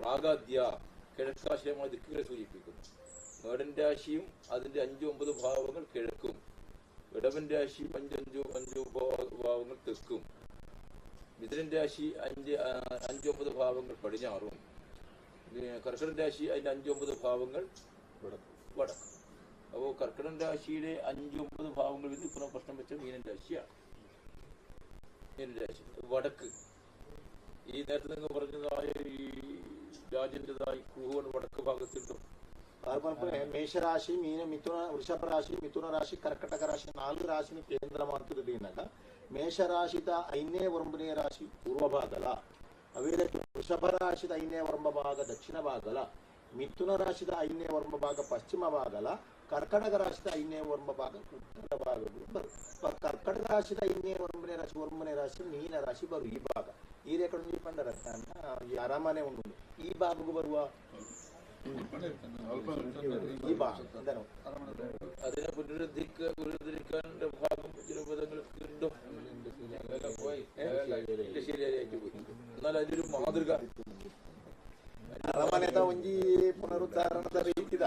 പ്രാഗാദ്യ കിഴക്കാശ്രയമായ ദിക്കുകളെ സൂചിപ്പിക്കുന്നു. മേടൻ രാശിയും അതിന്റെ 5-9 ഭാവങ്ങൾ കിഴക്കും, ഇടവൻ രാശി 5-5 ഭാവങ്ങൾ തെക്കും, മിഥുനൻ രാശി 5-9 ഭാവങ്ങൾ പടിഞ്ഞാറും, കർക്കിടകൻ രാശി അതിന്റെ 5-9 ഭാവങ്ങൾ വടക്കും. അപ്പോൾ കർക്കിടകൻ രാശിയിലെ 5-9 ഭാവങ്ങൾ വരുന്ന ഇപ്പം പ്രശ്നം വെച്ച മീനൻ രാശിയാണ്. മീനൻ രാശി വടക്ക്, ഈ നേരത്തെ നിങ്ങൾ പറഞ്ഞതായ ഈ രാജന്റേതായ കുഹുവൻ വടക്ക് ഭാഗത്തുണ്ടോ? ಮೇಷರಾಶಿ, ಮಿಥುನ, ವೃಷಭ ರಾಶಿ, ಮಿಥುನ ರಾಶಿ, ಕರ್ಕಟಕ ರಾಶಿ 4 ರಾಶಿನ ಕೇಂದ್ರ ಮಾಡ್ತಿರೋದ್ರಿಂದ ಮೇಷರಾಶಿದ 5ನೇ 9ನೇ ರಾಶಿ ಪೂರ್ವ ಭಾಗಲ, ಅವೇಳೆ ವೃಷಭ ರಾಶಿದ 5ನೇ 9 ಭಾಗ ದಕ್ಷಿಣ ಭಾಗಲ, ಮಿಥುನ ರಾಶಿದ 5ನೇ 9 ಭಾಗ ಪಶ್ಚಿಮ ಭಾಗಲ, ಕರ್ಕಟಕ ರಾಶಿದ 5ನೇ 9 ಭಾಗ ಉತ್ತರ ಭಾಗಗಳು ಬರು. ಕರ್ಕಟಕ ರಾಶಿದ 5ನೇ 9ನೇ ರಾಶಿ ಮೀನ ರಾಶಿ ಬರು. ಈ ಭಾಗ ಈ ರೇಖೆ నుంచి పండరత్న ఈ అరమనే ఉంది. ఈ భాగకు బరువ ഈ ഭാഗം എന്താണ് അതിനെ പുനരുദ്ധരിക്കാൻ ഭാഗം ചില പദങ്ങൾക്ക് ഉണ്ടോ? ശരിയായിട്ട് പോയി. എന്നാൽ അതിലൊരു മാതൃക ಅರಮನೆದ ಒಂಜಿ ಪುನರುದ್ಧಾರಣದ ರೀತಿದ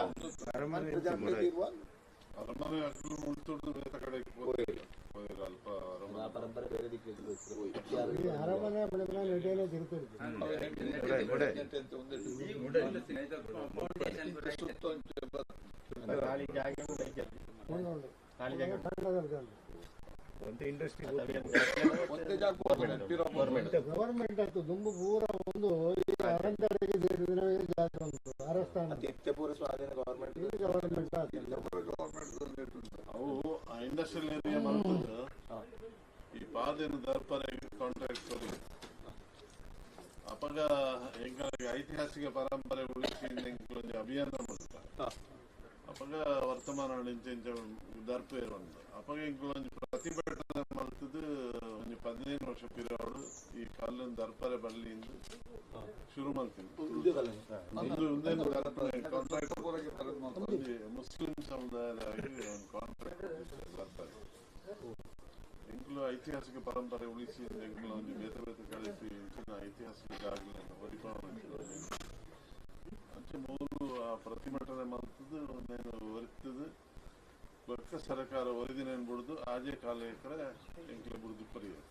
ಪರಂಪರೆ ಬೇರೆ ದಿಕ್ಕಿಗೆ ಅರಮನೆ ಗವರ್ಮೆಂಟ್ ಆಯ್ತು ದುಂಬು ಪೂರ ಒಂದು ಅರಂತಡೆಗೆ ಸೇರಿದ ಜಾತ್ರೆ ಉಂಟು ಅರಸ್ಥಾನ ನಿತ್ಯಪೂರ ಸ್ವಾಧೀನ ಗವರ್ಮೆಂಟ್ ಅವು ಇಂಡಸ್ಟ್ರಿಯಲ್ ಏರಿಯಾ ಮಾಡ್ತಿದ್ರು ಈ ಪಾದೇನು ದರ್ಪರೆ ಕಾಂಟ್ರಾಕ್ಟ್ ಅಪಗ ಎಂಗಳಿಗೆ ಐತಿಹಾಸಿಕ ಪರಂಪರೆ ಉಳಿಸಿ ಎಂಕ್ಲೊಂದು ಅಭಿಯಾನ ಮಾಡ್ತಾರೆ. ಅಪಗ ವರ್ತಮಾನ ದರ್ಪೆ ಬಂದು ಅಪಗ ಎಂಕ್ಲೊಂದು ಪ್ರತಿಭಟನೆ ಮಾಡ್ತಿದ್ದು ಒಂದು 15 ವರ್ಷ ಪೀರಿಯಡ್ ಈ ಕಾಲಿನ ದರ್ಪರೆ ಬಳ್ಳಿಯಿಂದ ಶುರು ಮಾಡ್ತೀನಿ. ಮುಸ್ಲಿಂ ಸಮುದಾಯದಾಗಿ ಒಂದು ಕಾಂಟ್ರಾಕ್ಟ್ ದರ್ಪರೆ ಎಂಕ್ಲು ಐತಿಹಾಸಿಕ ಪರಂಪರೆ ಉಳಿಸಿ ಎಂಕ್ಲು ಒಂದು ಬೇತೆ ಬೇತೆ ಕಳಿಸಿ ಐತಿಹಾಸಿಕ ಆಗಲಿಲ್ಲ ಅಂಚೆ ಮೂರು ಆ ಪ್ರತಿಭಟನೆ ಮಾಡ್ತದ್ದು నేను ಒರಿತದ್ದು ಒಕ್ಕ ಸರ್ಕಾರ ಒರಿದಿನೇನು ಬಿಡುದು ಆಜೆ ಕಾಲ ಎಕರೆ ಎಂಕ್ಲ ಬಿಡುದು ಪರಿಹಾರ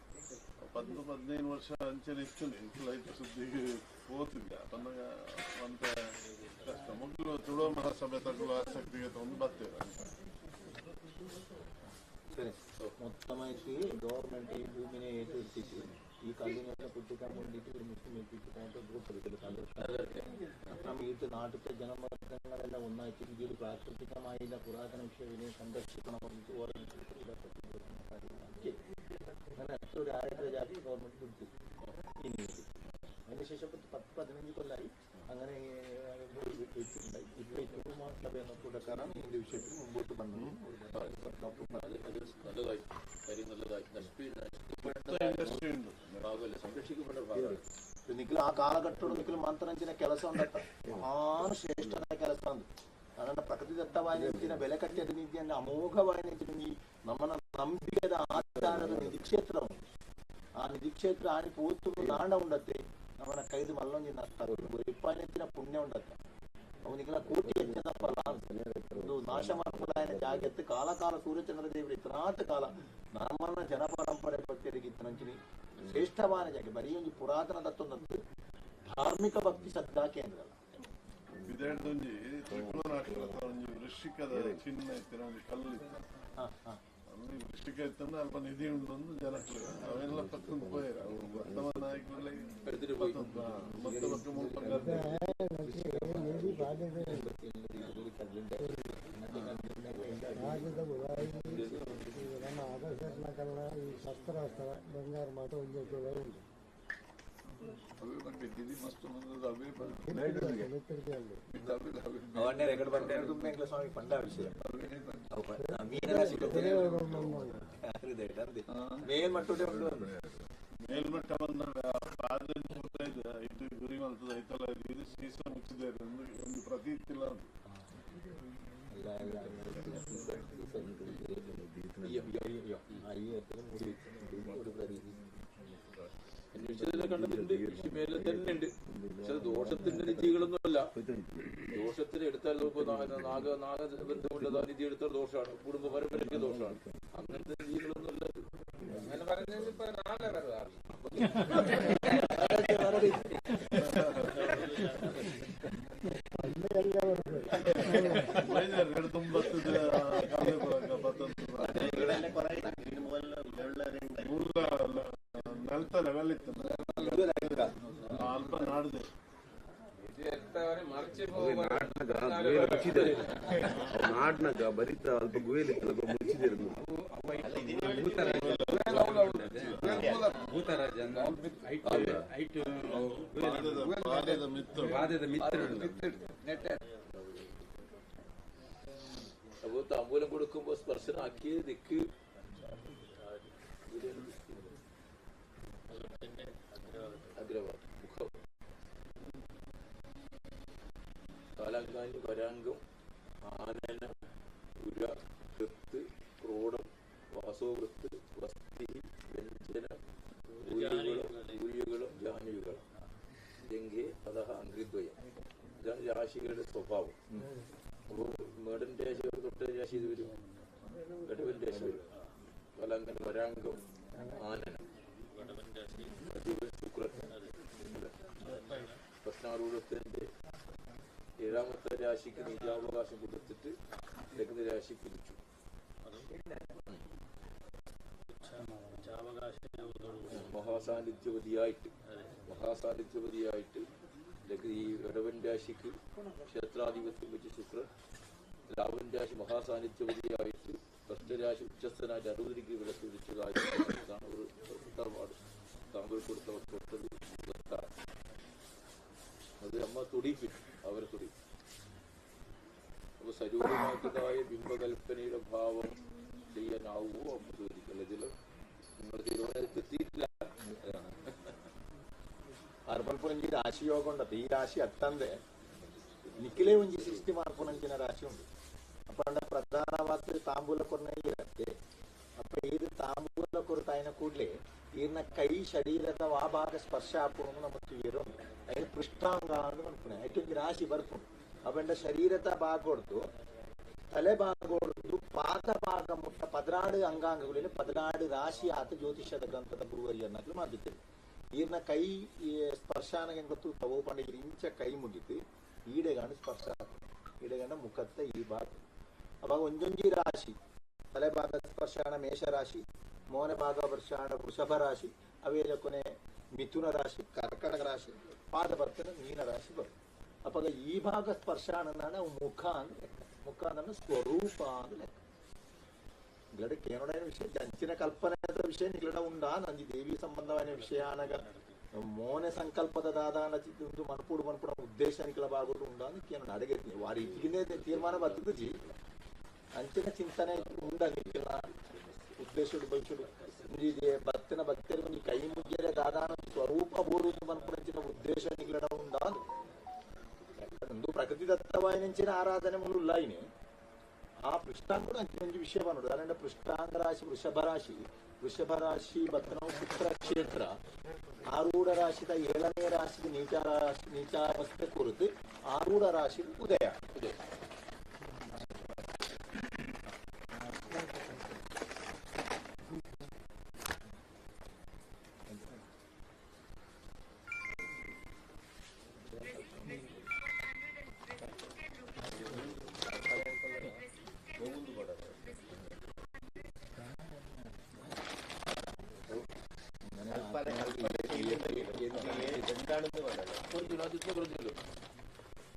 10-15 ವರ್ಷ ಅಂಚೆನೆ ಇತ್ತು ಎಂಕ್ಲು ಐತಿ ಸುದ್ದಿಗೆ ಹೋತಿದ್ದ ಬಂದಾಗ ಅಂತ ಕಷ್ಟ ಮಕ್ಕಳು ತುಳುವ ಮಹಾಸಭೆ ತಗೊಳ್ಳುವ ಆಸಕ್ತಿಗೆ ತಂದು ಬರ್ತೇವೆ. మొత్తమైతే గవర్నమెంట్ ఈ భూమిని ఏర్పరిచి ఈ కళ్ళిన పుట్టుకమ్ముండికి ముస్లిం ಇದು ನಾಟಕ ಜನಮತಗಳೆಲ್ಲ ಒನ್ನಾಯ್ತು. ಇದು ಪ್ರಾಕೃತಿಕವಾದ ಪುರಾತನ ವಿಷಯವಿದೆ ಸಂರಕ್ಷಿತ ഒരു 1000 ജാതി ഗവൺമെന്റ് കൊടുത്തു. അതിനുശേഷം 10-15 കൊല്ലായി അങ്ങനെ ഇപ്പോൾ സഭ കൂടക്കാരാണ് ഇതിന്റെ വിഷയത്തിൽ മുമ്പോട്ട് വന്നത്. ನಿಖಿಲ್ ಆ ಕಾಲಘಟ್ಟದ ನಿಖಿಲ್ ಮಂತ್ರಂಚಿನ ಕೆಲಸ ಉಂಟಟ ಮಹಾನ್ ಶ್ರೇಷ್ಠದ ಕೆಲಸ ಅಂದು ನನ್ನ ಪ್ರಕೃತಿದತ್ತವಾದ ನಿಂಚಿನ ಬೆಲೆ ಕಟ್ಟಿದ ನೀತಿಯನ್ನು ಅಮೋಘವಾದ ನಿಂಚಿನ ನಮ್ಮನ್ನ ನಂಬಿಕೆದ ಆಧಾರದ ನಿಧಿಕ್ಷೇತ್ರ ಉಂಟು. ಆ ನಿಧಿಕ್ಷೇತ್ರ ಆನಿ ಪೋತು ನಾಂಡ ಉಂಡತ್ತೆ ನಮ್ಮನ್ನ ಕೈದು ಮಲ್ಲೊಂಜಿ ನಷ್ಟ ಇಪ್ಪಾನೆತ್ತಿನ ಪುಣ್ಯ ಉಂಡತ್ತೆ ಅವನಿಗೆಲ್ಲ ಕೋಟಿ ಹೆಚ್ಚಿನ ಫಲ ಒಂದು ನಾಶ ಮಾಡ್ಕೊಳ್ಳಾಯನ ಜಾಗತ್ತು ಕಾಲ ಕಾಲ ಸೂರ್ಯಚಂದ್ರ ದೇವರು ಇತನಾಥ ಕಾಲ ನಮ್ಮನ್ನ ಜನಪರಂಪರೆ ಪಟ್ಟಿರಿಗಿತ್ತನಂಚಿನಿ ಶ್ರೇಷ್ಠವಾದ ಜಾಗ ಬರೀ ಒಂದು ಪುರಾತನ ದತ್ತೊಂದು ಧಾರ್ಮಿಕ ಭಕ್ತಿ ಶ್ರದ್ಧಾ ಕೇಂದ್ರ ವಿದೇಶದೊಂಜಿ ವೃಶ್ಚಿಕದ ಚಿಹ್ನೆ ಇತ್ತಿನ ಒಂದು ಕಲ್ಲು ಇತ್ತು. ವೃಶ್ಚಿಕ ಇತ್ತಂದ್ರೆ ಅಲ್ಪ ನಿಧಿ ಉಂಟೊಂದು ಜನಕ್ಕೆ ಅವೆಲ್ಲ ಪಕ್ಕದ ಹೋಯ್ರ ಉತ್ತಮ ನಾಯಕರಲ್ಲಿ ರಾಜ್ಯದ ನಮ್ಮ ಆದರ್ಶನಕಲ್ಲ ಈ ಶಸ್ತ್ರಾಸ್ತ್ರ ಬಂಗಾರ ಮಾಟ ಒಂದು ಉಂಟು. ಸ್ವಾಮಿ ಪಂಡ ವಿಷಯ ಮೇಲ್ಮಟ್ಟೆ ಉಂಟು. ಮೇಲ್ಮಟ್ಟ ಬಂದ ಇದು ಗುರಿ ಮಲ್ತದ ಐತಲ್ಲ ಇದು ಸೀಸ ಮುಚ್ಚಿದ್ದಾರೆ ಒಂದು ಪ್ರತೀತಿ ಇಲ್ಲ. കണ്ടിട്ടുണ്ട്. കൃഷി മേലെ തന്നെ ഉണ്ട്. പക്ഷെ ദോഷത്തിൽ ദോഷത്തിന്റെ നിധികളൊന്നുമല്ല. ദോഷത്തിന് എടുത്താൽ നോക്കൂ, നാഗബന്ധമുള്ളത് നിധി എടുത്താൽ ദോഷമാണ്, കുടുംബ പരമ്പരയ്ക്ക് ദോഷമാണ്. അങ്ങനത്തെ നിധികളൊന്നുമല്ല. അങ്ങനെ പറഞ്ഞത് ഇപ്പൊ നാളെ വരാം. ಅಲ್ಪ ನಾಡಿದೆ ನಾಡ್ನಾಗ ಬರೀತ ಅಲ್ಪ ಗುಹೆಲಿತ್ತಲ್ಲ ಮುಚ್ಚಿದಿರುದು അപ്പൊ താമ്പൂലം കൊടുക്കുമ്പോ സ്പർശനാക്കിയ ദിക്ക് അഗ്രഭാഗം, മുഖം, കാലാങ്കാനി, വരാംഗം, ആനന, ഉര, വൃത്ത്, ക്രോഡം, വാസോവൃത്ത്, വസ്തി, വ്യഞ്ജന, ഊയുകളും ജാനുകളും, ജംഘേ, അതഹ, അംഗ്രിദ്വയം. ഇതാണ് രാശികളുടെ സ്വഭാവം. അപ്പോൾ മേടൻ രാശി തൊട്ട് രാശി ഇത് വരും, ഘടവൻ രാശി വരും. കാലാങ്കൻ, വരാംഗം, ആനനം, ശുക്രൻ. പ്രശ്നാരൂഢത്തിന്റെ 7ാമത്തെ രാശിക്ക് നീചാവകാശം കൊടുത്തിട്ട് ലഗ്ന രാശി പിടിച്ചു. മഹാസാന്നിധ്യവതിയായിട്ട് ഈ ഇടവൻ രാശിക്ക് ക്ഷേത്രാധിപത്യം വെച്ച് ശുക്രൻ, രാവൻ രാശി മഹാസാന്നിധ്യവതിയായിട്ട് കഷ്ടരാശി ഉച്ചസ്ഥനായിട്ട് 60 ഡിഗ്രി വിലക്ക് വിളിച്ചതായിട്ട് താങ്കൾ കൊടുത്തത്. അത് അമ്മ തുടിപ്പിച്ചു, അവരെ തുടി. അപ്പൊ സരൂപമാക്കിയതായ ബിംബകൽപ്പനയുടെ ഭാവം ചെയ്യാനാവുമോ അമ്മ ചോദിക്കല്ല. ഇതില് നിങ്ങൾ തീരുമാനത്തിൽ എത്തിയിട്ടില്ല. ಅರ್ಪಣೆ ರಾಶಿ ಯೋಗ ಉಂಟು. ಈ ರಾಶಿ ಅತ್ತಂದ್ರೆ ನಿಖಿಲೇ ಒಂಜಿ ಸೃಷ್ಟಿ ಮಾಡ್ಕೊಂಡಂಚಿನ ರಾಶಿ ಉಂಟು. ಅಪ್ಪಂಡ ಪ್ರಧಾನವಾದ ತಾಂಬೂಲ ಕೊರನೇ ಇರತ್ತೆ. ಅಪ್ಪ ಇದು ತಾಂಬೂಲ ಕೊರತಾಯಿನ ಕೂಡಲೇ ಈರ್ನ ಕೈ ಶರೀರದ ಆ ಭಾಗ ಸ್ಪರ್ಶ ಹಾಕೊಂಡು ನಮಗೆ ಇರೋ അതിന് പൃഷ്ടാംഗ എന്ന് മനസ്സിലായി. ഏറ്റവും രാശി ಬರ್ಪುಂಡು. അവന്റെ ശരീരത്തെ ഭാഗം കൊടുത്തു, ತಲೆಭಾಗ ಹೊಡೆದು ಪಾದಭಾಗ ಮುಟ್ಟ 16 ಅಂಗಾಂಗಗಳಲ್ಲಿ 16 ರಾಶಿ ಆತ ಜ್ಯೋತಿಷದ ಗ್ರಂಥದ ಗುರುವರಿಯನ್ನట్లు ಮಾತಿದ್ದೇವೆ. ಈರ್ನ ಕೈ ಸ್ಪರ್ಶಾನಗೆ ಗೊತ್ತು ತಗೋ ಪಂಡ ಇಂಚ ಕೈ ಮುಗಿತು ಈಡೆಗಾಂಡು ಸ್ಪರ್ಶ ಈಡೆಗಾಂಡ ಮುಖತ್ತ ಈ ಭಾಗ ಅವಾಗ ಒಂದೊಂಜಿ ರಾಶಿ ತಲೆಭಾಗ ಸ್ಪರ್ಶಾನ ಮೇಷರಾಶಿ, ಮೋನ ಭಾಗ ವರ್ಷಾಣ ವೃಷಭ ರಾಶಿ, ಅವೇಲ ಕೊನೆ ಮಿಥುನ ರಾಶಿ, ಕರ್ಕಟಕ ರಾಶಿ, ಪಾದ ಬರ್ತನೆ ಮೀನ ರಾಶಿ ಬರ್ತದೆ. ಅಪ್ಪಾಗ ಈ ಭಾಗ ಸ್ಪರ್ಶಾನ ಮುಖ ಅಂದ್ರೆ ಮುಖ ಅಂದ್ರೆ ಸ್ವರೂಪ ಅಂದ್ರೆ ಲೆಕ್ಕ. നിങ്ങളുടെ കേരള വിഷയം ജനിച്ചിന കൽപ്പനയുടെ വിഷയം നിങ്ങളുടെ ഉണ്ടാ നഞ്ചി ദേവി സംബന്ധമായ വിഷയാനക മോനെ ಸಂಕಲ್ಪದ ದಾದಾನ ಒಂದು ಮನಪೂಡ ಉದ್ದೇಶ ನಿಖಲ ಭಾಗಗಳು ഉണ്ടാന്ന് ಕೇಳೋಣ. ಅಡಿಗೆ ವಾರಿ ಇಟ್ಟಿಗೆ ತೀರ್ಮಾನ ಬರ್ತದೆ ಜಿ ಅಂಚಿನ ಚಿಂತನೆ ಉಂಡ ನಿಖಲ ಉದ್ದೇಶಗಳು ಬಯಸುಡು ಭಕ್ತನ ಭಕ್ತರಿಗೆ ಒಂದು ಕೈ ಮುಗ್ಗರೆ ದಾದಾನ ಸ್ವರೂಪ ಬೋರುವುದು ಮನಪುರಂಚಿನ ಉದ್ದೇಶ ನಿಖಲ ഉണ്ടാന്ന് ಒಂದು ಪ್ರಕೃತಿ ದತ್ತವಾಯ ನೆಂಚಿನ ಆರಾಧನೆ ಮುಳ್ಳುಲ್ಲ ಇನಿ ಆ ಪೃಷ್ಠಾಂಗ ಕೂಡ ಅಂಚೆ ವಿಷಯ ಬಂದು ಅದರಿಂದ ಪೃಷ್ಠಾಂಗ ರಾಶಿ ವೃಷಭ ರಾಶಿ ಬತ್ತನವು ಪುತ್ರ ಕ್ಷೇತ್ರ ಆರೂಢ ರಾಶಿದ 7ನೇ ರಾಶಿಗೆ ನೀಚಾವಸ್ಥೆ ಕುರಿತು ಆರೂಢ ರಾಶಿ ಉದಯ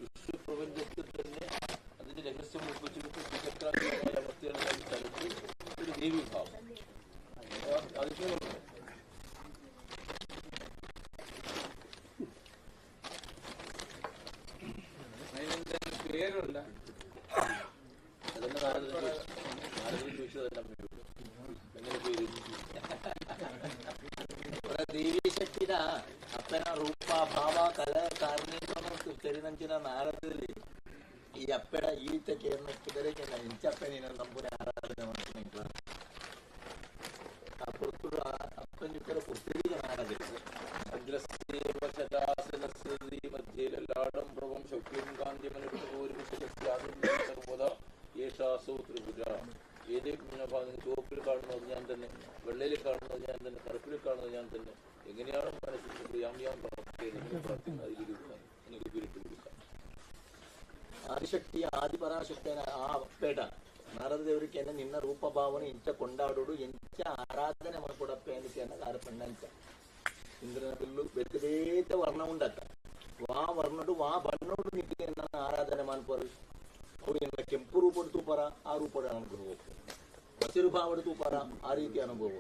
വിശ്വപ്രപഞ്ചത്തിൽ തന്നെ അതിന്റെ രഹസ്യം ഉൾപ്പെട്ടിട്ട് ഒരു ദേവീഭാവം അതിന്റെ പേരുണ്ട്. അതെന്നെ നാരദൻ ചോദിച്ചതെല്ലാം എങ്ങനെ പേര് ದೇವಿ ಶಕ್ತಿನ ಅಪ್ಪನ ರೂಪ ಭಾವ ಕಲೆ ಕಾರಣ ತೆರಿನಂಚಿನ ನಾರದಲ್ಲಿ ಈ ಅಪ್ಪಡ ಈತ ಕೇರ್ನಕ್ಕಿದರೆ ಇಂಚಪ್ಪನ ನಂಬುನ ಆರಾಧನೆ ಮಾಡ್ತೀನಿ ಆ ಪುರುಷರು ಅಪ್ಪನ ಪುರುಷರಿಗೆ ನಾರದಿಲ್ಲ ಅಗ್ರಸ್ಯ ಮಧ್ಯೆ വാസവ ത്രിപുര ഏതേ ഭാഗം ചുവപ്പിൽ കാണുന്നത് ഞാൻ തന്നെ, വെള്ളയിൽ കാണുന്നത് ഞാൻ തന്നെ, കറുപ്പിൽ കാണുന്നത് ഞാൻ തന്നെ. എങ്ങനെയാണ് മനസ്സിൽ യാം പേരിട്ട് കൊടുക്കാം. ಆದಿಶಕ್ತಿ ಆದಿಪರಾಶಕ್ತಿಯ ಆ ಬೇಡ ನಾರದ ದೇವರಿಗೆ ನಿನ್ನ ರೂಪಭಾವನೆ ಇಂಚ ಕೊಂಡಾಡೋಡು ಎಂಚ ಆರಾಧನೆ ಮಾಡ್ಕೊಡಪ್ಪ ಏನಕ್ಕೆ ಅನ್ನೋದು ಆರ ಪಣ್ಣಂಚ ಇಂದ್ರನ ಬಿಲ್ಲು ಬೇತೆ ಬೇತೆ ವರ್ಣ ಉಂಡತ್ತ ವಾ ವರ್ಣಡು ವಾ ಬಣ್ಣೋಡು ನಿಕ್ಕೆ ನನ್ನ ಆರಾಧನೆ ಮಾಡ್ಕೊರು ಅವ್ರು ಎನ್ನ ಕೆಂಪು ರೂಪಡು ತೂಪರ ಆ ರೂಪದ ಅನುಭವ ಹಸಿರು ಭಾವಡು ತೂಪರ ಆ ರೀತಿ ಅನುಭವ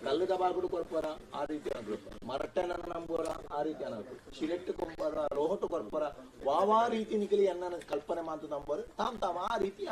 ಕಲ್ಲದ ಬಾಗುಡು ಕೊರ್ಪರ ಆ ರೀತಿ ಅನುಭವ ಮರಟ್ಟನ ನಂಬೋರ ಆ ರೀತಿ ಅನುಭವ ಶಿಲೆಟ್ಟು ಕೊಂಬರ ಲೋಹಟು ಕೊರ್ಪರ ವಾವಾ ರೀತಿ ನಿಖಲಿ ಅನ್ನ ಕಲ್ಪನೆ ಮಾತು ನಂಬೋರು ತಾಮ್ ಆ ರೀತಿ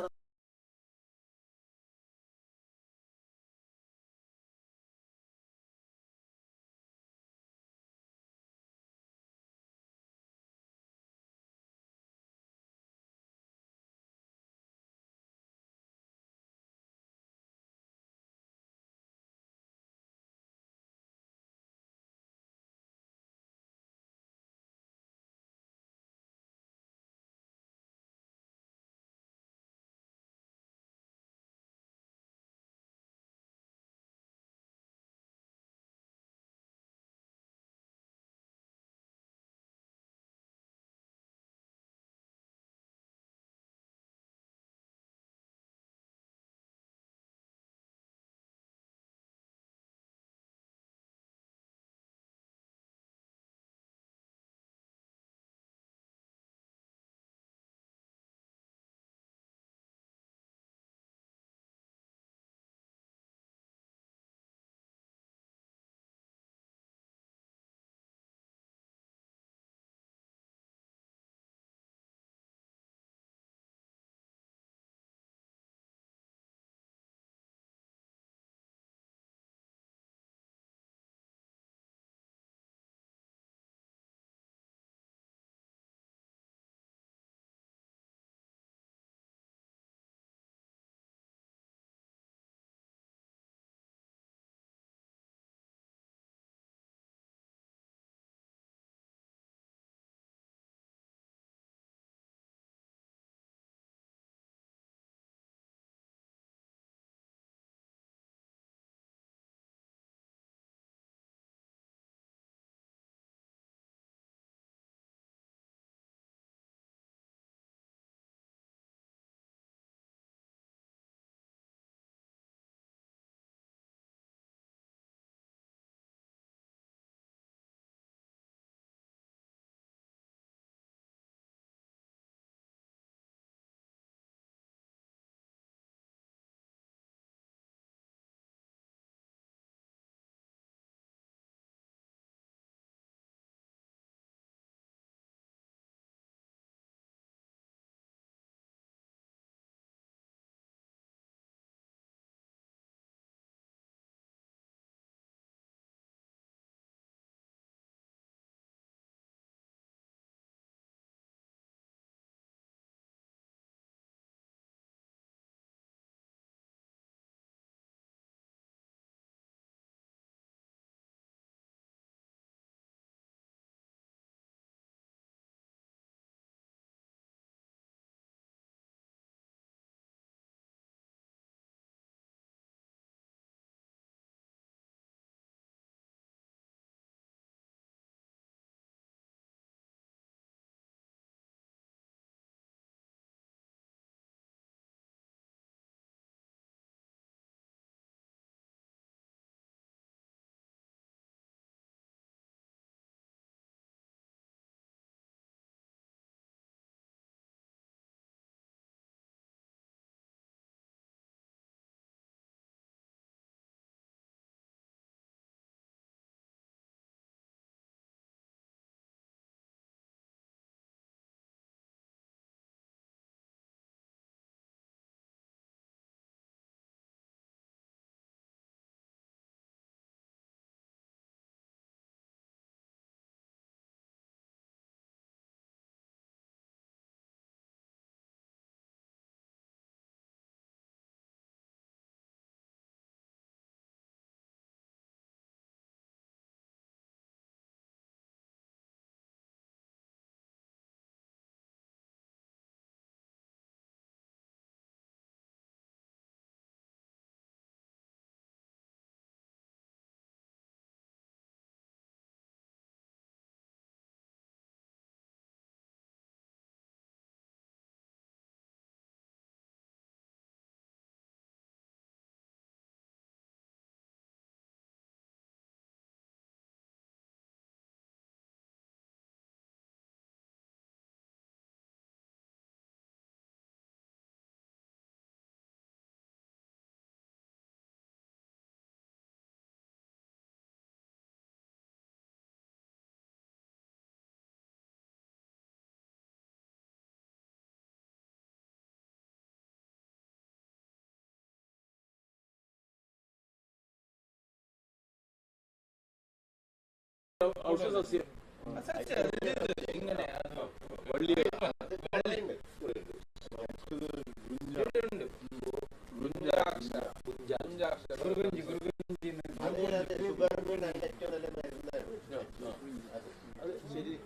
ഔഷധ സസ്യം വള്ളികൾ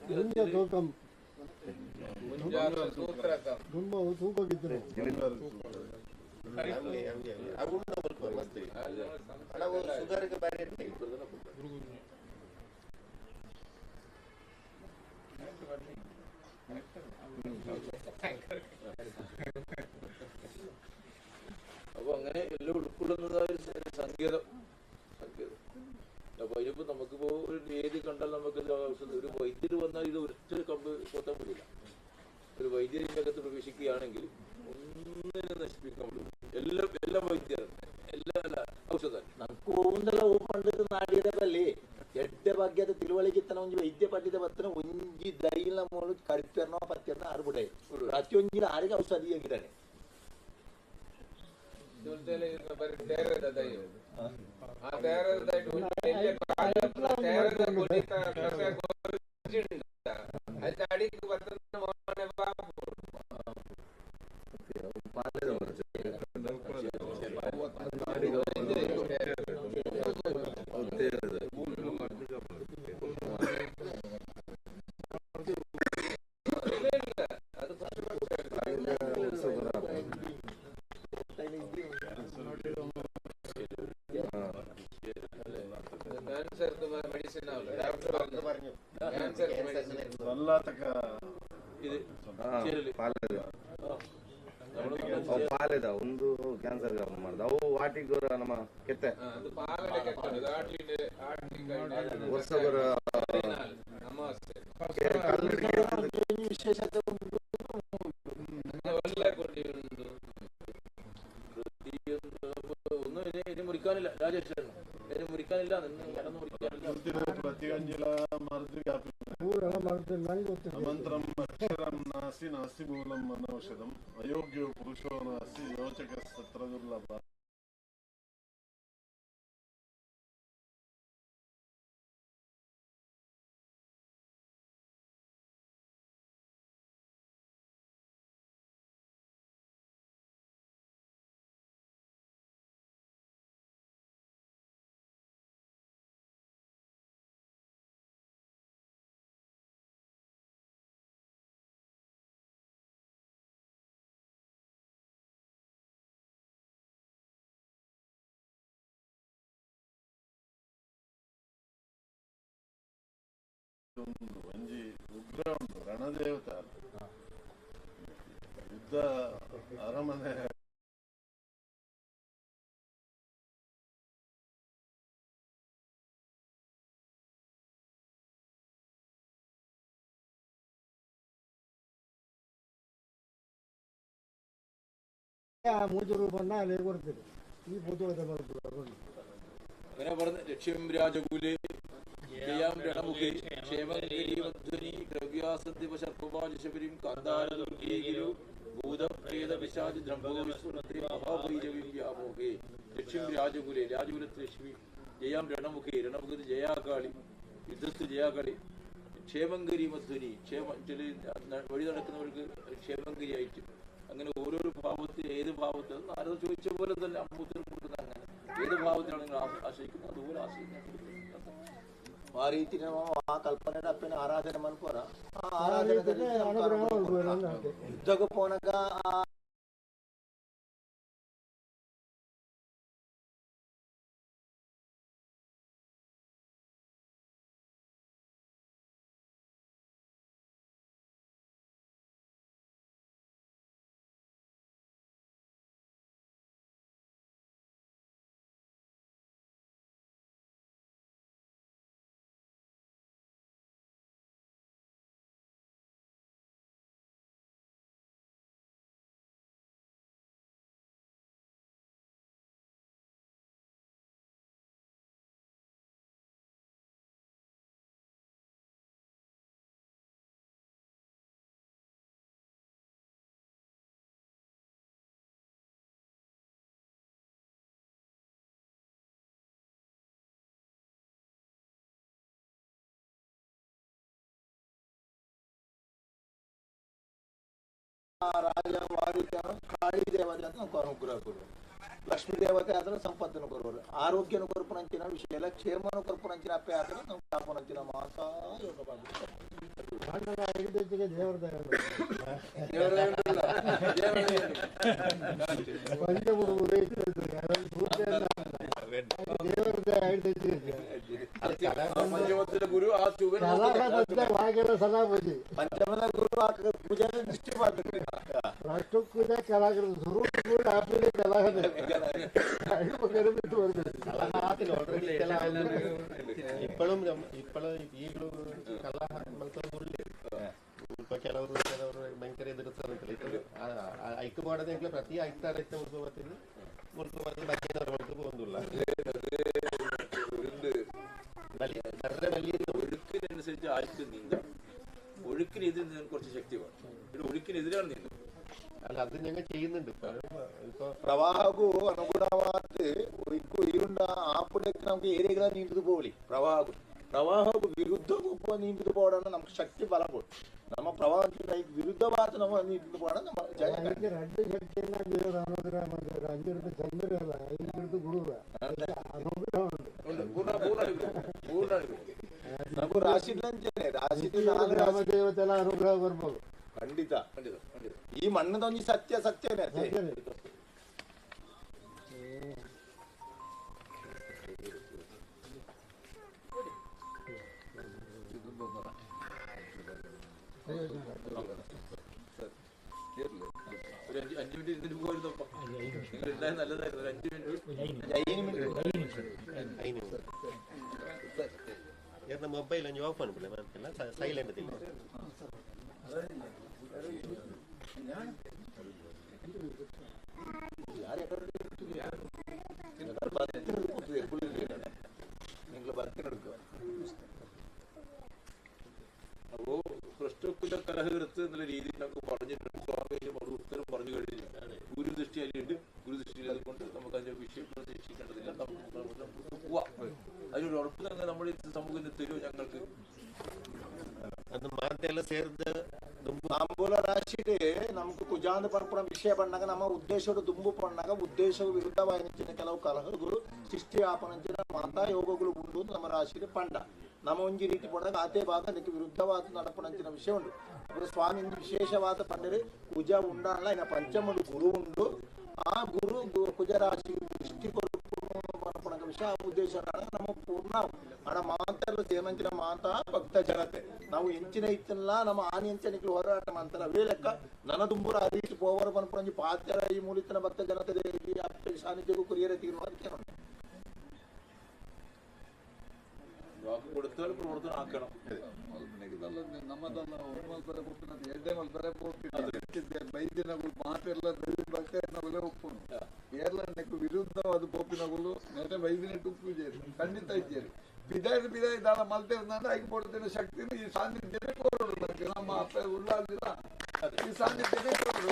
ಮುಂದೆ ತೂಕಂ ತುಂಬ ತೂಕವಿದ್ದರೆ അപ്പൊ അങ്ങനെ എല്ലാം ഉൾക്കൊള്ളുന്നതായ ഒരു സങ്കേതം. അപ്പൊ അതിനിപ്പോ നമുക്കിപ്പോ ഒരു ഏത് കണ്ടാൽ നമുക്ക് ഒരു വൈദ്യുതി വന്നാൽ ഇത് ഒരിക്കലും കമ്പ് കൊത്താൻ പറ്റില്ല. ഒരു വൈദ്യുതി ഇതിനകത്ത് പ്രവേശിക്കുകയാണെങ്കിൽ ഒന്നിനും നശിപ്പിക്കാൻ പറ്റില്ല. എല്ലാ വൈദ്യരും എല്ലാ ಔಷಧ ನಂಗೂ ಒಂದೆಲ್ಲ ಓಪಂಡದ ನಾಡಿರದಲ್ಲಿ ಎಡ್ಡೆ ಭಾಗ್ಯದ ತಿಳುವಳಿಕೆತನ ಒಂಜಿ ವೈದ್ಯ ಪದ್ಧತಿ ಬತ್ತನ ಒಂಜಿ ದೈಲ ಮೂಲ ಕರಿಪೆರ್ನೋ ಪತ್ಯನ ಆರ್ಬಿಡೆ ಪ್ರತಿ ಒಂಜಿ ಆರಿಗೆ ಔಷಧಿ ಆಗಿದ್ದಾನೆ ಪಾಲೆದ ಒಂದು ಕ್ಯಾನ್ಸರ್ ಮಾಡಿದ ಅವು ವಾಟಿಗೆ ನಮ್ಮ ಕೆತ್ತೆ ವರ್ಷಗರ ವಿಶೇಷತೆ ഒന്നും ഇനി മുറിക്കാനില്ല. രാജേഷ് ഇനി മുറിക്കാനില്ല, കടന്നു മുറിക്കാനില്ല. అమంతరం అక్షరం నాసి నాసి మూలం అనౌషధం అయోగ్యో పురుషో నాసి యోచక సత్ర దుర్లభ. ಒಂಜಿ ಉಗ್ರ ಉಂಟು ರಣದೇವತ ಯುದ್ಧ ಅರಮನೆ ಮೂಜರು ಬಣ್ಣ ಅಲ್ಲೇ ಕೊಡ್ತೀರಿ ಈ ಫೋಟೋ ಬರ್ತದೆ. അങ്ങനെ പറഞ്ഞ ലക്ഷ്യം രാജകുലേ ജയാം രണമുഖേ ക്ഷേമധ്വനി ദ്രവ്യാസദ്യപശർപ്പവാലിശബരിം കാന്താരദുർഗീഗിരു ഭൂതപ്രേത പിശാചി ദ്രംഭോവിസ്ഫുരത്തെ മഹാഭൈരവീം വ്യാമോഹേ. ലക്ഷ്യം രാജകുലേ, രാജകുലത്ത് ലക്ഷ്മി. ജയാം രണമുഖേ, രണമുഖത്ത് ജയാകാളി, യുദ്ധത്ത് ജയാകാളി. ക്ഷേമങ്കരി മധ്വനി, വഴി നടക്കുന്നവർക്ക് ക്ഷേമങ്കരിയായിട്ട്. അങ്ങനെ ഓരോരോ ഭാവത്തിൽ ഏത് ഭാവത്തിൽ നാരദ ചോദിച്ച പോലെ തന്നെ അമ്പൂത്തിൽ കൊടുക്കുന്ന അങ്ങനെ ഏത് ഭാവത്തിലാണ് നിങ്ങൾ ആശ്രയിക്കുന്നത് അതുപോലെ ആശ്രയിക്കാൻ. ಆ ರೀತಿ ನಾವು ಆ ಕಲ್ಪನೆ ಅಪ್ಪನ ಆರಾಧನೆ ಮಾಡ್ಕೋರ ಆ ಆರಾಧನೆ ಯುದ್ಧಕ್ಕೆ ಪೋನಾಗ ರಾಜ ವಾದಿತ್ಯನು ಕಾಳಿ ದೇವತೆ ಅಂತ ನಾವು ಅನುಗ್ರಹ ಕೊಡುವರು. ಲಕ್ಷ್ಮೀ ದೇವತೆ ಆದ್ರೆ ಸಂಪತ್ತನ್ನು ಕೊಡುವರು. ಆರೋಗ್ಯನ ಕೊರಪುನಂಚಿನ ವಿಷಯ ಎಲ್ಲ ಕ್ಷೇಮನ ಕೊರಪುನಂಚಿನ ಅಪ್ಪೆ ಆದ್ರೆ ನಾವು ಕಾಪುನಂಚಿನ ಮಾಸ ಯೋಗ ಗುರು ಪಂಚಮದ ಗುರು ಪೂಜೆ ದೃಷ್ಟಿ ಮಾಡ್ತಾರೆ. ರಾಷ್ಟ್ರಕ್ಕೂಜ ಕಲಾಕೃತ ಸ್ವರೂಪ ಆಪಿಲೆ ಕಲಾಕೃತ ಇಪ್ಪಳು ಈಗಲೂ ಕಲಾ ಮಲ್ತೊಳ್ಳಿ ಕೆಲವರು ಭಯಂಕರ ಎದುರಿಸ್ತಾರೆ. ಐಕ್ ಮಾಡೋದಂಗ್ಲ ಪ್ರತಿ ಐಕ್ತಾರೈತೆ ಮುಲ್ಕೋಬತ್ತೀನಿ ಮುಲ್ಕೋಬತ್ತಿ ಬಗ್ಗೆದವ್ರು ಮುಲ್ಕೋಬ ಒಂದಿಲ್ಲ ഒഴുക്കിനനുസരിച്ച് ആർക്കും നീന്താം. ഒഴുക്കിനെതിരെ നീന്താൻ കുറച്ച് ശക്തി വേണം. ഇവിടെ ഒഴുക്കിനെതിരാണ് നീന്തുന്നത്. അല്ല അത് ഞങ്ങൾ ചെയ്യുന്നുണ്ട്. ഇപ്പൊ ಪ್ರವಾಹಕ್ಕೂ ಅನುಗುಣವಾದ ಇರುಂಡ ಆಪುಡಕ್ಕೆ ನಮ್ಗೆ ಏರಿಯಾಗಳ ನೀಂದು போகಲಿ. ಪ್ರವಾಹಕ್ಕೂ ವಿರುದ್ಧ ನೀಂದು போடணும் ನಮ್ಗೆ ಶಕ್ತಿ ಬಲ ಕೊಡು. ನಮ್ಮ ಪ್ರವಾಹಕ್ಕಿಂತ ವಿರುದ್ಧವಾದ ನಾವು ನೀಂದು போடணும் ನಮ್ಮ ಜಯ. രണ്ട് ശക്തിയെന്ന ದೇವರ ಅನುಗ್ರಹ ಮಾಡಿದ್ದಾರೆ. 5 ರೂಪಾಯಿ ಚಂದ್ರ ಅಲ್ಲ, 5 ರೂಪಾಯಿ ಗುರುವ ಅನುಗ್ರಹ ಉಂಟು. ನಮಗೂ ರಾಶಿದ್ಲಂಚನೆ ರಾಮದೇವತೆ ಎಲ್ಲ ಅನುಗ್ರಹ ಬರ್ಬೋದು. ಖಂಡಿತ ಈ ಮಣ್ಣದೊಂದು ಸತ್ಯನೇ ഒരു 5 മിനിറ്റ് ഇതിന് പോയിരുന്നപ്പോ നിങ്ങൾ നല്ലതായിരുന്നു. ഒരു 5 മിനിറ്റ് ಮೊಬೈಲ್ ನೀವು ಆಫ್ ಮಾಡ್ಕೊಳ್ಳಿ ಮ್ಯಾಮ್. ಸೈಲೆಂಟ್ ಇಲ್ಲ. അപ്പോ പ്രശ്നക്കുല കലഹൃത്ത് എന്നുള്ള രീതിയിൽ നമുക്ക് പറഞ്ഞിട്ടുണ്ട്. സ്വാമിയും അത് ഉത്തരം പറഞ്ഞു കഴിഞ്ഞിട്ടുണ്ട്. ഗുരുദൃഷ്ടി അതിലുണ്ട്. ഗുരുദൃഷ്ടിയിൽ അതുകൊണ്ട് നമുക്ക് അതിന്റെ വിഷയം പ്രതീക്ഷിക്കേണ്ടതില്ല. നമുക്ക് പോവാം. അതിനൊരു ഉറപ്പ് തന്നെ നമ്മുടെ സമൂഹത്തിന് തരുമോ ഞങ്ങൾക്ക്? ಅದು ಮಾತೆಲ್ಲ ಸೇರಿದ ತಾಂಬೂಲ ರಾಶಿಗೆ ನಮ್ಗೆ ಕುಜಾಂದ ಪರಪುರ ವಿಷಯ ಬಂದಾಗ ನಮ್ಮ ಉದ್ದೇಶದ ದುಂಬು ಪಣ್ಣಾಗ ಉದ್ದೇಶವು ವಿರುದ್ಧವಾಗಿನ ಕೆಲವು ಕಲಹಗಳು ಸೃಷ್ಟಿ ಆಪನಂಚಿನ ಮಾತಾ ಯೋಗಗಳು ಉಂಟು ನಮ್ಮ ರಾಶಿಗೆ ಪಂಡ ನಮ್ಮ ಒಂಜಿ ರೀತಿ ಪಡೆದಾಗ ಆತೆ ಭಾಗ ಅದಕ್ಕೆ ವಿರುದ್ಧವಾದ ನಡಪಣಂಚಿನ ವಿಷಯ ಉಂಟು. ಅప్పుడు ಸ್ವಾಮಿ ವಿಶೇಷವಾದ ಪಂಡರೆ ಕುಜ ಉಂಡಲ್ಲ ಇನ್ನ ಪಂಚಮಡು ಗುರು ಉಂಟು. ಆ ಗುರು ಕುಜರಾಶಿ ದೃಷ್ಟಿ ಪರಪುಣಕ ವಿಷಯ ಉದ್ದೇಶ ನಮ್ಮ ಪೂರ್ಣ ಹಣ ಮಾತೆಲ್ಲ ಸೇನಂಚಿನ ಮಾತಾ ಭಕ್ತ ಜನತೆ ನಾವು ಎಂಚಿನ ಇತ್ತಲ್ಲ ನಮ್ಮ ಆನಿ ಎಂಚನಿಗಳು ಹೋರಾಟ ಮಾಡ್ತಾರೆ. ಅವೇ ಲೆಕ್ಕ ನನ್ನ ತುಂಬೂರ ಆ ರೀತಿ ಪೋವರ ಪನ್ಪುಣಂಜಿ ಪಾತ್ಯರ ಈ ಮೂಲಿತನ ಭಕ್ತ ಜನತೆ ಸಾನ್ನಿಧ್ಯಕ್ಕೂ ಕುರಿಯರ ತೀರ್ಮಾನಿಕೆ വാക്ക് കൊടുത്താൽ പ്രവർത്തനം ആക്കണം. ನಮ್ಮದಲ್ಲ ಮಲ್ಪರೆ ಕೊಟ್ಟಿನ ಎಡ್ಡೆ ಮಲ್ಪರೆ ಕೊಟ್ಟಿನ ಬೈದಿನಗಳು ಮಾತೆಲ್ಲ ಭಕ್ತರನ್ನ ಒಪ್ಪುನು ಏರ್ಲಣ್ಣಕ್ಕೆ ವಿರುದ್ಧವಾದ ಪೋಪಿನಗಳು ನೆರೆ ಬೈದಿನಟ್ಟು ಪೂಜೆರು ಖಂಡಿತ ಇದ್ದೇವೆ. ಬಿದಾಯ ದಾಳ ಮಲ್ತಿರ್ದಂದ್ರೆ ಐದು ಕೊಡ್ತಿನ ಶಕ್ತಿನ ಈ ಸಾನ್ನಿಧ್ಯನೇ ಕೊಡೋದು. ನಮ್ಮ ಅಪ್ಪ ಉಳ್ಳಾದಿಲ್ಲ ಈ ಸಾನ್ನಿಧ್ಯನೇ ಕೊಡೋದು.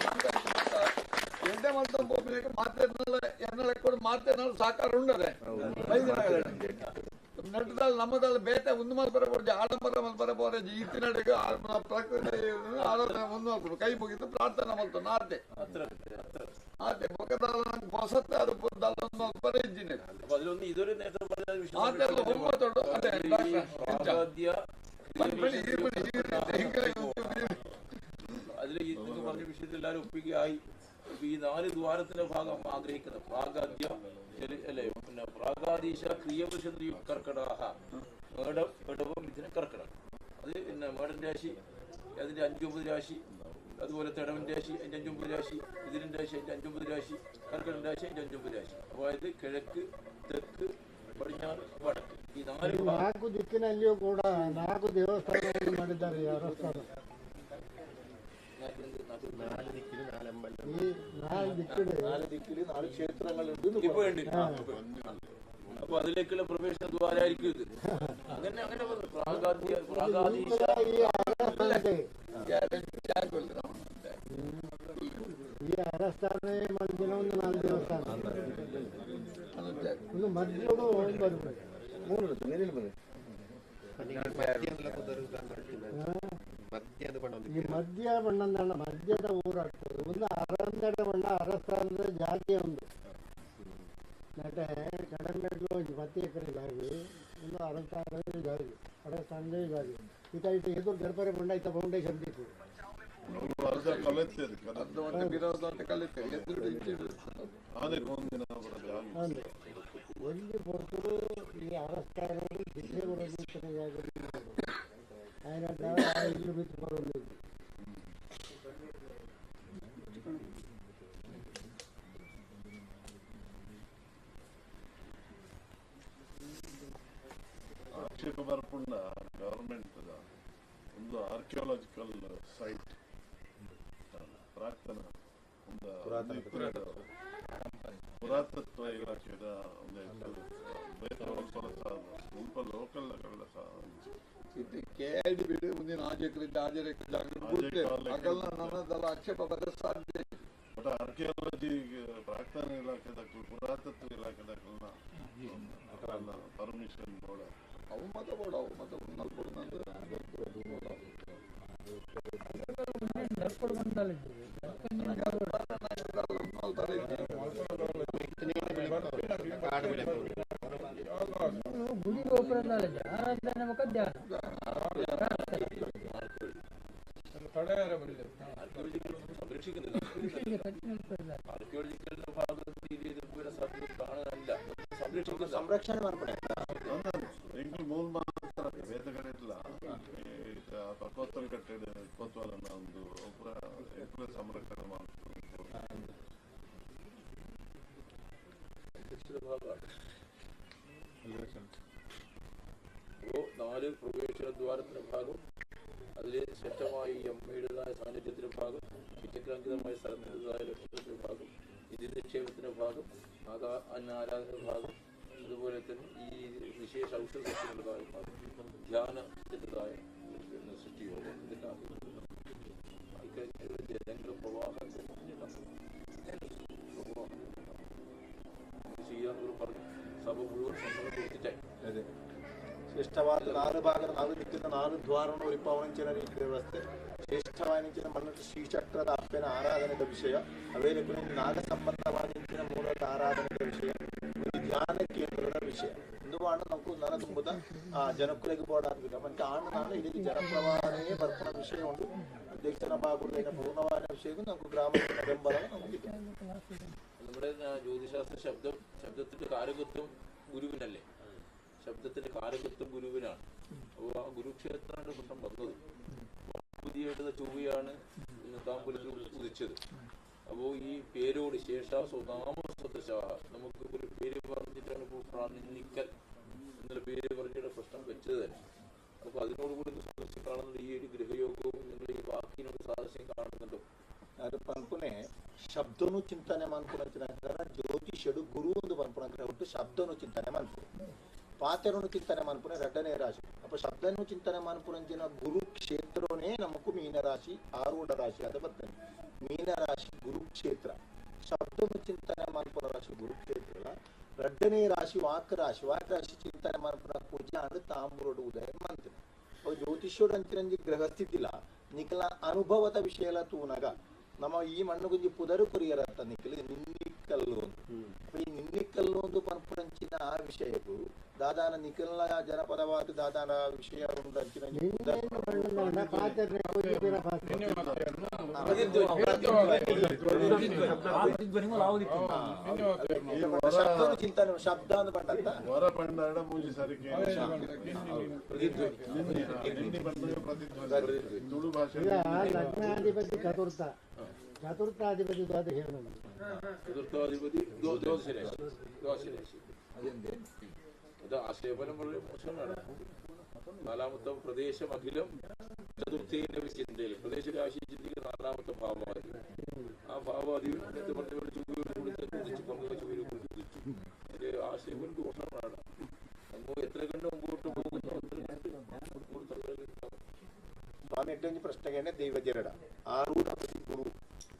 ಎಡ್ಡೆ ಮಲ್ತ ಪೋಪಿನಕ್ಕೆ ಮಾತೆಲ್ಲ ಎನ್ನಲೆ ಕೊಡು ಮಾತೆಲ್ಲ ಸಾಕಾರ ಉಂಡದೆ ಬೈದಿನ ನಟದಲ್ಲಿ ನಮ್ಮದಲ್ಲಿ ಬೇಟೆ ಒಂದು ಮಲ್ಪರೆ ಕೊಡ್ಜಿ ಆಡಂಬರ ಮಲ್ಪರೆ ಬೋರೆ ಈತಿನಡೆಗೆ ಪ್ರಕೃತಿ ಆರಾಧನೆ ಒಂದು ಮಲ್ಪರು ಕೈ ಮುಗಿದು ಪ್ರಾರ್ಥನೆ ಮಲ್ತು ನಾತೆ ಆತೆ ಮುಖದಲ್ಲ ನಂಗೆ ಹೊಸತ್ತೆ ಅದು ಒಂದು ಮಲ್ಪರೆ ಇದ್ದೀನಿ. അതിലൊന്ന് ഇതൊരു നേരത്തെ പറഞ്ഞ ಮಾತೆಲ್ಲ ಒಂಬತ್ತೊಡು ಅದೇ അതിൽ നിങ്ങൾ പറഞ്ഞ വിഷയത്തിൽ എല്ലാവരും ഒപ്പിക്കുകയായി. ഈ 4 ദ്വാരത്തിന്റെ ഭാഗം ആഗ്രഹിക്കുന്നത് പ്രാഗാദ്യ അല്ലെ, പിന്നെ പ്രാഗാദീശ ക്രിയവൃഷ കർക്കടാഹ മേടം ഇടവം ഇതിന് കർക്കടം. അത് പിന്നെ മേടൻ രാശി അതിന്റെ 5-9 രാശി, അതുപോലെ തെടവൻ രാശി അതിന്റെ 5-9 രാശി, ഇതിരൻ രാശി അതിന്റെ 5-9 രാശി, കർക്കടൻ രാശി അതിന്റെ 5-9 രാശി. അതായത് കിഴക്ക്, തെക്ക്, പടിഞ്ഞാറ്, വടക്ക് ಈ 4 ದಿಕ್ಕಿನಲ್ಲಿಯೂ ಕೂಡ 4 ದೇವಸ್ಥಾನಗಳನ್ನು ಮಾಡಿದ್ದಾರೆ. ಯಾರಸ್ಥಾನ ഈ 4 ദിക്കില് 4 ക്ഷേത്രങ്ങളുണ്ട്. ഇപ്പൊ ഉണ്ട്. അപ്പൊ അതിലേക്കുള്ള പ്രവേശന ദ്വാരായിരിക്കും ഇത്. അങ്ങനെ പ്രാഗാദീശ ಈ ಅರಸ್ಥಾನ ಮಂದಿರ ಒಂದು 4 ದೇವಸ್ಥಾನ ಒಂದು ಮಧ್ಯದ ಬರಬೇಕು. 3 ಈ ಮಧ್ಯ ಮಣ್ಣಂದಣ್ಣ ಮಧ್ಯದ ಊರಾಗ್ತದೆ. ಒಂದು ಅರಂದೆಡೆ ಮಣ್ಣ ಅರಸ್ಥಾನದ ಜಾತಿ ಒಂದು ನಟ ಕಡಂಬೆಡ್ಲು ಒಂದು 10 ಎಕರೆ ಜಾಗಿ ಒಂದು ಅರಸ್ಥಾನದ ಜಾಗಿ ಅರಸ್ಥಾನದ ಜಾಗಿ ಇದಾಯ್ತು. ಎದುರು ಗರ್ಭರೆ ಮಣ್ಣ ಇತ್ತ ಫೌಂಡೇಶನ್ ಬೇಕು ಅರ್ಧ ಕಲೆತ್ತೇರಿ ಅರ್ಧ ಒಂದು ವಿರೋಧ ಅಂತ ಕಲಿತೇವೆ ಅಂದರೆ ಒಂದು ಹೊರತು ಈ ಅರಸ್ಥಾನಗಳು ಜಿಲ್ಲೆ ಬರೋದು ఆయన ఇల్లు పెట్టుకోవడం ಆಕ್ಷೇಪ ಬರ್ಪುಂಡ ಗವರ್ಮೆಂಟ್ ಒಂದು ಆರ್ಕಿಯಾಲಜಿಕಲ್ ಸೈಟ್ ಪ್ರಾಕ್ತನ ಒಂದು ಪುರಾತತ್ವ ಇಲಾಖೆದ ಒಂದು ಸ್ವಲ್ಪ ಲೋಕಲ್ ಕೇಳಿ ಬಿಡಿ ಮುಂದಿನ ಆಜೆಕರಿಂದ ಆಗಲ್ಲ ನನ್ನದೆಲ್ಲ ಆಕ್ಷೇಪ ಬರ ಸಾಧ್ಯ. ಬಟ್ ಆರ್ಕಿಯಾಲಜಿ ಪ್ರಾಕ್ತನ ಇಲಾಖೆದ ಪುರಾತತ್ವ ಇಲಾಖೆದ ಪರ್ಮಿಷನ್ ಬೋರ್ಡ್ ಅವು ಮತ ಬೋಡ ಅವು ಮತ ಗುಡಿ ಗೋಪುರ ಸಂರಕ್ಷಣೆ ಮಾಡ್ಕೊಂಡೆ ಮೂಲ ಮಾತ್ರ ಬೇತಗಡೆ ಇಲ್ಲ ಪಕ್ಕೋತ್ತರ ಕಟ್ಟಡ ಇಪ್ಪತ್ತುವನ್ನ ಒಂದು ಸಂರಕ್ಷಣೆ ಮಾಡ್ತಾರೆ. നാല് പ്രവേശന ദ്വാരത്തിന്റെ ഭാഗം, അതിൽ ശ്രേഷ്ഠമായി അമ്മയുടേതായ സാന്നിധ്യത്തിന്റെ ഭാഗം, വിചക്രാങ്കിതമായ സ്ഥലത്തിൻ്റെതായ ലക്ഷ്യത്തിന്റെ ഭാഗം, നിധി നിക്ഷേപത്തിന്റെ ഭാഗം, ആരാധന ഭാഗം, അതുപോലെ തന്നെ ഈ വിശേഷ ഔഷധ സസ്യങ്ങളുടേതായ ഭാഗം, ധ്യാനത്തിൻ്റെതായ സൃഷ്ടിയോടെ ഇതിൻ്റെ ഇക്കാര്യത്തിലുള്ള ജനങ്ങൾ പ്രവാഹം ചെയ്യാന്ന് പറഞ്ഞു. സഭ മുഴുവൻ സമ്മതം കൊടുത്തിട്ടായി ಶ್ರೇಷ್ಠವಾದ 4 ಭಾಗದ 4 ದಿಕ್ಕಿನ 4 ದ್ವಾರವನ್ನು ಉರಿಪಾವಣಿಂಚಿನ ರೀತಿ ವ್ಯವಸ್ಥೆ ಶ್ರೇಷ್ಠವಾಣಿಂಚಿನ ಮಣ್ಣು ಶ್ರೀಚಕ್ರದ ಅಪ್ಪನ ಆರಾಧನೆಯ ವಿಷಯ ಅವೇಲೆಕ್ಕೂ ನಾಗ ಸಂಬಂಧವಾದಿಂಚಿನ ಮೂಲದ ಆರಾಧನೆಯ ವಿಷಯ ಒಂದು ಧ್ಯಾನ ಕೇಂದ್ರದ ವಿಷಯ ಇಂದುವಾಣ ನಮಗೂ ನನ ತುಂಬುದ ಜನಕ್ಕೂರಿಗೆ ಬೋಡಾಗ್ಬಿಟ್ಟ ಮತ್ತೆ ಆಂಡು ನಾನು ಇದಕ್ಕೆ ಜನಪ್ರವಾಹನೇ ಬರ್ಪಣ ವಿಷಯ ಉಂಟು. ಅಧ್ಯಕ್ಷನ ಭಾಗದ ಪೂರ್ಣವಾದ ವಿಷಯಕ್ಕೂ നമുക്ക് ಗ್ರಾಮದ ಬೆಂಬಲ നമുക്കില്ല. നമ്മുടെ ജ്യോതിശാസ്ത്ര ശബ്ദത്തിന്റെ കാരകത്വം ഗുരുവിനല്ലേ? ശബ്ദത്തിന്റെ കാരകത്വം ഗുരുവിനാണ്. അപ്പോൾ ആ ഗുരുക്ഷേത്രമാണ് പ്രശ്നം വന്നത്. പുതിയായിട്ട് ചൊവ്വയാണ് താമ്പൂലത്തിൽ ഉദിച്ചത്. അപ്പോൾ ഈ പേരോട് ശേഷാസ്വതാമസദശ നമുക്ക് ഒരു പേര് പറഞ്ഞിട്ടാണ് ഇപ്പോൾ പ്രാണിക്കൽ എന്നുള്ള പേര് പറഞ്ഞിട്ട് പ്രശ്നം വെച്ചത് തന്നെ. അപ്പോൾ അതിനോടുകൂടി സാദൃശ്യം കാണുന്നുണ്ട്. ഈ ഒരു ഗ്രഹയോഗവും നിങ്ങൾ ഈ വാക്കിനോട് സാദൃശ്യം കാണുന്നുണ്ടോ? ಅದು ಪನ್ಪುನೆ ಶಬ್ದನು ಚಿಂತನೆ ಮಾಡ್ಕೊಂಡ ಜ್ಯೋತಿಷ್ಯಡು ಗುರು ಒಂದು ಪನ್ಪುಣ ಒಟ್ಟು ಶಬ್ದನು ಚಿಂತನೆ ಮಾಡ್ಕೊಂಡು ಪಾತೆರನು ಚಿಂತನೆ ಮಾಡ್ಪುಣೆ 2ನೇ ರಾಶಿ. ಅಪ್ಪ ಶಬ್ದನು ಚಿಂತನೆ ಮಾಡ್ಪುಣಂಚಿನ ಗುರುಕ್ಷೇತ್ರನೇ ನಮಗೂ ಮೀನರಾಶಿ ಆರೂಢ ರಾಶಿ ಅದು ಬರ್ತದೆ. ಮೀನರಾಶಿ ಗುರುಕ್ಷೇತ್ರ, ಶಬ್ದನು ಚಿಂತನೆ ಮಾಡ್ಪುಣ ರಾಶಿ ಗುರುಕ್ಷೇತ್ರ. 2ನೇ ರಾಶಿ ವಾಕ್ ರಾಶಿ ಚಿಂತನೆ ಮಾಡ್ಪುಣ ಪೂಜೆ ಅಂಡ್ ತಾಂಬೂರಡು ಉದಯ ಮಂತ್ರಿ. ಅವು ಜ್ಯೋತಿಷ್ಯಡು ಅಂಚಿನ ಗ್ರಹಸ್ಥಿತಿಲ್ಲ ನಿಖಲ ಅನುಭವದ ವಿಷಯ ತೂನಗ ನಮ್ಮ ಈ ಮಣ್ಣು ಗುಂಜಿ ಪುದರು ಕುರಿಯರತ್ತ ನಿಖಲು ನಿನ್ನಿಕ್ಕಲ್ಲು ಈ ನಿನ್ನಿಕ್ಕಲ್ಲು ಒಂದು ಪನ್ಪುರಂಚಿನ ಆ ವಿಷಯವು ದಾದಾನ ನಿಖಲ್ನ ಜನಪದವಾದ ದಾದಾನ ವಿಷಯ ಉಂಟಂಚಿನ ಚಿಂತನೆ ಶಬ್ದ ಅಂತ ಪಂಡತ್ತ ಹೊರ ಪಂಡ ಮೂಜಿ ಸರಿಗೆ ತುಳು ಭಾಷೆ ಲಗ್ನಾಧಿಪತಿ ಚತುರ್ಥಾಧಿಪತಿ ചതുർത്ഥാധിപതി ദ്വാദശരാശി. അത് ആശയപരം വളരെ മോശമാണ്. 4ാമത്തെ പ്രദേശം അഖിലം ചതുർത്ഥേന്റെ ചിന്തയിൽ പ്രദേശരാശി ചിന്തയിൽ 4ാമത്തെ ഭാവമായിരുന്നു. ആ ഭാവാധികം എന്ന് പറഞ്ഞവരുടെ ചുവയോട് കൂടി കുതിച്ചു ചുവയോട് കൂടി കുതിച്ചു. അതിന്റെ ആശയപരം ദോഷമാണ്. നമ്മൾ എത്ര കണ്ട് മുമ്പോട്ട് പോകുന്നു ಸ್ವಾಮಿ ಎಟ್ಟೊಂದು ಪ್ರಶ್ನೆಗೆ ದೈವಜರಡ ಆರೂಢಪತಿ ಗುರು.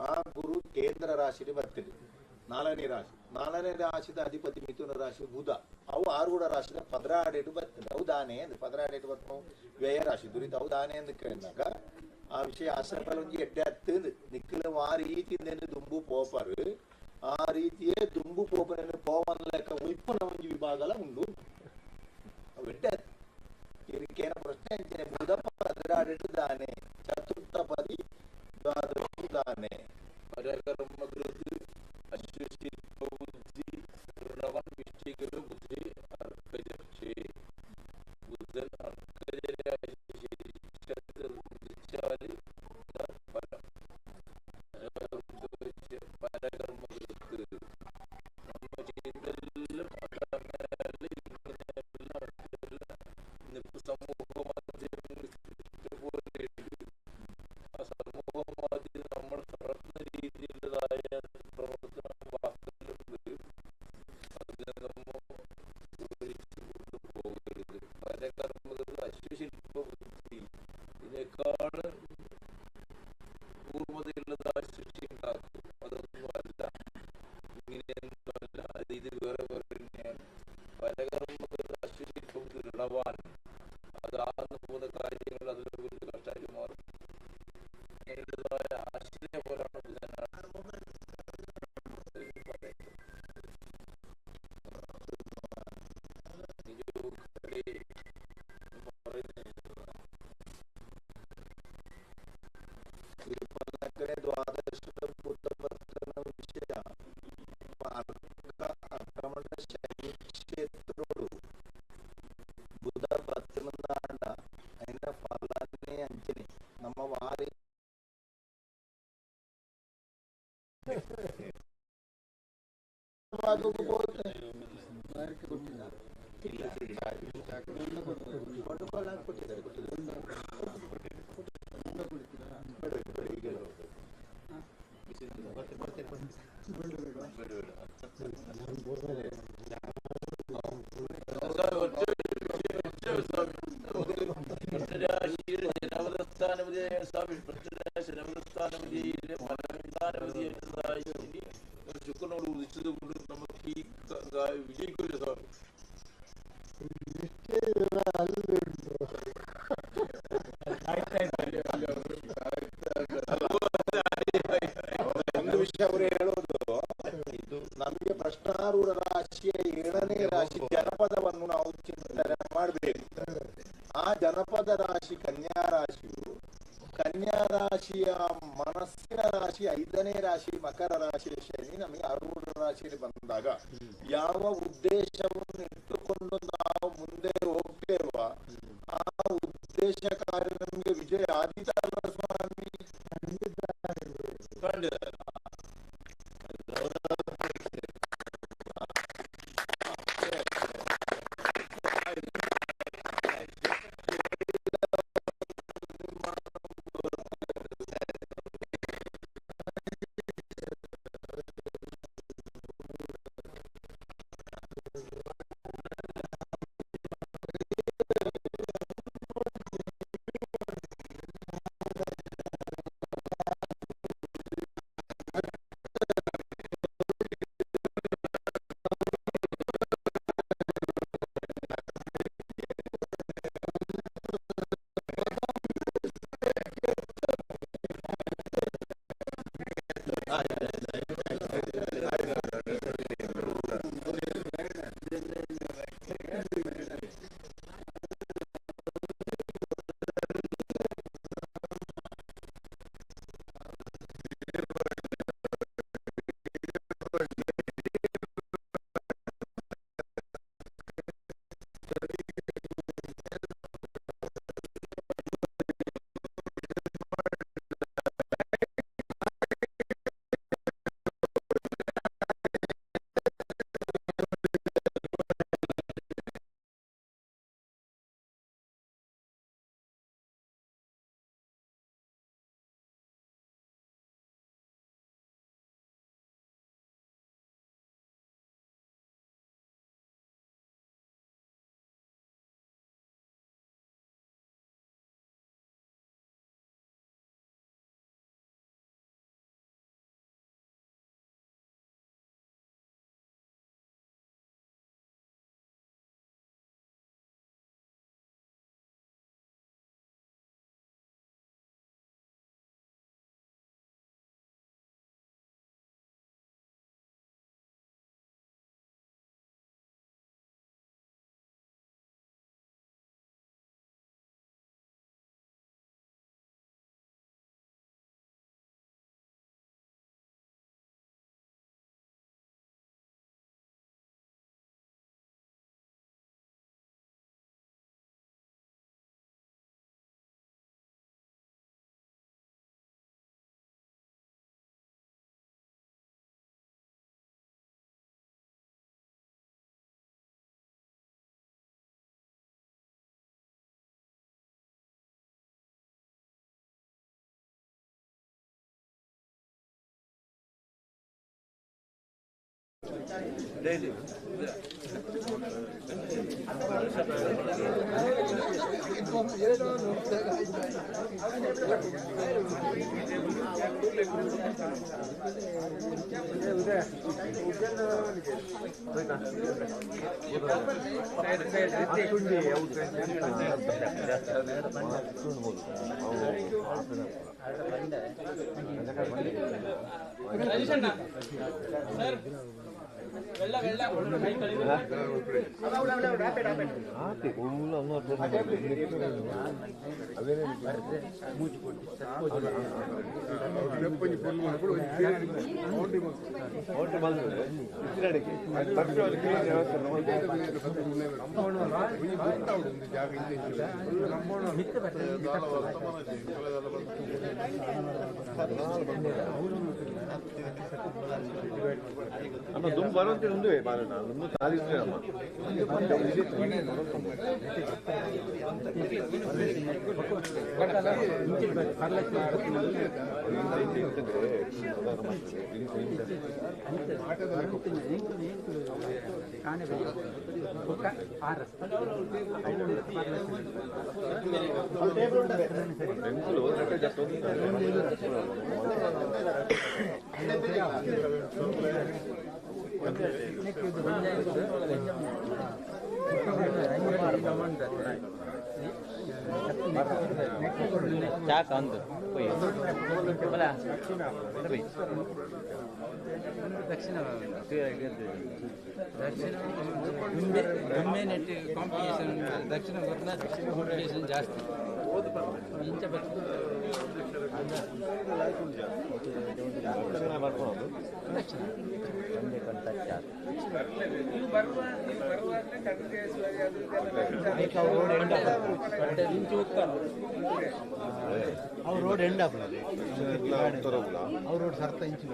ಆ ಗುರು ಕೇಂದ್ರ ರಾಶಿಲಿ ಬರ್ತದೆ. 4ನೇ ರಾಶಿ. 4ನೇ ರಾಶಿದ ಅಧಿಪತಿ ಮಿಥುನ ರಾಶಿ ಬುಧ. ಅವು ಆರೂಢ ರಾಶಿದ ಪದರಾಡೇಟು ಬರ್ತದೆ. ಅವು ದಾನೆ ಅಂದ್ರೆ ಪದರಾಡೇಟು ಬರ್ತಾವು ವ್ಯಯ ರಾಶಿ ದುರಿತ ಅವು ದಾನೆ ಅಂತ ಕೇಳಿದಾಗ ಆ ವಿಷಯ ಆಶ್ರಮದಲ್ಲಿ ಒಂಜಿ ಎಡ್ಡೆ ಹತ್ತಂದು ನಿಕ್ಕಲು ಆ ರೀತಿ ದುಂಬು ಪೋಪರು ಆ ರೀತಿಯೇ ದುಂಬು ಪೋಪರನ್ನು ಪೋವನ ಲೆಕ್ಕ ಉಲ್ಪನ ಒಂಜಿ ವಿಭಾಗಲ ಉಂಡು ಎಡ್ಡೆ ಇದಕ್ಕೇನ ಪ್ರಶ್ನೆ ಅಂಚನೆ ಬುಧಪ್ಪ ಹದಿನಾಡು ದಾನೆ ಚತುರ್ಥ ಪದಿ ದ್ವಾದಶಿ ದಾನೆ പരകർമ്മകൃത് അശ്വശില്പബുദ്ധി ഋണവൻ വിഷ്ടികൃ ബുദ്ധി അർക്കജക്ഷേ ബുദ്ധൻ അർക്കജരായി ശരിച്ചാല് ഫലം പരകർമ്മകൃത് നമ്മ ചെയ്തെല്ലാം അതങ്ങനെയല്ല ഇന്നിപ്പോ സമൂഹ മാധ്യമങ്ങൾ പോലെ ആ സമൂഹ മാധ്യമം നമ്മൾ നടത്തുന്ന രീതിയിലുള്ളതായ പ്രവർത്തനം വാക്കുകളുണ്ട് അതിനെ നമ്മൾ വിവരിച്ചു കൊണ്ടുപോകരുത്. പരകർമ്മകൾ അശ്വശില്പ ബുദ്ധി ഇതിനേക്കാൾ പൂർവതയുള്ളതായ സൃഷ്ടി ഉണ്ടാക്കും. അതൊന്നുമല്ല, ഇങ്ങനെയൊന്നുമല്ല, അത് ഇത് വേറെ വേറെ തന്നെയാണ്. പരകർമ്മകൾ അശ്വശില്പം ദൃഢവാൻ അതാകുന്ന പോകുന്ന കാര്യങ്ങൾ അതിനെ വലിയ കഷ്ടായിട്ട് മാറും. അതിൻ്റെതായ ആശ്രയ പോലാണ് ബുധനാണ് ದ್ವಾದಶ ಬುದ್ಧಪರ್ತನ ವಿಷಯ ಆಕ್ರಮಣ ಶನಿ ಕ್ಷೇತ್ರೋಡು ಬುಧ ಪತ್ರನಂದಾಂಡ അതിന്റെ ഫലനെ അഞ്ചിന് നമ്മ വാരി രാശിയിലെ ജനപദസ്ഥാനപതിയായ സ്വാമി ജനപദസ്ഥാനപതിയിലെ ഫലസ്ഥാനപതിയായ ശുക്രനോട് ഉദിച്ചത് കൊണ്ട് നമുക്ക് ഈ വിജയിക്കില്ല സ്വാമി. ಒಂದು ವಿಷಯ ಅವರು ಹೇಳೋದು, ನಮಗೆ ಪ್ರಶ್ನಾರೂಢ ರಾಶಿಯ 7ನೇ ರಾಶಿ ಜನಪದವನ್ನು ನಾವು ಚಿಂತನೆ ಮಾಡಬೇಕು. ಆ ಜನಪದ ರಾಶಿ ಕನ್ಯಾ ರಾಶಿಯು, ಕನ್ಯಾ ರಾಶಿಯ ಮನಸ್ಸಿನ ರಾಶಿ 5ನೇ ರಾಶಿ ಮಕರ ರಾಶಿಯ ಶನಿ ನಮಗೆ ಆರೂಢ ರಾಶಿಯಲ್ಲಿ ಬಂದಾಗ ಯಾವ ಉದ್ದೇಶವನ್ನು ಇಟ್ಟುಕೊಂಡು ನಾವು ಮುಂದೆ ಹೋಗ್ತೇವ ಆ ಉದ್ದೇಶ ಕಾರ್ಯ ನಮಗೆ ವಿಜಯ ಆದಿತ್ಯ ಸ್ವಾಮಿ ಖಂಡಿತ. ಅಮ್ಮ ದುಮ್ ಬರೋಂತ ಮುಂದೆ ಬಾರಣ ಮುಂದೆ ಸಾಲಿಸ್ರೆ ಅಮ್ಮ ದಕ್ಷಿಣ ನೆಟ್ ಕಾಂಪಿಟೇಷನ್ ದಕ್ಷಿಣ ಕಾಂಪಿಟೇಷನ್ ಜಾಸ್ತಿ ಇಂಚ ರೋಡ್ ಎಂಡ್ ಆಗ್ತದೆ ಅವ್ರ ರೋಡ್ ಸರ್ತ ಇಂಚು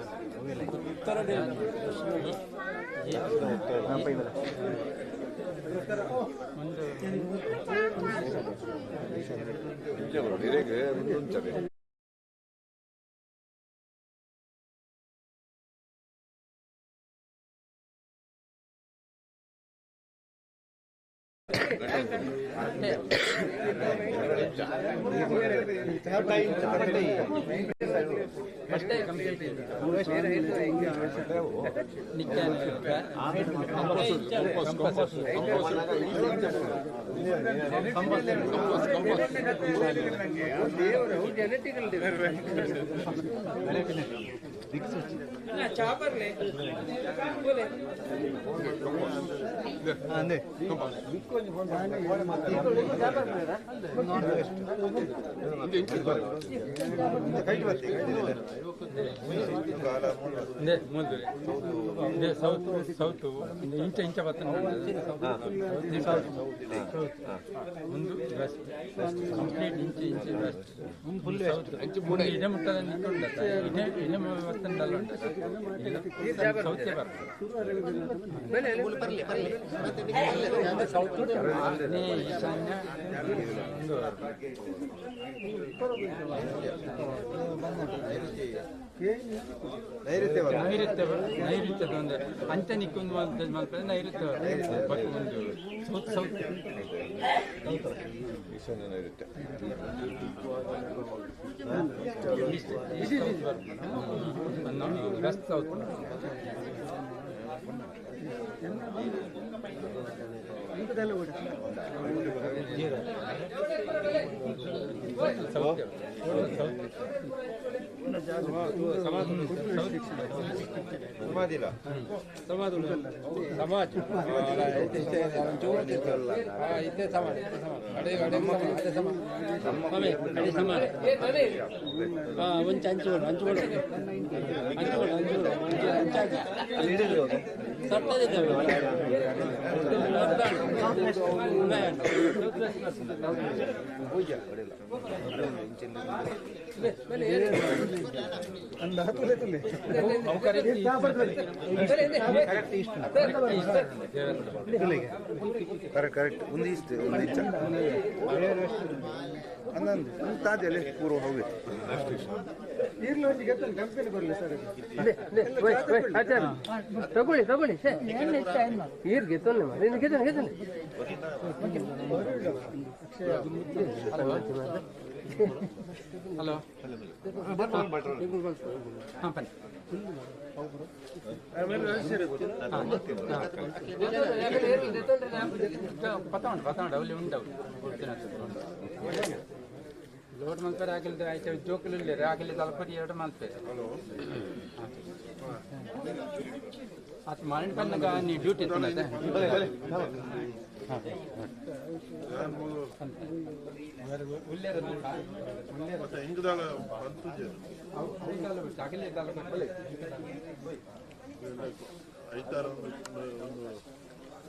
ಸೌತ್ ಇಂಚ ಇಂಚ ಬರ್ತದೆ ಒಂದು ಕಂಪ್ಲೀಟ್ ಇಂಚ ಇಂಚ ವೆಸ್ಟ್ ಫುಲ್ ಇಡೆ ಮುಟ್ಟದ ಇಡೆ ಬರ್ತದಲ್ಲ ಸೌತೆ ಬರ್ತದೆ ಸೌತ್ ಈಶಾನ್ಯ ನೈಋತ್ಯದ ಒಂದು ಅಂಚ ನಿಕ್ಕೊಂದು ಮಾಡ್ತಾರೆ ನೈಋತ್ಯ ಒಂದು ಸೌತ್ ಈಶಾನ್ಯ ನೈಋತ್ಯ ವೆಸ್ಟ್ ಸೌತ್ ಕರೆಕ್ಟ್ ಒಂದು ಇಷ್ಟು ಒಂದು ಇಂಚ ಅಂದಂದು ತಾಜಲ್ಲಿ ಪೂರ್ವ ಹೋಗಿತ್ತು ತಗೊಳ್ಳಿ ಹಲೋ ಹಾಂ ಬನ್ನಿ ಪತಾಂಡ ಅಲ್ಲಿ ಉಂಟವು ಲೋಡ್ ಮಾಡ್ತಾರೆ ಹಾಕಿಲ್ದ್ರೆ ಆಯ್ತು ಜೋಕಲ್ಲಿ ಇಲ್ಲರಿ ಹಾಕಿಲ್ಲ ತಲಪರಿ ಎರಡು ಮಾಡ್ತಾರೆ ಅದು ಮಾಡಿದ ಕನ್ನಗ ನೀವು ಡ್ಯೂಟಿ ಇತ್ತು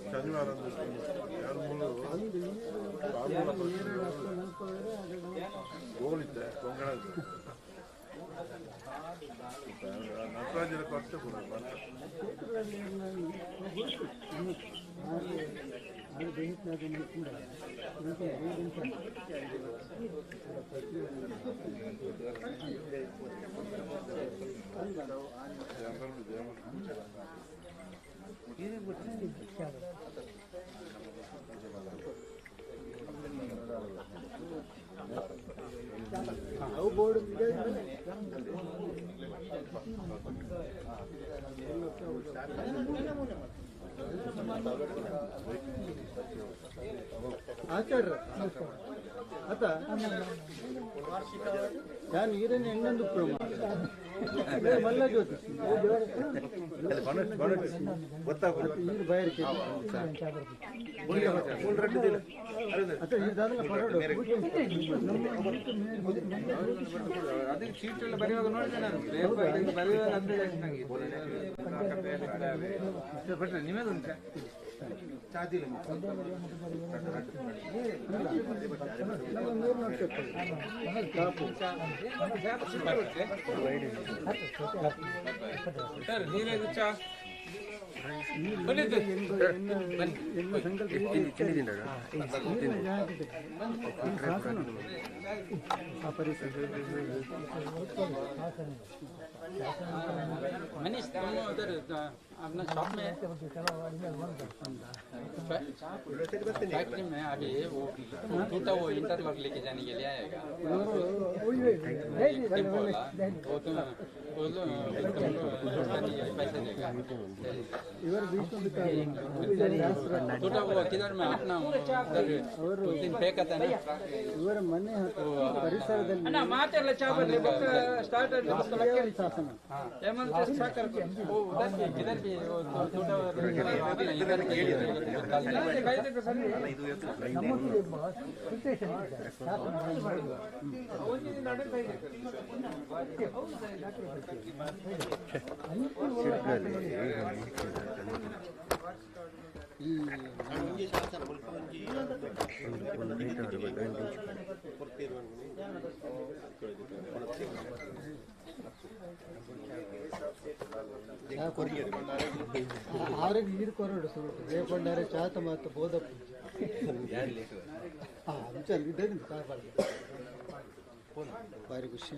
ಶನಿವಾರ ಗೋಲಿದ್ದೆ ಕೊಂಗಣ ನಟರಾಜರ ಕೊಟ್ಟೆ ಕೂಡ ಆಚಾರ್ಯ ಆತ ನಾನು ಈರನ್ನು ಹೆಂಗಂದು ಮಲ್ಲ ಜ್ಯೋತಿ ನೀರು ಬಯರಿಕೆ ಅದು ಚೀಟೆಲ್ಲ ಬರೆಯುವಾಗ ನೋಡಿದೆ ನಾನು ಬರೆಯುವಾಗ ಅಂದ್ರೆ ನಿಮಗೆ ಉಂಟಾ ಚಾದಿಲ್ಲ ಸರ್ ನೀವೇ ಚಾ मनीष तुम उधर अपना शॉप में फैक्ट्री में अभी वो टूटा वो इंटरलॉक लेके जाने के लिए आएगा वो तुम पैसा देगा टूटा वो किधर में अपना उस दिन फेंका था ना ಇವರ ಮನೆ ಪರಿಸರದಲ್ಲಿ इधर भी टूटा इधर ಆರಿಗೆ ನೀರು ಕೊರಡು ರೇಪಂಡಾರೆ ಚಾತ ಮತ್ತು ಬೋಧಪ್ಪ ಅಂಚಲ್ ಇದ್ದೇನೆ ಭಾರಿ ಖುಷಿ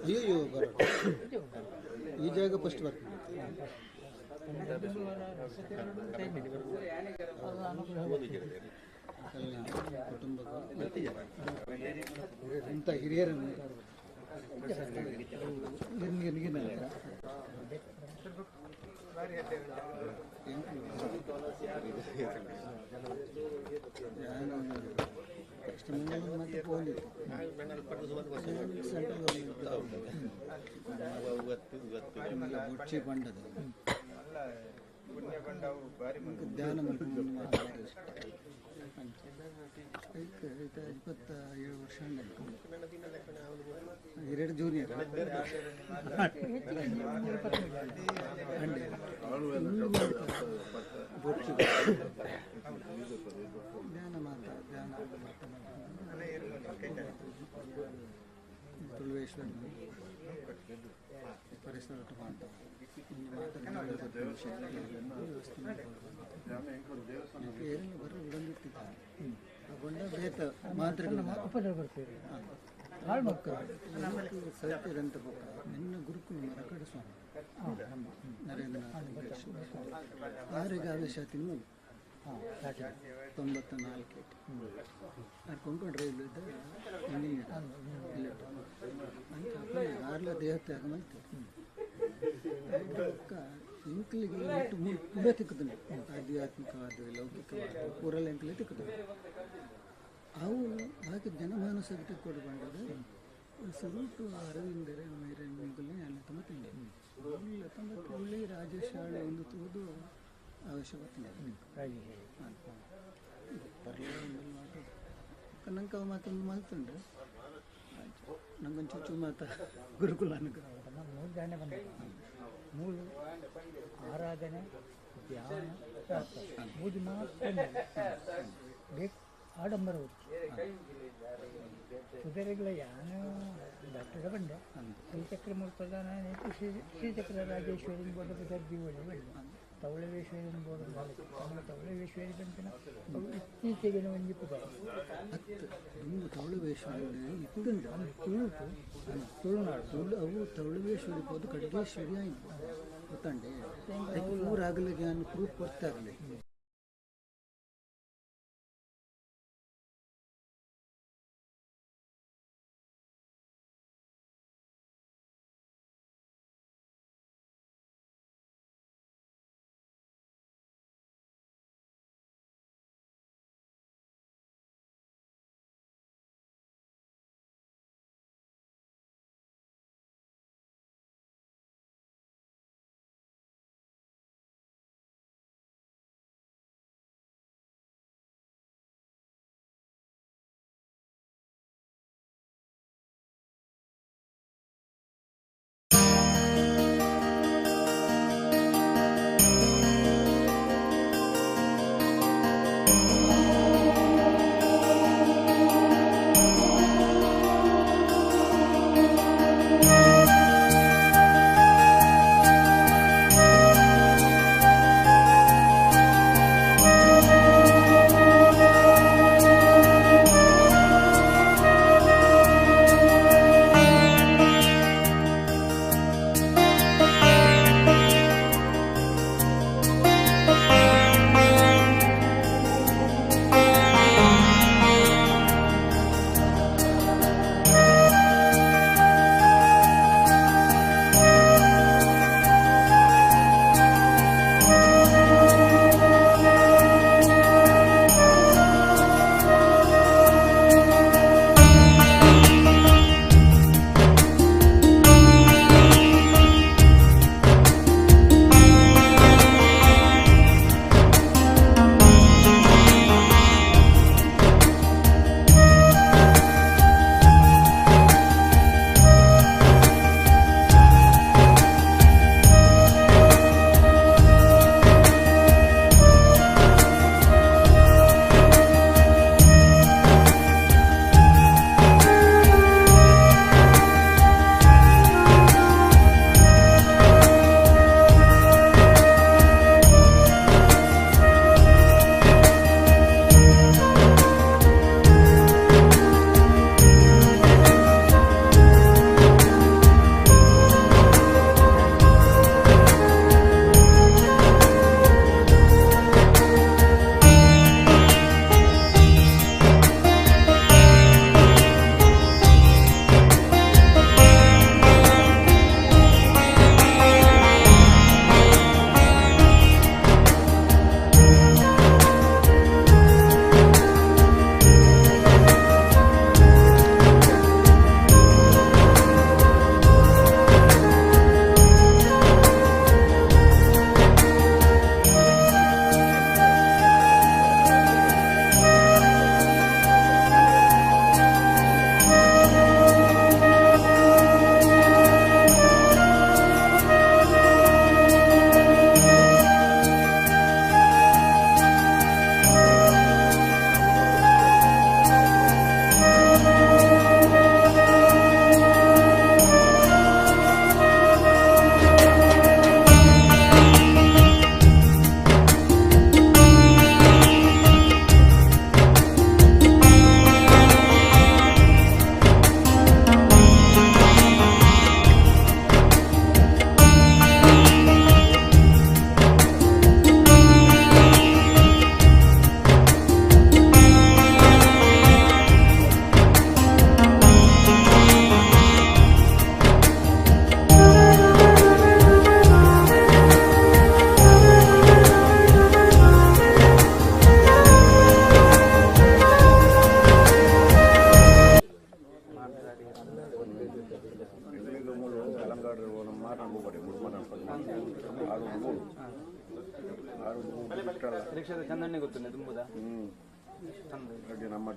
ಅಯ್ಯೋ ಬರೋಣ ಈ ಜಾಗ ಫಸ್ಟ್ ಬರ್ತೀನಿ ಕುಟುಂಬಕ್ಕೆ ಇಂಥ ಹಿರಿಯರನ್ನು ಮತ್ತೆ ಪೋಲಿ ಬುಚ್ಚಿ ಬಂಡದು ಧ್ಯಾನ 27 ವರ್ಷ 2 ಜೂನಿಯರ್ ಧ್ಯಾನ ಮಾತ್ರ ಧ್ಯಾನ ತುಳುವೇಶ್ವರ ಪರಿಸರ ಮಾಡ್ತಾರೆ ಬರೋ ಬಿಡಂದಿರ್ತಿದ್ದಾರೆ ಗೊಂಡ ಬೇತ ಮಾತ್ರ ಉಪಚಾರ ಬರ್ತೀರಿ ಹಾಳು ಮಕ್ಕಳು ಸಾಹಿತ್ಯದಂತ ಪಕ್ಕ ನಿನ್ನ ಗುರುಕುಲ ಮರಕಡ ಸ್ವಾಮಿ ನರೇಂದ್ರನಾಥ್ ಆರಿಗೆ ಆವೇಶಾತಿ ಮೂರು 94 ಕೊಂಕಣ ರೈಲು ಇಂಜಿನಿಯರ್ ಆರ್ಲ ದೇಹತ್ಯಾಗ ಮಾಡ್ತಾರೆ ಇಂಕ್ಲಿಗೆ ಒಟ್ಟು ಮೂರು ಕೂಡ ತಿಕ್ಕುತ್ತಾನೆ ಆಧ್ಯಾತ್ಮಿಕವಾದ ಲೌಕಿಕವಾದ ಪೂರಲ್ಲ ಎಂಕ್ಲೆ ತಿಕ್ಕುತ್ತಾನೆ ಅವು ಬಾಕಿ ಜನಮಾನಸಕ್ಕೆ ತಿಕ್ಕೊಡು ಬಂದದ್ದು ಸ್ವರೂಪ ಅರವಿಂದರೇ ಮೇರೆ ಮುಗಲೇ ಎಲ್ಲ ತೊಂಬತ್ತೇನೆ ಒಳ್ಳೆ ರಾಜೇಶ್ ಆಳ ಒಂದು ತೋದು ಅವಶ್ಯಕತೆ ನಂಗೆ ಅವು ಮಾತೊಂದು ಮಾತುಂಡು ನಂಗೊಂದು ಚುಚ್ಚು ಮಾತ ಗುರುಕುಲ ಅನುಗ್ರಹ ಮೂರು ದಾನೆ ಬಂದ ಮೂರು ಆರಾಧನೆ ಧ್ಯಾನ ಪ್ರಾರ್ಥನೆ ಮೂರು ಮಾತ್ರ ಬೇಕು ಆಡಂಬರ ಸುಧಾರಿಗಳ ಯಾನ ಡಾಕ್ಟರ್ ಬಂದೆ ಶ್ರೀಚಕ್ರ ಪ್ರಧಾನ ಶ್ರೀಚಕ್ರ ರಾಜೇಶ್ವರಿ ಬೋರ್ಡ್ ದರ್ಜಿ ಒಳ್ಳೆ ಬಂದೆ ತವಳವೇಶ್ವರಿ ಬೋರ್ಡ್ ತವಳವೇಶ್ವರಿ ಬಂತಿನ ಇತ್ತೀಚೆಗೆ ಒಂದು ನಿಮ್ಮ ತವಳವೇಶ್ವರಿ ಇತ್ತು ತುಳುನಾಡು ಅವು ತವಳವೇಶ್ವರಿ ಹೋದ ಖಡ್ಗೇಶ್ವರಿ ಆಯಿತು ಗೊತ್ತಂಡೆ ಊರಾಗಲಿಗೆ ನಾನು ಪ್ರೂಫ್ ಕೊಡ್ತಾ ಇರಲಿ ರಿಕ್ಷಾದ ಚಂದಣ್ಣೆ ಗೊತ್ತುಂಟು ತುಂಬುದಾ ನಮ್ಮ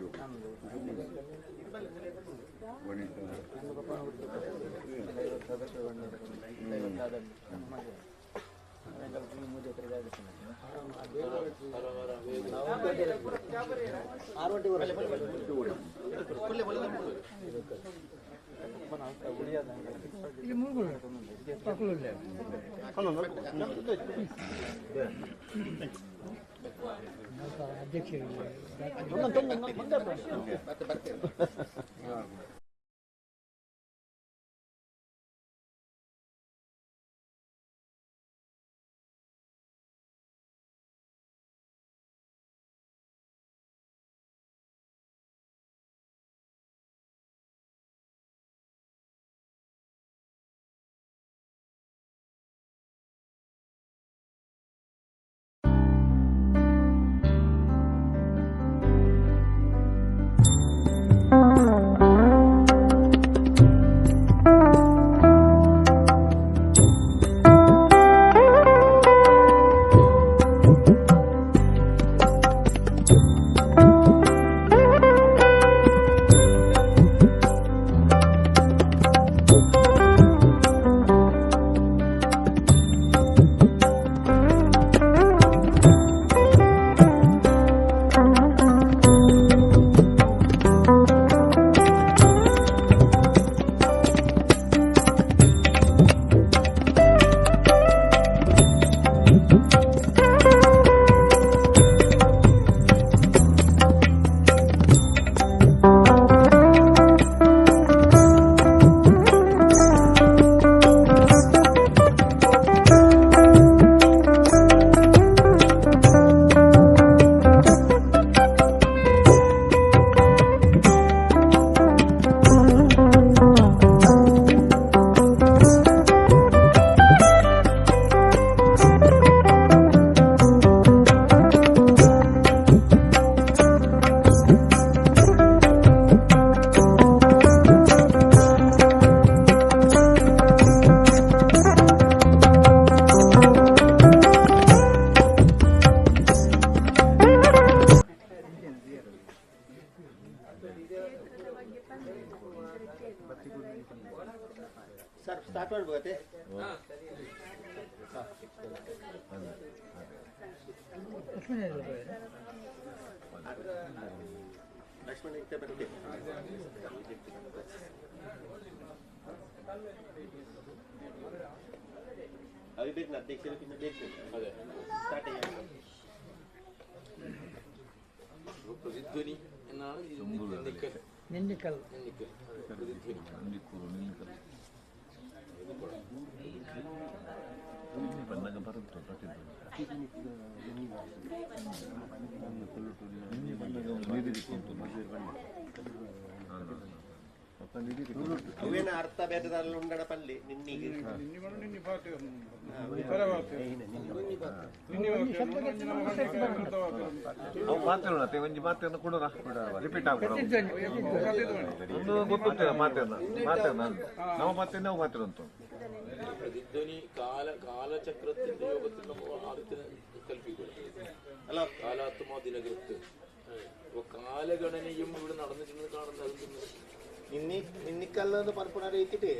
ಇಲ್ಲಿ ಮೂರುಗಳು ಪಕ್ಕಲು ಅಧ್ಯಕ್ಷರಿಗೆ ಸರ್ ಸ್ಟಾರ್ಟ್ ಮಾಡ್ಬೋದೇ ಲಕ್ಷ್ಮಣ ಇತ್ತೆ ಬರುತ್ತೆ ಅವಿಬೇಕು ಅಧ್ಯಕ್ಷರು ಬೇಕು ಅದೇ ಸ್ಟಾರ್ಟ್ ಪ್ರತಿಧ್ವನಿ എന്നാണ് ನಿಂದಿಕಲ್ ಪ್ರತಿಧ್ವನಿ ಅವೇನ ಅರ್ಥ ಭೇದದಲ್ಲಿ ಉಂಡಡ ಪಲ್ಲಿ ನಿನ್ನಿಗೆ ಮಾತಾಡೋಣ ಒಂಜಿ ಮಾತನ್ನು ಕೊಡೋಣ ರಿಪೀಟ್ ಆಗ್ಬಿಡೋಣ ಒಂದು ಗೊತ್ತಿಲ್ಲ ಮಾತನ್ನ ನಾವು ಮತ್ತೆ ನಾವು ಮಾತಾಡೋಂತ പ്രതിധ്വനി കാലചക്രത്തിന്റെ യോഗത്തിൽ നമ്മൾ ആദ്യത്തിന് കൽപ്പിക്കും അല്ല കാലാത്മാ ദിനകൃത്ത് അപ്പൊ കാലഗണനയും ഇവിടെ നടന്നിട്ടുണ്ടെന്ന് കാണുന്നത് ನಿನ್ನಿಕಲ್ಲ ಪರಪುನ ರೀತಿ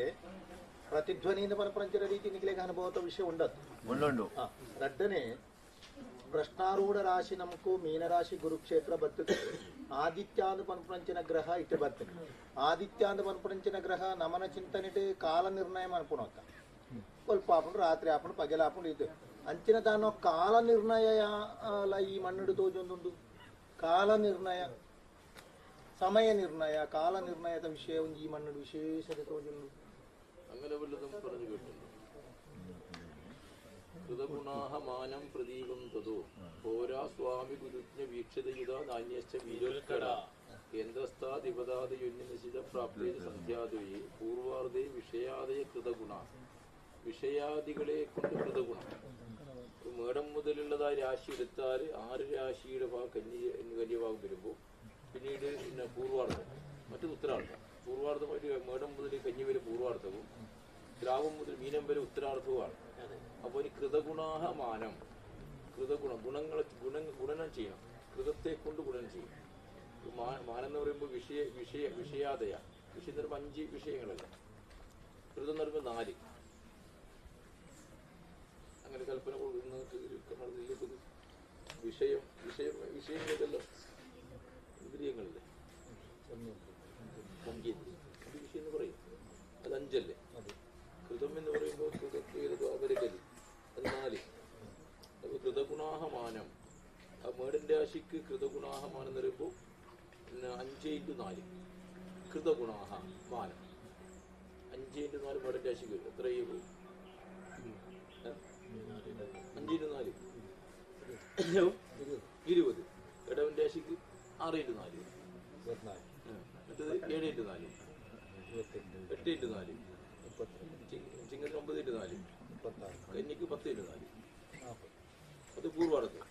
ಪ್ರತಿಧ್ವನಿಯಿಂದ ಪರಪರಂಚರ ರೀತಿ ನಿಖಿಲೇಖ ಅನುಭವದ ವಿಷಯ ಉಂಡದ್ದು ದಡ್ಡನೆ ಪ್ರಶ್ನಾರೂಢ ರಾಶಿ ನಮಕು ಮೀನರಾಶಿ ಗುರುಕ್ಷೇತ್ರ ಬರ್ತದೆ ಆದಿತ್ಯಾಂದ ಪನ್ಪರಂಚಿನ ಗ್ರಹ ಇಟ್ಟು ಬರ್ತದೆ ಆದಿತ್ಯಾಂದ ಪನ್ಪರಂಚಿನ ಗ್ರಹ ನಮನ ಚಿಂತನೆ ಕಾಲ ನಿರ್ಣಯ ಮಾಡ್ಕೊಳತ್ತ ಸ್ವಲ್ಪ ಹಾಕೊಂಡು ರಾತ್ರಿ ಹಾಕೊಂಡು ಪಗೆಲ ಹಾಕೊಂಡು ಇದು ಅಂಚಿನ ತಾನು ಕಾಲ ನಿರ್ಣಯ ಅಲ್ಲ ಈ ಮಣ್ಣಿಡು ತೋಜೊಂದುಂಡು ಕಾಲ ನಿರ್ಣಯ ಸಮಯ ನಿರ್ಣಯ ಕಾಲ ನಿರ್ಣಯದ ವಿಷಯ ಒಂದು ಈ ಮಣ್ಣಿಡು ವಿಶೇಷತೆ ತೋಜೊಂಡು അങ്ങനെ വല്ലതും പറഞ്ഞു കേട്ടിട്ടുണ്ട് കൃതഗുണാഹ മാനം പ്രതീകം തതോ ഹോരാ സ്വാമി ഗുരുജ്ഞ വീക്ഷതയുത നാന്യശ്ച വീരോൽക്കട കേന്ദ്രസ്ഥാധിപതാദയുന്യനിശിത പ്രാപ്തി സന്ധ്യാദ്വയെ പൂർവാർദ്ധേ വിഷയാദയ കൃതഗുണ വിഷയാദികളെ കൊണ്ട് കൃതഗുണ മേടം മുതലുള്ളതായ രാശി എടുത്താൽ 6 രാശിയുടെ കന്യഭാഗം വരുമ്പോൾ പിന്നീട് പിന്നെ പൂർവാർദ്ധം മറ്റു ഉത്തരാർദ്ധം പൂർവാർദ്ധമായിട്ട് മേടം മുതൽ കന്നി വരെ പൂർവാർദ്ധവും ദ്രാവം മുതൽ മീനം വരെ ഉത്തരാർത്ഥവുമാണ്. അപ്പോൾ ഇനി കൃതഗുണാഹ മാനം, ഗുണങ്ങളെ ഗുണനം ചെയ്യണം, കൃതത്തെ കൊണ്ട് ഗുണനം ചെയ്യും. മാനം എന്ന് പറയുമ്പോൾ വിഷയാദയ, വിഷയം എന്ന് പറയുമ്പോൾ 5 വിഷയങ്ങളല്ല, കൃതം എന്ന് പറയുമ്പോൾ 4. അങ്ങനെ കൽപ്പന നടന്നിരിക്കുന്നത് വിഷയങ്ങളിലല്ലോ ഇന്ദ്രിയങ്ങളില്ലേ, പഞ്ചേന്ദ്രിയം, അത് വിഷയം എന്ന് പറയും. അത് 5 അല്ലേ. കൃതം എന്ന് പറയുമ്പോൾ അവരകലി, അത് 4. അപ്പോൾ കൃതഗുണാഹമാനം, ആ മേടൻ രാശിക്ക് കൃതഗുണാഹമാനം എന്ന് പറയുമ്പോൾ 5x4 കൃതഗുണാഹ മാനം. 5x4 മേടൻ രാശിക്ക് എത്രയും 5x4 20. ഇടവൻ രാശിക്ക് 6x4, മറ്റേത് 7x4, 8x4, ചിങ്ങത്തിന് 9x4, കന്നിക്ക് 10x4. അത് പൂർവാർദ്ധം.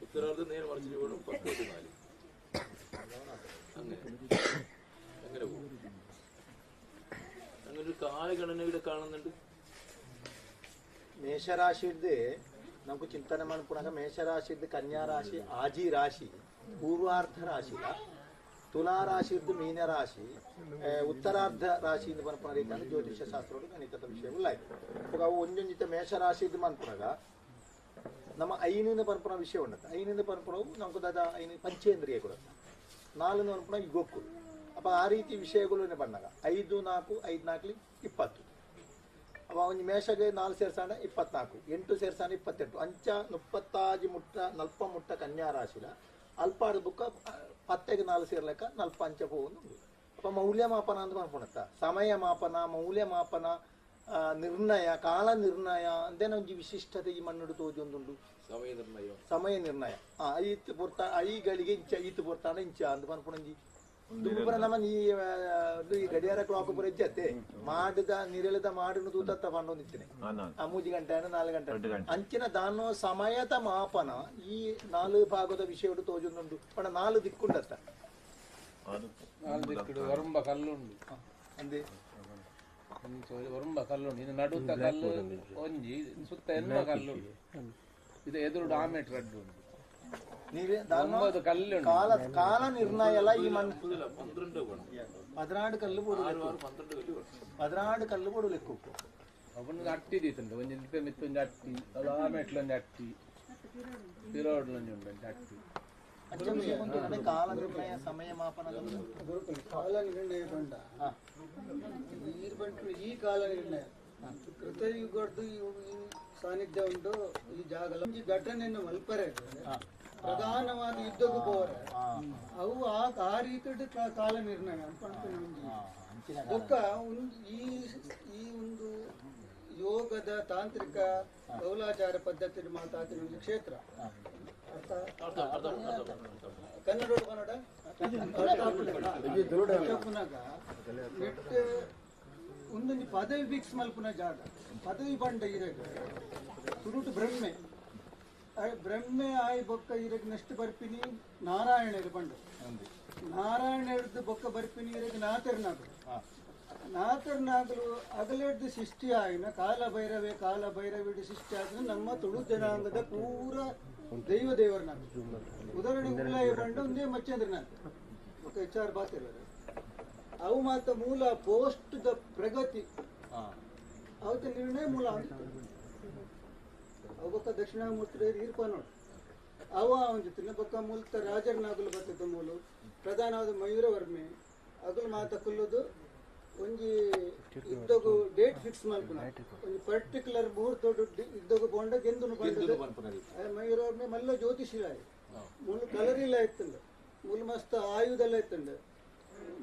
ഉത്തരാർദ്ധം നേരെ മറിച്ചിട്ട് വേണം 10x4. അങ്ങനെ പോകും. അങ്ങനെ ഒരു കാലഗണന ഇവിടെ കാണുന്നുണ്ട്. ಮೇಷರಾಶಿದ್ದು ನಮಗೂ ಚಿಂತನೆ ಮಾಡ್ಕೊಂಡಾಗ ಮೇಷರಾಶಿದ್ದು ಕನ್ಯಾ ರಾಶಿ, ಆಜಿ ರಾಶಿ, ಪೂರ್ವಾರ್ಧ ರಾಶಿ, ತುಲಾರಾಶಿದ್ದು ಮೀನರಾಶಿ, ಉತ್ತರಾರ್ಧ ರಾಶಿ ಇಂದ ಬಂದ್ಕೊಂಡ ರೀತಿ ಜ್ಯೋತಿಷ್ಯ ಶಾಸ್ತ್ರ ಗಣಿತದ ವಿಷಯಗಳು ಆಯ್ತು. ಅವಾಗ ಅವು ಒಂದೊಂದಿತ್ತ ಮೇಷರಾಶಿದ್ದು ಬಂದ್ಕೊಂಡಾಗ ನಮ್ಮ ಐನಿಂದ ಬಂದ್ಕೊಂಡ ವಿಷಯ ಉಂಟು. ಐನಿಂದ ಬಂದ್ಕೊಂಡವು ನಮ್ಗೆ ದಾದ ಐನು ಪಂಚೇಂದ್ರಿಯ ಕೊಡುತ್ತೆ. 4 ಬಂದ್ಕೊಂಡ ಯುಗಕ್ಕೂ. ಅಪ್ಪ ಆ ರೀತಿ ವಿಷಯಗಳು ಬಂದಾಗ 5, 4, 5, 4 20. ಅವ ಒಂದು ಮೇಷಗೆ 4 ಸೇರ್ಸಾಂಡ 24, 8 ಸೇರ್ಸಾಂಡ 28, ಅಂಚ 30 ಮುಟ್ಟ 40 ಮುಟ್ಟ ಕನ್ಯಾ ರಾಶಿಲ ಅಲ್ಪಾಡು ಬುಕ್ಕ 10ಗೆ 4 ಸೇರ್ಲೆಕ್ಕ 45 ಹೋಗುದು. ಅಪ್ಪ ಮೌಲ್ಯಮಾಪನ ಅಂತ ಮಾಡ್ಕೊಳತ್ತ. ಸಮಯ ಮಾಪನ, ಮೌಲ್ಯಮಾಪನ, ನಿರ್ಣಯ, ಕಾಲ ನಿರ್ಣಯ ಅಂತೇನೋ ಒಂದು ವಿಶಿಷ್ಟತೆ ಈ ಮಣ್ಣುಡು ತೋಜೊಂದುಂಡು. ಸಮಯ ನಿರ್ಣಯ ಐತ್ ಪುರ್ತ ಐಗಳಿಗೆ ಇಂಚ ಈತ್ ಪುರ್ತಾನ ಇಂಚ ಅಂತ ಬಂದ್ಕೊಂಡಿ ದುಬ್ಬರ ನಮ್ಮ ಈ ಗಡಿಯಾರ ಕ್ಲಾಕ್ ಪುರ ಇಜ್ಜತ್ತೆ ಮಾಡಿದ ನಿರಳಿದ ಮಾಡಿನ ತೂತತ್ತ ಬಂದೊಂದಿತ್ತೇನೆ 3 ಗಂಟೆ 4 ಗಂಟೆ ಅಂಚಿನ ದಾನೋ ಸಮಯದ ಮಾಪನ ಈ 4 ಭಾಗದ ವಿಷಯ ತೋಜೊಂದುಂಡು. ಪಣ 4 ದಿಕ್ಕುಂಡತ್ತ, 4 ದಿಕ್ಕುಡು ಒರಂಬ ಕಲ್ಲುಂಡು ಅಂದೆ, ಒರಂಬ ಕಲ್ಲುಂಡು. ಇದು ನಡುತ್ತ ಕಲ್ಲು ಒಂಜಿ, ಸುತ್ತ ಎನ್ನುವ ಕಲ್ಲುಂಡು. ಇದು ಎದುರು ಡಾಮೆಟ್ ರಡ್ಡು ಉಂಟು. ಕಾಲ ನಿರ್ಣಯ ಎಲ್ಲ ಈ ಮಣ್ಣು 14 ಕಲ್ಲು 14 ಕಲ್ಲು ಬೋಡು ಲೆಕ್ಕ ಅವನಿಗೆ ಅಟ್ಟಿ ದೀತುಂಟು. ಒಂಜಿ ಲಿಪೆ ಮಿತ್ತೊಂದು ಅಟ್ಟಿ, ಅದು ಆ ಮೆಟ್ಲೊಂದು ಅಟ್ಟಿ, ತಿರೋಡ್ಲೊಂದು ಉಂಟು ಅಟ್ಟಿ. ಕಾಲ ನಿರ್ಣಯ, ಸಮಯ ಮಾಪನ, ಕಾಲ ನಿರ್ಣಯ ಬಂಡ ನೀರು ಬಂಟು. ಈ ಕಾಲ ನಿರ್ಣಯ ಕೃತಯುಗದ್ದು ಸಾನ್ನಿಧ್ಯ ಉಂಟು ಈ ಜಾಗ. ಈ ಘಟನೆಯನ್ನು ಮಲ್ಪರೆ ಪ್ರಧಾನವಾದ ಯುದ್ಧಕ್ಕೂ ಹೋರೆ ಅವು ಆ ರೀತಿ ಕಾಲ ನಿರ್ಣಯ ಬೊಕ್ಕ ಈ ಒಂದು ಯೋಗದ ತಾಂತ್ರಿಕ ಕೌಲಾಚಾರ ಪದ್ಧತಿ ಮಾತಾಡ್ತಿನ ಒಂದು ಕ್ಷೇತ್ರ ಕನ್ನಡ ಒಂದೊಂದು ಪದವಿ ಫಿಕ್ಸ್ ಮಲ್ಪುನ ಜಾಗ ಪದವಿ ಬಂಡ ಇರಗೆ ಸುರುಟು ಬ್ರಹ್ಮೆ ಬ್ರಹ್ಮೆ ಆಯ್ ಬೊಕ್ಕ ಇರಗೆ ನೆಕ್ಸ್ಟ್ ಬರ್ಪಿನಿ ನಾರಾಯಣರು ಬಂಡು. ನಾರಾಯಣರದ್ದು ಬೊಕ್ಕ ಬರ್ಪಿನಿ ಇರಗೆ ನಾತರ್ನಾಗಲು ಅಗಲೆಡ್ದು ಸೃಷ್ಟಿ ಆಯ್ನ ಕಾಲ ಭೈರವಿಡು ಸೃಷ್ಟಿ ಆದ್ರೆ ನಮ್ಮ ತುಳು ಜನಾಂಗದ ಪೂರ ದೇವರನಾಗ ಉದಾಹರಣೆ ಉಲ್ಲಾಯ ಬಂಡ ಒಂದೇ ಮಚ್ಚಂದ್ರನಾಗ ಬೊಕ್ಕ HR ಬಾತಿರೋರು ಅವು ಮಾತ್ರ ಮೂಲ ಪೋಸ್ಟ್ ದ ಪ್ರಗತಿ ಅವತ್ತ ನಿರ್ಣಯ ಮೂಲ ಅವು ಬೊಕ್ಕ ದಕ್ಷಿಣಾಮೂರ್ತಿ ಇರ್ಪ ನೋಡಿ ಅವ ಅವನ ಜೊತೆ ಬೊಕ್ಕ ಮೂಲತ ರಾಜರ್ನಾಗಲು ಬರ್ತದ ಮೂಲು ಪ್ರಧಾನವಾದ ಮಯೂರವರ್ಮೆ ಅಗಲು ಮಾತ ಕುಲ್ಲದು ಒಂಜಿ ಇದ್ದಗು ಡೇಟ್ ಫಿಕ್ಸ್ ಮಾಡ್ಕೊಂಡು ಒಂದು ಪರ್ಟಿಕ್ಯುಲರ್ ಮುಹೂರ್ತೋಡು ಇದ್ದಗು ಬೋಂಡ ಗೆಂದು ಮಯೂರವರ್ಮೆ ಮಲ್ಲ ಜ್ಯೋತಿಷಿಲ ಮೂಲು ಕಲರಿಲ್ಲ ಇತ್ತಂಡ ಮೂಲು ಮಸ್ತ್ ಆಯುಧೆಲ್ಲ ಇತ್ತಂಡ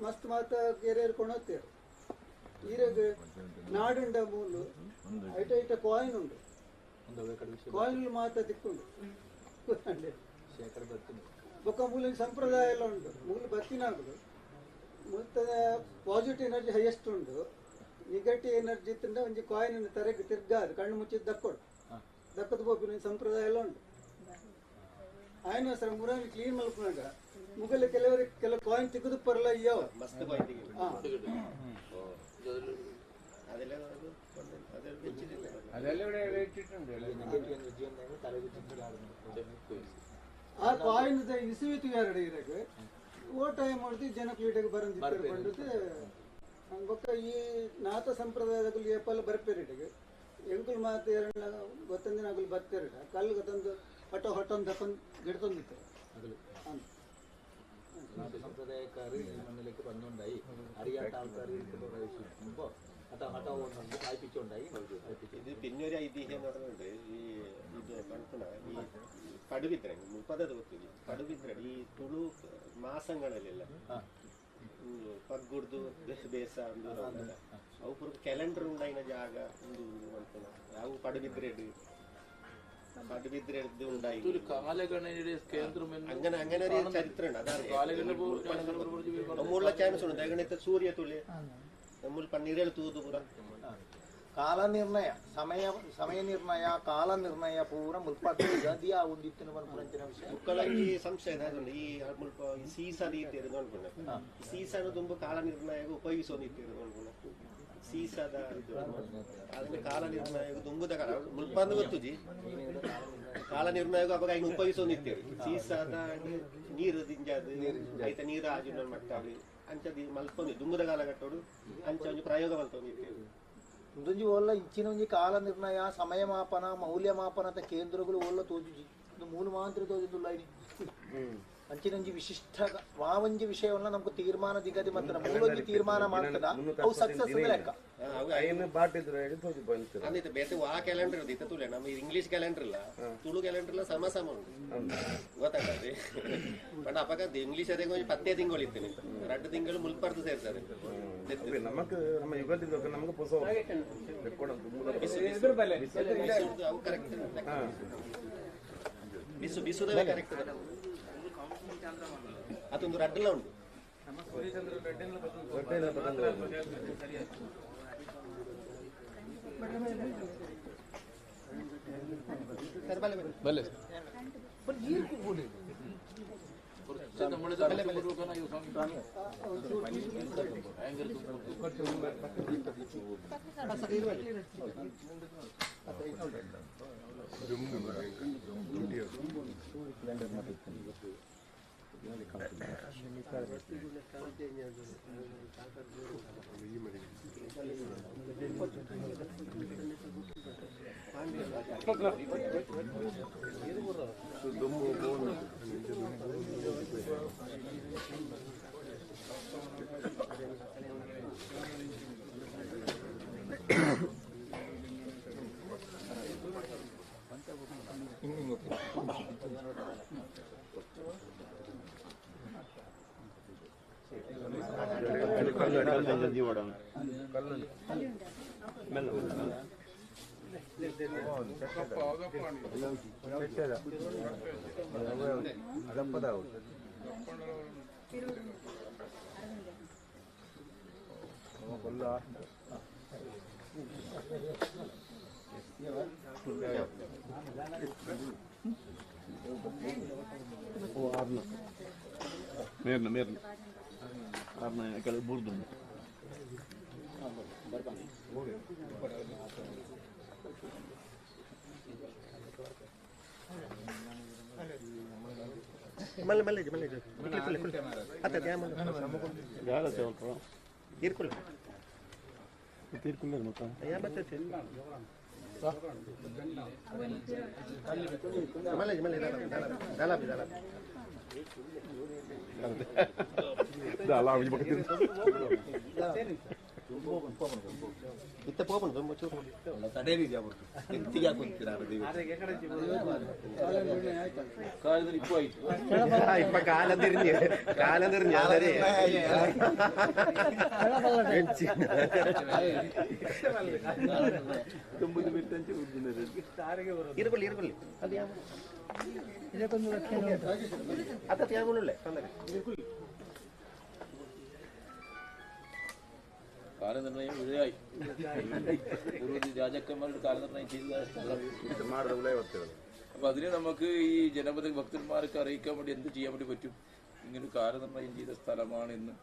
ಮಸ್ತ್ ಮಾತ ಕೆರೆಯರ್ ಕೊಣತ್ತೇರು ಈರಗ ನಾಡುಂಡ ಮೂಲು ಐಟ ಕಾಯಿನ್ ಉಂಡು ಕಾಯಿನ್ ಮಾತ ದಿಕ್ಕುಂಡು ಬೊಕ್ಕ ಮೂಲಿನ ಸಂಪ್ರದಾಯ ಎಲ್ಲ ಉಂಟು. ಮೂಲ ಬತ್ತಿನಾಗುದು ಮೂಲತದ ಪಾಸಿಟಿವ್ ಎನರ್ಜಿ ಹೈಯೆಸ್ಟ್ ಉಂಟು. ನೆಗೆಟಿವ್ ಎನರ್ಜಿ ತಿಂದ ಒಂಜಿ ಕಾಯಿನ್ ತರಗೆ ತಿರ್ಗಾದು ಕಣ್ಣು ಮುಚ್ಚಿದ ದಕ್ಕದ ಬೋಪಿನ ಸಂಪ್ರದಾಯ ಎಲ್ಲ ಉಂಟು. ಆಯ್ನ ಸರ್ ಮುರಾನಿ ಕ್ಲೀನ್ ಮಲ್ಕೊಂಡಾಗ ಮುಗಲ ಕೆಲವು ಕಾಯಿನ್ ತೆಗೆದು ಪರಲ್ಲ ಅಯ್ಯವ അതെല്ലാം ഇവിടെ ഇട്ടിട്ടുണ്ട്. ಆ ಕಾಯಿನದ ಇಸುವಿತು ಎರಡು ಇರಕ್ಕೆ ಓ ಟೈಮ್ ಮಾಡ್ತಿ ಜನ ಪೀಠಕ್ಕೆ ಬರಂದಿತ್ತು ಬಂದಿತ್ತು ಬೊಕ್ಕ ಈ ನಾಥ ಸಂಪ್ರದಾಯದಲ್ಲಿ ಏಪಲ್ಲ ಬರ್ಪೇರಿಟಿಗೆ ಎಂಕುಲ್ ಮಾತು ಎರಡು ಗೊತ್ತಂದಿನ ಅಗಲು ಬತ್ತೇರಿಟ ಕಲ್ಲು ಗೊತ್ತಂದು ಹೊಟ್ಟೊಂದು ತಕೊಂಡು ಗಿಡ್ತೊಂದಿತ್ತು നാട്ടു സമ്പ്രദായക്കാർ മണ്ണിലേക്ക് വന്നുണ്ടായി അറിയാത്ത ആൾക്കാർ മുമ്പോ ഹഠവുന്നുണ്ട് വായിപ്പിച്ചുണ്ടായി ഇത് പിന്നെ ഒരു ഐതിഹ്യം എന്ന് പറഞ്ഞിട്ടുണ്ട്. ഈ ഇത് കണക്കണ ഈ പടുവിത്രൻ മുപ്പതത് ಗೊತ್ತಿಲ್ಲ ಪಡುಬಿದ್ರೆ ಈ ತುಳು ಮಾಸಗಳಲ್ಲೆಲ್ಲ ಪಗ್ಗುಡ್ದು ಬೇಸ ಅಂದೂರಲ್ಲ ಅವು ಪೂರ ಕ್ಯಾಲೆಂಡರ್ ಉಂಡಾಯಿನ ಜಾಗ ಒಂದು ಅನ್ಕೋಣ ಅವು ಪಡುಬಿದ್ರೆಡ್ ഉണ്ടായി കാലഗണനയുടെ കേന്ദ്രം അങ്ങനെ അങ്ങനെ ഒരു ചരിത്രം ഉണ്ട്. അതാണ് നമ്മളുള്ള ചാൻസ് ഉണ്ട്. അങ്ങനത്തെ സൂര്യ തുള്ളിയ നമ്മൾ പന്നീരൽ തൂതു ಪೂರ ಕಾಲನಿರ್ಣಯ ಸಮಯ ಕಾಲನಿರ್ಣಯ ಪೂರ ಮುಲ್ಪಾಟಿ ಗದಿಯ ಒಂದಿತ್ತಿನ ಪಂಚಿನ ವಿಷಯ ಮಕ್ಕಳಲ್ಲಿ ಸಂಶಯ ಇದೆ. ಈ ಮುಲ್ಪ ಸೀಸ ರೀತಿ ಇರೋದು ಅನ್ಕೊಂಡೆ ಸೀಸನ ತುಂಬ ಕಾಲ ನಿರ್ಣಯ ಉಪಯೋಗಿಸೋ ರೀತಿ ಇರೋದು ಅನ್ಕೊಂಡೆ ಸೀಸದ ಅದನ್ನ ಕಾಲ ನಿರ್ಣಯ ತುಂಬುದ ಕಾಲ ಮುಲ್ಪಂದು ಗೊತ್ತುಜಿ ಕಾಲ ನಿರ್ಣಯ ಅವಾಗ ಇನ್ನು ಉಪಯೋಗಿಸೋ ನಿಂತೇವೆ ಸೀಸದ ನೀರು ದಿಂಜಾದು ಆಯ್ತಾ ನೀರು ಆಜಿನ ಮಟ್ಟಾಡಿ ಅಂಚದಿ ಮಲ್ಪೊಂದು ದುಂಬುದ ಕಾಲ ಕಟ್ಟೋಡು ಅಂಚ ಒಂದು ಪ್ರಯೋಗ ಮಲ್ಪೊಂದಿತ್ತೇವೆ ಮುಂದೊಂಜಿ ಓಲ್ಲ ಇಂಚಿನ ಒಂಜಿ ಕಾಲ ನಿರ್ಣಯ ಸಮಯ ಮಾಪನ ಮೌಲ್ಯಮಾಪನದ ಕೇಂದ್ರಗಳು ಓಲ್ಲ ತೋಜುಜಿ ಇದು ಮೂಲ ಮಾತ್ರ ತೋಜುದಿಲ್ಲ ಅಂಚಿನೊಂಜಿ ವಿಶಿಷ್ಟ ವಾವಂಜಿ ವಿಷಯವನ್ನ ನಮ್ಗೆ ತೀರ್ಮಾನ ದಿಗದಿ ಮಾತ್ರ ಮೂಲೊಂಜಿ ತೀರ್ಮಾನ ಮಾಡ್ತದ ಅವು ಸಕ್ಸಸ್ ಲೆಕ್ಕ ಅಂದಿತ್ತು ಬೇತೆ ಆ ಕ್ಯಾಲೆಂಡರ್ ಇತ್ತ ತುಳೆ ನಮ್ಮ ಇಂಗ್ಲಿಷ್ ಕ್ಯಾಲೆಂಡರ್ ಇಲ್ಲ ತುಳು ಕ್ಯಾಲೆಂಡರ್ ಇಲ್ಲ ಸಮ ಸಮ ಉಂಟು ಗೊತ್ತಾಗ್ತದೆ ಬಟ್ ಅಪಕ ಇಂಗ್ಲಿಷ್ ಅದೇ ಕೊಂಚ 10 ತಿಂಗಳು ಇರ್ತೇನೆ 2 ತಿಂಗಳು ಮುಲ್ಪರ್ದು ಸೇರ್ತಾರೆ ನಮಕ್ ನಮ್ಮ ಯುಗದಿಂದ ನಮಗೆ ಹೊಸ ಅವು ಕರೆಕ್ಟ್ ಬಿಸುದವೇ ಕರೆಕ್ಟ್ ಅದೊಂದು ರಡ್ಡೆಲ್ಲ ಉಂಟು ಮಲ್ಲ ಮಲ್ಲ ಮಲ್ಲ ಅತ್ತ ಇರ್ಕೊಳ್ಳಿ ತೀರ್ಕೊಳ್ಳಿ ಮತ್ತ ಯಾ ಬರ್ತೈತೆ ಮಲ್ಲ ಮಲ್ಲ ದಾಲ ದಾಲ ಇತ್ತ ಪೋಪನ್ ತುಂಬ ಚೂರು ತಡೆ ರೀತಿ ಆಗ್ಬಿಟ್ಟು ಎತ್ತಿಗೆ ಹಾಕೊಂತೀರ ಇಪ್ಪ ಕಾಲಂದಿರಿഞ്ഞ് ಇರ್ಕೊಳ್ಳಿ ಇರ್ಕೊಳ್ಳಿ ಅದು ಯಾವ ಅತ್ತ ತ್ಯಾಗುಳ್ಳೇ ತೊಂದರೆ ಇರ್ಕೊಳ್ಳಿ കാലനിർണയം വിഴയായി പൂർവ്വ രാജാക്കന്മാരുടെ കാലനിർണയം ചെയ്ത അപ്പൊ അതിന് നമുക്ക് ഈ ജനപദ ഭക്തന്മാർക്ക് അറിയിക്കാൻ വേണ്ടി എന്ത് ചെയ്യാൻ വേണ്ടി പറ്റും? ഇങ്ങനെ കാലനിർണയം ചെയ്ത സ്ഥലമാണ് ഇന്ന്.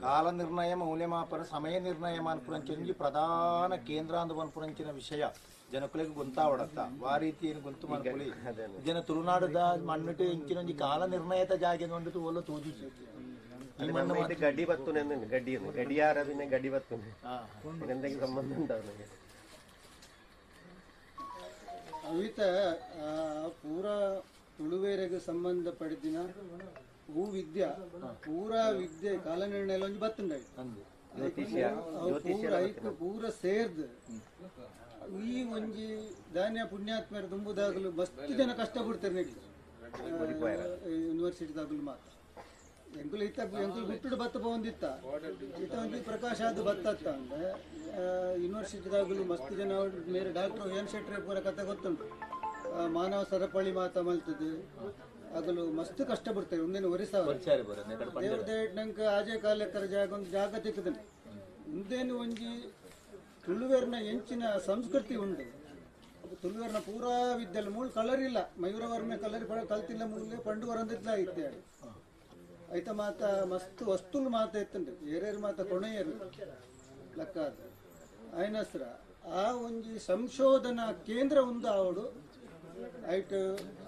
ಕಾಲ ನಿರ್ಣಯ ಮೌಲ್ಯಮಾಪನ ಸಮಯ ನಿರ್ಣಯ ಅನ್ಪುರಂಚಿ ಪ್ರಧಾನ ಕೇಂದ್ರ ಅಂದು ಅನ್ಪುರಂಚಿನ ವಿಷಯ ಜನಕುಲಿಗೆ ಗೊತ್ತಾವಡತ್ತ ಆ ರೀತಿ ಗೊತ್ತು ಮಾಡ್ಕೊಳ್ಳಿ ಜನ ತುಳುನಾಡದ ಮಣ್ಣಿಟ್ಟು ಇಂಚಿನೊಂದು ಕಾಲ ನಿರ್ಣಯದ ಜಾಗ ನೋಡಿಟ್ಟು ಒಲ್ಲ ತೋಜಿಸಿ ಗಡ್ಡಿ ಬತ್ತುನೆ ಗಡ್ಡಿ ಗಡಿಯಾರ ಗಡ್ಡಿ ಬತ್ತುನೆ ಎಂತೆಂಗೆ ಸಂಬಂಧ ಉಂಟಾವ ಅವಿತ ಪೂರಾ ತುಳುವೇರೆಗೆ ಸಂಬಂಧಪಡಿದಿನ ಹೂ ವಿದ್ಯಾ ಪೂರಾ ವಿದ್ಯೆ ಕಾಲ ನಿರ್ಣಯ ಒಂಜಿ ಬತ್ತುಂಡ ಪೂರ ಸೇರ್ದು ಈ ಒಂಜಿ ಧಾನ್ಯ ಪುಣ್ಯಾತ್ಮರ ತುಂಬುದಾಗಲು ಮಸ್ತ್ ಜನ ಕಷ್ಟ ಪಡ್ತಾರೆ ಯೂನಿವರ್ಸಿಟಿದಾಗಲು ಮಾತ್ರ ಎಂಕುಲು ಎಂಕುಲು ಬಿಟ್ಟು ಬತ್ತ ಬಂದಿತ್ತ ಇತ್ತ ಒಂಜಿ ಪ್ರಕಾಶ ಅದು ಬತ್ತತ್ತ ಅಂದ್ರೆ ಯೂನಿವರ್ಸಿಟಿದಾಗಲು ಮಸ್ತ್ ಜನ ಮೇರೆ ಡಾಕ್ಟರ್ ಎನ್ ಶೆಟ್ಟಿ ಪೂರ ಕತೆ ಗೊತ್ತುಂಟು ಮಾನವ ಸರಪಳಿ ಮಾತ ಮಲ್ತದೆ ಆಗಲು ಮಸ್ತ್ ಕಷ್ಟ ಪಡ್ತಾರೆ ಒಂದೇನು ನಂಗೆ ಆಜೆ ಕಾಲಕ್ಕರ ಜಾಗ ಒಂದು ಜಾಗ ತೆಕ್ಕದನೆ ಮುಂದೇನು ಒಂಜಿ ತುಳುವೇರ್ನ ಎಂಚಿನ ಸಂಸ್ಕೃತಿ ಉಂಡು ತುಳುವೇರ್ನ ಪೂರಾ ವಿದ್ಯೆಲ್ಲ ಮೂಲ ಕಲರ್ ಇಲ್ಲ ಮಯೂರವರ್ಮೆ ಕಲರ್ ಕಲ್ತಿಲ್ಲ ಮೂಲೆ ಪಂಡು ವರಂದಿತ್ಲ ಇತ್ಯಾಡಿ ಐತ ಮಾತ ಮಸ್ತ್ ವಸ್ತುಲು ಮಾತ ಎತ್ತಂಡು ಏರೇರು ಮಾತ ಕೊನೆಯರು ಲೆಕ್ಕ ಅದು ಆಯ್ನಸ್ರ ಆ ಒಂಜಿ ಸಂಶೋಧನಾ ಕೇಂದ್ರ ಉಂದು ಅವಳು ಐಟ್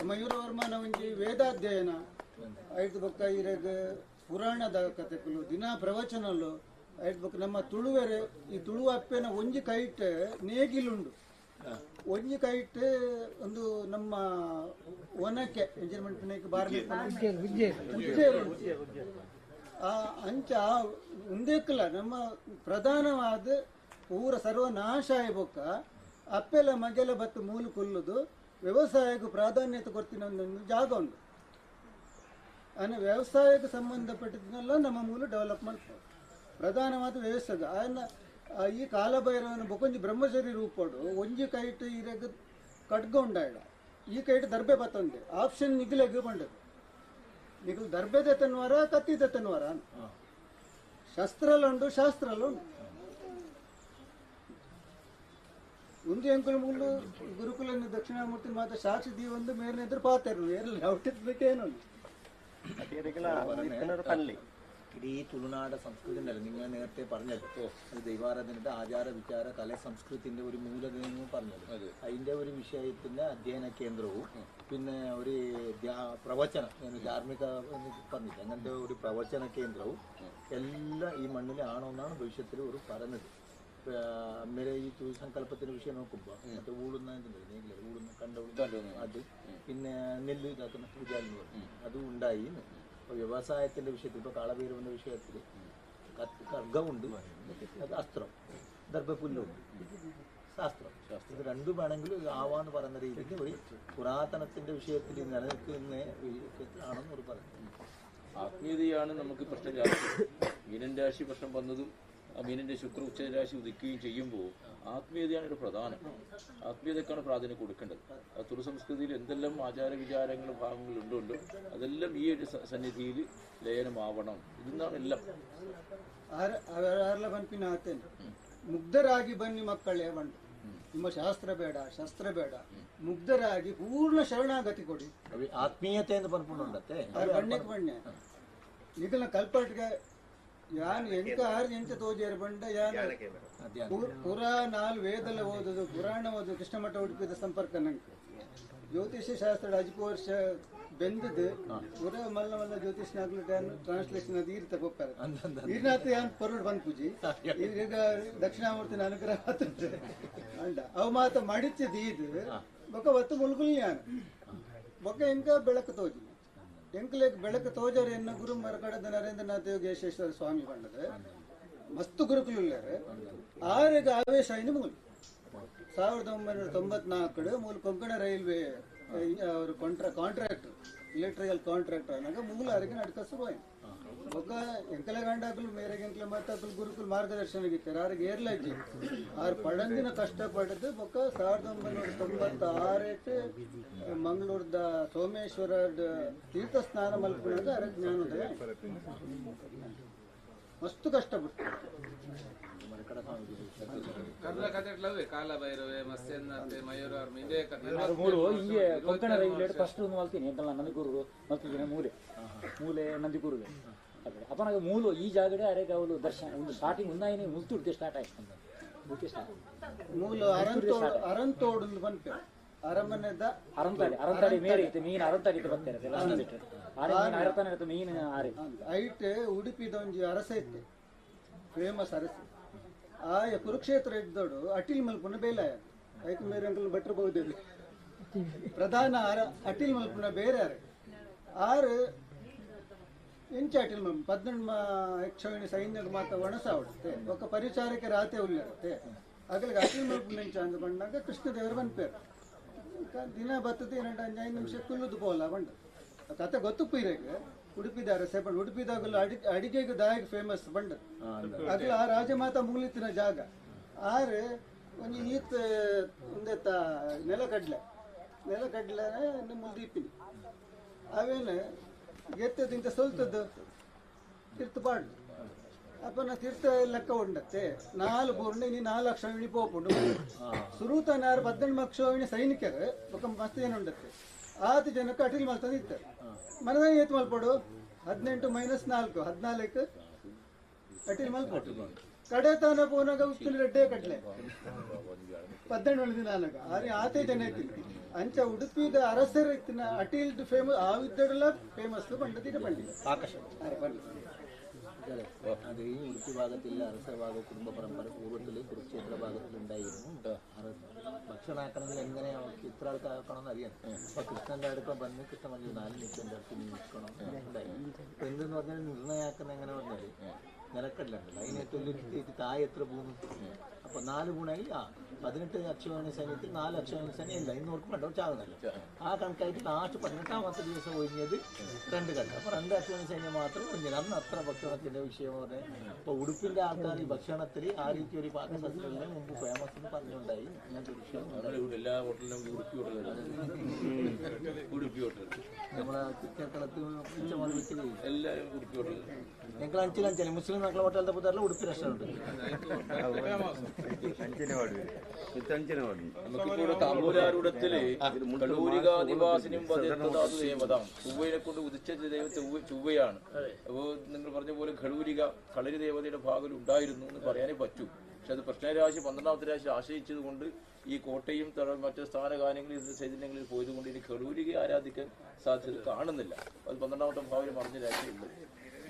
ಮಯೂರವರ್ಮನ ಒಂಜಿ ವೇದಾಧ್ಯಯನ ಐಟ್ ಬೊಕ್ಕ ಇರಗ ಪುರಾಣದ ಕಥೆಗಳು ದಿನಾ ಪ್ರವಚನಲು ಐಟ್ ಬೊಕ್ಕ ನಮ್ಮ ತುಳುವೆರೆ ಈ ತುಳು ಅಪ್ಪೆನ ಒಂಜಿ ಕೈಟ್ ನೇಗಿಲುಂಡು ಒಂಜಿ ಕೈಟ್ ಒಂದು ನಮ್ಮ ಒನಕೆ ಎಂಜರ್ಮೆಂಟ್ ಆ ಅಂಚ ಉಂದೇಕಲ್ಲ ನಮ್ಮ ಪ್ರಧಾನವಾದ ಪೂರ ಸರ್ವನಾಶ ಆಯ್ಬೊಕ್ಕ ಅಪ್ಪೆಲ್ಲ ಮಗೆಲ ಬತ್ತು ಮೂಲ ಕೊಲ್ಲುದು ವ್ಯವಸಾಯಕ್ಕೂ ಪ್ರಾಧಾನ್ಯತೆ ಕೊಡ್ತೀನಿ ಒಂದು ಜಾಗ ಉಂಟು ಅಂದರೆ ವ್ಯವಸಾಯಕ್ಕೆ ಸಂಬಂಧಪಟ್ಟಿದ್ದನ್ನೆಲ್ಲ ನಮ್ಮ ಮೂಲ ಡೆವಲಪ್ ಮಾಡ್ತಾರೆ ಪ್ರಧಾನವಾದ ವ್ಯವಸ್ಥೆ ಆಯನ್ನ ಈ ಕಾಲಭೈರವನ ಬೊಕೊಂಜಿ ಬ್ರಹ್ಮಚರಿ ರೂಪಡು ಒಂಜಿ ಕೈಟ್ ಇರಗ ಕಡ್ಗ ಉಂಡಾಡ ಈ ಕೈಟ್ ದರ್ಬೆ ಬತ್ತೊಂದೆ ಆಪ್ಷನ್ ನಿಗಿಲೆಗ್ ಬಂಡದು ನಿಗಲು ದರ್ಬೆ ದೆತ್ತನ್ವಾರ ಕತ್ತಿ ದೆತ್ತನ್ವಾರ ಶಸ್ತ್ರಲ್ಲುಂಡು ಶಾಸ್ತ್ರಲ್ಲುಂಡು ಒಂದು ಎಂಕುಲು ಮೂಲು ಗುರುಕುಲ ದಕ್ಷಿಣಾಮೂರ್ತಿ ಮಾತ ಸಾಕ್ಷಿ ದಿ ಒಂದು ಮೇಲಿನ ಎದುರು ಪಾತೇರು ಏರಲ್ಲಿ ಔಟಿಸ್ಬೇಕೇನು ಇಡೀ ತುಳುನಾಡ സംസ്കൃതി ഉണ്ടല്ലോ നിങ്ങൾ നേരത്തെ പറഞ്ഞല്ലോ അത് ദൈവാരാധനയുടെ ആചാര വിചാര കല സംസ്കൃതിന്റെ ഒരു മൂലകവും പറഞ്ഞത് അതിന്റെ ഒരു വിഷയത്തിന്റെ അധ്യയന കേന്ദ്രവും പിന്നെ ഒരു പ്രവചനം ധാർമ്മിക പറഞ്ഞില്ല അങ്ങനത്തെ ഒരു പ്രവചന കേന്ദ്രവും എല്ലാം ഈ മണ്ണിലാണോന്നാണ് ഭവിഷ്യത്തിൽ ഒരു പറഞ്ഞത് അന്നേരം ഈ സങ്കല്പത്തിന്റെ വിഷയം നോക്കുമ്പോൾ മറ്റേ ഊടുന്ന ഊടുന്ന കണ്ടുള്ള അത് പിന്നെ നെല്ല് ഇതാക്കുന്ന പൂജാലി അതും ഉണ്ടായി. വ്യവസായത്തിന്റെ വിഷയത്തിൽ ഇപ്പോൾ കാളഭൈരവന്റെ വിഷയത്തിൽ ഖഡ്ഗമുണ്ട്, അത് അസ്ത്രം, ദർഭപുല്ലുണ്ട്, ശാസ്ത്രം. ഇത് രണ്ടും വേണമെങ്കിലും ആവാന്ന് പറയുന്ന രീതിയിൽ ഒരു പുരാതനത്തിന്റെ വിഷയത്തിൽ നിലനിൽക്കുന്ന ആണെന്ന് ഒരു പറയുന്നത്. ആത്മീയതയാണ് നമുക്ക് പ്രശ്നം. രാശി മീനൻ രാശി പ്രശ്നം വന്നതും മീനന്റെ ശുക്ര ഉച്ചരാശി ഉദിക്കുകയും ചെയ്യുമ്പോൾ ആത്മീയതയാണ് ഒരു പ്രധാനം. ആത്മീയതക്കാണ് പ്രാധാന്യം കൊടുക്കേണ്ടത്. ആ തുറു സംസ്കൃതിയിൽ എന്തെല്ലാം ആചാര വിചാരങ്ങളും ഭാഗങ്ങളുണ്ടോ അതെല്ലാം ഈ ഒരു സന്നിധിയിൽ ലയനമാവണം. ഇതെന്നാണ് എല്ലാം. ಮುಗ್ಧರಾಗಿ ಬನ್ನಿ ಮಕ್ಕಳೇ ಬಂಡು, ನಿಮ್ಮ ಶಾಸ್ತ್ರ ಬೇಡ, ಶಸ್ತ್ರ ಬೇಡ, ಮುಗ್ಧರಾಗಿ ಪೂರ್ಣ ಶರಣಾಗತಿ ಕೊಡಿ. ಆತ್ಮೀಯತೆ ಅಂತ ಬಂದ್ಕೊಂಡುಂಡತ್ತೆ ಬಣ್ಣಕ್ಕೆ ಬಣ್ಣ ನಿಗಲ ಕಲ್ಪಟ್ಗೆ ಯಾನ್ ಎಂಕ ಆರು ಎಂಚ ತೋಜೇರು ಬಂಡ ಯಾನ್ ಪುರಾ ನಾಲ್ ವೇದಲ ಓದುದು, ಪುರಾಣ ಓದುದು, ಕೃಷ್ಣಮಠ ಉಡುಪಿದ ಸಂಪರ್ಕ ನಂಗೆ ಜ್ಯೋತಿಷ್ಯ ಶಾಸ್ತ್ರ 10 ವರ್ಷ ಬೆಂದದು ಪುರ ಮಲ್ಲ ಮಲ್ಲ ಜ್ಯೋತಿಷ್ನಾಗ್ಲು ಟ್ರಾನ್ಸ್ಲೇಷನ್ ಅದು ಈರ್ತ ಗೊಪ್ಪಾರ ಈರ್ನಾಥ ಯಾನ್ ಪರುಡ್ ಬಂದ್ ಪೂಜಿ ಈಗ ದಕ್ಷಿಣಾಮೂರ್ತಿನ ಅನುಗ್ರಹ ಅಂಡ ಅವು ಮಾತ ಮಡಿಚದು ಇದು ಬೊಕ್ಕ ಒತ್ತು ಮುಲ್ಗುಲ್ ಯಾನ್ ಬೊಕ್ಕ ಎಂಕ ಬೆಳಕು ತೋಜಿ ಎಂಕ್ಲೆಗ್ ಬೆಳಕು ತೋಜರು ಎನ್ನ ಗುರು ಮರಕಡದ ನರೇಂದ್ರನಾಥ ಯೋಗೇಶ್ವರ ಸ್ವಾಮಿ ಬಂಡದು ಮಸ್ತ್ ಗುರುಕುಲು ಆರೆಗ ಆವೇಶ ಇನ್ನು ಮೂಲ 1994 ಮೂಲ ಕೊಂಕಣ ರೈಲ್ವೆ ಅವರು ಕಾಂಟ್ರಾಕ್ಟರ್ ಇಲೆಕ್ಟ್ರಿಕಲ್ ಕಾಂಟ್ರಾಕ್ಟರ್ ಅನ್ನಾಗ ಮೂಲ ಅರಿಗೆ ನಡ್ಕ ಶುರುವಾಯಿತು. ఒక ఎంకల గండాకులు మేరకు ఎంకల మతాకులు గురుకులు మార్గదర్శనకి ఇస్తారు. ఆరికి ఏర్లకి ఆరు పడందిన కష్టపడితే ఒక 1996 ಮಂಗಳೂರದ ಸೋಮೇಶ್ವರ ತೀರ್ಥ ಸ್ನಾನ ಮಲ್ಪಿನಾಗ ಅರ ಜ್ಞಾನೋದಯ ಮಸ್ತು ಕಷ್ಟಪಟ್ಟು ಕೊಂಕಣ ರೈಲ್ವೆ ಫಸ್ಟ್ ಒಂದು ಮಲ್ತೀನಿ ಎಂಕಲ್ಲ ನಂದಿಕೂರು ಮಲ್ತಿದ್ದೀನಿ ಮೂಲೆ ನಂದಿಕೂರುಗೆ ಅಪ್ಪ ನನಗೆ ಮೂಲ ಈ ಜಾಗಡೆ ಅರೆಗೆ ಅವಳು ದರ್ಶನ ಒಂದು ಸ್ಟಾರ್ಟಿಂಗ್ ಒಂದಾಯಿನಿ ಮುಲ್ತುಡ್ದೆ ಸ್ಟಾರ್ಟ್ ಆಯ್ತು ಮೂಲ ಅರಂತೋಡು ಬಂತು ಅರಮನೆದ ಅರಂತಾಡಿ ಮೇರೆ ಇತ್ತು ಮೀನು ಅರಂತಾಡಿ ಬರ್ತಾರೆ ಅರತಾನೆ ಮೀನು ಆರೆ ಐಟ್ ಉಡುಪಿದ ಒಂಜಿ ಅರಸ ಇತ್ತೆ ಫೇಮಸ್ ಅರಸ ಆಯ ಕುರುಕ್ಷೇತ್ರ ಇದ್ದೋಡು ಅಟಿಲ್ ಮಲ್ಪುನ ಬೇಲಾಯ ಐಕ್ ಮೇರೆ ಅಂಕಲ್ ಭಟ್ರು ಬಹುದಿಲ್ಲ ಪ್ರಧಾನ ಅಟಿಲ್ ಮಲ್ಪುನ ಬೇರೆ ಆರು ಎಂಚ ಅಟಿಲ್ ಮಲ್ಪು 18 ಯಕ್ಷಿಣಿ ಸೈನ್ಯದ ಮಾತ ಒಣಸಾವಡುತ್ತೆ ಒಕ್ಕ ಪರಿಚಾರಕ್ಕೆ ರಾತೆ ಉಲ್ಲಿರುತ್ತೆ ಅಗಲಿಗೆ ಅಟಿಲ್ ಮಲ್ಪುನ ಎಂಚ ಅಂದು ಬಂದಾಗ ಕೃಷ್ಣದೇವರು ಬಂದ್ಪೇರು ದಿನ ಬರ್ತದೆ 2-5 ನಿಮಿಷ ಕುಲ್ಲುದು ಪೋಲ ಬಂಡು ಕತೆ ಗೊತ್ತು ಪೀರೆಗೆ ಉಡುಪಿದ ಅರಸೆ ಬಂಡು ಉಡುಪಿದಾಗಲ್ಲ ಅಡಿಗೆಗೆ ದಾಯಕ ಫೇಮಸ್ ಬಂಡು ಅಗಲ ಆ ರಾಜಮಾತ ಮುಗಿಲಿತ್ತಿನ ಜಾಗ ಆರು ಒಂದು ಈತ್ ಒಂದೆತ್ತ ನೆಲಕಡ್ಲೆ ಮುಲ್ದೀಪಿನಿ ಅವೇನು ಗೆತ್ತದಿಂತ ಸೊಲ್ತದ್ದು ತೀರ್ಥಪಾಡು ಅಪ್ಪನ ತೀರ್ಥ ಲೆಕ್ಕ ಉಂಡತ್ತೆ 4 ಬೂರ್ಣಿ 4 ಅಕ್ಷವಿಣಿ ಪೋಪುಂಡು ಸುರೂತನಾರು 18 ಅಕ್ಷವಿಣಿ ಸೈನಿಕರು ఒక ಮಸ್ತ್ ಜನ ಉಂಡತ್ತೆ 6 ಜನಕ್ಕೆ ಅಟಿಲ್ ಮಲ್ತದ ಇತ್ತು ಮನದ ಏತ್ ಮಲ್ಪಡು 18 - 4 14 ಅಟಿಲ್ ಮಲ್ಪಡು ಕಡೆ ತಾನ ಪೋನಾಗ ಉಪ್ಪಿನ ರೆಡ್ಡೆ ಕಟ್ಲೆ 18 ದಿನ ಅನಗ ಆರೆ 6 ಜನ ಇತ್ತು ಅಂಚ ಉಡುಪಿದ ಅರಸರು ಇತ್ತಿನ ಅಟಿಲ್ ಫೇಮಸ್ ಆ ವಿದ್ಯೆಲ್ಲ ಫೇಮಸ್ ಪಂಡಿತ ಪಂಡಿತ ಆಕಾಶ അത് ഈ ഉടുപ്പി ഭാഗത്തിലെ അരസ ഭാഗ കുടുംബ പരമ്പര പൂർവ്വത്തിൽ കുരുക്ഷേത്ര ഭാഗത്തിലുണ്ടായിരുന്നു ഭക്ഷണമാക്കണമെങ്കിൽ എങ്ങനെ അവർക്ക് ഇത്ര ആൾക്കാക്കണമെന്ന് അറിയാം അപ്പൊ കൃഷ്ണന്റെ അടുക്ക വന്ന് കൃഷ്ണ പറഞ്ഞു 4 നിൽക്കേണ്ട അടുത്ത് നിൽക്കണം ഉണ്ടായി അപ്പൊ എന്തെന്ന് പറഞ്ഞാൽ നിർണയാക്കുന്ന എങ്ങനെ പറഞ്ഞാല് നിലക്കടലുണ്ടല്ലോ അതിനെ തൊല്ലിട്ട് താഴെ എത്ര ഭൂമി അപ്പൊ 4 ഗുണയിൽ 18 അക്ഷവാണി സൈന്യത്തിൽ 4 അക്ഷവാണി സൈന്യം ഇല്ല ഇന്ന് ഓർക്കുമ്പോണ്ടോ ചാവുന്നല്ലോ ആ കണക്കായിട്ട് ലാസ്റ്റ് 18ാമത്തെ ദിവസം ഒഴിഞ്ഞത് 2 കണ്ട അപ്പൊ 2 അക്ഷവാണി സൈന്യം മാത്രം ഒഴിഞ്ഞത് അന്ന് അത്ര ഭക്ഷണത്തിന്റെ വിഷയം പറഞ്ഞാൽ ഇപ്പൊ ഉടുപ്പിന്റെ ആൾക്കാർ ഈ ഭക്ഷണത്തിൽ ആ രീതി ഒരു പാകശാസ്ത്രത്തിന് മുമ്പ് ഫേമസ് എന്ന് പറഞ്ഞുണ്ടായി അങ്ങനത്തെ ഒരു വിഷയം എല്ലാ ഹോട്ടലിലും ഉടുപ്പി ഹോട്ടൽ നമ്മളെ കേരളത്തിൽ എല്ലാവരും ഉടുപ്പി ഹോട്ടൽ ഞങ്ങൾ അഞ്ചിലഞ്ചാണ് മുസ്ലിം മക്കളെ ഹോട്ടലിന്റെ പുതറിൽ ഉടുപ്പി റെസ്റ്റോറൻറ്റ് നമുക്കിവിടെ താമ്പൂരാരൂഢത്തില് കടൂരികാദിവാസിനും ദേവതാം ചൊവ്വയെ കൊണ്ട് ഉദിച്ച ദൈവത്തെ ചൊവ്വയാണ്. അപ്പോൾ നിങ്ങൾ പറഞ്ഞ പോലെ ഘടൂരിക കളരി ദേവതയുടെ ഭാഗം ഉണ്ടായിരുന്നു എന്ന് പറയാനേ പറ്റൂ. പക്ഷെ അത് പ്രശ്നരാശി 12ാമത്തെ രാശി ആശ്രയിച്ചത് കൊണ്ട് ഈ കോട്ടയും മറ്റു സ്ഥാനകാര്യങ്ങളിൽ ചൈതന്യങ്ങളിൽ പോയതുകൊണ്ട് ഇനി ഘടൂരികയെ ആരാധിക്കാൻ സാധ്യത കാണുന്നില്ല. അത് 12ാമത്തെ ഭാവം പറഞ്ഞ രാശിയുണ്ട്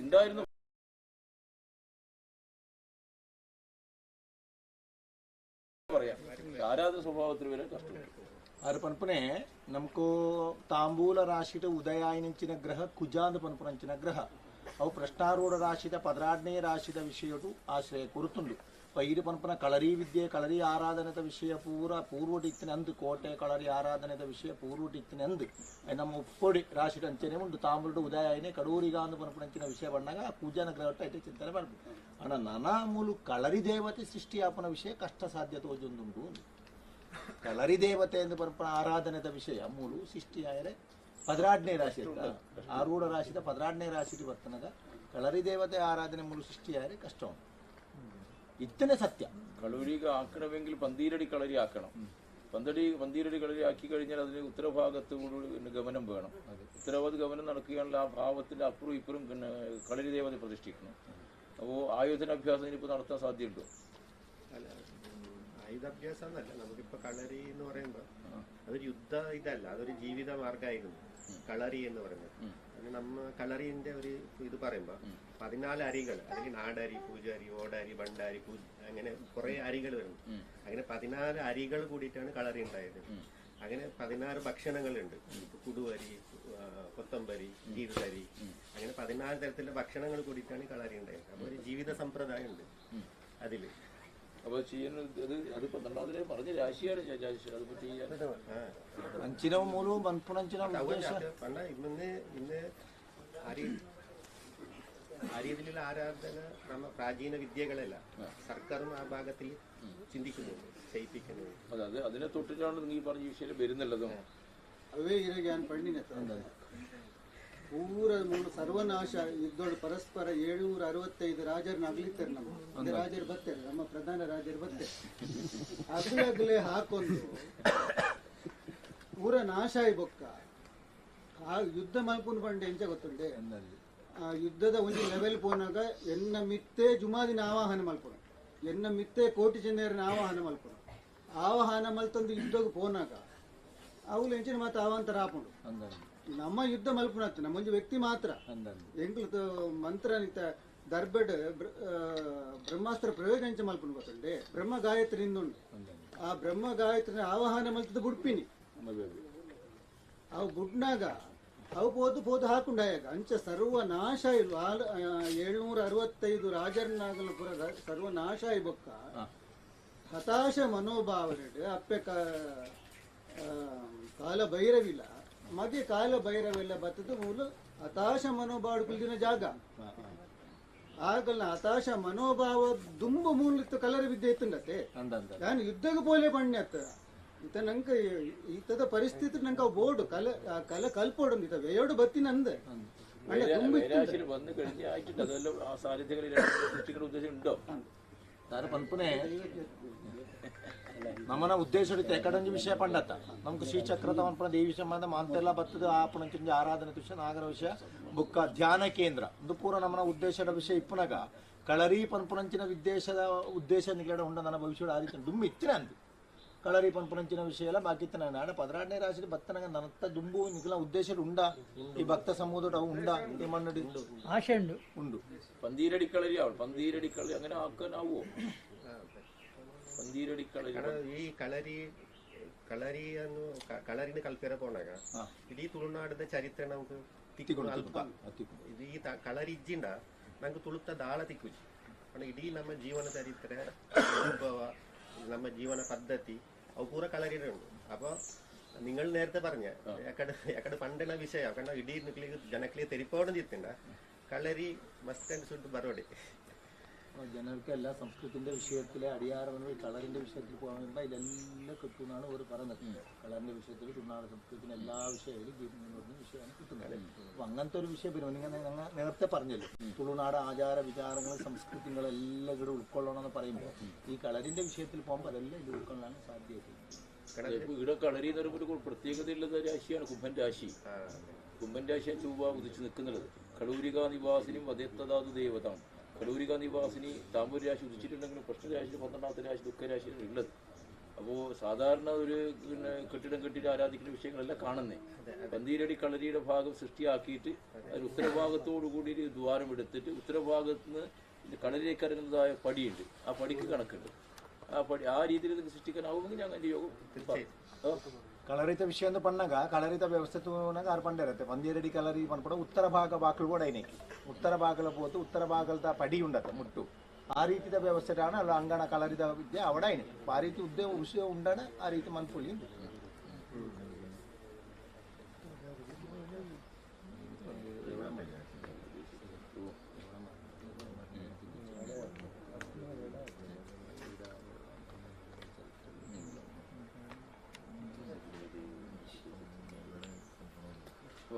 ഉണ്ടായിരുന്നു. പറയാം ಆರಾಧನ ಸ್ವಭಾವത്തിൽ ವരെ ಕಷ್ಟವಿದೆ. ಆದ್ರೆ ಪನ್ಪನೆ ನಮಕು ತಾಂಬೂಲ ರಾಶಿದ ಉದಯಾಯನಿಂಚಿನ ಗ್ರಹ ಕುಜಾಂದ ಪನ್ಪುನಂಚಿನ ಗ್ರಹ ಅವು ಪ್ರಶ್ನಾರೂಢ ರಾಶಿದ 12ನೇ ರಾಶಿದ ವಿಷಯಟು ಆಶ್ರಯ ಕೊರುತ್ತುಂಡು. ಪೈರು ಪನ್ಪನ കളരി ವಿದ್ಯೆ കളരി ಆರಾಧನೆದ ವಿಷಯ ಪೂರ್ವಟಿತ್ತಿನ ಅಂದು ಕೋಟೆ കളരി ಆರಾಧನೆದ ವಿಷಯ ಪೂರ್ವಟಿತ್ತಿನ ಅಂದು ನಮ್ಮ ಉಪ್ಪೊಡಿ ರಾಶಿದ ಅಂಚನೆ ಉಂಟು ತಾಂಬೂಲದ ಉದಯಾಯನೆ ಕಡೂರಿಗಾಂದು ಪನ್ಪುನಂಚಿನ ವಿಷಯ ಬಂದಾಗ ಕುಜನ ಗ್ರಹಟ ಐತೆ ಚಿಂತನೆ ಮಾಡ್ಬೋದು. ಅಣ್ಣ ನನಾಮೂಲು കളരി ದೇವತೆ ಸೃಷ್ಟಿಯಾಪನ ವಿಷಯ ಕಷ್ಟ ಸಾಧ್ಯತೆ ಒಂದುಂಟು. കളരി ದೇವತೆ ಎಂದು ಪರಪರ ಆರಾಧನೆದ ವಿಷಯ ಮೂಲು ಸೃಷ್ಟಿಯಾಯರೆ 12ನೇ ರಾಶಿ ಆರೂಢ ರಾಶಿದ 12ನೇ ರಾಶಿಗೆ ಬರ್ತನಗ കളരി ದೇವತೆ ಆರಾಧನೆ ಮೂಲು ಸೃಷ್ಟಿಯಾಯರೆ ಕಷ್ಟ ಉಂಟು. ഇത്തന്നെ സത്യ കളൂരിക ആക്കണമെങ്കിൽ പന്തീരടി കളരി ആക്കണം. പന്തീരടി കളരി ആക്കി കഴിഞ്ഞാൽ അതിന് ഉത്തരഭാഗത്ത് ഗമനം വേണം. ഉത്തരവാദ ഗമനം നടക്കുകയാണെങ്കിൽ ആ ഭാവത്തിന്റെ അപ്പുറം ഇപ്പുറം കളരി ദേവത പ്രതിഷ്ഠിക്കണം. അപ്പോൾ ആയുധനാഭ്യാസം ഇനിയിപ്പോൾ നടത്താൻ സാധ്യതയുണ്ടോ? ആയുധാഭ്യാസം എന്നല്ല, നമുക്കിപ്പോ കളരി എന്ന് പറയുമ്പോ അതൊരു യുദ്ധ ഇതല്ല, അതൊരു ജീവിത മാർഗമായിരുന്നു കളരി എന്ന് പറയുന്നത്. നമ്മ കളറിന്റെ ഒരു ഇത് പറയുമ്പോ 14 അരികൾ, അല്ലെങ്കിൽ നാടരി, പൂജാരി, ഓടാരി, ഭണ്ടാരി, അങ്ങനെ കുറെ അരികൾ വരുന്നു. അങ്ങനെ 14 അരികൾ കൂടിയിട്ടാണ് കളറി ഉണ്ടായത്. അങ്ങനെ 16 ഭക്ഷണങ്ങളുണ്ട്. കുടുവരി, കൊത്തമ്പരി, ജീവിതരി, അങ്ങനെ 14 തരത്തിലുള്ള ഭക്ഷണങ്ങൾ കൂടിയിട്ടാണ് കളറി ഉണ്ടായത്. അപ്പൊ ഒരു ജീവിത സമ്പ്രദായം ഉണ്ട് അതില്. അപ്പൊ ചെയ്യുന്നത് അത് 12ാമതിലെ പറഞ്ഞ രാശിയാണ് അതിപ്പോ ചെയ്യാൻ ಅಂಚಿನವು ಮೂಲು ಬಂದ್ಪುಣಂಚಿನ ഇന്ന് ആ രീതിയിലുള്ള ആരാധന നമ്മ പ്രാചീന വിദ്യകളല്ല സർക്കാരും ആ ഭാഗത്തിൽ ചിന്തിക്കുന്നുണ്ട്, ചെയ്യിപ്പിക്കുന്നത്. അതെ, അതിനെ തൊട്ടിട്ടാണ് നിങ്ങൾ ഈ പറഞ്ഞ വിഷയം വരുന്നുള്ളതും. ಅವೇ ಈಗ ಏನು ಪಣ್ಣಿನ ಪೂರ ಮೂರು ಸರ್ವನಾಶ ಇದ್ದೋಳು ಪರಸ್ಪರ 765 ರಾಜರನ್ನ ಅಗಲಿತಾರೆ. ನಮ್ಮ ರಾಜರು ಬರ್ತಾರೆ, ನಮ್ಮ ಪ್ರಧಾನ ರಾಜರು ಬರ್ತಾರೆ. ಅಗಲೇ ಹಾಕೊಂಡು ಪೂರ ನಾಶ ಆಗಿ ಬೊಕ್ಕ ಆ ಯುದ್ಧ ಮಲ್ಪುನ್ ಬಂಡೆ ಎಂಚ ಗೊತ್ತುಂಡೆ ಯುದ್ಧದ ಒಂದು ಲೆವೆಲ್ ಪೋನಾಗ ಎನ್ನ ಮಿತ್ತೆ ಜುಮಾದಿನ ಆವಾಹನ ಮಲ್ಪುಣ ಎನ್ನ ಮಿತ್ತೆ ಕೋಟಿ ಜನರನ್ನ ಆವಾಹನ ಮಲ್ಪುಣ ಆವಾಹನ ಮಲ್ತಂದು ಯುದ್ಧಕ್ಕೆ ಪೋನಾಗ ಅವಳು ಹೆಂಚಿನ ಮಾತು ಆವಾಂತರ ಆಪುಂಡು ನಮ್ಮ ಯುದ್ಧ ಮಲ್ಪುಣತ್ತು ನಮ್ಮೊಂದು ವ್ಯಕ್ತಿ ಮಾತ್ರ ಎಂಕ್ಲದು ಮಂತ್ರ ನಿತ್ತ ದರ್ಬೆಡ್ ಬ್ರಹ್ಮಾಸ್ತ್ರ ಪ್ರಯೋಗ ಹೆಂಚ ಮಲ್ಪುಣ ಗೊತ್ತಂಡೆ ಬ್ರಹ್ಮ ಗಾಯತ್ರಿ ಇಂದುಂಡು ಆ ಬ್ರಹ್ಮ ಗಾಯತ್ರಿ ಆವಾಹನ ಮಲ್ತದ ಬುಡ್ಪಿನಿ ಅವು ಬುಡ್ನಾಗ ಅವು ಪೋದು ಹಾಕೊಂಡಾಯಾಗ ಅಂಚ ಸರ್ವನಾಶ ಇಲ್ವ 765 ರಾಜರ್ನಾಗಲ ಪುರ ಸರ್ವನಾಶ ಇಬೊಕ್ಕ ಹತಾಶ ಮನೋಭಾವನೆಡ್ ಅಪ್ಪೆ ಕಾಲ ಭೈರವಿಲ್ಲ ಮಗೆ ಕಾಲ ಭೈರವೆಲ್ಲ ಬತ್ತದ ಮೂಲ ಹತಾಶ ಮನೋಭಾವ ಕುಲ್ದಿನ ಜಾಗ ಆಗಲ್ಲ ಹತಾಶ ಮನೋಭಾವ ದುಂಬ ಮೂಲಕ ಕಲರ ವಿದ್ಯೆ ಇತ್ತಂಡತೆ ನಾನು ಯುದ್ಧಕ್ಕೆ ಪೋಲೆ ಪಣ್ಯತ್ತ ಈತ ನಂಗೆ ಈತದ ಪರಿಸ್ಥಿತಿ ನಂಗೆ ಅವು ಬೋರ್ಡು ಕಲೆ ಕಲ್ಪೋಡು ಈತ ವೇಯೋಡು ಬತ್ತಿ ನಂದೆ വന്നു കഴിഞ്ഞ് ആയിട്ടുണ്ട് അതെല്ലാം ആ സാന്നിധ്യങ്ങളിൽ സൃഷ്ടിക്കുന്ന ഉദ്ദേശം ഉണ്ടോ ಪನ್ಪುನೆ ನಮ್ಮನ ಉದ್ದೇಶ ಎಕಡಂಜಿ ವಿಷಯ ಪಂಡತ್ತ ನಮ್ಗೆ ಶ್ರೀಚಕ್ರದ ಪನ್ಪುನ ದೇವಿ ಸಂಬಂಧ ಮಾಂತೆಲ್ಲ ಬತ್ತದ ಆಪಣಂಚ ಆರಾಧನೆ ವಿಷಯ ನಾಗರ ವಿಷಯ ಬುಕ್ಕ ಧ್ಯಾನ ಕೇಂದ್ರ ಇದು ಪೂರ ನಮ್ಮನ ಉದ್ದೇಶದ ವಿಷಯ ಇಪ್ಪನಾಗ ಕಳರಿ ಪನ್ಪುನಂಚಿನ ಉದ್ದೇಶ ನಿಗಡ ಉಂಡ ನನ್ನ ಭವಿಷ್ಯದ ಆ ರೀತಿ ದುಮ್ಮಿ ಇತ್ತಿನ ಅಂದು ಕಳರಿ ಪನ್ಪುನಂಚಿನ ವಿಷಯ ಎಲ್ಲ ಬಾಕಿ ನಾಡ 12ನೇ ರಾಶಿ ಭಕ್ತನಗ ನನ್ನತ್ತ ದುಂಬು ನಿಖಲ ಉದ್ದೇಶ ಉಂಡ ಈ ಭಕ್ತ ಸಮೂಹದ ಉಂಡ ಈ ಮಣ್ಣಡಿ ആശ ഉണ്ട് പന്തീരടി കളരി ആവും പന്തീരടി കളരി അങ്ങനെ ആക്കാനാവോ പന്തീരടി കളരി ಈ കളರಿನ ಕಲ್ಪೆರ ಪೋನಾಗ ಇಡೀ ತುಳುನಾಡದ ಚರಿತ್ರೆ ನಮ್ಗೆ ಇದು ಈ കളರಿ ಇಜ್ಜಿಂಡ ನಂಗೆ ತುಳುತ್ತ ದಾಳ ತಿಕ್ಕುಜಿ ಇಡೀ ನಮ್ಮ ಜೀವನ ಚರಿತ್ರೆ ಅನುಭವ ನಮ್ಮ ಜೀವನ പദ്ധതി അവ് പൂര കളരിയുടെ ഉണ്ട് അപ്പോൾ നിങ്ങൾ നേരത്തെ പറഞ്ഞ എക്കടെ പണ്ടുള്ള വിഷയം കാരണം ഇടീ ಜನಕ್ಕೆ ತೆರಿಪೋಡು ಚಿತ್ತಿಂಡ കളരി ಮಸ್ಟ್ ಅಂಡ್ ಶುಡ್ ಬರೋಡಿ ಜನർക്ക് എല്ലാ സംസ്കൃതിന്റെ വിഷയത്തിലെ അടിയാറവന് കളറിന്റെ വിഷയത്തിൽ പോകാൻ ഇതെല്ലാം കിട്ടുന്നതാണ് ഒരു പറയുന്നത് കളറിന്റെ വിഷയത്തിൽ തുളുനാട് സംസ്കൃതത്തിന് എല്ലാ വിഷയത്തിലും വിഷയമാണ് കിട്ടുന്നത് അപ്പൊ അങ്ങനത്തെ ഒരു വിഷയം പിന്നെ നിങ്ങൾ നേരത്തെ പറഞ്ഞല്ലോ തുളുനാട് ആചാര വിചാരങ്ങൾ സംസ്കൃതികളെല്ലാം ഇവിടെ ഉൾക്കൊള്ളണമെന്ന് പറയുമ്പോൾ ഈ കളറിന്റെ വിഷയത്തിൽ പോകുമ്പോൾ അതെല്ലാം ഇത് ഉൾക്കൊള്ളാൻ സാധ്യത ഇവിടെ കളരി എന്ന് പറയുമ്പോൾ ഒരു പ്രത്യേകതയുള്ളത് രാശിയാണ് കുംഭൻ രാശി കുംഭൻ രാശിയാണ് ചൊവ്വ ഉദിച്ച് നിൽക്കുന്നത് കളൂരിക നിവാസിനും വധേത്തതാതു ദേവതാണ് കലൂരിക നിവാസിനി താമ്പൂർ രാശി ഉദിച്ചിട്ടുണ്ടെങ്കിലും പ്രശ്നരാശി 12ാമത്തെ രാശി ദുഃഖരാശിയാണ് ഉള്ളത് അപ്പോൾ സാധാരണ ഒരു കെട്ടിടം കെട്ടിയിട്ട് ആരാധിക്കുന്ന വിഷയങ്ങളെല്ലാം കാണുന്നേ പന്തീരടി കളരിയുടെ ഭാഗം സൃഷ്ടിയാക്കിയിട്ട് അതിന് ഉത്തരഭാഗത്തോടു കൂടി ഒരു ദ്വാരം എടുത്തിട്ട് ഉത്തരഭാഗത്ത് നിന്ന് കളരിലേക്ക് ഇറങ്ങുന്നതായ പടിയുണ്ട് ആ പടിക്ക് കണക്കുണ്ട് ആ രീതിയിൽ ഇത് സൃഷ്ടിക്കാനാവുമെങ്കിൽ ഞാൻ എൻ്റെ യോഗം ಕಳರಿತ ವಿಷಯ ಅಂತ ಪಣ್ಣಾಗ ಕಳರಿತ ವ್ಯವಸ್ಥೆ ಆರು ಪಂಡ ಇರುತ್ತೆ ಪಂದಿರಡಿ ಕಲರಿ ಪನ್ಪಡ ಉತ್ತರ ಭಾಗ ಬಾಕಲು ಕೂಡ ಐನಕ್ಕೆ ಉತ್ತರ ಭಾಗಲ ಪೋತು ಉತ್ತರ ಭಾಗದ ಪಡಿ ಉಂಡತ್ತೆ ಮುಟ್ಟು ಆ ರೀತಿದ ವ್ಯವಸ್ಥೆಟಾണ് ಅಲ್ಲ ಅಂಗಣ ಕಲರಿದ ವಿದ್ಯೆ ಅವಡ ಐನೆ ಆ ರೀತಿ ವಿಷಯ ಉಂಡಾಣ ಆ ರೀತಿ ಮನ್ಪುಳಿ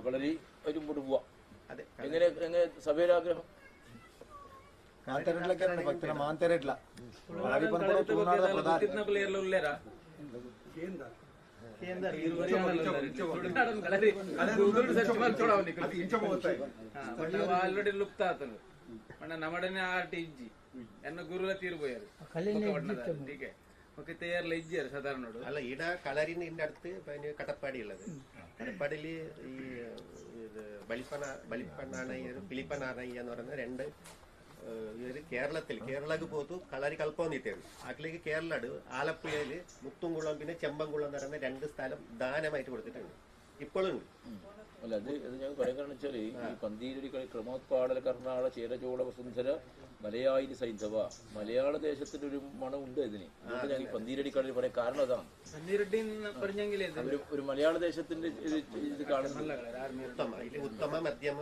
കളരി മുമ്പോട്ട് പോവാം എങ്ങനെ സഭയുടെ ആഗ്രഹം ಮಾಂತೆರೆಡ್ಲ ఆల్రెడీ లుప్త అతను మన నమ్మడనే ఆర్టి ఇజ్జి ఎన్న గురువుల తీరిపోయారు ഒക്കെ തയ്യാറില്ല ഇജ്ജിയാറ് സാധാരണ അല്ല ഈട കളരിന് ഇതിന്റെ അടുത്ത് കടപ്പാടി ഉള്ളത് കടപ്പാടില് ഈ ബലിപ്പനാണയ്യ പിലിപ്പനാണയ്യ എന്ന് പറയുന്ന രണ്ട് കേരളക്ക് പോത്തു കളരി കൽപ്പോന്നിട്ടായിരുന്നു അതിലേക്ക് കേരള ആലപ്പുഴയില് മുത്തുംകുളം പിന്നെ ചെമ്പംകുളം എന്ന് പറയുന്ന 2 സ്ഥലം ദാനമായിട്ട് കൊടുത്തിട്ടുണ്ട് ഇപ്പോഴും അല്ല അത് ഞാൻ പറയാൻ കാരണം വെച്ചാൽ ഈ പന്തീരടി കളി ക്രമോത്പാടല കർണാടക ചേരചോള വസുന്ധര മലയാളി സൈന്ധവ മലയാള ദേശത്തിന്റെ ഒരു മണം ഉണ്ട് ഇതിന് ഞാൻ ഈ പന്തീരടി കളി പറയാൻ കാരണം അതാണ് ഒരു മലയാള ദേശത്തിന്റെ ഇത് കാണുന്നില്ല ഉത്തമ മധ്യമ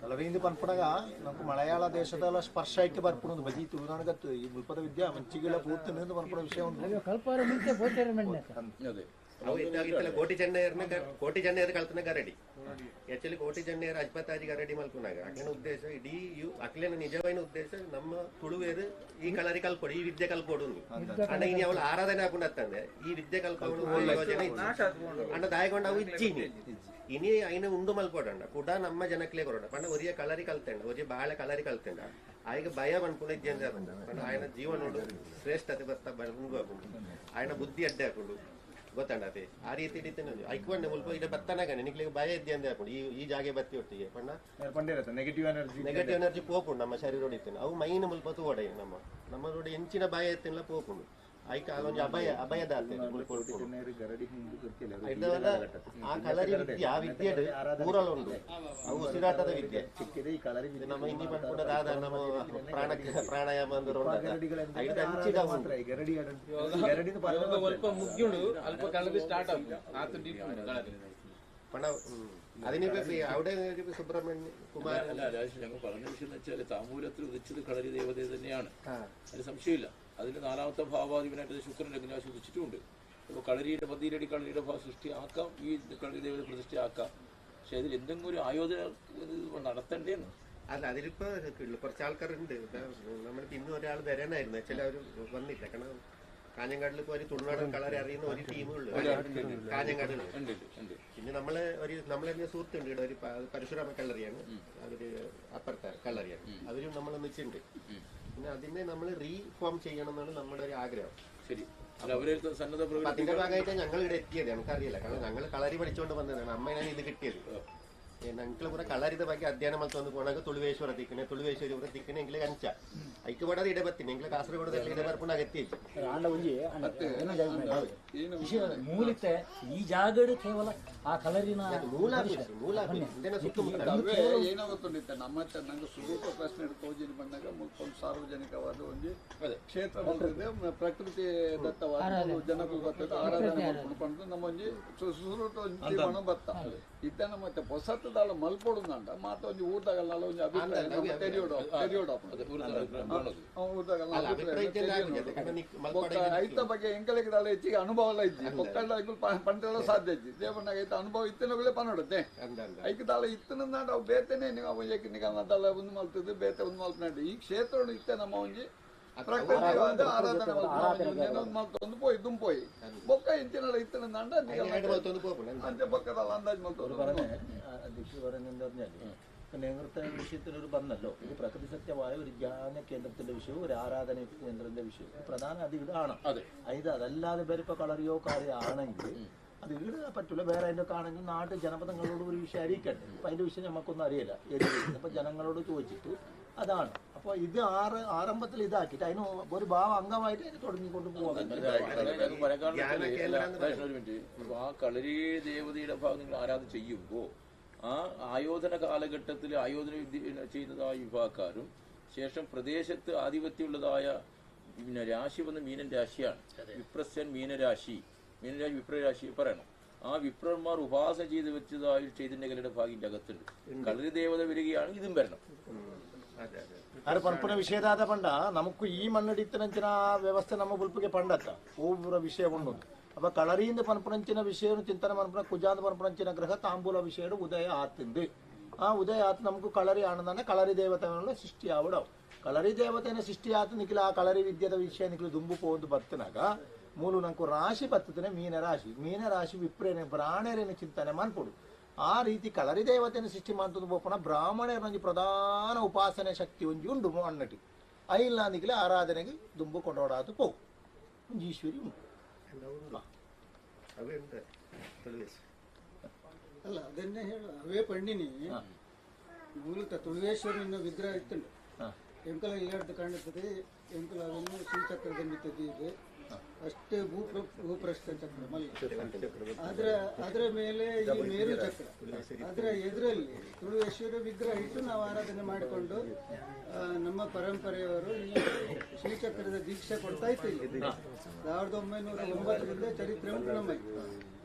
ಕಲರಿಯಿಂದ ಪನ್ಪಡಗ ನಮ್ಗೆ ಮಲಯಾಳ ದೇಶದ ಸ್ಪರ್ಶ ಆಯ್ಕೆ ಬರ್ಪುಣದು ಬಜಿ ತುಳುನಾಡಗತ್ತು ಈ ಮುಲ್ಪದ ವಿದ್ಯಾ ಮಂಚಿಗೆಲ್ಲ ಪೂರ್ತಿ ಪನ್ಪಡ ವಿಷಯ ಉಂಟು ಅದೇ ಅವು ಇತ್ತಲ ಕೋಟಿ ಚೆನ್ನೈಯರ್ ಕಲ್ತನ ಗರಡಿ ಆಕ್ಚುಲಿ ಕೋಟಿ ಚೆನ್ನೈಯರ್ ಅಜ್ಪತಾಜಿ ಗರಡಿ ಮಲ್ಪುನಾಗ ಅಕ್ಲೇನ ಉದ್ದೇಶ ಇಡೀ ಅಕ್ಲೇನ ನಿಜವಾದ ಉದ್ದೇಶ ನಮ್ಮ ತುಳುವೇರು ಈ ಕಲರಿ ಕಲ್ಪೊಡು ಈ ವಿದ್ಯೆ ಕಲ್ಪೊಡು ಅಣ್ಣ ಇನಿ ಅವಳು ಆರಾಧನೆ ಹಾಕೊಂಡತ್ತಂದೆ ಈ ವಿದ್ಯೆ ಕಲ್ಪೊಡು ಯೋಜನೆ ಅಣ್ಣ ದಾಯಗೊಂಡು ಅವು ಇಜ್ಜಿನಿ ಇನಿ ಐನ ಉಂಡು ಮಲ್ಪೊಡಂಡ ಕೂಡ ನಮ್ಮ ಜನಕ್ಲೇ ಕೊರೋಡ ಪಂಡ ಒರಿಯ ಕಲರಿ ಕಲ್ತಂಡ ಒರಿಯ ಬಾಳೆ ಕಲರಿ ಕಲ್ತಂಡ ಆಯ್ಕೆ ಭಯ ಅನ್ಕೊಂಡು ಇದ್ದೆ ಪಂಡ ఆయన ಜೀವನೋಡು ಶ್ರೇಷ್ಠತೆ ಬರ್ತಾ ಬಂದು ಹಾಕೊಂಡು ఆయన ಬುದ್ಧಿ ಅಡ್ಡೆ ಹಾಕೊಂಡು ಗೊತ್ತಾಂಡತೆ ಆ ರೀತಿ ಐಕ್ಕೊಂಡೆ ಮುಲ್ಪ ಈಗ ಬತ್ತನಾಗ ನಿಕ್ಲಿಗೆ ಭಯ ಇದ್ದೆ ಅಂದೆ ಹಾಕೊಂಡು ಈ ಜಾಗೆ ಬತ್ತಿ ಒಟ್ಟಿಗೆ ಪಂಡ ನೆಗೆಟಿವ್ ಎನರ್ಜಿ ಪೋಪುಂಡು ನಮ್ಮ ಶರೀರ ಇತ್ತೇನೆ ಅವು ಮೈನ ಮುಲ್ಪ ತೂವಡೆ ನಮ್ಮ ರೋಡ್ ಎಂಚಿನ ಭಯ ಎತ್ತಿನ ಪೋಪುಂಡು ಐಕ ಅದೊಂದು ಅಭಯದ ಆ ಕಲರಿ ವಿದ್ಯೆ ಆ ವಿದ್ಯೆ ಊರಲ್ಲುಂಡು ಅವು ಉಸಿರಾಟದ ವಿದ್ಯೆ ನಮ್ಮ ಹಿಂದಿ ಪಂಡ ನಮ್ಮ ಪ್ರಾಣಾಯಾಮ അവിടെ സുബ്രഹ്മണ്യ കുമാർ അല്ല രാജേഷ് ഞങ്ങൾ പറഞ്ഞ വിഷയം എന്ന് വെച്ചാൽ താമൂലത്തിൽ ഉദിച്ചത് കളരി ദേവത തന്നെയാണ്, അതിന് സംശയമില്ല. അതിന് നാലാമത്തെ ഭാവാധിപനായിട്ട് ശുക്രൻ ലഗ്നാശി ഉദിച്ചിട്ടുമുണ്ട്. അപ്പോൾ കളരിയുടെ 10 അടി കളരിയുടെ സൃഷ്ടിയാക്കാം, ഈ കളരി ദേവത പ്രതിഷ്ഠയാക്കാം. പക്ഷെ അതിൽ എന്തെങ്കിലും ഒരു ആയോധന നടത്തണ്ടേന്ന്. അല്ല അതിലിപ്പോ കുറച്ച് ആൾക്കാരുണ്ട്. നമ്മൾക്ക് ഇന്നും ഒരാൾ വരാനായിരുന്നു, ചില അവർ വന്നില്ല. കാരണം കാഞ്ഞങ്ങാടിൽ ഇപ്പോൾ ഒരു തുളുനാടൻ കളരി അറിയുന്ന ഒരു ടീമുള്ളൂ കാഞ്ഞങ്ങാടിൽ. പിന്നെ നമ്മളെ സുഹൃത്തുണ്ട് ഇവിടെ, ഒരു പരശുരാമ കള്ളറിയാണ്, അവര് അപ്പുറത്തെ കള്ളറിയാണ്, അവരും നമ്മൾ ഒന്നിച്ചുണ്ട്. പിന്നെ അതിനെ നമ്മൾ റീഫോം ചെയ്യണം എന്നാണ് നമ്മുടെ ഒരു ആഗ്രഹം. ശരി, അതിന്റെ ഭാഗമായിട്ട് ഞങ്ങൾ ഇവിടെ എത്തിയത് നമുക്കറിയില്ല. കാരണം ഞങ്ങൾ കളരി പഠിച്ചുകൊണ്ട് വന്നതാണ്. അമ്മയാണ് ഇത് കിട്ടിയത്. ഞങ്ങൾ ಕೂಡ ಕಳರಿದ ಬಗ್ಗೆ ಅಧ್ಯಯನ ಮಾಡ್ಕೊಂಡು ಹೋದಾಗ ತುಳುವೇಶ್ವರ ತುಳುವೇಶ್ವರಿ ದಿಕ್ಕನೆ ಎಂಗ್ಲೆ ಅಂಚ ಐಕೆ ಬಡದ ಇಡೆ ಬರ್ತೀನಿ ಎಂಗ್ಲೆ ಕಾಸರಗೋಡದಲ್ಲಿ ಇಡೆ ಬರ್ಪುಣ ಅಗತ್ಯ ಮೂಲತೆ ಈ ಜಾಗಡು ಕೇವಲ ಆ ಕಲರಿನ ಮೂಲ ಸುತ್ತಮುತ್ತ ಏನಾಗುತ್ತಿತ್ತು. ನಮ್ಮ ನಂಗೆ ಸ್ವರೂಪ ಪ್ರಶ್ನೆ ಹಿಡ್ಕೋಜಿನ ಬಂದಾಗ ಒಂದು ಸಾರ್ವಜನಿಕವಾದ ಒಂದು ಕ್ಷೇತ್ರ ಬರ್ತದೆ, ಪ್ರಕೃತಿ ದತ್ತವಾದ ಜನಗಳು ಬರ್ತದೆ, ಆರಾಧನೆ ಮಾಡ್ಕೊಂಡು ನಮ್ಮ ಒಂದು ಸುಸೂಟ ಜೀವನ ಬತ್ತ ಇದ್ದಾನ. ಮತ್ತೆ ಹೊಸತದಾಳ ಮಲ್ಪೊಡುಂದಂಡ ಮಾತ ಒಂದು ಊಟದಾಗಲ್ಲ ಒಂದು ಅಭಿಪ್ರಾಯ ಐತ ಬಗ್ಗೆ ಎಂಕಲೆಗದಾಳ ಹೆಚ್ಚಿಗೆ ಅನುಭವ ಎಲ್ಲ ಇದ್ದಿ ಒಕ್ಕಂಡ ಪಂಟೆಲ್ಲ ಸಾಧ್ಯ ಇದ್ದಿ ದೇವನಾಗ ಐತ ಅನುಭವ ಇತ್ತನಗಳೇ ಪನ್ನಡುತ್ತೆ ಐಕದಾಳ ಇತ್ತನ ಅವು ಬೇತೇನೆ ಅವ ಏಕೆ ನಿಗಮದಾಳ ಒಂದು ಮಲ್ತದ್ದು ಬೇತೆ ಒಂದು ಮಲ್ಪನಾಡಿ ಈ ಕ್ಷೇತ್ರ ಇತ್ತೆ ನಮ್ಮ ಒಂಜಿ ಪ್ರಕೃತಿ ಆರಾಧನೆ ಮಲ್ತೊಂದು ಪೋಯಿ ದುಂಪೋಯಿ ಬೊಕ್ಕ ಇಂಚಿನಲ್ಲ ಇತ್ತನ ಅಂತೆ ಬೊಕ್ಕದಲ್ಲ ಅಂದಾಜು ಮಲ್ತೋದು അധ്യക്ഷ പറയുന്നത് പറഞ്ഞാൽ നേതൃത്വ വിഷയത്തിൽ ഒരു പറഞ്ഞല്ലോ, ഇത് പ്രകൃതി സത്യമായ ഒരു ജ്ഞാന കേന്ദ്രത്തിന്റെ വിഷയവും ഒരു ആരാധന കേന്ദ്രത്തിന്റെ വിഷയവും പ്രധാന അത് ഇതാണ്. അതല്ലാതെ പേരിപ്പോ കളറിയോ കാര്യോ ആണെങ്കിൽ അത് ഈട് പറ്റൂല. വേറെ അതിൻ്റെ ആണെങ്കിൽ നാട്ടിൽ ജനപദങ്ങളോട് ഒരു വിഷയം അറിയിക്കട്ടെ. അപ്പൊ അതിന്റെ വിഷയം നമുക്കൊന്നും അറിയില്ല. അപ്പൊ ജനങ്ങളോട് ചോദിച്ചിട്ട് അതാണ്. അപ്പൊ ഇത് ആരംഭത്തിൽ ഇതാക്കിയിട്ട് അതിന് ഒരു ഭാവ അംഗമായിട്ട് അതിന് തുടങ്ങിക്കൊണ്ട് പോകാൻ. ആ കളരി ദേവതയുടെ ഭാഗം നിങ്ങൾ ആരാധന ചെയ്യുമ്പോൾ ആ ആയോധന കാലഘട്ടത്തിൽ ആയോധന വിദ്യ ചെയ്യുന്നതായ വിഭാഗക്കാരും ശേഷം പ്രദേശത്ത് ആധിപത്യമുള്ളതായ രാശി വന്ന മീനൻ രാശിയാണ്. വിപ്രസ്യൻ മീനരാശി വിപ്രരാശി പറയണം. ആ വിപ്രന്മാർ ഉപാസന ചെയ്ത് വെച്ചതായ ചൈതന്യകലയുടെ ഭാഗിന്റെ അകത്തുണ്ട്. കളരി ദേവത വരികയാണ്, ഇതും വരണം. ಅದು ಪಂಪನ ವಿಷಯದಾದ ಪಂಡ ನಮಗೂ ಈ ಮಣ್ಣಡಿತ್ತಿನಂಚಿನ ವ್ಯವಸ್ಥೆ ನಮ್ಮ ಬುಲ್ಪಿಗೆ ಪಂಡತ್ತ ಒಬ್ಬರ ವಿಷಯ ಒಂದೊಂದು. ಅಪ್ಪ കളರಿಯಿಂದ ಪಂಪನಂಚಿನ ವಿಷಯ ಚಿಂತನೆ ಮನ್ಪನ ಕುಜಾದ ಪಂಪನಂಚಿನ ಗ್ರಹ ತಾಂಬೂಲ ವಿಷಯ ಉದಯ ಆತಿಂದು. ಆ ಉದಯ ಆತ ನಮಗೂ കളರಿ ಆನಂದನೆ കളರಿ ದೇವತೆಗಳ ಸೃಷ್ಟಿ ಆವಡವು. കളರಿ ದೇವತೆಯ ಸೃಷ್ಟಿ ಆತ ನಿಖಿಲ ಆ കളರಿ ವಿದ್ಯದ ವಿಷಯ ನಿಖಿಲು ದುಂಬು ಪೋಂದು ಬತ್ತನಾಗ ಮೂಲು ನಂಕು ರಾಶಿ ಬತ್ತನೆ ಮೀನರಾಶಿ ವಿಪ್ರೇನೆ ಪ್ರಾಣೇರೇನು ಚಿಂತನೆ ಮಾಡ್ಕೊಡು. ಆ ರೀತಿ കളರಿ ದೇವತೆಯನ್ನು ಸೃಷ್ಟಿ ಮಾಡ್ತದ ಬೋಪಣ ಬ್ರಾಹ್ಮಣರ ಪ್ರಧಾನ ಉಪಾಸನೆ ಶಕ್ತಿ ಒಂಜಿ ಉಂಡು ಅಣ್ಣಟಿ ಐಲ್ಲ ನಿಖಿಲ ಆರಾಧನೆಗೆ ದುಂಬು ಕೊಂಡೋಡಾದು ಪೋ ಈಶ್ವರಿ ಉಂಟು. ಅಲ್ಲ ಅದನ್ನೇ ಹೇಳ ಅವೇ ಪಂಡಿನಿ ಮೂಲತಃ ತುಳುವೇಶ್ವರನ ವಿಗ್ರಹ ಇತ್ತುಂಡು ಎಂಕಲ ಇಲ್ಲಾಡ್ದು ಕಾಣುತ್ತದೆ. ಎಂಕಲ ಅದನ್ನು ಶ್ರೀಚಕ್ರದಲ್ಲಿ ಇದೆ ಅಷ್ಟೇ ಭೂಪ್ರಸ್ಥ ಚಕ್ರ ಮಲ್ಲ. ಅದರ ಮೇಲೆ ಈ ಮೇರು ಚಕ್ರ, ಅದರ ಎದುರಲ್ಲಿ ತುಳುವೇಶ್ವರ ವಿಗ್ರಹ ಇಟ್ಟು ನಾವು ಆರಾಧನೆ ಮಾಡಿಕೊಂಡು ನಮ್ಮ ಪರಂಪರೆಯವರು ಈ ಶ್ರೀಚಕ್ರದ ದೀಕ್ಷೆ ಕೊಡ್ತಾ ಇತ್ತು. 1909 ಚರಿತ್ರೆ ಉಂಟು ನಮ್ಮಲ್ಲಿ.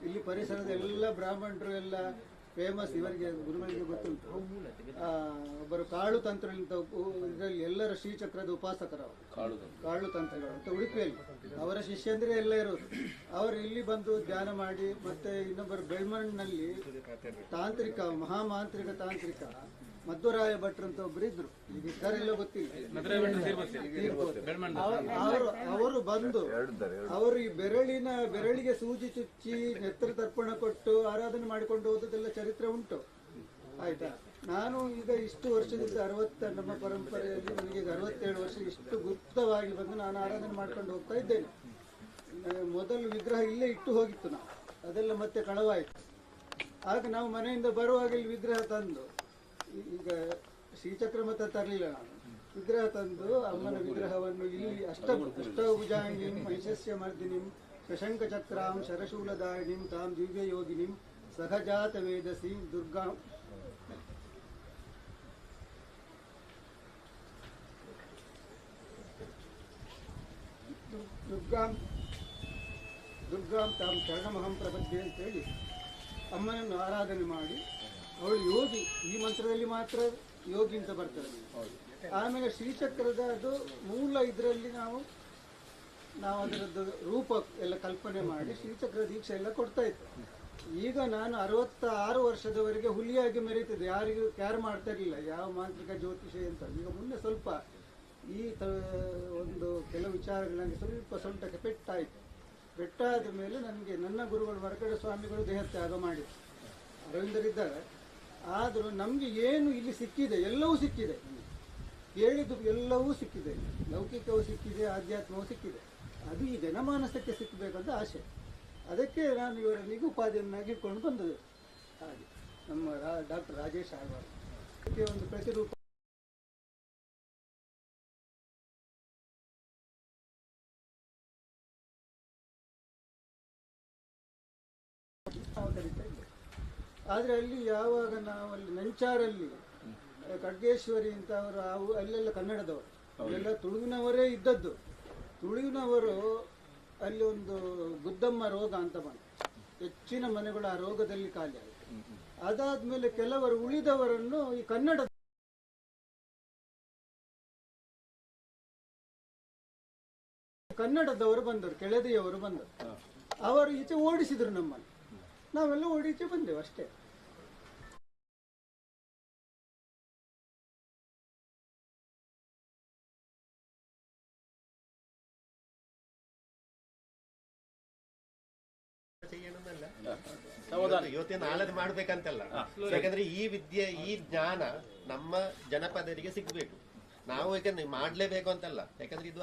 ಇಲ್ಲಿ ಪರಿಸರದ ಎಲ್ಲ ಬ್ರಾಹ್ಮಣರು ಎಲ್ಲ ಫೇಮಸ್, ಇವರಿಗೆ ಗುರುಗಳಿಗೆ ಗೊತ್ತುಂಟು. ಒಬ್ಬರು ಕಾಳು ತಂತ್ರ ಇದರಲ್ಲಿ ಎಲ್ಲರ ಶ್ರೀಚಕ್ರದ ಉಪಾಸಕರು, ಕಾಳು ತಂತ್ರಗಳು ಅಂತ ಉಡುಪಿಯಲ್ಲಿ ಅವರ ಶಿಷ್ಯಂದ್ರೆ ಎಲ್ಲ ಇರೋದು. ಅವರು ಇಲ್ಲಿ ಬಂದು ಧ್ಯಾನ ಮಾಡಿ, ಮತ್ತೆ ಇನ್ನೊಬ್ಬರು ಬೆಳ್ಮಣ್ಣಿನಲ್ಲಿ ತಾಂತ್ರಿಕ ಮಹಾಮಾಂತ್ರಿಕ ತಾಂತ್ರಿಕ ಮಧ್ವರಾಯ ಭಟ್ರು ಅಂತ ಒಬ್ರು ಇದ್ರು, ಈಗ ಇದ್ದಾರೆಲ್ಲ ಗೊತ್ತಿಲ್ಲ. ಅವರು ಬಂದು ಅವರು ಈ ಬೆರಳಿಗೆ ಸೂಜಿ ಚುಚ್ಚಿ ನೆತ್ರ ತರ್ಪಣ ಕೊಟ್ಟು ಆರಾಧನೆ ಮಾಡಿಕೊಂಡು ಹೋದದೆಲ್ಲ ಚರಿತ್ರೆ ಉಂಟು. ಆಯ್ತಾ, ನಾನು ಈಗ ಇಷ್ಟು ವರ್ಷದಿಂದ ನಮ್ಮ ಪರಂಪರೆಯಲ್ಲಿ ನನಗೆ 67 ವರ್ಷ ಇಷ್ಟು ಗುಪ್ತವಾಗಿ ಬಂದು ನಾನು ಆರಾಧನೆ ಮಾಡ್ಕೊಂಡು ಹೋಗ್ತಾ ಇದ್ದೇನೆ. ಮೊದಲು ವಿಗ್ರಹ ಇಲ್ಲೇ ಇಟ್ಟು ಹೋಗಿತ್ತು ನಾವು, ಅದೆಲ್ಲ ಮತ್ತೆ ಕಳವಾಯಿತು. ಆಗ ನಾವು ಮನೆಯಿಂದ ಬರುವಾಗ ಇಲ್ಲಿ ವಿಗ್ರಹ ತಂದು, ಈಗ ಶ್ರೀಚಕ್ರ ಮತ್ತೆ ತರಲಿಲ್ಲ, ನಾನು ವಿಗ್ರಹ ತಂದು ಅಮ್ಮನ ವಿಗ್ರಹವನ್ನು ಇಲ್ಲಿ ಅಷ್ಟಭುಜಾಂಗಿಂ ಮಹಿಷಸ್ಯ ಮರ್ದಿನಿಂ ಶಶಂಕ ಚಕ್ರಾಂ ಶರಶೂಲದಾಯಿನಿಂ ತಾಂ ದಿವ್ಯ ಯೋಗಿನಿಂ ಸಹಜಾತ ವೇದಸಿ ದುರ್ಗಾಂ ತಾಂ ಶರಣಮಹಂ ಪ್ರಪದ್ಯೆ ಅಂತೇಳಿ ಅಮ್ಮನನ್ನು ಆರಾಧನೆ ಮಾಡಿ, ಅವಳು ಯೋಗಿ, ಈ ಮಂತ್ರದಲ್ಲಿ ಮಾತ್ರ ಯೋಗಿ ಅಂತ ಬರ್ತಾರೆ. ಆಮೇಲೆ ಶ್ರೀಚಕ್ರದ ಅದು ಮೂಲ ಇದರಲ್ಲಿ ನಾವು ಅದರದ್ದು ರೂಪ ಎಲ್ಲ ಕಲ್ಪನೆ ಮಾಡಿ ಶ್ರೀಚಕ್ರ ದೀಕ್ಷೆ ಎಲ್ಲ ಕೊಡ್ತಾ ಇತ್ತು. ಈಗ ನಾನು 66 ವರ್ಷದವರೆಗೆ ಹುಲಿಯಾಗಿ ಮೆರೀತಿದ್ದೆ, ಯಾರಿಗೂ ಕ್ಯಾರ್ ಮಾಡ್ತಾ ಇರಲಿಲ್ಲ ಯಾವ ಮಾಂತ್ರಿಕ ಜ್ಯೋತಿಷಿ ಅಂತ. ಈಗ ಮುನ್ನೆ ಸ್ವಲ್ಪ ಈ ಒಂದು ಕೆಲವು ವಿಚಾರಗಳು ನನಗೆ ಸ್ವಲ್ಪ ಸೊಂಟಕ್ಕೆ ಪೆಟ್ಟಾದ ಮೇಲೆ ನನಗೆ ನನ್ನ ಗುರುಗಳು ವರಕಡೆ ಸ್ವಾಮಿಗಳು ದೇಹತ್ಯಾಗ ಮಾಡಿದ್ರು, ಅರವಿಂದರಿದ್ದಾರೆ. ಆದರೂ ನಮಗೆ ಏನು ಇಲ್ಲಿ ಸಿಕ್ಕಿದೆ ಎಲ್ಲವೂ ಸಿಕ್ಕಿದೆ, ಕೇಳಿದ್ದು ಎಲ್ಲವೂ ಸಿಕ್ಕಿದೆ, ಲೌಕಿಕವೂ ಸಿಕ್ಕಿದೆ, ಆಧ್ಯಾತ್ಮವೂ ಸಿಕ್ಕಿದೆ. ಅದು ಈ ಜನಮಾನಸಕ್ಕೆ ಸಿಕ್ಕಬೇಕಂತ ಆಸೆ. ಅದಕ್ಕೆ ನಾನು ಇವರಲ್ಲಿಗೆ ಉಪಾಧಿಯನ್ನಾಗಿ ಇಟ್ಕೊಂಡು ಬಂದದ್ದು. ಹಾಗೆ ನಮ್ಮ ಡಾಕ್ಟರ್ ರಾಜೇಶ್ ಆಳ್ವಾರ್ ಅದಕ್ಕೆ ಒಂದು ಪ್ರತಿರೂಪ ಕರೀತಾ ಇದ್ದೆ. ಆದರೆ ಅಲ್ಲಿ ಯಾವಾಗ ನಾವು ಅಲ್ಲಿ ನಂಚಾರಲ್ಲಿ ಖಡ್ಗೇಶ್ವರಿ ಅಂತ ಅವರು ಅಲ್ಲೆಲ್ಲ ಕನ್ನಡದವರು, ಅಲ್ಲೆಲ್ಲ ತುಳುವಿನವರೇ ಇದ್ದದ್ದು. ತುಳುವಿನವರು ಅಲ್ಲಿ ಒಂದು ಗುದ್ದಮ್ಮ ರೋಗ ಅಂತ ಬಂತು, ಹೆಚ್ಚಿನ ಮನೆಗಳು ಆ ರೋಗದಲ್ಲಿ ಖಾಲಿ ಆಯಿತು. ಅದಾದ್ಮೇಲೆ ಕೆಲವರು ಉಳಿದವರನ್ನು ಈ ಕನ್ನಡದವರು ಬಂದರು, ಕೆಳದಿಯವರು ಬಂದರು. ಅವರು ಈಚೆ ಓಡಿಸಿದ್ರು ನಮ್ಮನ್ನು, ನಾವೆಲ್ಲ ಓಡಿಚೆ ಬಂದೆವು ಅಷ್ಟೇ. ಇವತ್ತಿನ ನಾಳೆ ಮಾಡ್ಬೇಕಂತಲ್ಲ, ಯಾಕಂದ್ರೆ ಈ ವಿದ್ಯೆ ಈ ಜ್ಞಾನ ನಮ್ಮ ಜನಪದರಿಗೆ ಸಿಗ್ಬೇಕು. ನಾವು ಯಾಕಂದ್ರೆ ಮಾಡ್ಲೇಬೇಕು ಅಂತಲ್ಲ, ಯಾಕಂದ್ರೆ ಇದು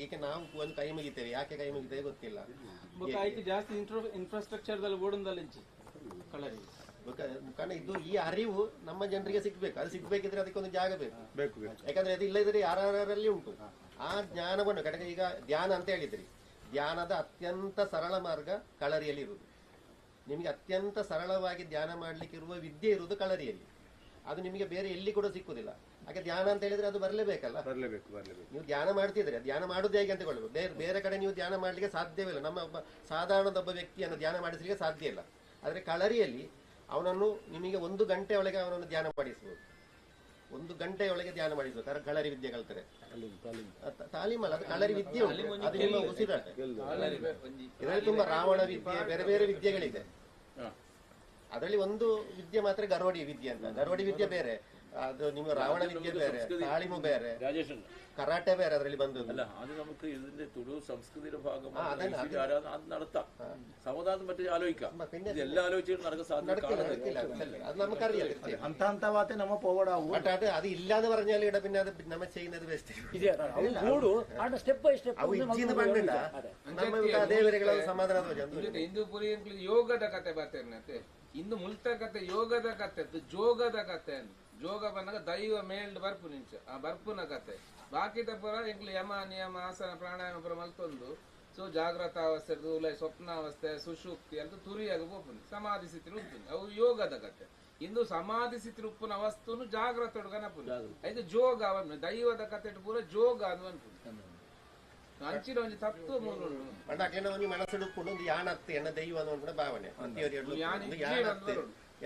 ಈಗ ನಾವು ಒಂದು ಕೈ ಮುಗಿತೇವೆ, ಯಾಕೆ ಕೈ ಮುಗಿತೇವೆ ಗೊತ್ತಿಲ್ಲ. ಜಾಸ್ತಿ ಇನ್ಫ್ರಾಸ್ಟ್ರಕ್ಚರ್ ಕಾರಣ ಇದು ಈ ಅರಿವು ನಮ್ಮ ಜನರಿಗೆ ಸಿಗ್ಬೇಕು. ಅದು ಸಿಗ್ಬೇಕಿದ್ರೆ ಅದಕ್ಕೊಂದು ಜಾಗ ಬೇಕು. ಯಾಕಂದ್ರೆ ಅದು ಇಲ್ಲದಿದ್ರೆ ಯಾರಲ್ಲಿ ಉಂಟು ಆ ಜ್ಞಾನವನ್ನು ಕಡೆಗೆ. ಈಗ ಧ್ಯಾನ ಅಂತ ಹೇಳಿದ್ರಿ, ಧ್ಯಾನದ ಅತ್ಯಂತ ಸರಳ ಮಾರ್ಗ ಕಳರಿಯಲ್ಲಿ ಇರುವುದು. ನಿಮಗೆ ಅತ್ಯಂತ ಸರಳವಾಗಿ ಧ್ಯಾನ ಮಾಡ್ಲಿಕ್ಕೆ ಇರುವ ವಿದ್ಯೆ ಇರುವುದು ಕಳರಿಯಲ್ಲಿ. ಅದು ನಿಮಗೆ ಬೇರೆ ಎಲ್ಲಿ ಕೂಡ ಸಿಕ್ಕುದಿಲ್ಲ. ಹಾಗೆ ಧ್ಯಾನ ಅಂತ ಹೇಳಿದ್ರೆ ಅದು ಬರಲೇಬೇಕಲ್ಲ, ನೀವು ಧ್ಯಾನ ಮಾಡ್ತಿದ್ರೆ ಧ್ಯಾನ ಮಾಡುದು ಹೇಗೆ ಅಂತ ಕೊಳ್ಳಬೇಕು. ಬೇರೆ ಕಡೆ ನೀವು ಧ್ಯಾನ ಮಾಡ್ಲಿಕ್ಕೆ ಸಾಧ್ಯವಿಲ್ಲ. ನಮ್ಮ ಸಾಧಾರಣದೊಬ್ಬ ವ್ಯಕ್ತಿಯನ್ನು ಧ್ಯಾನ ಮಾಡಿಸ್ಲಿಕ್ಕೆ ಸಾಧ್ಯ ಇಲ್ಲ. ಆದ್ರೆ ಕಳರಿಯಲ್ಲಿ ಅವನನ್ನು ನಿಮಗೆ 1 ಗಂಟೆ ಒಳಗೆ ಅವನನ್ನು ಧ್ಯಾನ ಮಾಡಿಸಬಹುದು. 1 ಗಂಟೆಯೊಳಗೆ ಧ್ಯಾನ ಮಾಡಿಸಬಹುದು. कारण ಕಳರಿ ವಿದ್ಯೆ ಕಲ್ತರೆ ತಾಲೀಮಲ್ಲ, ಅದು ಕಳರಿ ವಿದ್ಯೆ ಉಂಟು, ಅದು ನಿಮ್ಮ ಉಸಿರಾಟ. ಇದರಲ್ಲಿ ತುಂಬಾ ರಾವಣ ವಿದ್ಯೆ, ಬೇರೆ ಬೇರೆ ವಿದ್ಯೆಗಳಿದೆ. ಅದರಲ್ಲಿ ಒಂದು ವಿದ್ಯೆ ಮಾತ್ರ ಗರೋಡಿ ವಿದ್ಯೆ ಅಂತ. ಗರೋಡಿ ವಿದ್ಯೆ ಬೇರೆ, ಅದು ನಿಮ್ಮ ರಾವಣ ವಿದ್ಯೆ ಬೇರೆ, ತಾಳಿಮು ಬೇರೆ, ಕರಾಟೆ ಬೇರೆ ಅದರಲ್ಲಿ ಬಂದದ್ದು. അല്ല അത് നമുക്ക് ഇതിന്റെ തുളു സംസ്കൃതിയുടെ ഭാഗമാണ് അത് നടത്താം. സമുദായം മറ്റേ ആലോചിക്കാം, ഇതെല്ലാം ആലോചിച്ചിട്ട് നടക്കാൻ സാധ്യത അത് നമുക്കറിയാം. ಹಂತ ನಮ್ಮ ಪೋಗಡ അത് ഇല്ലാന്ന് പറഞ്ഞാൽ ഇവിടെ പിന്നെ അത് നമ്മ ചെയ്യുന്നത് ಬೆಸ್ಟ್. ಅವು ಇಚ್ಛಿಂದ ಬಂದಿಲ್ಲ ನಮ್ಮ ಅದೇ ಬೇರೆಗಳ ಸಮಾಧಾನ. ಹಿಂದೂ ಪುರಿ ಯೋಗದ ಕತೆ ಬರ್ತೇನೆ, ಇಂದು ಮುಲ್ತ ಕತೆ ಯೋಗದ ಕತೆ, ಜೋಗದ ಕತೆ. ಜೋಗ ಬಂದಾಗ ದೈವ ಮೇಲ್ಡ್ ಬರ್ಪು ನಿಂಚ ಆ ಬರ್ಪುನ ಕತೆ. ಬಾಕಿದ ಪುರ ಎಂಕ್ಲು ಯಮ ನಿಯಮ ಆಸನ ಪ್ರಾಣಾಯಾಮ ಪುರ ಮಲ್ತೊಂದು ಸೊ ಜಾಗ್ರತ ಅವಸ್ಥೆ ಉಲೈ ಸ್ವಪ್ನಾವಸ್ಥೆ ಸುಷುಪ್ತಿ ಅಂತ ತುರಿಯಾಗ ಹೋಗ್ತೀನಿ. ಸಮಾಧಿ ಸ್ಥಿತಿ ಉಂಟು ಅವು ಯೋಗದ ಕತೆ. ಇಂದು ಸಮಾಧಿ ಸ್ಥಿತಿ ಉಪ್ಪುನ ವಸ್ತುನು ಜಾಗ್ರತ ಗಣಪುನ ಐದು ಜೋಗ ಅವನು ದೈವದ ಕತೆ ಪೂರ ಜೋಗ ಅದು ಅನ್ಪುನು ಅಂಚಿನ ಒಂದು ತತ್ವ ಮೂರು ಮನಸ್ಸೆಡುಕೊಂಡು ಒಂದು ಯಾನತ್ತೆ ಎನ್ನ ದೈವ ಅನ್ನೋ ಭಾವನೆ.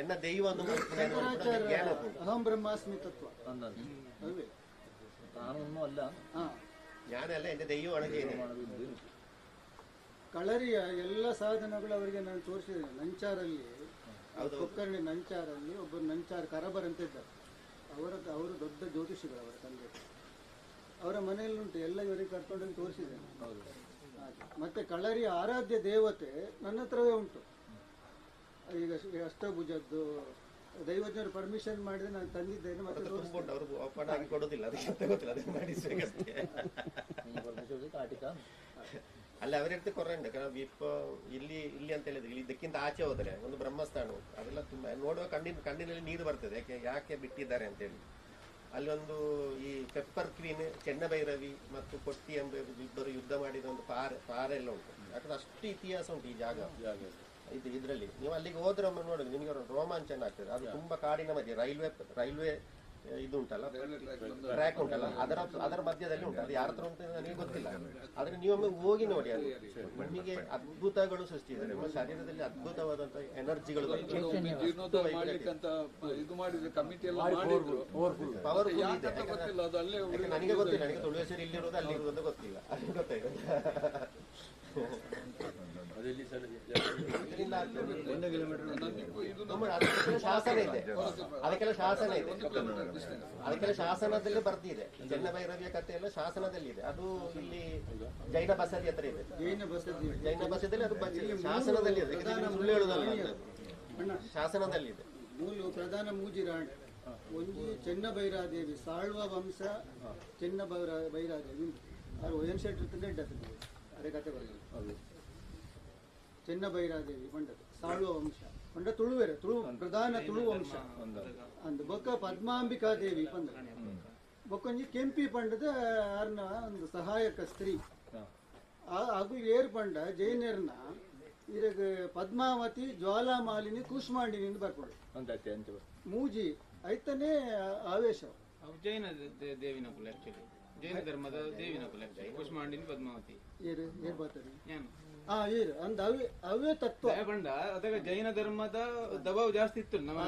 ಎನ್ನ ದೈವ ಅಹಂ ಬ್ರಹ್ಮಾಸ್ಮಿ ತತ್ವ ಅಲ್ವೇ ತಾನೊന്നും ಅಲ್ಲ ഞാനല്ല എന്റെ ദൈവമാണ് ചെയ്യുന്നത്. ಕಳರಿಯ ಎಲ್ಲ ಸಾಧನಗಳು ಅವರಿಗೆ ನಾನು ತೋರಿಸಿದ್ದೇನೆ. ನಂಚಾರಲ್ಲಿ ಕೊಕ್ಕರ್ಣಿ ನಂಚಾರಲ್ಲಿ ಒಬ್ಬರು ನಂಚಾರ್ ಕರಬರ್ ಅಂತ ಇದ್ದಾರೆ. ಅವರು ದೊಡ್ಡ ಜ್ಯೋತಿಷಿಗಳು, ಅವರ ತಂದೆ ಅವರ ಮನೆಯಲ್ಲಿ ಉಂಟು, ಎಲ್ಲ ಇವರಿಗೆ ಕರ್ಕೊಂಡೋಗಿ ತೋರಿಸಿದ್ದೇನೆ. ಮತ್ತೆ ಕಳರಿಯ ಆರಾಧ್ಯ ದೇವತೆ ನನ್ನ ಹತ್ರವೇ ಉಂಟು. ಈಗ ಅಷ್ಟಭುಜದ್ದು ದೈವಜ್ಞರು ಪರ್ಮಿಷನ್ ಮಾಡಿದ್ರೆ ನಾನು ತಂದಿದ್ದೇನೆ. ಮತ್ತೆ ಅಲ್ಲ ಅವರടുത്ത് കുറെ ഉണ്ട്. കാരണം ഇപ്പൊ ಇಲ್ಲಿ ಅಂತ ಹೇಳಿದ್ರೆ ಇಲ್ಲಿ ಇದಕ್ಕಿಂತ ಆಚೆ ಹೋದರೆ ಒಂದು ಬ್ರಹ್ಮಸ್ಥಾನ ಅದೆಲ್ಲ ತುಂಬಾ ನೋಡುವ ಕಣ್ಣಿನಲ್ಲಿ ನೀರು ಬರ್ತದೆ. ಯಾಕೆ ಬಿಟ್ಟಿದ್ದಾರೆ ಅಂತೇಳಿ ಅಲ್ಲೊಂದು ಈ ಪೆಪ್ಪರ್ ಕ್ವೀನ್, ಚೆನ್ನಭೈರವಿ ಮತ್ತು ಕೊಟ್ಟಿ ಎಂಬ ಇಬ್ಬರು ಯುದ್ಧ ಮಾಡಿದ ಒಂದು ಪಾರೆ ಎಲ್ಲ ಉಂಟು. ಯಾಕಂದ್ರೆ ಅಷ್ಟು ಇತಿಹಾಸ ಉಂಟು ಈ ಜಾಗ ಇದರಲ್ಲಿ. ನೀವು ಅಲ್ಲಿಗೆ ಹೋದ್ರೆ ಒಮ್ಮೆ ನೋಡಿ ನಿಮಗೆ ರೋಮಾಂಚನ ಆಗ್ತದೆ. ಅದು ತುಂಬಾ ಕಾಡಿನ ಮಧ್ಯೆ ರೈಲ್ವೆ ಇದು ಉಂಟಲ್ಲ, ಟ್ರ್ಯಾಕ್ ಉಂಟಲ್ಲ, ಅದರ ಮಧ್ಯದಲ್ಲಿ ಉಂಟು. ಅದು ಯಾರ ಹತ್ರ ಉಂಟು ನನಗೆ ಗೊತ್ತಿಲ್ಲ. ಆದ್ರೆ ನೀವೊಮ್ಮೆ ಹೋಗಿ ನೋಡಿ, ಅದು ನಿಮಗೆ ಅದ್ಭುತಗಳು ಸೃಷ್ಟಿಸಿದ್ದಾರೆ. ನಿಮ್ಮ ಶರೀರದಲ್ಲಿ ಅದ್ಭುತವಾದಂತ ಎನರ್ಜಿಗಳು ಪವರ್ಫುಲ್ ಇದೆ. ನನಗೆ ಗೊತ್ತಿಲ್ಲ, ನನಗೆ ತುಳುವೇಶ್ವರಿ ಇಲ್ಲಿರೋದು ಅಲ್ಲಿರೋದು ಅಂತ ಗೊತ್ತಿಲ್ಲ. ಅದು ಗೊತ್ತಾಯ್ತು. ಶಾಸನ ಇದೆ, ಅದಕ್ಕೆಲ್ಲ ಶಾಸನ ಇದೆ, ಅದಕ್ಕೆಲ್ಲ ಶಾಸನದಲ್ಲಿ ಬರ್ದಿದೆ. ಚೆನ್ನಭೈರವಿಯ ಕಥೆ ಎಲ್ಲ ಶಾಸನದಲ್ಲಿ ಇದೆ. ಅದು ಇಲ್ಲಿ ಜೈನ ಬಸದಿ ಹತ್ರ ಇದೆ. ಜೈನ ಬಸದಿಯಲ್ಲಿ ಅದು ಶಾಸನದಲ್ಲಿ ಇದೆ. ಸುಳ್ಳು ಹೇಳುದಲ್ಲ, ಶಾಸನದಲ್ಲಿ ಇದೆ. ಮೂಲ ಪ್ರಧಾನ ಮೂಜಿರಾಣಿ ಒಂಜಿ ಚೆನ್ನಭೈರಾದೇವಿ ಸಾಳ್ವ ವಂಶ. ಚೆನ್ನಭೈರಾದೇವಿ ಅವ್ರು ಒಯನ್ ಶೆಟ್ಟಿ ಇರ್ತದೆ ಅದೇ ಕತೆ ಬರ್ತದೆ. ಚೆನ್ನಭೈರಾದೇವಿ ಪಂಡದು ಸಾಳುವ ವಂಶ, ಪಂಡ ತುಳುವೆರೆ ಪ್ರಧಾನ ತುಳು ವಂಶ ಅಂದ್ ಬೊಕ್ಕ ಪದ್ಮಾಂಬಿಕಾದೇವಿ ಪಂಡ ಬೊಕ್ಕೊಂಜಿ ಕೆಂಪಿ ಪಂಡದ ಅರ್ನ ಒಂದು ಸಹಾಯಕ ಸ್ತ್ರೀ ಹಾಗೂ ಏರ್ ಪಂಡ ಜೈನರ್ನ ಇರಗ ಪದ್ಮಾವತಿ ಜ್ವಾಲಾಮಾಲಿನಿ ಕೂಷ್ಮಾಂಡಿನಿ ಬರ್ಕೊಂಡು ಮೂಜಿ ಐತನೇ ಆವೇಶ. ಜೈನ ದೇವಿನ ಕುಲ, ಆಕ್ಚುಲಿ ಜೈನ ಧರ್ಮದ ದೇವಿನ ಕುಲ ಕೂಷ್ಮಾಂಡಿನಿ ಪದ್ಮಾವತಿ ಏರ್ ಬರ್ತಾರೆ. ಅಂದ ಅವೇ ತತ್ವ ಪಂಡ ಅದಾಗ ಜೈನ ಧರ್ಮದ ದಬಾವ್ ಜಾಸ್ತಿ ಇತ್ತು ನಮ್ಮ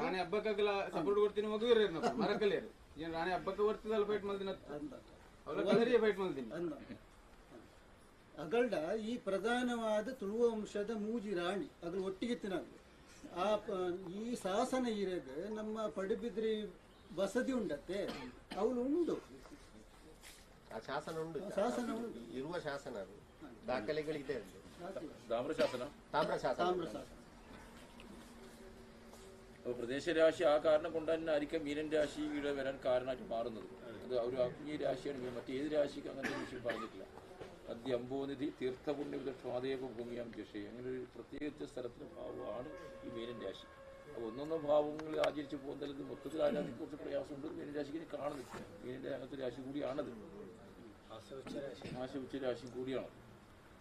ರಾಣಿ ಹಬ್ಬಕ್ಕೆಲ್ಲ ಸಪೋರ್ಟ್ ಕೊಡ್ತೀನಿ ಮಗುವಿರ ಮರಕಲಿಯರು ರಾಣಿ ಹಬ್ಬಕ್ಕೆ ಬರ್ತದಲ್ಲ ಫೈಟ್ ಮಾಡ್ತೀನಿ ಫೈಟ್ ಮಾಡ್ತೀನಿ ಅಗಲ್ಡ ಈ ಪ್ರಧಾನವಾದ ತುಳುವ ವಂಶದ ಮೂಜಿ ರಾಣಿ ಅದ್ರ ಒಟ್ಟಿಗಿತ್ತಿನ ಈ ಶಾಸನ ಇರೋದು ನಮ್ಮ ಪಡುಬಿದ್ರಿ ಬಸದಿ ಉಂಡತ್ತೆ ಅವಳು ಉಂಡು. ಶಾಸನ ಉಂಟು, ಇರುವ ಶಾಸನ, ಅದು ದಾಖಲೆಗಳಿದೆ. താമ്ര ശാസനം പ്രദേശരാശി ആ കാരണം കൊണ്ട് തന്നെ ആയിരിക്കും മീനൻ രാശിയുടെ വരാൻ കാരണമായിട്ട് മാറുന്നത്. അത് ഒരു അഗ്നി രാശിയാണ്. മറ്റേത് രാശിക്ക് അങ്ങനത്തെ വിഷയം പറഞ്ഞിട്ടില്ല. അദ്യ അംബോനിധി തീർത്ഥപുണ്യ സ്വാദേവ ഭൂമിയാം ജഷി, അങ്ങനെ ഒരു പ്രത്യേകിച്ച സ്ഥലത്തിലെ ഭാവമാണ് ഈ മീനൻ രാശി. അപ്പോൾ ഒന്നൊന്നും ഭാവങ്ങൾ ആചരിച്ച് പോകുന്നതിൽ മൊത്തത്തിൽ ആരാധിക്ക് കുറച്ച് പ്രയാസമുണ്ട്. മീനൻ രാശിക്ക് ഇനി കാണുന്നില്ല. മീനിന്റെ അങ്ങനത്തെ രാശി കൂടിയാണത്, ആശുപത്രി രാശി കൂടിയാണ്.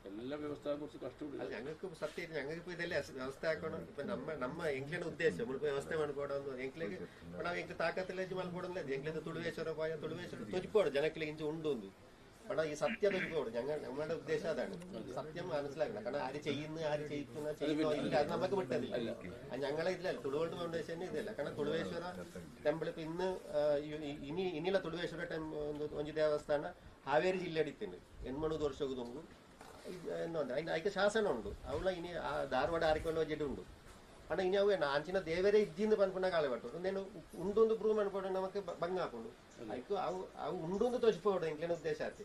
എല്ലാ വ്യവസ്ഥയെ കുറിച്ച് കഷ്ടപ്പെടില്ല. ഞങ്ങൾക്ക് സത്യം ഞങ്ങൾക്ക് ಇದೆಲ್ಲ ವ್ಯವಸ್ಥೆ ಹಾಕೋಣ. ಇಪ್ಪ ನಮ್ಮ ಎಂಕ್ಲಿನ ಉದ್ದೇಶ ಮುಲ್ಪ ವ್ಯವಸ್ಥೆ ಮಾಡ್ಕೊಡೋದು. ಎಂಕ್ಲಿಗೆ ನಾವು ಎಂಕ್ ತಾಕತ್ತಿಲ್ಲ ಮಾಡ್ಕೊಡೋದಿಲ್ಲ. ಎಂಕ್ಲಿಂದ ತುಳುವೇಶ್ವರ പോയ ತುಳುವೇಶ್ವರ തൊഴിപ്പോട് ജനക്കിലെ ഇഞ്ചി ഉണ്ടോന്ന് പണ ഈ സത്യം തൊഴിപ്പോട്. നമ്മുടെ ഉദ്ദേശം അതാണ്. സത്യം മനസ്സിലാക്കണം. കാരണം ആര് ചെയ്യുന്നു ആര് ചെയ്യുന്ന ഇല്ല അത് നമുക്ക് വിട്ടതില്ല. ഞങ്ങളെ ഇതില്ല തുളുവോട്ട് ഫൗണ്ടേഷൻ ഇതില്ല. കാരണം ತುಳುವೇಶ್ವರ ಟೆಂಪಲ್ ಇಪ್ಪ ಇನ್ನಿಲ್ಲ ತುಳುವೇಶ್ವರ ಒಂಜಿ ದೇವಸ್ಥಾನ ಹಾವೇರಿ ಜಿಲ್ಲೆ ಅಡಿತೀನಿ 8 ವರ್ಷಕ್ಕೂ ತುಂಬು ಇನ್ನೊಂದು ಅದಕ್ಕೆ ಶಾಸನ ಉಂಟು. ಅವಳ ಇನಿ ಧಾರವಾಡ ಆರಿಕೊಂಡು ಹೋಗಿ ಉಂಟು. ಅಣ್ಣ ಇನಿ ಅವು ಅಂಚಿನ ದೇವರೇ ಇದ್ದಿಂದ ಬಂದ್ಕೊಂಡ ಕಾಲ ಪಟ್ಟು ನೇನು ಉಂಡೊಂದು ಪ್ರೂವ್ ಮಾಡ್ಕೊಂಡು ನಮಗೆ ಭಂಗ ಹಾಕೊಂಡು ಅದಕ್ಕೆ ಅವು ಉಂಡೊಂದು ತೋರಿಸ್ಬೋಡು ಎಂಕ್ಲೇನ ಉದ್ದೇಶ ಆಯ್ತು.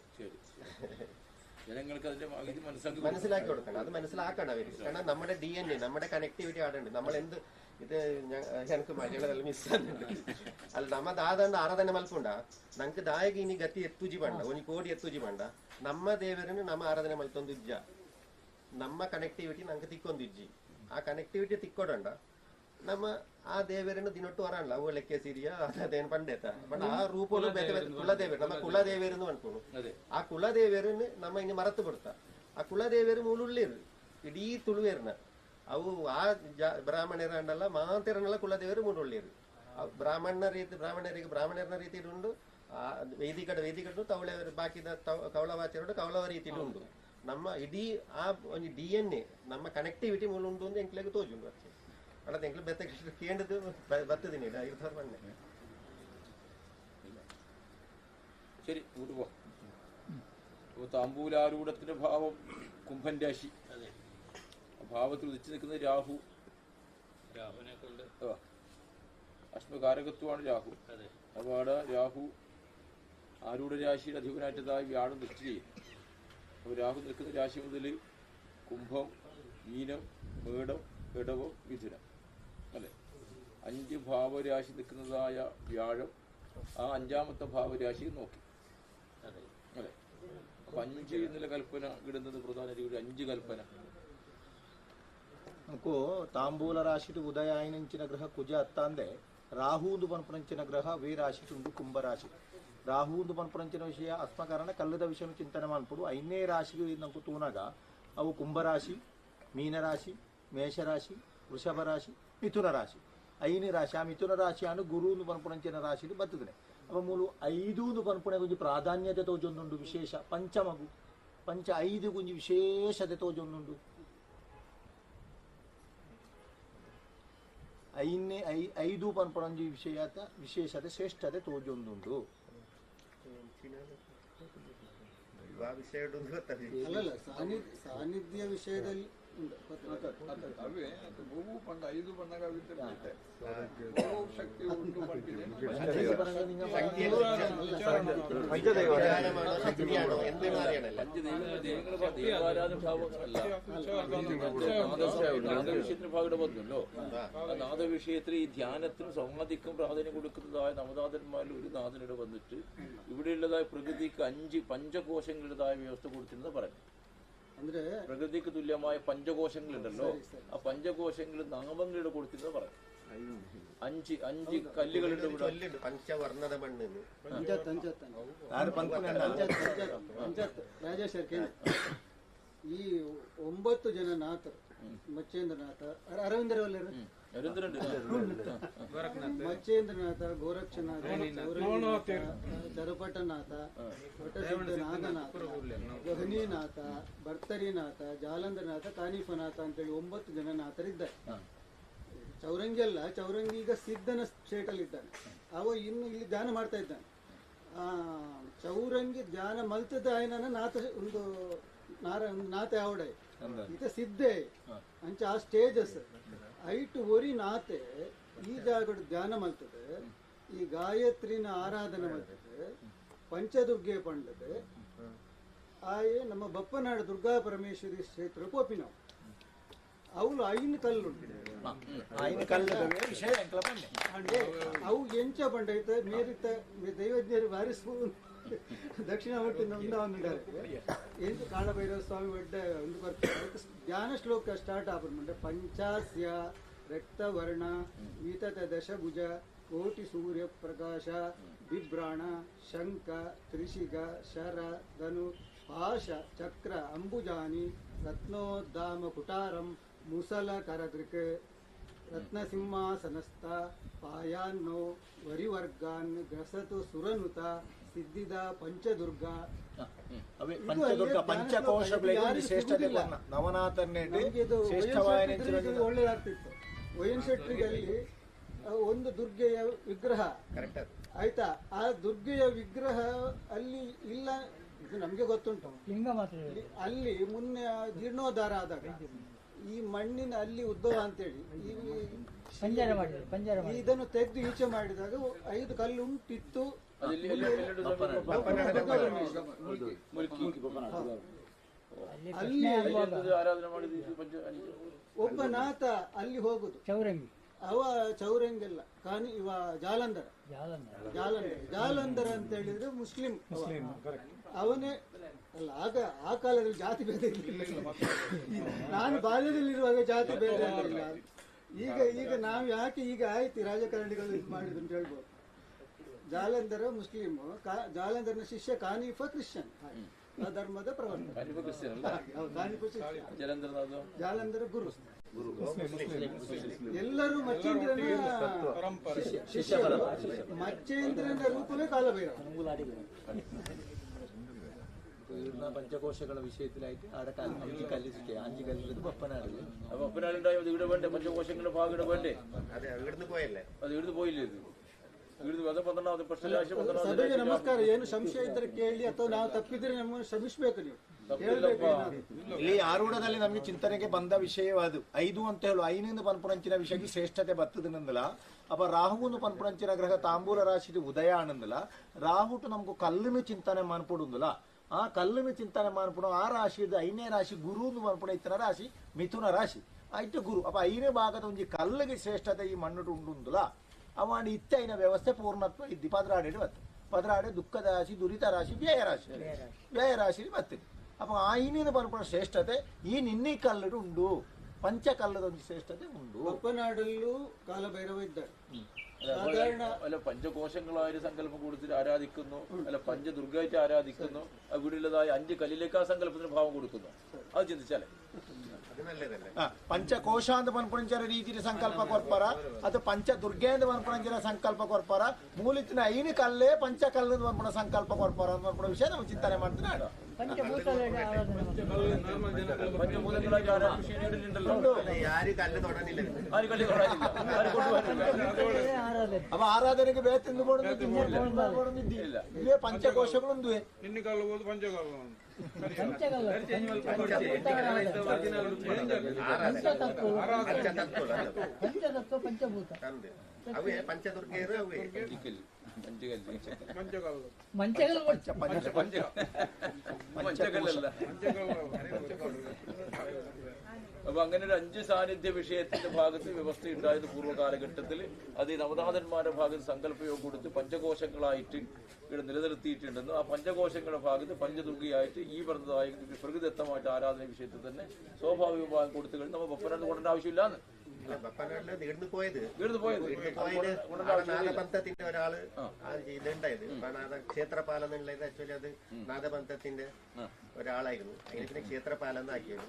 മനസ്സിലാക്കി കൊടുക്കണം. അത് മനസ്സിലാക്കണം അവർക്ക്. കാരണം നമ്മുടെ DNA നമ്മുടെ കണക്ടിവിറ്റി ആടുണ്ട്. നമ്മളെന്ത് ഇത് എനിക്ക് മലയാളದಲ್ಲಿ ಮಿಸ್ ಆಗುತ್ತೆ ಅಲ್ಲ ನಮ್ಮ ದಾದಂಡ ಆರಾಧನೆ ಮಲ್ಕೊಂಡ ನಂಗೆ ದಾಯಗೆ ಇನಿ ಗತಿ ಎತ್ತುಜಿ ಬಂಡ ಒಂದು ಕೋಡಿ ಎತ್ತುಜಿ ಬಂಡ ನಮ್ಮ ದೇವರನ್ನು ನಮ್ಮ ಆರಾಧನೆ ಮಲ್ತೊಂದು ಇಜ್ಜ ನಮ್ಮ ಕನೆಕ್ಟಿವಿಟಿ ನಂಗೆ ತಿಕ್ಕೊಂದಿಜ್ಜಿ ಆ ಕನೆಕ್ಟಿವಿಟಿ ತಿಕ್ಕೊಡಂಡ ನಮ್ಮ ಆ ದೇವರನ್ನು ದಿನೊಟ್ಟು ವರಲ್ಲ ಅವು ಲೆಕ್ಕ ಸಿರಿಯ ಅದೇನು ಪಂಡೇತ ಬಟ್ ಆ ರೂಪಲು ಬೇರೆ ಬೇರೆ ಕುಲದೇವರು ನಮ್ಮ ಕುಲದೇವರನ್ನು ಅನ್ಕೊಂಡು ಆ ಕುಲದೇವರನ್ನು ನಮ್ಮ ಇನ್ನು ಮರೆತು ಬಿಡ್ತಾ ಆ ಕುಲದೇವರು ಮೂಲುಳ್ಳೇರು ಇಡೀ ತುಳುವೇರ್ನ ಅವು ಆ ಬ್ರಾಹ್ಮಣರ ಅಂಡಲ್ಲ ಮಾಂತರನ್ನೆಲ್ಲ ಕುಲದೇವರು ಮೂಲುಳ್ಳೇರು ಬ್ರಾಹ್ಮಣರನ ರೀತಿಯಲ್ಲಿ ಉಂಡು ವೈದಿಕಡು ತವಳೆ ಬಾಕಿದ ಕೌಳವಾಚರು ಕೌಳವ ರೀತಿಯಲ್ಲಿ ಉಂಟು. ನಮ್ಮ ಇಡೀ ಆ ಒಂದು DNA ನಮ್ಮ ಕನೆಕ್ಟಿವಿಟಿ ಮೂಲ ಉಂಟು ಅಂತ ಎಂಕ್ಲೆಗೆ ತೋಜುಂಡು ಅಷ್ಟೇ ಅಲ್ಲದ ಎಂಕ್ಲೆ ಬೆತ್ತ ಕೇಂದ್ರದ್ದು ಬರ್ತದಿನಿ ಇರ್ತಾರೆ ಬನ್ನೆ ശരി ഇങ്ങോട്ട് പോവാം. അപ്പോൾ താമ്പൂലാരൂഢത്തിന്റെ ഭാവം കുംഭൻ രാശി. ഭാവത്തിൽ ഉദിച്ചു നിൽക്കുന്നത് രാഹു. രാഹുവിനെ കൊണ്ട് അശ്മകാരകത്വമാണ് രാഹു. അപ്പോൾ അവിടെ രാഹു ആരൂഢ രാശിയുടെ അധിപനായിട്ടതായി വ്യാഴം ദൃഷ്ടി ചെയ്യും. അപ്പോൾ രാഹു നിൽക്കുന്ന രാശി മുതൽ കുംഭം, മീനം, മേടം, ഇടവം, മിഥുനം അല്ലേ 5 ഭാവരാശി നിൽക്കുന്നതായ വ്യാഴം ആ 5ാമത്തെ ഭാവരാശി നോക്കി അല്ലേ. അപ്പൊ 5 എന്നുള്ള കൽപ്പന ഇടുന്നത് പ്രധാന രീതിയിൽ 5 കൽപ്പന. మనకు తాంబూల రాశిటి ఉదయాయించిన గ్రహ కుజ అత్తాందే రాహుందు పనపరించిన గ్రಹ వే ರಾಶಿ ತುಂಡು ಕುಂಭರಾಶಿ. ರಾಹುಂದು ಪನಪರಿಂಚಿನ ವಿಷಯ ಅಸ್ಮಕಾರಣ ಕಲ್ಲದ ವಿಷಯ ಚಿಂತನೆ ಮಾಡ್ಬಿಡು 5ನೇ ರಾಶಿಗೆ ನಂಕು ತೂನಾಗ ಅವು ಕುಂಭರಾಶಿ, ಮೀನರಾಶಿ, ಮೇಷರಾಶಿ, ವೃಷಭ ರಾಶಿ, ಮಿಥುನ ರಾಶಿ. 5ನೇ ರಾಶಿ ಆ ಮಿಥುನ ರಾಶಿ ಅನ್ನು ಗುರುಂದು ಪನಪರಿಂಚಿನ ರಾಶಿಲಿ ಬರ್ತದೆ. ಅವ ಮೂಲು 5 ಪನಪಣೆ ಗುಂಜಿ ಪ್ರಾಧಾನ್ಯತೆ ತೋಜೊಂದುಂಡು ವಿಶೇಷ. ಪಂಚಮಗು ಪಂಚ 5 ಗುಂಜಿ ವಿಶೇಷತೆ ತೋಜೊಂದುಂಡು. 5 ಪನಪಣಂಜಿ ವಿಶೇಷತೆ ಶ್ರೇಷ್ಠತೆ ತೋಜೊಂದುಂಡು. ಅಲ್ಲಲ್ಲ ಸಾನ್ನಿಧ್ಯ ವಿಷಯದಲ್ಲಿ ಅವೇ ಭೂಮು ಪಂಡ 5 ಬಣ್ಣಗ ಶಕ್ತಿ ಉಂಟು നാദവിഷയത്തിന്റെ ഭാഗത്ത് വന്നല്ലോ. നാദവിഷയത്തിൽ ഈ ധ്യാനത്തിനും സമാധിക്കും പ്രാധാന്യം കൊടുക്കുന്നതായ നവനാഥന്മാരിൽ ഒരു നാഥനിടെ വന്നിട്ട് ഇവിടെയുള്ളതായ പ്രകൃതിക്ക് 5 പഞ്ചകോശങ്ങളുടേതായ വ്യവസ്ഥ കൊടുത്തിരുന്നത് പറഞ്ഞു. പ്രകൃതിക്ക് തുല്യമായ പഞ്ചകോശങ്ങളുണ്ടല്ലോ, ആ പഞ്ചകോശങ്ങൾ നാമങ്ങളുടെ കൊടുത്തിരുന്നത് പറഞ്ഞു. 5 കല്ലുകളുണ്ട് ഇവിടെ. പഞ്ചവർണ്ണത മണ്ണ് ಈ 9 ಜನ ನಾಥರು ಮಚ್ಚೇಂದ್ರನಾಥ ಅರವಿಂದರವಲ್ಲ ಮಚ್ಚೇಂದ್ರನಾಥ, ಗೋರಕ್ಷನಾಥ, ಚರಪಟನಾಥ, ನಾಗನಾಥ, ಗಹನೀನಾಥ, ಭರ್ತರಿನಾಥ, ಜಾಲಂಧರನಾಥ, ಕಾನಿಫನಾಥ ಅಂತೇಳಿ 9 ಜನ ನಾಥರಿದ್ದಾರೆ. ಚೌರಂಗಿ ಅಲ್ಲ, ಚೌರಂಗಿ ಈಗ ಸಿದ್ಧನ ಸ್ಟೇಟಲ್ಲಿ ಇದ್ದಾನೆ. ಅವ ಇನ್ನು ಇಲ್ಲಿ ಧ್ಯಾನ ಮಾಡ್ತಾ ಇದ್ದಾನೆ. ಚೌರಂಗಿ ಧ್ಯಾನ ಮಲ್ತದ ಆಯ್ನ ನಾಥ ಒಂದು ನಾಥ ಯಾವಡೆ ಈತ ಸಿದ್ಧೆ ಅಂಚ ಆ ಸ್ಟೇಜಸ್ ಐಟು ಒರಿ ನಾತೆ ಈ ಜಾಗದ ಧ್ಯಾನ ಮಲ್ತದೆ. ಈ ಗಾಯತ್ರಿನ ಆರಾಧನೆ ಮಾಡ್ತದೆ, ಪಂಚದುರ್ಗೆ ಪಂಡದೆ ಆಯೆ ನಮ್ಮ ಬಪ್ಪನಾಡು ದುರ್ಗಾ ಪರಮೇಶ್ವರಿ ಕ್ಷೇತ್ರ ಕೋಪಿನಾವು ಅವಳು 5 ಕಲ್ಲು ಅಂದ್ರೆ ಅವು ಎಂಚ ಪಂಡೈತ ಮೇರಿತ ದೈವಜ್ಞರು ಬಾರಿಸ್ಬೋ ದಕ್ಷಿಣಾಮೂರ್ತಿನ ಒಂದಿದ್ದಾರೆ ಎಂಟು ಕಾಳಭೈರವ ಸ್ವಾಮಿ ಒಡ್ಡ ಒಂದು ಬರ್ತಾರೆ. ಧ್ಯಾನ ಶ್ಲೋಕ ಸ್ಟಾರ್ಟ್ ಆಗ್ಬಿಡ್ಮಂಡೆ ಪಂಚಾಸ್ಯ ರಕ್ತವರ್ಣ ವಿತತ ದಶಭುಜ ಕೋಟಿ ಸೂರ್ಯ ಪ್ರಕಾಶ ಬಿಭ್ರಾಣ ಶಂಖ ತ್ರಿಶಿಗ ಶರ ಧನು ಪಾಶ ಚಕ್ರ ಅಂಬುಜಾನಿ ರತ್ನೋದ್ದಾಮ ಕುಟಾರಂ ಮುಸಲ ಕರದೃಕ್ ರತ್ನಸಿಂಹಾಸನಸ್ಥ ಪಾಯಾನ್ನೋ ವರಿವರ್ಗಾನ್ ಗ್ರಸತು ಸುರನುತ ಸಿದ್ಧಿದ ಪಂಚದುರ್ಗ ಅವೇ ಪಂಚದುರ್ಗ ಪಂಚಕೋಶಗಳಿಗೆ ಶ್ರೇಷ್ಠತೆ ನವನಾಥನ್ನೇಟಿ ಶ್ರೇಷ್ಠವಾದ ಒಳ್ಳೆದಾಗ್ತಿತ್ತು. ವೈನ್ ಶೆಟ್ರಿಗಲ್ಲಿ ಒಂದು ದುರ್ಗೆಯ ವಿಗ್ರಹ ಆಯ್ತಾ, ಆ ದುರ್ಗೆಯ ವಿಗ್ರಹ ಅಲ್ಲಿ ಇಲ್ಲ, ಇದು ನಮ್ಗೆ ಗೊತ್ತುಂಟು. ಅಲ್ಲಿ ಮುನ್ನೆ ಜೀರ್ಣೋದ್ಧಾರ ಆದಾಗ ಈ ಮಣ್ಣಿನ ಅಲ್ಲಿ ಉದ್ಭವ ಅಂತೇಳಿ ಇದನ್ನು ತೆಗೆದು ಈಚೆ ಮಾಡಿದಾಗ 5 ಕಲ್ಲು ಉಂಟಿತ್ತು. ಒಬ್ಬ ನಾಥ ಅಲ್ಲಿ ಹೋಗುದು ಚೌರಂಗಿ, ಅವ ಚೌರಂಗಿ ಅಲ್ಲ ಕಾನಿ ಇವ ಜಾಲಂಧರ ಅಂತ ಹೇಳಿದ್ರೆ ಮುಸ್ಲಿಂ. ಅವನೇ ಅಲ್ಲ, ಆಗ ಆ ಕಾಲದಲ್ಲಿ ಜಾತಿ ಭೇದ ಇರಲಿಲ್ಲ. ನಾನು ಬಾಲ್ಯದಲ್ಲಿರುವಾಗ ಜಾತಿ ಭೇದ ಇರಲಿಲ್ಲ. ಈಗ ನಾವು ಯಾಕೆ ಈಗ ಆಯ್ತು ರಾಜಕಾರಣಿಗಳು ಇದು ಮಾಡಿದ್ರು ಅಂತ ಹೇಳ್ಬೋದು. ಜಾಲಂಧರ ಮುಸ್ಲಿಂ, ಜಾಲಂಧರನ ಶಿಷ್ಯ ಕಾನಿಫ ಕ್ರಿಶ್ಚಿಯನ್, ಆ ಧರ್ಮದ ಪ್ರವರ್ತಕ. ಜಾಲಂಧರ ಗುರು. ಎಲ್ಲರೂ ಮಚ್ಚೇಂದ್ರನ ರೂಪವೇ ಕಾಲಭೈರವ. തീർന്ന പഞ്ചകോശಗಳ വിഷയത്തിലായിട്ട് അവിടെ അഞ്ച് കല്ല് സിക്കുക 5 കല്ലുള്ളത് ബപ്പനാടില് ബപ്പനാടുണ്ടായത് ഇവിടെ വേണ്ടേ പഞ്ചകോശങ്ങളുടെ ഭാഗം ഇവിടെ വേണ്ടേ ಅದೇ ಇവിടുന്ന് പോയല്ലേ ಅದು ಹಿಡಿದು ಹೋಯಿಲ್ಲ ಇದು ಹಿಡಿದು ಅದ 12ನೇ ಪ್ರಶ್ನೆ ರಾಶಿ ಸಭೆಗೆ ನಮಸ್ಕಾರ. ಏನು ಸಂಶಯ ಇದ್ದರೆ ಕೇಳಿ, ಅಥವಾ ನಾವು ತಪ್ಪಿದ್ರೆ ನಮ್ಮನ್ನು ಶ್ರಮಿಸಬೇಕು. ನೀವು ಇಲ್ಲಿ ಆರೂಢದಲ್ಲಿ ನಮಗೆ ಚಿಂತನೆಗೆ ಬಂದ ವಿಷಯವಾದು 5 ಅಂತ ಹೇಳು 5 ಪನ್ಪುರಂಚಿನ ವಿಷಯಕ್ಕೆ ಶ್ರೇಷ್ಠತೆ ಬರ್ತದನಂದಲ ಅಪ್ಪ ರಾಹುವನ್ನು ಪನ್ಪುರಂಚಿನ ಗ್ರಹ ತಾಂಬೂಲ ರಾಶಿ ಉದಯ ಆನಂದಲ ರಾಹುಟು ನಮಗೂ ಕಲ್ಲಿನ ಚಿಂತನೆ ಮಾನ್ಪಡುಂದಲ ಆ ಕಲ್ಲಿನ ಚಿಂತನೆ ಮಾನ್ಪಡು ಆ ರಾಶಿ 5ನೇ ರಾಶಿ ಗುರು ಮಾನ್ಪಡ ಇತ್ತನ ರಾಶಿ ಮಿಥುನ ರಾಶಿ ಆಯ್ತು ಗುರು ಅಪ್ಪ 5ನೇ ಭಾಗದ ಒಂದು ಕಲ್ಲಿಗೆ ಶ್ರೇಷ್ಠತೆ ಈ ಮಣ್ಣು ಉಂಡುಂದಲ ಅವಾಂಡ್ ಇತ್ತೆ ಐನ ವ್ಯವಸ್ಥೆ ಪೂರ್ಣತ್ವ ಇದ್ದಿ ಪದ್ರಾಡೆ ಬರ್ತದೆ ಪದ್ರಾಡೆ ದುಃಖದ ರಾಶಿ ದುರಿತ ರಾಶಿ ವ್ಯಯ ರಾಶಿ ಬರ್ತದೆ ಅಪ್ಪ ಆ ಇನ್ನಿನ ಪನ್ಪುಣ ಶ್ರೇಷ್ಠತೆ ಈ ನಿನ್ನಿ ಕಲ್ಲಡು ಉಂಡು ಪಂಚ ಕಲ್ಲದ ಒಂದು ಶ್ರೇಷ್ಠತೆ ಉಂಡು ಬಪ್ಪನಾಡಲ್ಲೂ ಕಾಲಭೈರವ ಇದ್ದಾರೆ. അല്ല പഞ്ചകോശങ്ങളായ സങ്കല്പം കൊടുത്തിട്ട് ആരാധിക്കുന്നു, അല്ല പഞ്ചദുർഗമായിട്ട് ആരാധിക്കുന്നു, അവിടെയുള്ളതായ 5 കല്ലിലേക്ക് ആ സങ്കല്പത്തിന് ഭാവം കൊടുക്കുന്നു. അത് ചിന്തിച്ചാലേ ಪಂಚಕೋಶ ಅಂತ ಪನ್ಪುಣಂಚರ ರೀತಿಯ ಸಂಕಲ್ಪ ಕೊರ್ಪಾರ ಅದು ಪಂಚ ದುರ್ಗೆ ಅಂತ ಪನ್ಪುಣಂಚರ ಸಂಕಲ್ಪ ಕೊರ್ಪಾರ ಮೂಲಿತಿನ 5 ಕಲ್ಲೇ ಪಂಚ ಕಲ್ಲದ ಪನ್ಪುಣ ಸಂಕಲ್ಪ ಕೊರ್ಪಾರ ಅಂತ ಪನ್ಪುಣ ವಿಷಯ ನಾವು ಚಿಂತನೆ ಮಾಡ್ತೀನಿ. പഞ്ചഭൂതങ്ങളായിട്ട് ಯಾರು ಕಲ್ಲು ತೊಡನಿಲ್ಲ, ആര് കല്ല് തൊടാനില്ല, ആര് കൊണ്ടുപോകാനില്ല. ಅವ ಆರಾಧನೆಗೆ ಬೇತಿಂದು ಕೊಡುತ್ತಿದ್ದಿಲ್ಲ. ಇಲ್ಲೇ ಪಂಚಕೋಶಗಳೊಂದು ಪಂಚಭೂತ ಅವೇ ಪಂಚದುರ್ಗೆಯರು ಅವೇ പഞ്ചകല്ലല്ല. അപ്പൊ അങ്ങനെ ഒരു 5 സാന്നിധ്യ വിഷയത്തിന്റെ ഭാഗത്ത് വ്യവസ്ഥ ഉണ്ടായത് പൂർവ്വകാലഘട്ടത്തിൽ അത് ഈ നവനാഥന്മാരുടെ ഭാഗത്ത് സങ്കല്പയോഗം കൊടുത്ത് പഞ്ചകോശങ്ങളായിട്ട് ഇവിടെ നിലനിർത്തിയിട്ടുണ്ടെന്നും ആ പഞ്ചകോശങ്ങളുടെ ഭാഗത്ത് പഞ്ചദുർഗയായിട്ട് ഈ പറഞ്ഞതായ പ്രകൃതിദത്തമായിട്ട് ആരാധന വിഷയത്തിൽ തന്നെ സ്വാഭാവിക ഭാഗം കൊടുത്തു കഴിഞ്ഞ് നമ്മൾ ബപ്പനാട് കൊണ്ടേണ്ട ആവശ്യമില്ലാന്ന്. ഇവിടുന്ന് പോയത് നാദപന്തത്തിന്റെ ഒരാള് ഇതുണ്ടായത് ക്ഷേത്രപാലം എന്നുള്ളത് ആക്ച്വലി അത് നാദപന്തത്തിന്റെ ഒരാളായിരുന്നു. അതിന് പിന്നെ ക്ഷേത്രപാലം എന്നാക്കിയത്.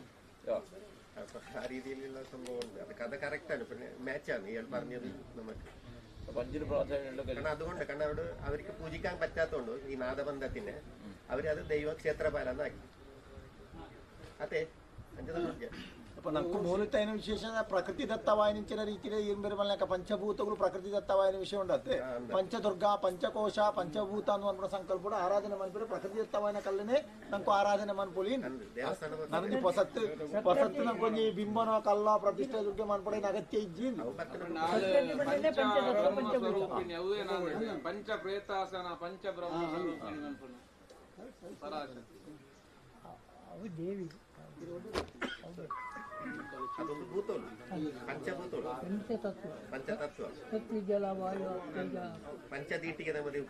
അപ്പൊ ആ രീതിയിലുള്ള സംഭവമുണ്ട്. അത് കഥ കറക്റ്റാണ്, പിന്നെ മാച്ചാണ് ഇയാൾ പറഞ്ഞത് നമുക്ക്. കാരണം അതുകൊണ്ട് കാരണം അവർക്ക് പൂജിക്കാൻ പറ്റാത്തതുകൊണ്ട് ഈ നാദബന്ധത്തിനെ അവരത് ദൈവക്ഷേത്രപാലം എന്നാക്കി. അതെ 5 തവണ ಅಪ್ಪ ನಕ್ಕು ಮೂಲತೈನ ವಿಶೇಷ ಪ್ರಕೃತಿದತ್ತವಾಯಿನ ರೀತಿಯ ಏನ್ ಬರಮಲ್ಲ ಪಂಚಭೂತಗಳು ಪ್ರಕೃತಿದತ್ತವಾಯಿನ ವಿಷಯ ಉಂಡತ್ತೆ. ಪಂಚದುರ್ಗ ಪಂಚಕೋಶ ಪಂಚಭೂತ ಅನ್ನುವ ಸಂಕಲ್ಪ ಆರಾಧನೆ ಮಾಡ್ಬಿಟ್ಟು ಪ್ರಕೃತಿದತ್ತವಾಯಿನ ಕಲ್ಲನೆ ನಂಕು ಆರಾಧನೆ ಮಾಡ್ಕೊಳ್ಳಿ. ನನಗೆ ಹೊಸತ್ತು ನಂಗೆ ಬಿಂಬನೋ ಕಲ್ಲ ಪ್ರತಿಷ್ಠೆ ದುರ್ಗೆ ಮಾಡ್ಕೊಡ ಅಗತ್ಯ ಇಜ್ಜಿ ಪಂಚ ಪ್ರೇತಾಸನ ಪಂಚ ಬ್ರಹ್ಮ ದೇವಿ ಅದೊಂದು ಭೂತೋಳು ಪಂಚಭೂತೋಳು ಪಂಚತತ್ವ ಜಲ ವಾಯು ಪಂಚದೀಟಿಗೆ ನಮ್ಮದು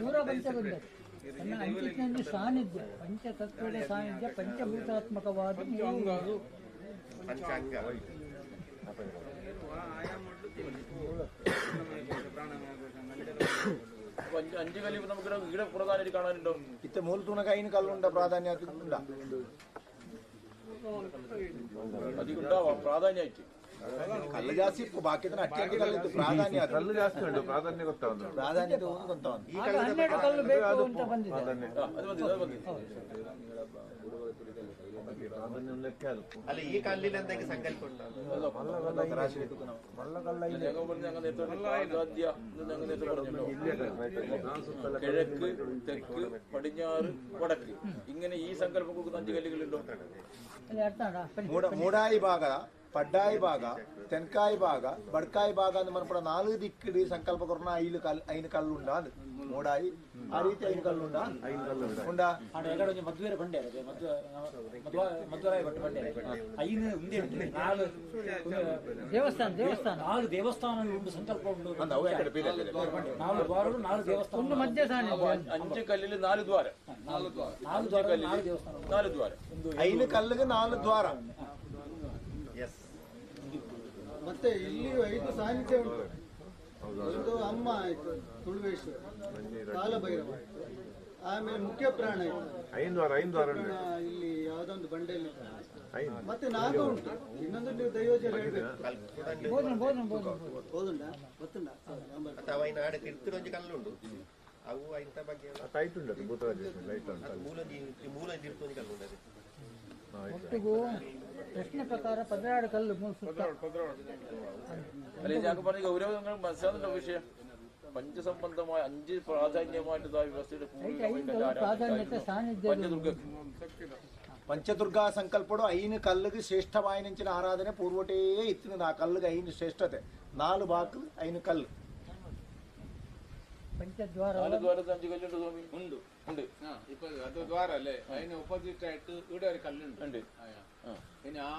ಪೂರ ಪಂಚಬಂಧ ಅಂಚಿನಲ್ಲಿ ಸಾನ್ನಿಧ್ಯ ಪಂಚತತ್ವದ ಸಾನ್ನಿಧ್ಯ ಪಂಚಭೂತಾತ್ಮಕವಾದ ಪಂಚಾಂಗ അഞ്ച് കല്ല് നമുക്ക് ഇവിടെ പ്രധാനമായിട്ട് കാണാനുണ്ടോ? ഇത്ത മൂലത്തൂണ കയ്യിന് കല്ലുണ്ട പ്രാധാന്യം ഉണ്ടാ അധികം ഉണ്ടാവാം പ്രാധാന്യമായിട്ട്. ಕಲ್ಲು ಜಾಸ್ತಿ ಇತ್ತು ಬಾಕಿ ಅಟ್ಟಿ ಕಲ್ಲಿತ್ತು ಪ್ರಾಧಾನ್ಯ ಕಲ್ಲು ಜಾಸ್ತಿ ಉಂಟು ಪ್ರಾಧಾನ್ಯ ಗೊತ್ತಾവുന്നു ಪ್ರಾಧಾನ್ಯತೆ ಒಂದು ಗೊತ್ತಾവുന്നു. അല്ല ഈ കല്ലിൽ എന്തെങ്കിലും സങ്കല്പം കിഴക്ക് തെക്ക് പടിഞ്ഞാറ് വടക്ക് ഇങ്ങനെ ഈ സങ്കല്പം കൊടുക്കുന്ന 5 കല്ലുകളുണ്ടോ? ಮೂಡಾಯಿ ಭಾಗ ಪಡ್ಡಾಯಿ ಭಾಗ ತೆನ್ಕಾಯಿ ಭಾಗ ಬಡ್ಕಾಯಿ ಭಾಗ ಅಂತ ಮನಪಡ 4 ದಿಕ್ಕಿಡಿ ಸಂಕಲ್ಪ ಕೊರನ 5 ಕಲ್ಲುಂಡ ಅದು ಮೂಡಾಯಿ ಆ ರೀತಿ 5 ಕಲ್ಲುಂಡ ಉಂಡ ಮದುವೆ ಬಂಡೆ ಮದುವೆ ಬಂಡೆ 5 ಉಂಡೆ 4 ದೇವಸ್ಥಾನ 4 ದೇವಸ್ಥಾನ ಉಂಟು ಸಂಕಲ್ಪ ಉಂಟು 4 ದ್ವಾರಗಳು 4 ದೇವಸ್ಥಾನ ಮಧ್ಯ 5 ಕಲ್ಲಿൽ 4 ദ്വാരം 4 ദ്വാരം 5 ಕಲ್ಲಿಗೆ 4 ದ್ವಾರ. ಮತ್ತೆ ಇಲ್ಲಿ 5 ಸಾನ್ನಿಧ್ಯ ಉಂಟು. ಒಂದು ಅಮ್ಮ ಆಯ್ತು ತುಳುವೇಶ್ವರ ಕಾಲಭೈರವ ಆಯ್ತು, ಆಮೇಲೆ ಮುಖ್ಯ ಪ್ರಾಣ ಆಯ್ತು ಇಲ್ಲಿ ಯಾವ್ದೊಂದು ಬಂಡೆಯಲ್ಲಿ ಮತ್ತೆ ನಾಗ ಉಂಟು. ಇನ್ನೊಂದು ನೀವು ದೈವಜನ ಹೇಳ್ಬೇಕು. ಹೋದುಂಡ ಗೊತ್ತುಂಡ വയനാട് കിരുത്തിലൊഞ്ച് കല്ലുണ്ട്. ಅವು ಇಂಥ ಬಗ್ಗೆ ಟೈಟ್ ಉಂಟು ಭೂತರಾಜೇಶ್ವರಿ ಲೈಟ್ ಉಂಟು ಮೂಲ ಇರ್ತು ಕಲ್ಲು ಒಟ್ಟಿಗೂ ಪ್ರಶ್ನೆ ಪ್ರಕಾರ 16 ಕಲ್ಲು അല്ലെ ഞാൻ പറഞ്ഞ ഗൗരവങ്ങൾ മനസ്സിലാകുന്ന വിഷയം പഞ്ചസംബന്ധമായ 5 പ്രാധാന്യമായിട്ട് വ്യവസ്ഥയുടെ ಪ್ರಾಧಾನ್ಯತೆ ಸಾನ್ನಿಧ್ಯ పంచదుర్గా సంకల్పడు అయిన కళ్ళుకి శ్రేష్టమైన ఆరాధన పూర్వటే ఇచ్చినది ఆ కళ్ళుకి అయిన శ్రేష్టತೆ 4 బాకులు అయిన కళ్ళు ಪಂಚದ್ವಾರ 4 ദ്വാരത്തിൽ 5 കല്ലുണ്ട് സ്വാമി ഉണ്ട് ഇപ്പൊ അത് ദ്വാരല്ലേ അതിന് ഓപ്പോസിറ്റ് ആയിട്ട് ഇവിടെ ഒരു കല്ലുണ്ട് ഇനി ആ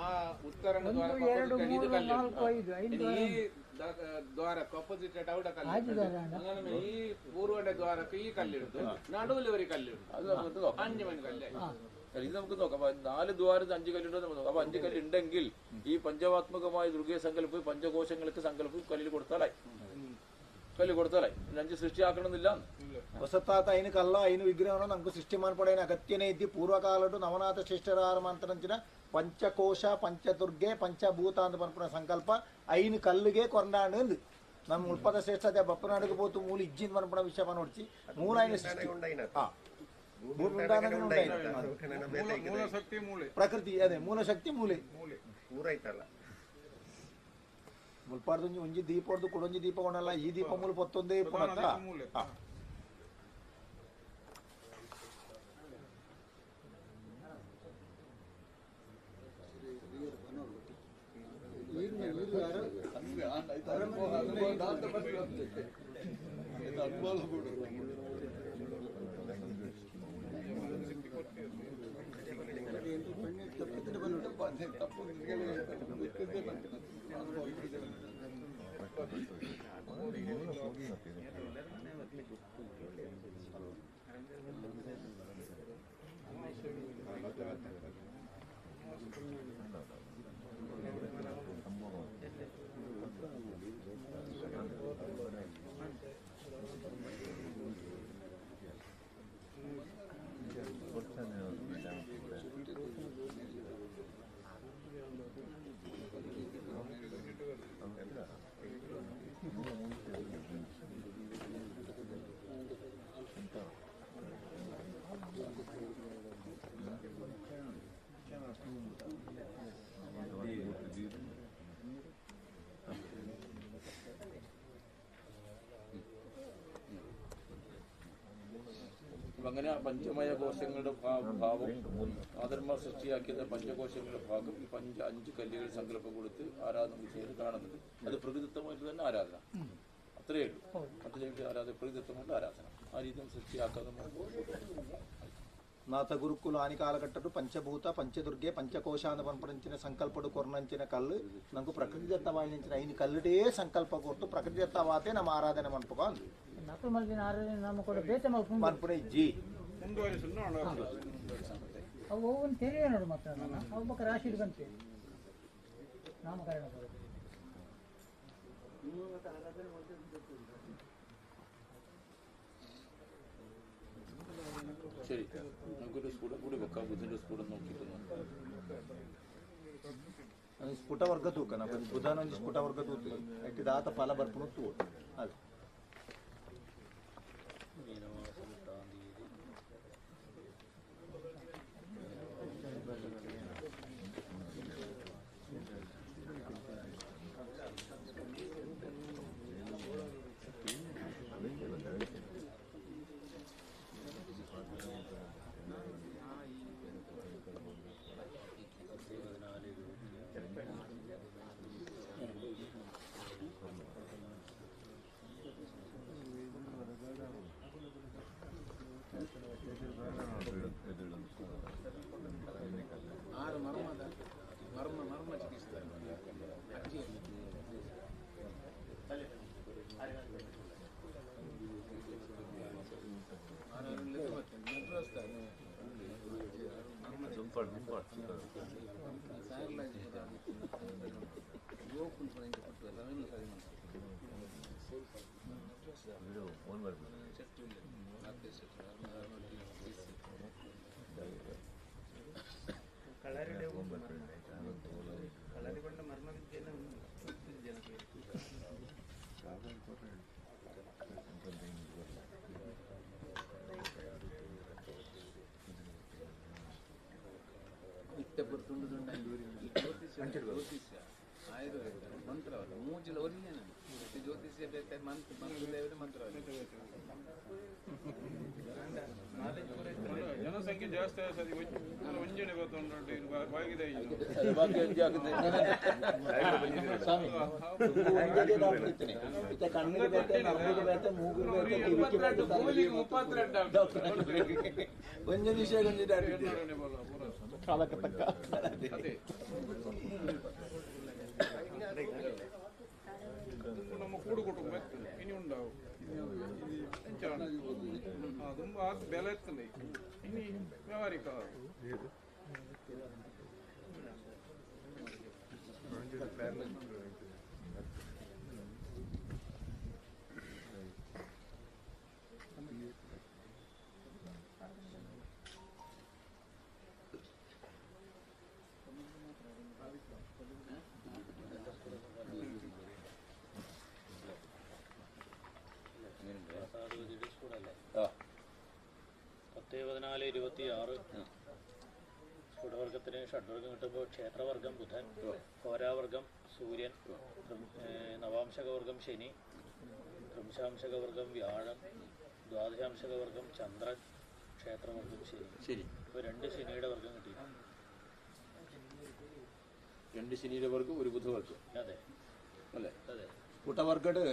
ഉത്തരണ ദ്വാരം ഇത് കല്ലുണ്ട് ഈ ദ്വാരക്ക് ഓപ്പോസിറ്റ് ആയിട്ട് അവിടെ കല്ലുണ്ട് അങ്ങനെ ഈ പൂർവ്വയുടെ ദ്വാരക്ക് ഈ കല്ലുണ്ട് നടുവിൽ ഒരു കല്ലുണ്ട് അത് നമുക്ക് നോക്കാം 5 മണി കല്ലേ ഇത് നമുക്ക് നോക്കാം. 4 ദ്വാരത്തിൽ 5 കല്ലുണ്ടെന്ന് നമുക്ക് നോക്കാം. അപ്പൊ 5 കല്ലുണ്ടെങ്കിൽ ഈ പഞ്ചവാത്മകമായ ദുർഗീയ സങ്കല്പം പഞ്ചകോശങ്ങൾക്ക് സങ്കല്പം കല്ലിൽ കൊടുത്താലായി 5 സൃഷ്ടിയാക്കണമെന്നില്ല. ಹೊಸತಾತ ಐನು ಕಲ್ಲ ಐನು ವಿಗ್ರಹವನ್ನು ನಮಗೂ ಸೃಷ್ಟಿ ಮಾಡ್ಪಡೇನ ಅಗತ್ಯನೇ ಇದ್ದಿ ಪೂರ್ವಕಾಲಟು ನವನಾಥ ಶ್ರೇಷ್ಠರಾರ ಮಂತ್ರಂಚಿನ ಪಂಚಕೋಶ ಪಂಚದುರ್ಗೆ ಪಂಚಭೂತ ಅಂತ ಪನ್ಪುನ ಸಂಕಲ್ಪ ಐನು ಕಲ್ಲಿಗೆ ಕೊಂಡಾಂಡು ನಮ್ಮ ಉಳ್ಪದ ಶ್ರೇಷ್ಠತೆ ಬಪ್ಪನಾಡಿಗೆ పోతూ ಮೂಲ ಇಜ್ಜಿಂದ ಪನ್ಪುನ ವಿಷಯ ನೋಡ್ಸಿ ಮೂಲ ಐನು ಸೃಷ್ಟಿ ಪ್ರಕೃತಿ ಅದೇ ಮೂಲ ಶಕ್ತಿ ಮೂಲೆ ಊರೈತಲ್ಲ ಮುಲ್ಪಾರ್ದು ಒಂಜಿ ದೀಪ ಹೊಡೆದು ಕೊಡೊಂಜಿ ದೀಪ ಕೊಂಡಲ್ಲ ಈ ದೀಪ ಮೂಲ ಪತ್ತೊಂದೇ ಪುನಃ അങ്ങനെ പഞ്ചമയ കോശങ്ങളുടെ ഭാവം ആധർമ്മ സൃഷ്ടിയാക്കിയത് പഞ്ചകോശങ്ങളുടെ ഭാഗം ഈ 5 കല്ലുകൾ സങ്കല്പം കൊടുത്ത് ആരാധന ചെയ്ത് കാണുന്നത് അത് പ്രകൃതിത്വമായിട്ട് തന്നെ ആരാധന അത്രയേ ഉള്ളൂ. മറ്റു ആരാധന പ്രകൃതിത്വമായിട്ട് ആരാധന ആ രീതിയിൽ സൃഷ്ടിയാക്കാതെ ನಾಥ ಗುರುಕುಲು ಆನಿ ಕಾಲಘಟ್ಟಟ್ಟು ಪಂಚಭೂತ ಪಂಚದುರ್ಗೆ ಪಂಚಕೋಶ ಅಂತ ಪನ್ಪಡಿಂಚಿನ ಸಂಕಲ್ಪಡು ಕೊರ್ನಂಚಿನ ಕಲ್ಲು ನಮಗೂ ಪ್ರಕೃತಿ ದತ್ತವಾಯಿನಿಂಚಿನ ಐನು ಕಲ್ಲುಡೇ ಸಂಕಲ್ಪ ಕೊಟ್ಟು ಪ್ರಕೃತಿ ದತ್ತವಾತೆ ನಮ್ಮ ಆರಾಧನೆ ಮನ್ಪಕ ನಕಲು ಮಲ್ದಿನ ಆರಾಧನೆ ನಮ್ಮ ಕೂಡ ಬೇತೆ ಮನ್ಪುನ ಇಜ್ಜಿ ಅವು ಹೋಗುನ್ ತೆರೆಯ ನೋಡು ಮಾತ್ರ ಅವು ಬಕ್ಕ ರಾಶಿ ಬಂತೆ ನಾಮಕರಣ ശരി, നമുക്കൊരു സ്ഫുടം കൂടി വെക്കാം. ബുധന്റെ സ്ഫുടം നോക്കിക്കുന്നു. ಸ್ಫುಟ ವರ್ಗ ತೂಕನ ಬುಧನ ಒಂದು ಸ್ಫುಟ ವರ್ಗ ತೂತು ಇಟ್ಟಿದಾತ ಫಲ ಬರ್ಪುನು ತೂ ಅದು ಅದಕ್ಕೆ ಜಾಸ್ತಿ ಸರಿ ಒಂಜನೆ ಗೊತ್ತುಂಟು ಬಾಗಿದೆ ಬಾಕಿ ಒಂಜಿ ಆಗುತ್ತೆ ಸ್ವಾಮಿ ಕಣ್ಣಿಗೆ ಬೇತೆ ನಮ್ಮಿಗೆ ಬೇತೆ ಮೂಗಿಗೆ ಬೇತೆ ಕಿವಿಗೆ ಬೇತೆ ಒಂಜಿ ವಿಷಯ ಕಾಲಕ್ಕೆ ತಕ್ಕ ನಮ್ಮ ಕೂಡು ಕುಟುಂಬ ಇನಿ ಉಂಡಾವು ತುಂಬ ಬೆಲೆ ಎತ್ತದೆ ಇನಿ ವ್ಯವಹಾರಿಕ സ്ഫുടവർഗത്തിന് ഷഡ്വർഗം കിട്ടുമ്പോൾ ക്ഷേത്രവർഗം ബുധൻ, ഹോരാവർഗം സൂര്യൻ, നവാംശകവർഗം ശനി, ത്രിംശാംശകവർഗം വ്യാഴം, ദ്വാദശാംശകവർഗം ചന്ദ്രൻ, ക്ഷേത്രവർഗം ശനി. ഇപ്പോൾ 2 ശനിയുടെ വർഗം കിട്ടിയിട്ടുണ്ട്. 2 ശനിയുടെ വർഗം ഒരു ബുധവർഗം. ಅದೇ ಅಲ್ಲೇ ಅದೇ ಸ್ಫುಟವರ್ಗಡ್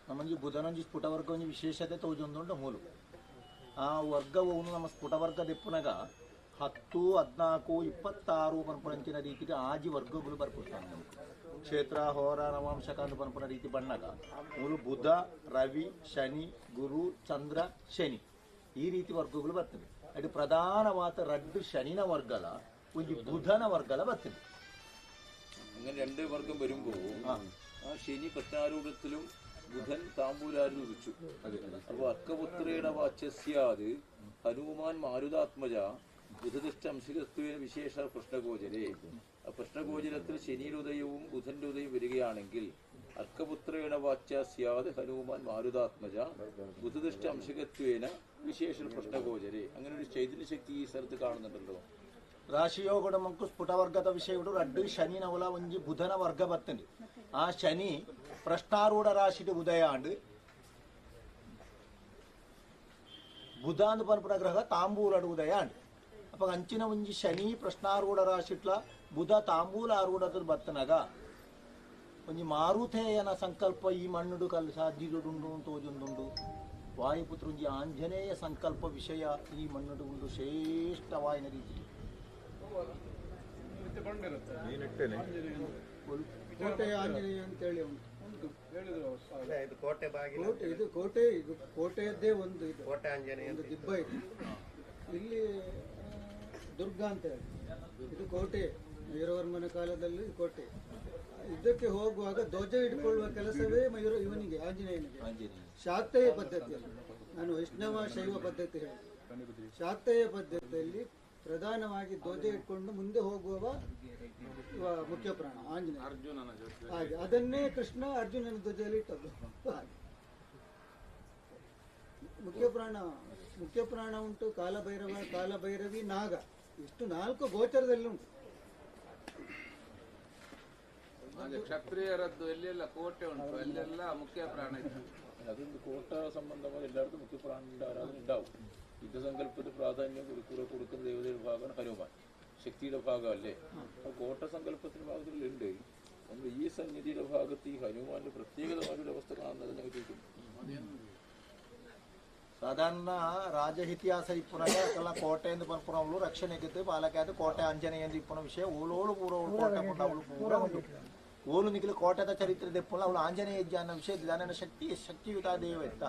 ನಮ್ಮಂಜಿ ಬುಧನಂಜಿ ಸ್ಫುಟವರ್ಗ ಒಂಜಿ ವಿಶೇಷತೆ ತೋಜೊಂದುಂಡು ಮೂಲು ಆ ವರ್ಗವು ನಮ್ಮ ಸ್ಫುಟವರ್ಗ ದೆಪ್ಪುನಾಗ 10, 14, 26 ಪನ್ಪುನಂಚಿನ ರೀತಿಗೆ ಆಜಿ ವರ್ಗಗಳು ಬರ್ಕೊಡ್ತಾನೆ ನಮ್ಗೆ ಕ್ಷೇತ್ರ ಹೋರ ನವಾಂಶಕ ಅಂತ ಪನ್ಪುನ ರೀತಿ ಬಣ್ಣಗ ಮೂಲು ಬುಧ, ರವಿ, ಶನಿ, ಗುರು, ಚಂದ್ರ, ಶನಿ ಈ ರೀತಿ ವರ್ಗಗಳು ಬರ್ತದೆ. ಅದು ಪ್ರಧಾನವಾದ 2 ശനിന വർഗല ಒಂದು ബുധന വർഗല ಬರ್ತದೆ. അങ്ങനെ 2 വർഗം വരുമ്പോൾ ആ ശനി പ്രജ്ഞാരൂഢത്തിലും ബുധൻ താമ്പൂലാരിൽ ഉദിച്ചു. അപ്പൊ അക്കപുത്രേണ വാച്യസ്യാത് ഹനുമാൻ മാരുതാത്മജ ബുധദിഷ്ട അംശകത്വേന വിശേഷ കൃഷ്ണഗോചരേ. ആ കൃഷ്ണഗോചരത്തിൽ ശനിയുടെ ഉദയവും ബുധന്റെ ഉദയവും വരികയാണെങ്കിൽ അർക്കപുത്രേണ വാച്യസ്യാത് ഹനുമാൻ മാരുതാത്മജ ബുധദിഷ്ട അംശകത്വേന വിശേഷ കൃഷ്ണഗോചരേ. അങ്ങനെ ഒരു ചൈതന്യ ശക്തി ഈ സ്ഥലത്ത് കാണുന്നുണ്ടല്ലോ. ರಾಶಿಯೋಗಡ ಮಂಕು ಸ್ಫುಟವರ್ಗದ ವಿಷಯಗಳು 2 ಶನಿನ ಒಲ ಒಂಜಿ ಬುಧನ ವರ್ಗ ಬರ್ತದೆ. ಆ ಶನಿ ಪ್ರಶ್ನಾರೂಢ ರಾಶಿದ ಉದಯ ಆಂಡ್ ಬುಧ ಅಂದ್ ಪನ್ಪುನ ಗ್ರಹ ತಾಂಬೂಲಡ ಉದಯ ಆಂಡ್ ಅಪ್ಪ ಅಂಚಿನ ಒಂಜಿ ಶನಿ ಪ್ರಶ್ನಾರೂಢ ರಾಶಿಟ್ಲ ಬುಧ ತಾಂಬೂಲ ಆರೂಢದ ಬತ್ತನಗ ಒಂಜಿ ಮಾರುತೇಯನ ಸಂಕಲ್ಪ ಈ ಮಣ್ಣುಡು ಕಲ್ಲು ಸಾಧ್ಯದುಂಡು ತೋಜೊಂದುಂಡು. ವಾಯುಪುತ್ರ ಒಂಜಿ ಆಂಜನೇಯ ಸಂಕಲ್ಪ ವಿಷಯ ಈ ಮಣ್ಣುಡು ಉಂಡು ಶ್ರೇಷ್ಠವಾಯಿನ ರೀತಿ ಕೋಟೆ ಆಂಜನೇಯ ಅಂತೇಳಿ ಉಂಟು. ಇದು ಕೋಟೆ, ಇದು ಕೋಟೆಯದ್ದೇ ಒಂದು ಇದು ಕೋಟೆ ಆಂಜನೇಯ ಒಂದು ದಿಬ್ಬ ಇದೆ. ಇಲ್ಲಿ ದುರ್ಗ ಅಂತ ಹೇಳಿ ಇದು ಕೋಟೆ, ಮಯೂರವರ್ಮನ ಕಾಲದಲ್ಲಿ ಕೋಟೆ. ಇದಕ್ಕೆ ಹೋಗುವಾಗ ಧ್ವಜ ಇಟ್ಕೊಳ್ಳುವ ಕೆಲಸವೇ ಇವನಿಗೆ ಆಂಜನೇಯನಿಗೆ. ಶಾಕ್ತೇಯ ಪದ್ಧತಿಯಲ್ಲಿ, ನಾನು ವೈಷ್ಣವ ಶೈವ ಪದ್ಧತಿ ಹೇಳಿ, ಶಾಕ್ತೇಯ ಪದ್ಧತಿಯಲ್ಲಿ ಪ್ರಧಾನವಾಗಿ ಧ್ವಜ ಇಟ್ಕೊಂಡು ಮುಂದೆ ಹೋಗುವ ಮುಖ್ಯ ಪ್ರಾಣ ಆಂಜನೇಯ. ಹಾಗೆ ಅದನ್ನೇ ಕೃಷ್ಣ ಅರ್ಜುನನ ಧ್ವಜದಲ್ಲಿ ಇಟ್ಟದ್ದು. ಮುಖ್ಯ ಪ್ರಾಣ ಉಂಟು, ಕಾಲಭೈರವ, ಕಾಲಭೈರವಿ, ನಾಗ, ಇಷ್ಟು 4 ಗೋಚರದಲ್ಲಿ ಉಂಟು. ಕ್ಷತ್ರಿಯರದ್ದು ಎಲ್ಲೆಲ್ಲ ಕೋಟೆ ಉಂಟು ಅಲ್ಲೆಲ್ಲ ಮುಖ್ಯ ಪ್ರಾಣ ಇತ್ತು. ಅದೊಂದು ಕೋಟ ಸಂಬಂಧವಾಗಿ എല്ലായിടത്തും മുഖ്യ പ്രാണന്റെ ആരാധന ഉണ്ടാവും. യുദ്ധസങ്കല്പത്തിന് പ്രാധാന്യം കൊടുക്കുന്ന ദേവതയുടെ ഭാഗമാണ് ഹനുമാൻ, ശക്തിയുടെ ഭാഗമല്ലേ. ആ കോട്ട സങ്കല്പത്തിന്റെ ഭാഗത്തിലുണ്ട്. നമ്മൾ ഈ സന്നിധിയുടെ ഭാഗത്ത് ഈ ഹനുമാന്റെ പ്രത്യേകതമായൊരു അവസ്ഥ കാണുന്നത് ഞങ്ങൾ ചോദിക്കുന്നു. ಸಾಧಾರಣ ರಾಜ ಇತಿಹಾಸ ಇಪ್ಪುನಾಗ ಕಲ್ಲ ಕೋಟೆ ಎಂದು ಪನ್ಪುನವಳು ರಕ್ಷಣೆಗೆ ಪಾಲಕಾದ ಕೋಟೆ ಆಂಜನೇಯ ಎಂದು ಇಪ್ಪುನ ವಿಷಯ ಓಲೋಳು ಪೂರ ಕೋಟೆ ಅವಳು ಪೂರ ಉಂಟು. ಓಲು ನಿಖಿಲು ಕೋಟೆದ ಚರಿತ್ರೆ ದೆಪ್ಪುನ ಅವಳು ಆಂಜನೇಯ ಹೆಜ್ಜೆ ಅನ್ನೋ ವಿಷಯ ಜ್ಞಾನ ಶಕ್ತಿಯುತ ದೇವ ಎತ್ತ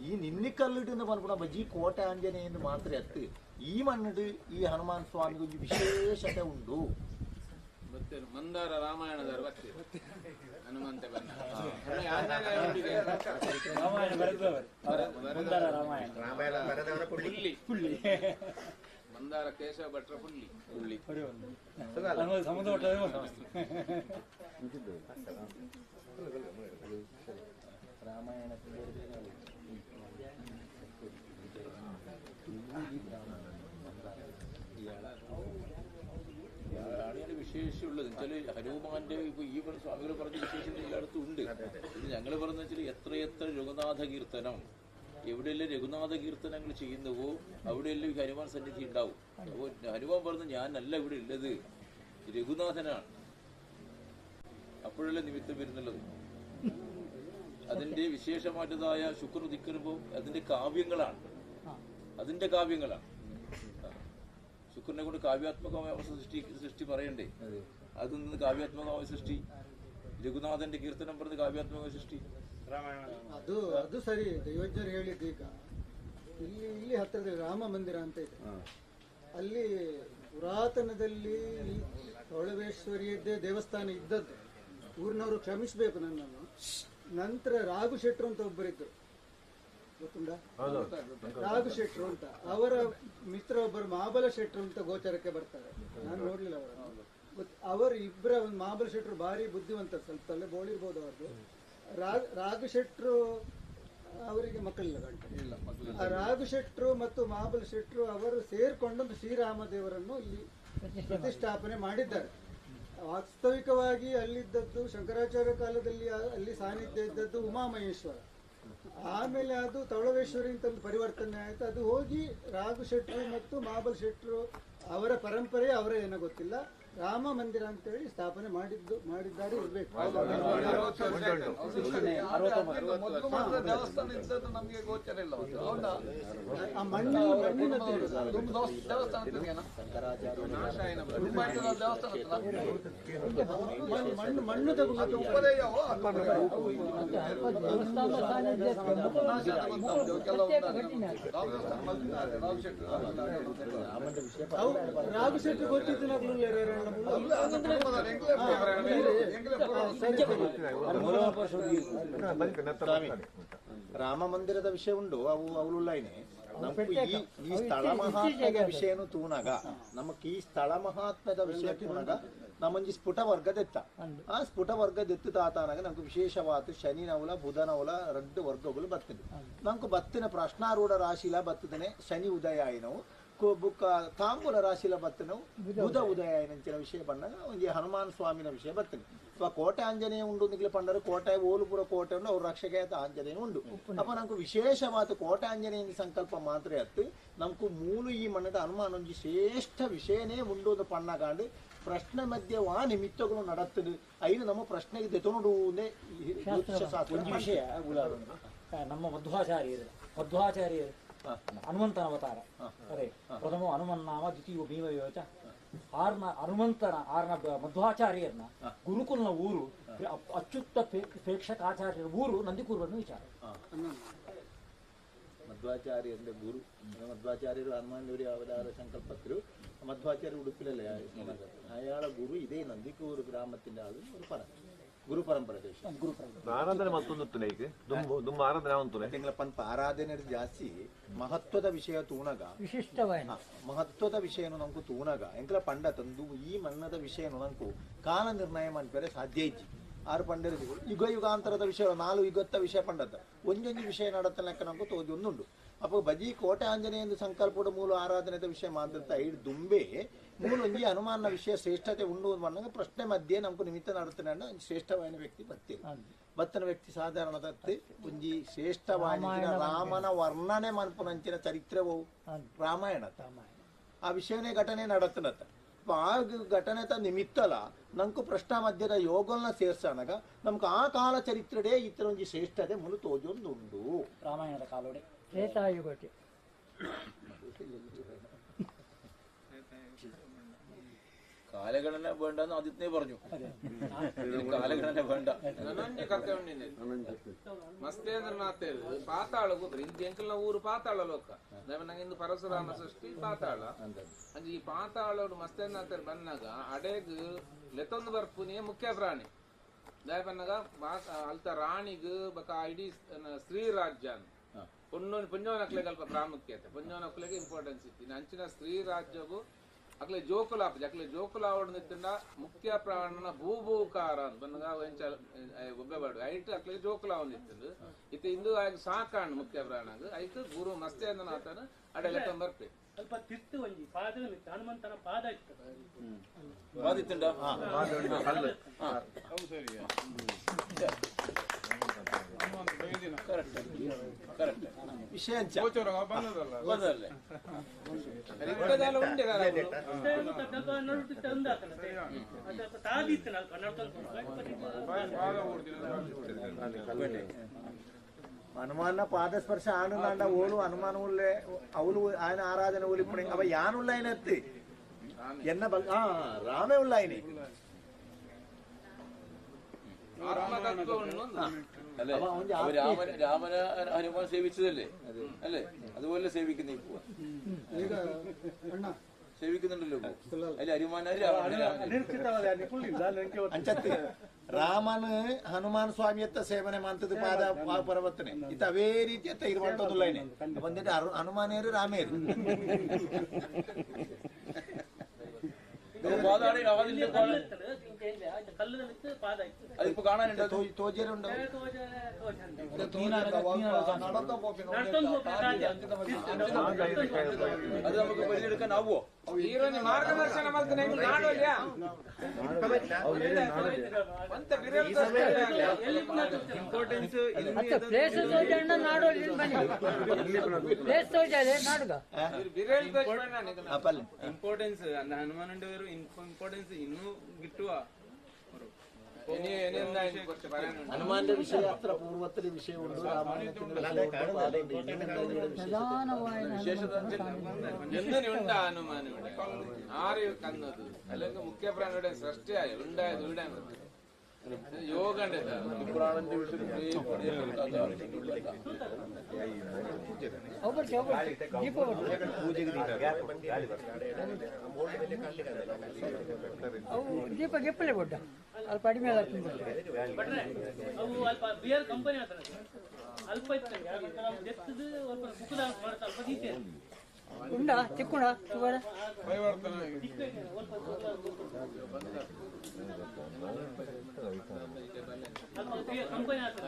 ಈ ನಿನ್ನಿಕಲ್ಲಿಟ್ಟು ಪನ್ಪುನ ಬಜ್ಜಿ ಕೋಟೆ ಆಂಜನೇಯ ಎಂದು ಮಾತ್ರ ಎತ್ತು ಈ ಮಣ್ಣಿಡು ಈ ಹನುಮಾನ್ ಸ್ವಾಮಿಗೆ ಒಂದು ವಿಶೇಷತೆ ಉಂಟು. ಮಂದಾರ ರಾಮಾಯಣದ ಹನುಮಂತ ಮಂದಾರ ಕೇಶವ ಭಟ್ರ ಪುಳ್ಳಿ ರಾಮಾಯಣ ആണ് വിശേഷമുള്ളത്. വെച്ചാൽ ഹനുമാന്റെ ഇപ്പൊ ഈ സ്വാമികൾ പറഞ്ഞ വിശേഷം എല്ലായിടത്തും ഉണ്ട്. ഇത് ഞങ്ങൾ പറഞ്ഞ വെച്ചാൽ എത്രയെത്ര രഘുനാഥ കീർത്തനം എവിടെയെല്ലാം രഘുനാഥ കീർത്തനങ്ങൾ ചെയ്യുന്നുവോ അവിടെയെല്ലാം ഹനുമാൻ സന്നിധി ഉണ്ടാവും. അപ്പോൾ ഹനുമാൻ പറഞ്ഞു ഞാനല്ല ഇവിടെ ഉള്ളത്, രഘുനാഥനാണ്. അപ്പോഴല്ലേ നിമിത്തം വരുന്നുള്ളത്. അതിന്റെ വിശേഷമായിട്ടതായ ശുക്ർ ദിക്കുമ്പോൾ അതിന്റെ കാവ്യങ്ങളാണ്, ശുക്രനെ കൊണ്ട് കാവ്യാത്മകമായ സൃഷ്ടി പറയണ്ടേ, അതിൽ നിന്ന് കാവ്യാത്മകമായ സൃഷ്ടി, രഘുനാഥന്റെ കീർത്തനം പറഞ്ഞ് കാവ്യാത്മകമായ സൃഷ്ടി. ಅದು ಸರಿ, ದೈವಜ್ಞರು ಹೇಳಿದ್ದು. ಈಗ ಇಲ್ಲಿ ಹತ್ತಿರದಲ್ಲಿ ರಾಮ ಮಂದಿರ ಅಂತ ಇದೆ, ಅಲ್ಲಿ ಪುರಾತನದಲ್ಲಿ ಸೌಳವೇಶ್ವರಿಯದ್ದೇ ದೇವಸ್ಥಾನ ಇದ್ದದ್ದು. ಊರಿನವರು ಕ್ಷಮಿಸಬೇಕು ನನ್ನನ್ನು. ನಂತರ ರಾಘು ಶೆಟ್ರು ಅಂತ ಒಬ್ಬರಿದ್ರು, ಗೊತ್ತುಂಟಾ? ರಾಘು ಶೆಟ್ರು ಅಂತ, ಅವರ ಮಿತ್ರ ಒಬ್ಬರು ಮಹಾಬಲ ಶೆಟ್ರು ಅಂತ ಗೋಚರಕ್ಕೆ ಬರ್ತಾರೆ. ನಾನು ನೋಡ್ಲಿಲ್ಲ ಅವರನ್ನು. ಅವರು ಇಬ್ಬರ ಒಂದು ಮಹಾಬಲ ಶೆಟ್ರು ಭಾರಿ ಬುದ್ಧಿವಂತರು, ಸ್ವಲ್ಪ ತಲೆ ಬೋಳಿರ್ಬೋದು ಅವ್ರದ್ದು. ರಾಘು ಶೆಟ್ರು ಅವರಿಗೆ ಮಕ್ಕಳಿಲ್ಲ, ಗಂಟೆ. ಆ ರಾಘು ಶೆಟ್ರು ಮತ್ತು ಮಹಾಬಲ ಶೆಟ್ರು ಅವರು ಸೇರ್ಕೊಂಡು ಶ್ರೀರಾಮ ದೇವರನ್ನು ಇಲ್ಲಿ ಪ್ರತಿಷ್ಠಾಪನೆ ಮಾಡಿದ್ದಾರೆ. ವಾಸ್ತವಿಕವಾಗಿ ಅಲ್ಲಿದ್ದದ್ದು ಶಂಕರಾಚಾರ್ಯ ಕಾಲದಲ್ಲಿ ಅಲ್ಲಿ ಸಾನ್ನಿಧ್ಯ ಇದ್ದದ್ದು ಉಮಾಮಹೇಶ್ವರ. ಆಮೇಲೆ ಅದು ತೌಳವೇಶ್ವರಿ ಅಂತ ಒಂದು ಪರಿವರ್ತನೆ ಆಯ್ತು. ಅದು ಹೋಗಿ ರಾಘು ಶೆಟ್ರು ಮತ್ತು ಮಹಾಬಲ ಶೆಟ್ರು ಅವರ ಪರಂಪರೆ ಅವರ ಏನೋ ಗೊತ್ತಿಲ್ಲ, ರಾಮ ಮಂದಿರ ಅಂತೇಳಿ ಸ್ಥಾಪನೆ ಮಾಡಿದ್ದಾರೆ ಇರ್ಬೇಕು. ದೇವಸ್ಥಾನ ಇದ್ದದ್ದು ನಮ್ಗೆ ಗೋಚರ ಇಲ್ಲ. ಆ ಮಣ್ಣಿನ ಮಣ್ಣು ತಗೊಂಡು ರಾಘು ಶೆಟ್ಟಿ ಗೊತ್ತಿತ್ತು. ರಾಮ ಮಂದಿರದ ವಿಷಯ ಉಂಡು ಅವು ಅವಳುಳ್ಳಾಯ್ನೆ. ನಮಗೂ ಈ ಸ್ಥಳ ಮಹಾತ್ಮೆಯ ವಿಷಯನು ತೂನಾಗ, ನಮಕ್ ಈ ಸ್ಥಳ ಮಹಾತ್ಮೆದ ವಿಷಯ ತೂನಾಗ ನಮ್ಮಂಜಿ ಸ್ಫುಟ ವರ್ಗದೆತ್ತ. ಆ ಸ್ಫುಟ ವರ್ಗದೆತ್ತು ತಾತಾನಾಗ ನಮ್ಗೆ ವಿಶೇಷವಾದ ಶನಿ ನವಲ ಬುಧ ನವಲ 2 ವರ್ಗಗಳು ಬರ್ತದೆ. ನಮ್ಗೆ ಬತ್ತಿನ ಪ್ರಶ್ನಾರೂಢ ರಾಶಿಲ ಬತ್ತದನೆ ಶನಿ ಉದಯ ಆಯ್ನವು, ಬುಕ್ಕ ತಾಂಬೂಲ ರಾಶಿಲ ಬತ್ತನವು ಬುಧ ಉದಯ ಆಯ್ನಂಚಿನ ವಿಷಯ ಬಂದಾಗ ಒಂದು ಹನುಮಾನ್ ಸ್ವಾಮಿನ ವಿಷಯ ಬರ್ತದೆ. ಕೋಟೆ ಆಂಜನೇಯ ಉಂಡು ನಿಗ್ಲೆ ಪಂಡರು ಕೋಟೆ ಓಲುಪುರ ಕೋಟೆ ಉಂಡು ಅವ್ರ ರಕ್ಷಕ ಆಂಜನೇಯ ಉಂಡು. ಅಪ್ಪ ನಮ್ಗೆ ವಿಶೇಷವಾದ ಕೋಟೆ ಆಂಜನೇಯ ಸಂಕಲ್ಪ ಮಾತ್ರ ಅತ್ತು. ನಮ್ಕು ಮೂಲು ಈ ಮಣ್ಣದ ಹನುಮಾನ್ ಒಂಜಿ ಶ್ರೇಷ್ಠ ವಿಷಯನೇ ಉಂಡು ಅಂತ ಪಣ್ಣಗಾಂಡು ಪ್ರಶ್ನೆ ಮಧ್ಯೆ ವಾ ನಿಮಿತ್ತಗಳು ನಡತ್ತದು. ಐನು ನಮ್ಮ ಪ್ರಶ್ನೆಗೆ ದೆತೊನುಡುವುದೇ ಒಂದು ವಿಷಯ. ನಮ್ಮ ಮಧ್ವಾಚಾರ್ಯರು ಹನುಮಂತನ ಅವತಾರ ಅದೇ ಪ್ರಥಮ ಹನುಮನ್ ನಾಮ ದ್ವಿತೀಯ ಭೀಮ ವಿವಚ ಆರ್ನ ಹನುಮಂತನ ಆರ್ನ ಮಧ್ವಾಚಾರ್ಯರನ್ನ ಗುರುಕುಲ್ನ ಊರು ಅಚ್ಯುತ ಪ್ರೇಕ್ಷಕಾಚಾರ್ಯರ ಊರು ನಂದಿಕೂರ್ವನ್ನು ವಿಚಾರ. ಮಧ್ವಾಚಾರ್ಯ ಅಂದ್ರೆ ಗುರು. ಮಧ್ವಾಚಾರ್ಯರು ಹನುಮಾನೂರಿ ಅವತಾರ ಸಂಕಲ್ಪತ್ತರು. ಮಧ್ವಾಚಾರ್ಯ ಉಡುಪಿಲಲ್ಲ ಅಯಾಳ ಗುರು ಇದೇ ನಂದಿಕೂರು ಗ್ರಾಮത്തിന്റെ ಆಳು ಗುರು ಪರಂಪರೆ ಆರಾಧನೆ ಆರಾಧನೆ ಜಾಸ್ತಿ ಮಹತ್ವದ ವಿಷಯ ತೂಣಗ ವಿಶಿಷ್ಟವಾದ ಮಹತ್ವದ ವಿಷಯನು ನಮ್ಕು ತೂಣಗ ಎಂಕಲ ಪಂಡ ತಂದು ಈ ಮಣ್ಣದ ವಿಷಯನು ನಮ್ಕು ಕಾಲ ನಿರ್ಣಯ ಮಾಡ್ಬೇರೆ ಸಾಧ್ಯ ಇಜ್ಜಿ. 6 ಪಂಡರು ಯುಗ ಯುಗಾಂತರದ ವಿಷಯ 4 ಯುಗತ್ತ ವಿಷಯ ಪಂಡದ ಒಂದೊಂದು ವಿಷಯ ನಡತ್ತ ಲೆಕ್ಕ ನಮ್ಗೆ ತೋದಿ ಒಂದುಂಡು. ಅಪ್ಪ ಬಜಿ ಕೋಟೆ ಆಂಜನೇಯ ಎಂದು ಸಂಕಲ್ಪದ ಮೂಲ ಆರಾಧನೆದ ವಿಷಯ ಮಾತ್ರ ಐದು ದುಂಬೆ ಮೂಲ ಒಂಜಿ ಹನುಮಾನ ವಿಷಯ ಶ್ರೇಷ್ಠತೆ ಉಂಡು ಅನ್ನಂಗ ಪ್ರಶ್ನೆ ಮಧ್ಯೆ ನಮ್ಗೆ ನಿಮಿತ್ತ ನಡತಾನೆ ಶ್ರೇಷ್ಠವಾದ ವ್ಯಕ್ತಿ ಬರ್ತೀವಿ. ಬತ್ತನ ವ್ಯಕ್ತಿ ಸಾಧಾರಣದತ್ತೆ ಒಂಜಿ ಶ್ರೇಷ್ಠವಾದ ರಾಮನ ವರ್ಣನೆ ಮನ್ಪುನಂಚಿನ ಚರಿತ್ರೆವು ರಾಮಾಯಣ. ಆ ವಿಷಯನೇ ಘಟನೆ ನಡತನತ್ತ. ಆ ಘಟನೆ ನಿಮಿತ್ತಲ ನಂಕು ಪ್ರಶ್ನ ಮಧ್ಯದ ಯೋಗಲ್ನ ಸೇರ್ಸಣಗ ನಮ್ಗೆ ಆ ಕಾಲ ಚರಿತ್ರೆಡೆ ಇತರ ಒಂಜಿ ಶ್ರೇಷ್ಠತೆ ಮುನು ತೋಜೊಂದುಂಡು. ರಾಮಾಯಣದ ಕಾಲೋಡೆ ತ್ರೇತಾಯುಗಕ್ಕೆ കാലഗണന വേണ്ടെന്ന് ആദ്യത്തെ പറഞ്ഞു. കാലഗണന വേണ്ട. ನನಂಜಿ ಕತೆ ಉಂಡಿನಿ ಮಸ್ತೇಂದ್ರನಾಥ್ ಪಾತಾಳ ಕೂತ್ರಿ ಇಂದು ಎಂಕಲ್ನ ಊರು ಪಾತಾಳ ಲೋಕ ನಂಗೆ ಇಂದು ಪರಶುರಾಮ ಸೃಷ್ಟಿ ಪಾತಾಳ ಅಂಜಿ ಈ ಪಾತಾಳೋಡು ಮಸ್ತೇಂದ್ರನಾಥ್ ಬಂದಾಗ ಅಡೆಗ್ ಲೆತ್ತೊಂದು ಬರ್ಪುನಿಯ ಮುಖ್ಯ ಪ್ರಾಣಿ ದಯಪನ್ನಾಗ ಅಲ್ತ ರಾಣಿಗ್ ಬಕ ಇಡೀ ಸ್ತ್ರೀ ರಾಜ್ಯ ಪುಂಜೋನಕ್ಲೆಗೆ ಅಲ್ಪ ಪ್ರಾಮುಖ್ಯತೆ, ಪುಂಜೋನಕ್ಲೆಗೆ ಇಂಪಾರ್ಟೆನ್ಸ್ ಇತ್ತು. ಅಂಚಿನ ಸ್ತ್ರೀ ರಾಜ್ಯವು ಅಕ್ಲೆ ಜೋಕುಲ ಅಕ್ಲೆ ಜೋಕುಲ ಅವಡ್ನಿತ್ತಿಂದ ಮುಖ್ಯ ಪ್ರಾಣನ ಭೂಭೂಕಾರ ಅಂತ ಬಂದಾಗ ಒಬ್ಬೆ ಬಾಡು ಐಟ್ ಅಕ್ಲೆ ಜೋಕುಲ ಒಂದಿತ್ತು ಇತ್ತು ಇಂದು ಆಗ ಸಾಕಾಣ್ ಮುಖ್ಯ ಪ್ರಾಣಗ ಐಕ್ ಗುರು ಮಸ್ತೇಂದ್ರನಾಥನ ಅಡೆ ಲೆಕ್ಕ ಬರ್ಪೆ ಸ್ವಲ್ಪ ತಿರ್ತು ಒಂಜಿ ಪಾದ ಹನುಮಂತನ ಪಾದ ಇರ್ತದೆ ಬಾದಿತ್ತುಂಡ ಸರಿ ವಿಷಯ ಬಂದಲ್ಲೇ ಉಂಟೆ హనుమాన్న పాదస్పర్శ ఆనంద ఓలు హనుమాన్ ఊళ్ళే అవులు ఆయన ఆరాధన ఊళ్ళు ఇప్పుడు అవ యానుళ్ళ ఆయన ఎత్తి ఎన్న రామే ఉళ్ళ ఆయన രാമന ഹനുമാൻ സേവിച്ചതല്ലേ അല്ലേ അതുപോലെ സേവിക്കുന്ന ഇപ്പൊ സേവിക്കുന്നുണ്ടല്ലോ അതിൽ ഹനുമാനാര് ಅಂಚತ್ತಿ ರಾಮನ ಹನುಮಾನ್ ಸ್ವಾಮಿಯತ್ತ ಸೇವನೆ ಮಾಡ್ತದ ಪಾದ ಪರ್ವತನೆ ಇತ್ತ ಅವೇ ರೀತಿ ಅತ್ತ ಇದು ಮಾಡ್ತದಿಲ್ಲ ಏನೇ ಬಂದಿಟ್ಟು ಹನುಮಾನೇರು ರಾಮೇರು അതിപ്പോ കാണാനുണ്ട് തോജരുണ്ടോ അത് നമുക്ക് പരിചയെടുക്കാനാവോ ಮಾರ್ಗದರ್ಶನ ಇಂಪಾರ್ಟೆನ್ಸ್ ಅಂದ ಹನುಮಾನ್ ಇಂಪಾರ್ಟೆನ್ಸ್ ಇನ್ನೂ ಗಿಟ್ಟುವ ಹನುಮಾന്റെ ವಿಷಯ ಅತ್ರ ಪೂರ್ವത്തിലെ ವಿಷಯമുണ്ട് എന്തിനുണ്ട് ഹനുമാൻ ഇവിടെ ആര് കന്നത് അല്ലെങ്കിൽ മുഖ്യ പ്രാണിയുടെ സൃഷ്ടിയായി ഉണ്ടായത് ഇവിടെ യോഗന്റെ ದೀಪ ಗೆಪ್ಪಲೆ ಕೊಟ್ಟ ಅಲ್ಲಿ ಕಡಿಮೆ ಅವು ಅಲ್ಪ ಬಿಯರ್ ಕಂಪನಿ ಹತ್ರ ಅಲ್ಪ ಇತ್ತು ಅಲ್ಪ ದೀತೆ ಉಂಡ ಚಿಕ್ಕುಂಡ ಸುಗಡ ಅಲ್ಪ ಬಿಯರ್ ಕಂಪನಿ ಹತ್ರ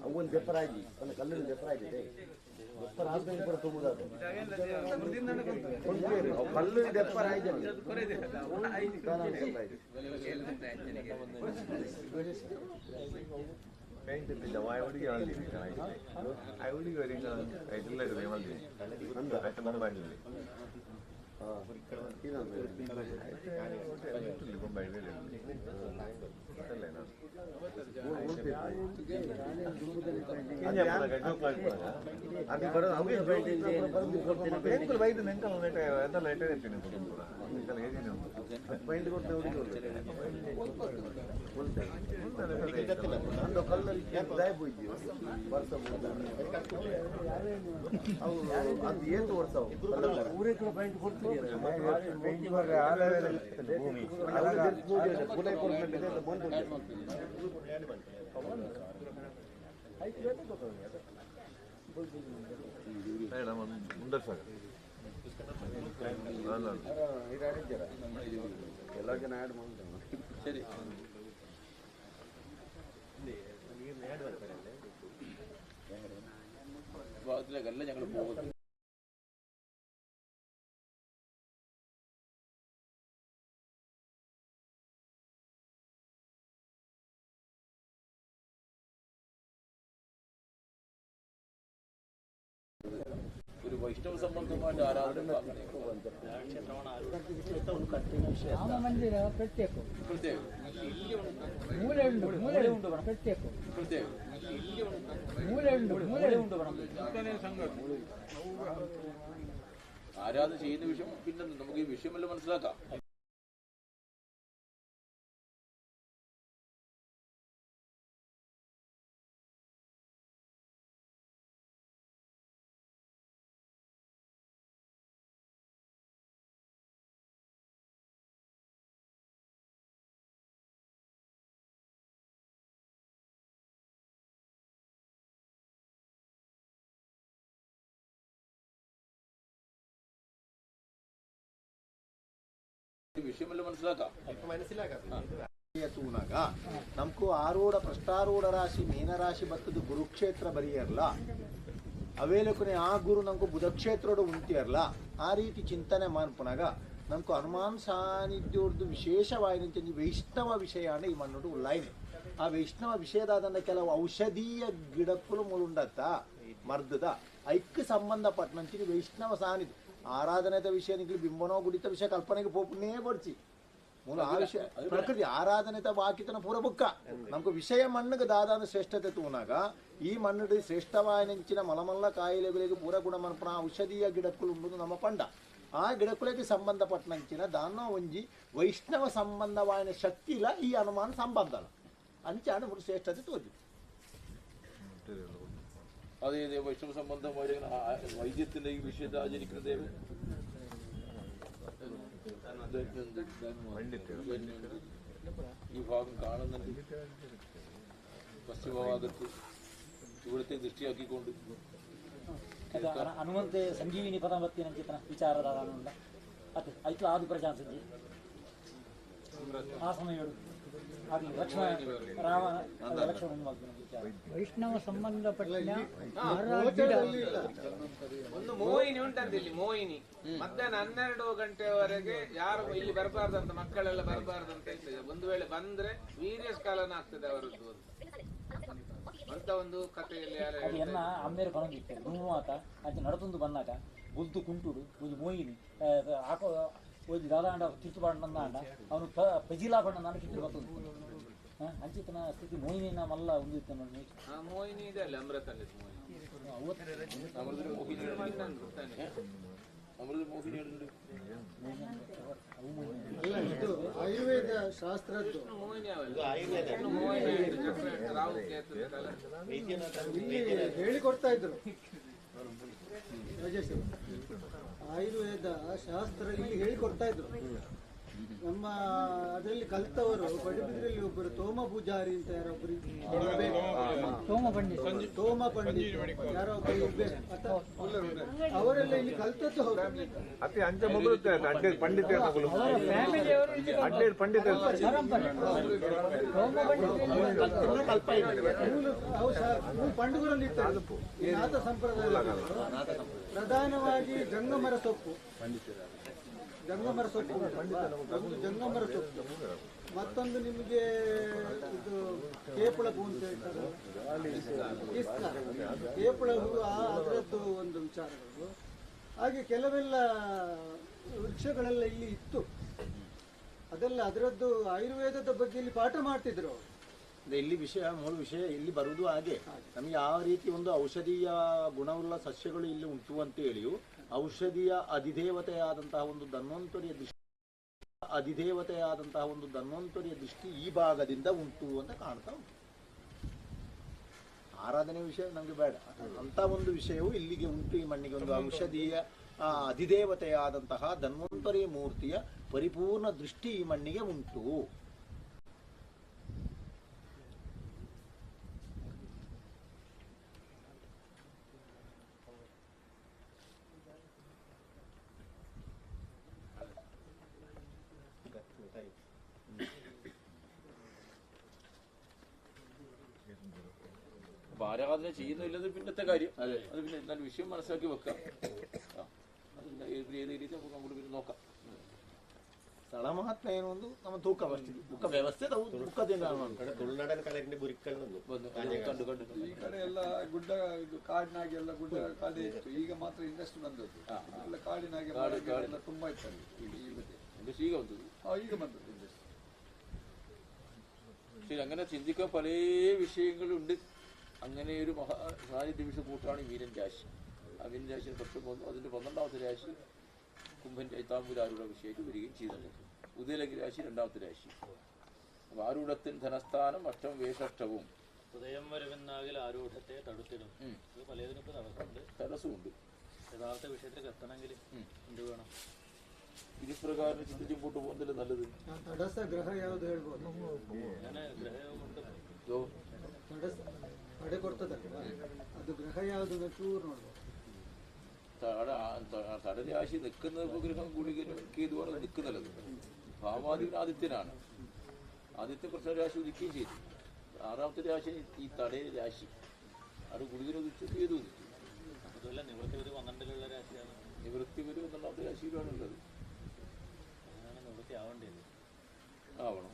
ಅವನ್ ದೆಪ್ಪರಾಗಿ ಒಂದು ಕಲ್ಲಿನ ದೆಪ್ಪರಾಗಿ ದೆಪ್ಪರಾದ್ಮೇಲೆ ಕೂಡ ತುಂಬುದಾದ್ರೆ ಕಲ್ಲು ದೆಪ್ಪರಾಗಿ paint the why would you all leave I would be wearing a title like Remal Day. And the item of my day. ನಂದು ಕಲ್ಲಲ್ಲಿ ದಾಯ ಹೋಯ್ತು ವರ್ಷ ಅದು ಏನು ವರ್ಷ ಮುಂದೆ ಸಾಗ ಎಲ್ಲ ಜನ ಆ್ಯಡ್ ಮಾಡ್ತಾರೆ ಸರಿ അതിലേക്കല്ല ഞങ്ങൾ പോകുന്നത്. ഒരു വൈഷ്ണവ സംബന്ധമായിട്ട് ആരാധന ರಾಮಮಂದಿರ ಪ್ರತ್ಯೇಕ ಮೂಲೆ ಉಂಟು ಪ್ರತ್ಯೇಕ ಮೂಲೆ ಉಂಟು ആരാധന ചെയ്യുന്ന വിഷയം പിന്നെ നമുക്ക് ഈ വിഷയമെല്ലാം മനസ്സിലാക്കാം. ವಿಷಯಮೆಲ್ಲ ತೂನಾಗ ನಮ್ಕು ಆರೂಢ ಪ್ರಷ್ಟಾರೂಢ ರಾಶಿ ಮೀನರಾಶಿ ಬತ್ತದು ಗುರುಕ್ಷೇತ್ರ ಬರಿಯರ್ಲ ಅವೇಲಕನೆ ಆ ಗುರು ನಮ್ಕು ಬುಧಕ್ಷೇತ್ರೋಡು ಉಂಟಿಯರ್ಲ ಆ ರೀತಿ ಚಿಂತನೆ ಮಾಡ್ಪುನಾಗ ನಮ್ಕು ಹನುಮಾನ್ ಸಾನ್ನಿಧ್ಯೋರ್ದು ವಿಶೇಷವಾಯಿನ ವೈಷ್ಣವ ವಿಷಯ ಈ ಮಣ್ಣು ಉಳ್ಳಾಯಿನೆ ಆ ವೈಷ್ಣವ ವಿಷಯದಾದಂಥ ಕೆಲವು ಔಷಧೀಯ ಗಿಡಕ್ಕೂ ಮೂಲುಂಡತ್ತ ಮರ್ದದ ಐಕ್ಯ ಸಂಬಂಧಪಟ್ಟಂತೆ ವೈಷ್ಣವ ಸಾನ್ನಿಧ್ಯ ಆರಾಧನೆದ ವಿಷಯ ನಿಗ್ಲಿ ಬಿಂಬನೋ ಗುಡಿತ ವಿಷಯ ಕಲ್ಪನೆಗೆ ಪೋಪುನೇ ಬರ್ಚಿ ಮೂಲ ಆ ವಿಷಯ ಪ್ರಕೃತಿ ಆರಾಧನೆತ ವಾಕಿತನ ಪೂರ ಬುಕ್ಕ ನಮ್ಗೆ ವಿಷಯ ಮಣ್ಣಿಗೆ ದಾದಾನ ಶ್ರೇಷ್ಠತೆ ತೂನಾಗ ಈ ಮಣ್ಣು ಶ್ರೇಷ್ಠವಾಯಿನ ಮಲಮಲ್ಲ ಕಾಯಿಲೆಗಳಿಗೆ ಪೂರ ಗುಣಮನ್ಪಣ ಔಷಧೀಯ ಗಿಡಕ್ಕಳು ಉಂಬುದು ನಮ್ಮ ಪಂಡ ಆ ಗಿಡಕ್ಕಳಿಗೆ ಸಂಬಂಧಪಟ್ಟಂಚಿನ ದಾನ ಒಂಜಿ ವೈಷ್ಣವ ಸಂಬಂಧವಾಯಿನ ಶಕ್ತಿ ಇಲ್ಲ ಈ ಅನುಮಾನ ಸಂಬಂಧ ಅಲ್ಲ ಅಂಚಾಣ ಮೂರು ಶ್ರೇಷ್ಠತೆ ತೋಜಿ അതെ അതെ വൈഷ്ണവ സംബന്ധമായ വൈദ്യത്തിന്റെ ഈ വിഷയത്തെ ആചരിക്കുന്നത് ഈ ഭാഗം കാണുന്നുണ്ട്. പശ്ചിമഭാഗത്ത് ഇവിടുത്തെ ദൃഷ്ടിയാക്കിക്കൊണ്ട് ಹನುಮಂತೆ ಸಂಜೀವಿನಿ ಪದಮತ್ತಿ ನಂಚಿತನ ವಿಚಾರದ ಅತ್ತೆ ಐತ್ಲ ಆದಿ ಪ್ರಚಾರ ಆ ಸಮಯ ಆಗಲಿ ಲಕ್ಷ್ಮಣ ರಾಮ ಲಕ್ಷ್ಮಣ ವೈಷ್ಣವ ಸಂಬಂಧಪಟ್ಟ ಒಂದು ಮೋಹಿನಿ ಉಂಟಂತ ಇಲ್ಲಿ ಮೋಹಿನಿ ಮಧ್ಯಾಹ್ನ 12 ಗಂಟೆವರೆಗೆ ಯಾರು ಇಲ್ಲಿ ಬರಬಾರ್ದಂತ ಮಕ್ಕಳೆಲ್ಲ ಬರಬಾರ್ದಂತ ಹೇಳ್ತದೆ. ಒಂದು ವೇಳೆ ಬಂದ್ರೆ ವೀರ್ಯ ಸ್ಖಲನ ಆಗ್ತದೆ ಅವರದ್ದು ಅಂತ ಒಂದು ಕಥೆಯಲ್ಲಿ ಎನ್ನ ಅಮ್ಮೇರು ಕಣಂದಿತ್ತು ದುಮ್ಮು ಆತ ಅಂತ ನಡತೊಂದು ಬಂದಾಗ ಬುದ್ದು ಕುಂಟುಡು ಒಂದು ಮೋಹಿನಿ ಹಾಕೋ ಒಂದು ದಾದಾಂಡ ಕಿತ್ತುಬಾಂಡ ಅವನು ಪಜಿಲಾಕೊಂಡ ನಾನು ಕಿತ್ತು ಬರ್ತದೆ ಅಂಚಿತನ ಸ್ಥಿತಿ ಮೋಹಿನಿನ ಮಲ್ಲ ಒಂದಿತ್ತು ನೋಡಿ ಮೋಹಿನಿ ಇದೆ ಅಲ್ಲ ಅಮೃತಲ್ಲಿ ಆಯುರ್ವೇದ ಶಾಸ್ತ್ರದ್ದು ಹೇಳಿಕೊಡ್ತಾ ಇದ್ರು ರಾಜೇಶ್. ಆಯುರ್ವೇದ ಶಾಸ್ತ್ರ ಇಲ್ಲಿ ಹೇಳಿಕೊಡ್ತಾ ಇದ್ರು. ನಮ್ಮ ಅದರಲ್ಲಿ ಕಲ್ತವರು ಪಡುಬಿದ್ರಲ್ಲಿ ಒಬ್ಬರು ತೋಮ ಪೂಜಾರಿ ಅಂತ ಯಾರೊಬ್ಬರು ತೋಮ ಪಂಡಿತ್ ಯಾರೋ ಅವರೆಲ್ಲ ಇಲ್ಲಿ ಕಲ್ತದ್ದು ಹೌದು. ಅತಿ ಅಂಚ ಮಗಳು ಪಂಡಿತ ಪಂಡಿತ ಪಂಡುಗಳಲ್ಲಿ ಇರ್ತಾರೆ. ನಾಥ ಸಂಪ್ರದಾಯ ಪ್ರಧಾನವಾಗಿ ಜಂಗಮರ ಸೊಪ್ಪು ಜಂಗಮರ ಸೊಪ್ಪು ಜಂಗಮರ ಸೊಪ್ಪು ಮತ್ತೊಂದು ನಿಮಗೆ ಇದು ಕೇಪಳ ಹೂ ಅಂತ ಹೇಳ್ತಾರೆ ಕೇಪಳ ಹೂ ಅದರದ್ದು ಒಂದು ವಿಚಾರಗಳು. ಹಾಗೆ ಕೆಲವೆಲ್ಲ ವೃಕ್ಷಗಳೆಲ್ಲ ಇಲ್ಲಿ ಇತ್ತು. ಅದೆಲ್ಲ ಅದರದ್ದು ಆಯುರ್ವೇದದ ಬಗ್ಗೆ ಇಲ್ಲಿ ಪಾಠ ಮಾಡ್ತಿದ್ರು. ಇಲ್ಲಿ ವಿಷಯ ಮೂಲ ವಿಷಯ ಇಲ್ಲಿ ಬರುವುದು ಹಾಗೆ ನಮಗೆ ಯಾವ ರೀತಿ ಒಂದು ಔಷಧೀಯ ಗುಣವುಳ್ಳ ಸಸ್ಯಗಳು ಇಲ್ಲಿ ಉಂಟು ಅಂತ ಹೇಳಿಯು ಔಷಧಿಯ ಅಧಿದೇವತೆಯಾದಂತಹ ಒಂದು ಧನ್ವಂತರಿಯ ಅಧಿದೇವತೆಯಾದಂತಹ ಒಂದು ಧನ್ವಂತರಿಯ ದೃಷ್ಟಿ ಈ ಭಾಗದಿಂದ ಉಂಟು ಅಂತ ಕಾಣ್ತಾ ಉಂಟು. ಆರಾಧನೆ ವಿಷಯ ನಮಗೆ ಬೇಡ, ಅಂತ ಒಂದು ವಿಷಯವು ಇಲ್ಲಿಗೆ ಉಂಟು. ಈ ಮಣ್ಣಿಗೆ ಒಂದು ಔಷಧೀಯ ಅಧಿದೇವತೆಯಾದಂತಹ ಧನ್ವಂತರಿಯ ಮೂರ್ತಿಯ ಪರಿಪೂರ್ಣ ದೃಷ್ಟಿ ಈ ಮಣ್ಣಿಗೆ ಉಂಟು. ആരാധന ചെയ്യുന്നില്ലത് പിന്നത്തെ കാര്യം. അത് പിന്നെ എന്നാൽ വിഷയം മനസ്സിലാക്കി വെക്കാം. ಅದನ್ನ ಏത് ರೀತಿ നമുക്ക് പിന്നെ നോക്കാം. ಸ್ಥಳ ಮಹತ್ವ ಏನು ಒಂದು ನಮ್ಮ ತೂಕ ಬರ್ತೀವಿ ಮುಖ ವ್ಯವಸ್ಥೆ ಮುಖದಿಂದ ತುಳುನಾಡನ ಕಡೆ ಗುರಿಕಲ್ ಈ ಕಡೆ ಎಲ್ಲ ಗುಡ್ಡ ಇದು ಕಾಡಿನಾಗೆ ಎಲ್ಲ ಗುಡ್ಡ ಕಾಡೆ ಇತ್ತು. ಈಗ ಮಾತ್ರ ಇಂಡಸ್ಟ್ರಿ ಬಂದದ್ದು. ಎಲ್ಲ ಕಾಡಿನಾಗೆ ಎಲ್ಲ ತುಂಬಾ ಇತ್ತು ಇಂಡಸ್ಟ್ರಿ ಈಗ ಬಂದದ್ದು. ಈಗ ಬಂದದ್ದು ಇಂಡಸ್ಟ್ರಿ. ശരി, അങ്ങനെ ചിന്തിക്കാൻ പല വിഷയങ്ങളുണ്ട്. അങ്ങനെ ഒരു സാന്നിധ്യ വിഷയം കൂട്ടാണ് മീനൻ രാശി. ആ മീനൻ രാശിന് പ്രശ്നം വന്നു. അതിൻ്റെ 12ാമത്തെ രാശി കുംഭൻ താമ്പൂരാരുടെ വിഷയമായിട്ട് വരികയും ചെയ്യുന്നുണ്ട്. ഉദയലഗ്നി രാശി 2ാമത്തെ രാശി. അപ്പോൾ ആരൂഢത്തിന് ധനസ്ഥാനം അഷ്ടം വേഷഷ്ടവും ഉദയം വരവെന്നാകിൽ ആരൂഢത്തെ തടുത്തിടും. ഇത് പലതിനും ഇപ്പോൾ തടസ്സമുണ്ട്. യഥാർത്ഥ വിഷയത്തിലേക്ക് എത്തണമെങ്കിൽ എന്ത് വേണം? ഇതുപ്രകാരം ചിന്തിച്ച് മുമ്പോട്ട് പോകുന്നതിൽ നല്ലത്. ತಡಸ ಗ್ರಹ ಯಾವ್ದು ಹೇಳ್ಬೋದು? അങ്ങനെ ഗ്രഹമുണ്ട്. ತಡೆ ಕೊಡ್ತದಲ್ಲ, ಅದು ಗ್ರಹ ಯಾವ್ದು ಚೂರು ನೋಡ್ಬೋದು. തടരാശി നിൽക്കുന്ന ഉപഗ്രഹം കൂടി കേതുവാണ് നിൽക്കുന്നുള്ളത്. ഭാവാധിപൻ ആദിത്യനാണ്. ആദിത്യ പ്രശ്നരാശി ഉദിക്കുകയും ചെയ്തു. 6ാമത്തെ രാശി ഈ തടയ രാശി അത് ഗുരുവിനെ ഉദിച്ചു കേതു ഉദിച്ചു. അതുമല്ല നിവൃത്തി ഒരു 12ലുള്ള രാശിയാണ്. നിവൃത്തി ഒരു 12ാമത്തെ രാശിയിലാണ് ഉള്ളത്. അങ്ങനെയാണ് നിവൃത്തി ആവേണ്ടത്. ആവണം.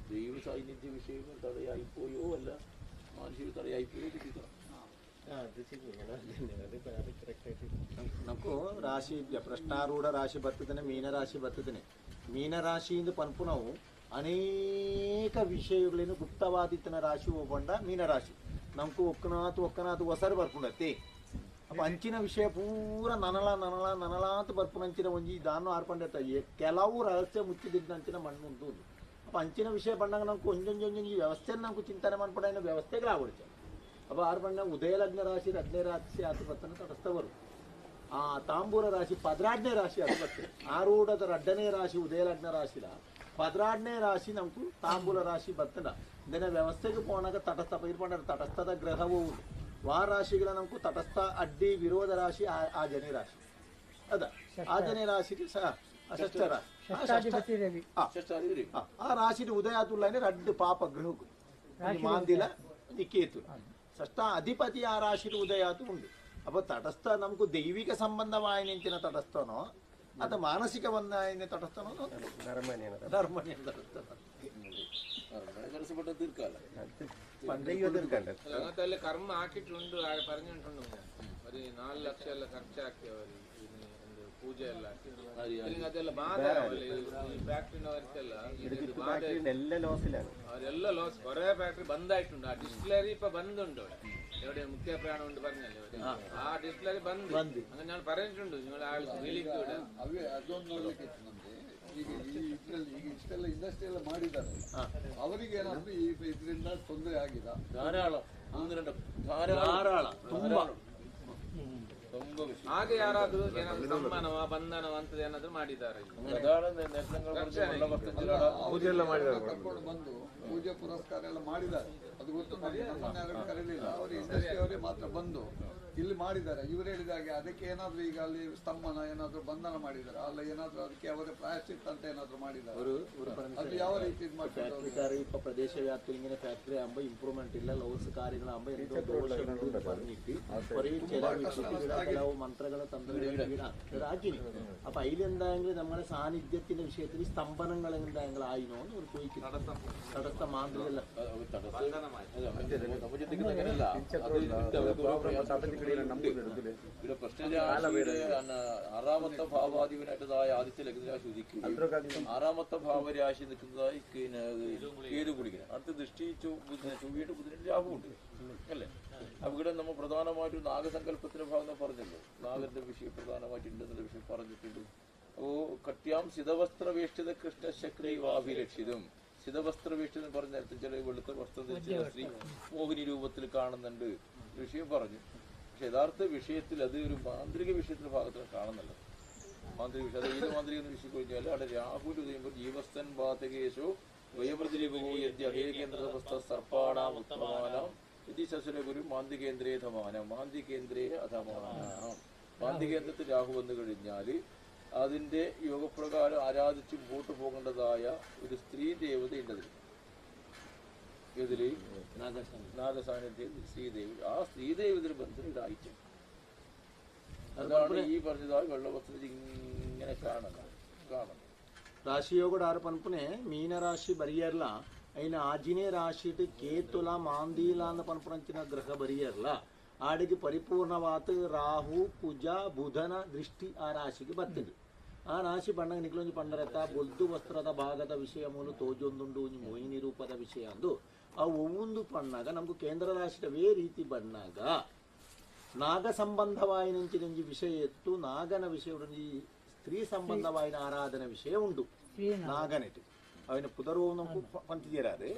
ദൈവ സാന്നിധ്യ വിഷയങ്ങൾ തടയായിപ്പോയോ അല്ല മാനുഷിക തടയായിപ്പോയോ ചിന്തിക്കണം. നമുക്ക് ರಾಶಿ ಪ್ರಶ್ನಾರೂಢ ರಾಶಿ ಬರ್ತದೆ, ಮೀನರಾಶಿ ಬರ್ತದೆ. ಮೀನರಾಶಿಯಿಂದ ಪನ್ಪು ನಾವು ಅನೇಕ ವಿಷಯಗಳೇನು ಗುಪ್ತವಾದಿತ್ತನ ರಾಶಿ ಹೋಗೊಂಡ ಮೀನರಾಶಿ ನಮ್ಕು ಒಕ್ಕನಾತು ಹೊಸರು ಬರ್ಕೊಂಡತ್ತೆ. ಅಪ್ಪ ಅಂಚಿನ ವಿಷಯ ಪೂರ ನನಲ ಅಂತ ಬರ್ಪುನ ಅಂಚಿನ ಒಂಜಿ ದಾನು ಆರ್ಕೊಂಡಿರ್ತಾವೆ. ಕೆಲವು ರಹಸ್ಯ ಮುಚ್ಚಿದಿದ್ದ ಅಂಚಿನ ಮಣ್ಣು ಉಂಟು. ಅಪ್ಪ ಅಂಚಿನ ವಿಷಯ ಬಂದಾಗ ನಮ್ಗೆ ಒಂದೊಂದು ವ್ಯವಸ್ಥೆಯನ್ನು ನಮ್ಗೆ ಚಿಂತನೆ ಮಾಡ್ಕೊಂಡ ವ್ಯವಸ್ಥೆಗಳಾಗ್ಬಿಡ್ತೇವೆ. അപ്പോൾ 6 പണ്ണ ഉദയലഗ്ന രാശി 2ನೇ ರಾಶಿ ಅದು ಬರ್ತನೆ ತಟಸ್ಥವರು. ಆ ತಾಂಬೂರ ರಾಶಿ 18ನೇ ರಾಶಿ ಅದು ಬರ್ತದೆ. ಆರೂಢದ 2ನೇ ರಾಶಿ ಉದಯಲಗ್ನ ರಾಶಿಲ 18ನೇ ರಾಶಿ ನಮ್ಕು ತಾಂಬೂಲ ರಾಶಿ ಬರ್ತದ. ಇದನ್ನ ವ್ಯವಸ್ಥೆಗೆ ಪೋನಾಗ ತಟಸ್ಥ ಇರ್ಕೊಂಡ್ರೆ ತಟಸ್ಥದ ಗ್ರಹವೂ ವಾ ರಾಶಿಗಳ ನಮ್ಕು ತಟಸ್ಥ ಅಡ್ಡಿ ವಿರೋಧ ರಾಶಿ ಆಜನೇ ರಾಶಿ ಅದ. ಆಜನೇ ರಾಶಿಗೆ ಷಷ್ಠ ರಾಶಿ ಆ ರಾಶಿ ಉದಯಾತುಲ್ಲನೆ 2 ಪಾಪ ಗ್ರಹಗಳು ಮಾಂದಿಲ ಕೇತು. ಷಷ್ಠ ಅಧಿಪತಿ ಆ ರಾಶಿ ಉದಯಾತು ಉಂಟು. ಅಪ್ಪ ತಟಸ್ಥ ನಮ್ಕು ದೈವಿಕ ಸಂಬಂಧವಾಯಿನ ತಟಸ್ಥನೋ ಅಥವಾ ಮಾನಸಿಕ ಬಂಧಾಯಿನ ತಟಸ್ಥನೋ ಧರ್ಮನಿಯ തടസ്സപ്പെട്ട തീർക്കാല അങ്ങനത്തെ കർമ്മ ആക്കിയിട്ടുണ്ട്. പറഞ്ഞിട്ടുണ്ട് ഒരു 4 ലക്ഷം എല്ലാം ಖರ್ಚಾക്കിಯವರು ಪೂಜೆ ಎಲ್ಲ ಅದೆಲ್ಲ ಬಾಧ ಫ್ಯಾಕ್ಟ್ರಿನವರಿಗೆಲ್ಲ അവരെല്ലാം ലോസ്. കുറെ ഫാക്ടറി ബന്ധായിട്ടുണ്ട്. ആ ഡിസ്റ്റിലറി ഇപ്പൊ ബന്ധുണ്ട് എവിടെ മുഖ്യ പ്രാണം ഉണ്ട് പറഞ്ഞല്ലേ. ആ ഡിസ്റ്റിലറി ബന്ദ് അങ്ങനെ ഞാൻ പറഞ്ഞിട്ടുണ്ട്. നിങ്ങൾ ആൾ വിളിക്ക് വിടാം. ಅದೊಂದು ನೋಡ್ಲಿಕ್ಕೆ ನಮ್ಗೆ ಈಗ ಈ ಇದ್ರಲ್ಲಿ ಈಗ ಇಷ್ಟೆಲ್ಲ ಇಂಡಸ್ಟ್ರಿ ಎಲ್ಲ ಮಾಡಿದ್ದಾರೆ. ಅವರಿಗೆ ಏನಾದ್ರು ಇದರಿಂದ ತೊಂದರೆ ಆಗಿದೆ ಧಾರಾಳ ಹಾಗೆ ಯಾರಾದ್ರೂ ಏನಾದ್ರು ಸಮ್ಮಾನವ ಬಂಧನವ ಅಂತದ್ದು ಏನಾದ್ರು ಮಾಡಿದ್ದಾರೆ. ಕರ್ಕೊಂಡು ಬಂದು ಪೂಜೆ ಪುರಸ್ಕಾರ ಎಲ್ಲ ಮಾಡಿದ್ದಾರೆ. ಅದು ಗೊತ್ತು ನನಗೆ. ನಮ್ಮನ್ನ ಯಾರು ಕರೀಲಿಲ್ಲ. ಅವರು ಇಂಡಸ್ಟ್ರಿ ಅವರೇ ಮಾತ್ರ ಬಂದು ಇಲ್ಲಿ ಮಾಡಿದ್ದಾರೆ. ಇವರು ಹೇಳಿದಾಗೆ ಅದಕ್ಕೆ ಏನಾದ್ರು ಈಗ ಅಲ್ಲಿ ಸ್ತಂಭನ ಏನಾದ್ರು ಬಂಧನ ಮಾಡಿದ್ದಾರೆ ಅಲ್ಲ, ಏನಾದ್ರು ಅದಕ್ಕೆ ಅವರ ಪ್ರಾಯಶ್ಚಿತ್ತ ಅಂತ ಏನಾದ್ರು ಮಾಡಿದ್ದಾರೆ. ಅದು ಯಾವ ರೀತಿ ಇದು ಮಾಡ್ತಾರೆ? ഇപ്പൊ പ്രദേശ വ്യാപ്തിയിൽ ഇങ്ങനെ ഫാക്ടറി ആകുമ്പോ ഇമ്പ്രൂവ്മെന്റ് ഇല്ല, ലോസ് കാര്യങ്ങളാകുമ്പോ എന്തോ ദോഷങ്ങളുണ്ട് പറഞ്ഞിട്ട് കുറേ ചിലവ് മന്ത്രങ്ങളെ തന്ത്രാക്കിനി. അപ്പൊ അതിലെന്തായെങ്കിലും നമ്മുടെ സാന്നിധ്യത്തിന്റെ വിഷയത്തിൽ സ്തംഭനങ്ങൾ എന്തായെങ്കിലും ആയിനോ എന്ന് ഒരു ചോദിക്കും. തടസ്സ മാന്ത്രികല്ല ഇവിടെ പ്രശ്നരാശിയുടെ 6ാമത്തെ ഭാവാധിപനായിട്ടതായ ആദിത്യ ലഗ്നരാശി ഉദിക്കും. 6ാമത്തെ ഭാവരാശി നിൽക്കുന്നതായി കേതു കുടിക്കണം. അടുത്ത ദൃഷ്ടി ചൊവ്വയുടെ ബുധനിന്റെ രാഹുണ്ട് അല്ലേ. അപ്പൊ ഇവിടെ നമ്മൾ പ്രധാനമായിട്ടും നാഗസങ്കല്പത്തിന്റെ ഭാഗം പറഞ്ഞല്ലോ. നാഗന്റെ വിഷയം പ്രധാനമായിട്ടുണ്ടെന്നുള്ള വിഷയം പറഞ്ഞിട്ടുണ്ട്. ഓ കട്ട്യാം ശിതവസ്ത്രവേഷ്ടിത കൃഷ്ണശക്രീവാഭിരക്ഷിതും. ശിതവസ്ത്രവേഷ്ടിത എന്ന് പറഞ്ഞ നേരത്തെ ചില വെളുത്ത വസ്ത്രം ധരിച്ച സ്ത്രീ മോഹിനി രൂപത്തിൽ കാണുന്നുണ്ട് വിഷയം പറഞ്ഞു. പക്ഷെ യഥാർത്ഥ വിഷയത്തിൽ അത് ഒരു മാന്ത്രിക വിഷയത്തിന്റെ ഭാഗത്തിന് കാണുന്നില്ല. മാന്ത്രിക വിഷയം അത് ഏത് മാന്ത്രിക എന്ന് വിഷയം കഴിഞ്ഞാൽ അവിടെ രാഹുൽ ഉദയുമ്പോൾ ജീവസ്ഥൻ ബാധകേശോ വയപ്രതിലിപകേന്ദ്ര സർപ്പാണാം ഉത്തമാനാം ശശുരഗുരു മാന്തികേന്ദ്രേ ധമാനം മാന്തികേന്ദ്രേ അധമാനം. മാന്തികേന്ദ്രത്തിൽ രാഹു വന്നു കഴിഞ്ഞാൽ അതിന്റെ യോഗപ്രകാരം ആരാധിച്ച് മുമ്പോട്ട് പോകേണ്ടതായ ഒരു സ്ത്രീ ദേവതയുണ്ടത്. ഇതില് നാഗസാന്നിധ്യം ശ്രീദേവി. ആ ശ്രീദേവിയുടെ ബന്ധം ഇതായിട്ട് അതാണ് ഈ പറഞ്ഞതായി വെള്ളവസ്ത്രത്തിൽ ഇങ്ങനെ കാണണം. ರಾಶಿಯೋಗಡ ಆರು ಪನ್ಪನೆ ಮೀನರಾಶಿ ಬರಿಯರ್ಲ ಐನ ಆಜಿನೇ ರಾಶಿ ಕೇತುಲ ಮಾಂದೀಲ ಅಂತ ಪನ್ಪನಂಚಿನ ಗ್ರಹ ಬರಿಯರ್ಲ ಆಡಿಗೆ ಪರಿಪೂರ್ಣವಾದ ರಾಹು ಕುಜ ಬುಧನ ದೃಷ್ಟಿ ಆ ರಾಶಿಗೆ ಬರ್ತದೆ. ಆ ರಾಶಿ ಬಣ್ಣಗೆ ನಿಕ್ಲೊಂಜಿ ಪಂಡರತ್ತ ಬೊದ್ದು ವಸ್ತ್ರದ ಭಾಗದ ವಿಷಯ ಮೂಲ ತೋಜೊಂದುಂಡು ಮೋಹಿನಿ ರೂಪದ ವಿಷಯ ಅಂದು ಆ ಒವ್ವೊಂದು ಪಣ್ಣಾಗ ನಮಗೂ ಕೇಂದ್ರ ರಾಶಿಯವೇ ರೀತಿ ಬಣ್ಣಾಗ ನಾಗ ಸಂಬಂಧವಾಯಿನಂಚಿನೊಂಜಿ ವಿಷಯ ಎತ್ತು ನಾಗನ ವಿಷಯ ಸ್ತ್ರೀ ಸಂಬಂಧವಾಯಿನ ಆರಾಧನ ವಿಷಯ ಉಂಟು. ನಾಗನೆಟ್ ಅವನ ಪುದರು ಪಂತಿದ್ದೀರಾರೆ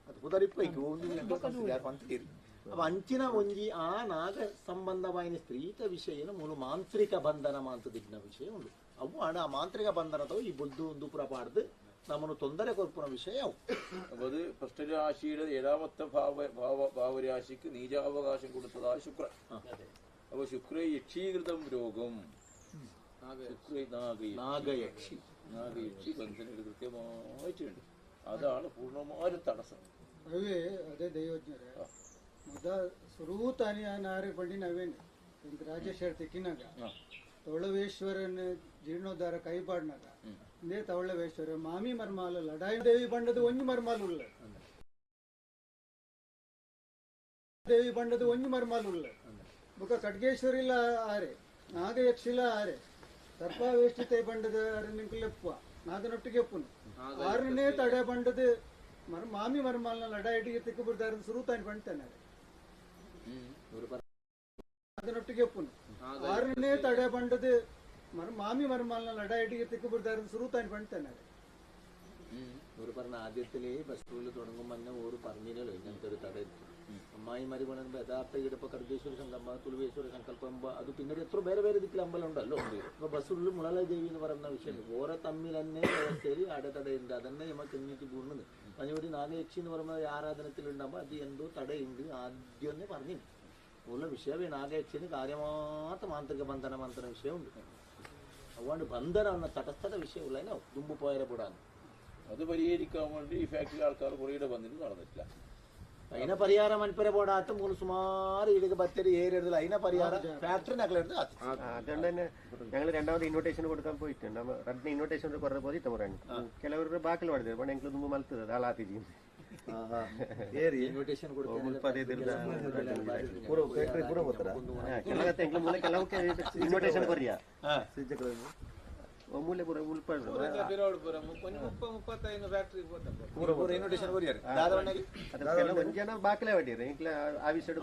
ಅದು ಪುದರಿಪ್ಪೈಕು ಪಂತಿದ್ದೀರಿ ಅವ ಅಂಚಿನ ಒಂಜಿ ಆ ನಾಗ ಸಂಬಂಧವಾಯಿನ ಸ್ತ್ರೀತ ವಿಷಯನ ಮೂಲ ಮಾಂತ್ರಿಕ ಬಂಧನ ಮಾಂತದಿಗ್ನ ವಿಷಯ ಉಂಟು. ಅವು ಆಡ ಆ ಮಾಂತ್ರಿಕ ಬಂಧನದವು ಈ ಬುದ್ದು ಒಂದು ಪುರಪಾಡ್ದು ನಮ್ಮನ್ನು ತೊಂದರೆ ಕೊರ್ಪುನ ವಿಷಯ ಅವು. അത് പൃഷ്ഠരാശിയുടെ 7ാമത്തെ ഭാവരാശിക്ക് നീചാവകാശം കൊടുത്തതായ ശുക്ര. അപ്പൊ ശുക്ര യക്ഷീകൃതം രോഗം നാഗയക്ഷി ബന്ധനങ്ങൾ കൃത്യമായിട്ടുണ്ട്. അതാണ് പൂർണ്ണമായ തടസ്സം. ಅದೇ ದೈವಜ್ಞರೇ ಮೊದ ಸುರೂತಾನಿ ನಾರೆ ಪಂಡಿ ನಾವೇನು ರಾಜೇಶ್ವರ ತೆಕ್ಕಿನಾಗ ತವಳವೇಶ್ವರನ ಜೀರ್ಣೋದ್ಧಾರ ಕೈಪಾಡ್ನಾಗ ಇಂದೇ ತವಳವೇಶ್ವರ ಮಾಮಿ ಮರ್ಮಾಲ ಲಡಾಯಿ ದೇವಿ ಬಂಡದ ಒಂಜಿ ಮರ್ಮಾಲು ಉಳ್ಳ ದೇವಿ ಬಂಡದ ಒಂಜಿ ಮರ್ಮಾಲು ಉಳ್ಳ ಬುಕ ಖಡ್ಗೇಶ್ವರಿಲ ಆರೆ ನಾಗಯಕ್ಷಿಲ ಆರೆ ಸರ್ಪಾವೇಷ್ಟಿತೆ ಬಂಡದ ನಿಂಕಲೆಪ್ಪ ನಾದನೊಟ್ಟಿಗೆ ಎಪ್ಪುನು 6ನೇ ತಡೆ ಬಂಡದ ಮಾಮಿ ಮರ್ಮಾಲ್ನ ಲಡಾಯಿಟಿಗೆ ತಿಕ್ಕು ಬಿಡ್ತಾರೆ ಸುರೂತಾನಿ ಬಂಡ್ತಾನೆ ಅದನೊಟ್ಟಿಗೆ ಎಪ್ಪುನು 6ನೇ ತಡೆ ಬಂಡದ മാമി മർമാലിനെ ലഡായിട്ടിക്ക് തിക്ക് പിടിച്ചായിരുന്നു സുറൂത്താൻ പണിത്തന്നെ ഒരു പറഞ്ഞ ആദ്യത്തില് ഫെസ്റ്റിവൽ തുടങ്ങുമ്പോൾ തന്നെ ഒരു പറഞ്ഞില്ലല്ലോ ഇങ്ങനത്തെ ഒരു തട അമ്മായി മരി പണിയുമ്പോൾ യഥാർത്ഥ ഇടപ്പ കർഗേശ്വര സങ്കല്പ തുളുവേശ്വര സങ്കല്പം അത് പിന്നീട് എത്ര ಬೇರೆ ದಿಕ್ಕಿൽ അമ്പലം ഉണ്ടല്ലോ. ഇപ്പൊ ബസ്സുള്ളിൽ മുളല ദേവി എന്ന് പറയുന്ന വിഷയം ഓരോ തമ്മിൽ തന്നെ വ്യവസ്ഥയിൽ അടതടയുണ്ട്. അതന്നെ നമുക്ക് എണ്ണീറ്റ് കൂടുന്നത് പഞ്ഞൂരി നാഗയക്ഷി എന്ന് പറയുമ്പോൾ ആരാധനത്തിൽ ഉണ്ടാകുമ്പോൾ അത് എന്തോ തടയുണ്ട് ആദ്യം തന്നെ പറഞ്ഞു ഉള്ള വിഷയമേ നാഗയക്ഷിന് കാര്യമാത്ത മാന്ത്രിക ബന്ധന മന്ത്രന വിഷയമുണ്ട്. അതുകൊണ്ട് ബന്ധന എന്ന തടസ്സത വിഷയമുള്ള തുമ്പ് പോയരപ്പെടാൻ അത് പരിഹരിക്കാൻ വേണ്ടി ഈ ഫാക്ടറി ആൾക്കാർ കുറേയുടെ വന്നിട്ട് നടന്നിട്ടില്ല. അതിനെ പരിഹാരം മൽപ്പര പോടാത്ത മൂന്ന് സുമാർ ഇടയ്ക്ക് ബത്തരി ഏരെടുത്തില്ല. അതിനെ പരിഹാരം ഫാക്ടറി നക്കളെടുത്ത് അതുകൊണ്ട് തന്നെ ഞങ്ങൾ രണ്ടാമത് ഇൻവിറ്റേഷൻ കൊടുക്കാൻ പോയിട്ടുണ്ട്. രണ്ട് ഇൻവിറ്റേഷൻ കുറേ പോയിട്ട് പറയുന്നു ಕೆಲವರು ಬಾಕಲು ಮಾಡಿದ್ರು ಬಣ್ಣ ಎಂಕ್ಲು ತುಂಬ ಮಲ್ತದ ಹಾಳಾತಿ ಇನ್ವಿಟೇಷನ್ ಇನ್ವಿಟೇಷನ್ ಕೊರಿಯಾ ಒಮ್ಮೂಲೆ ಪೂರ ಉಲ್ಪಡ್ರು ಒಂದ್ ಜನ ಬಾಕಲೆ ಹೊಡಿರಿ ಆವಿಸಡ್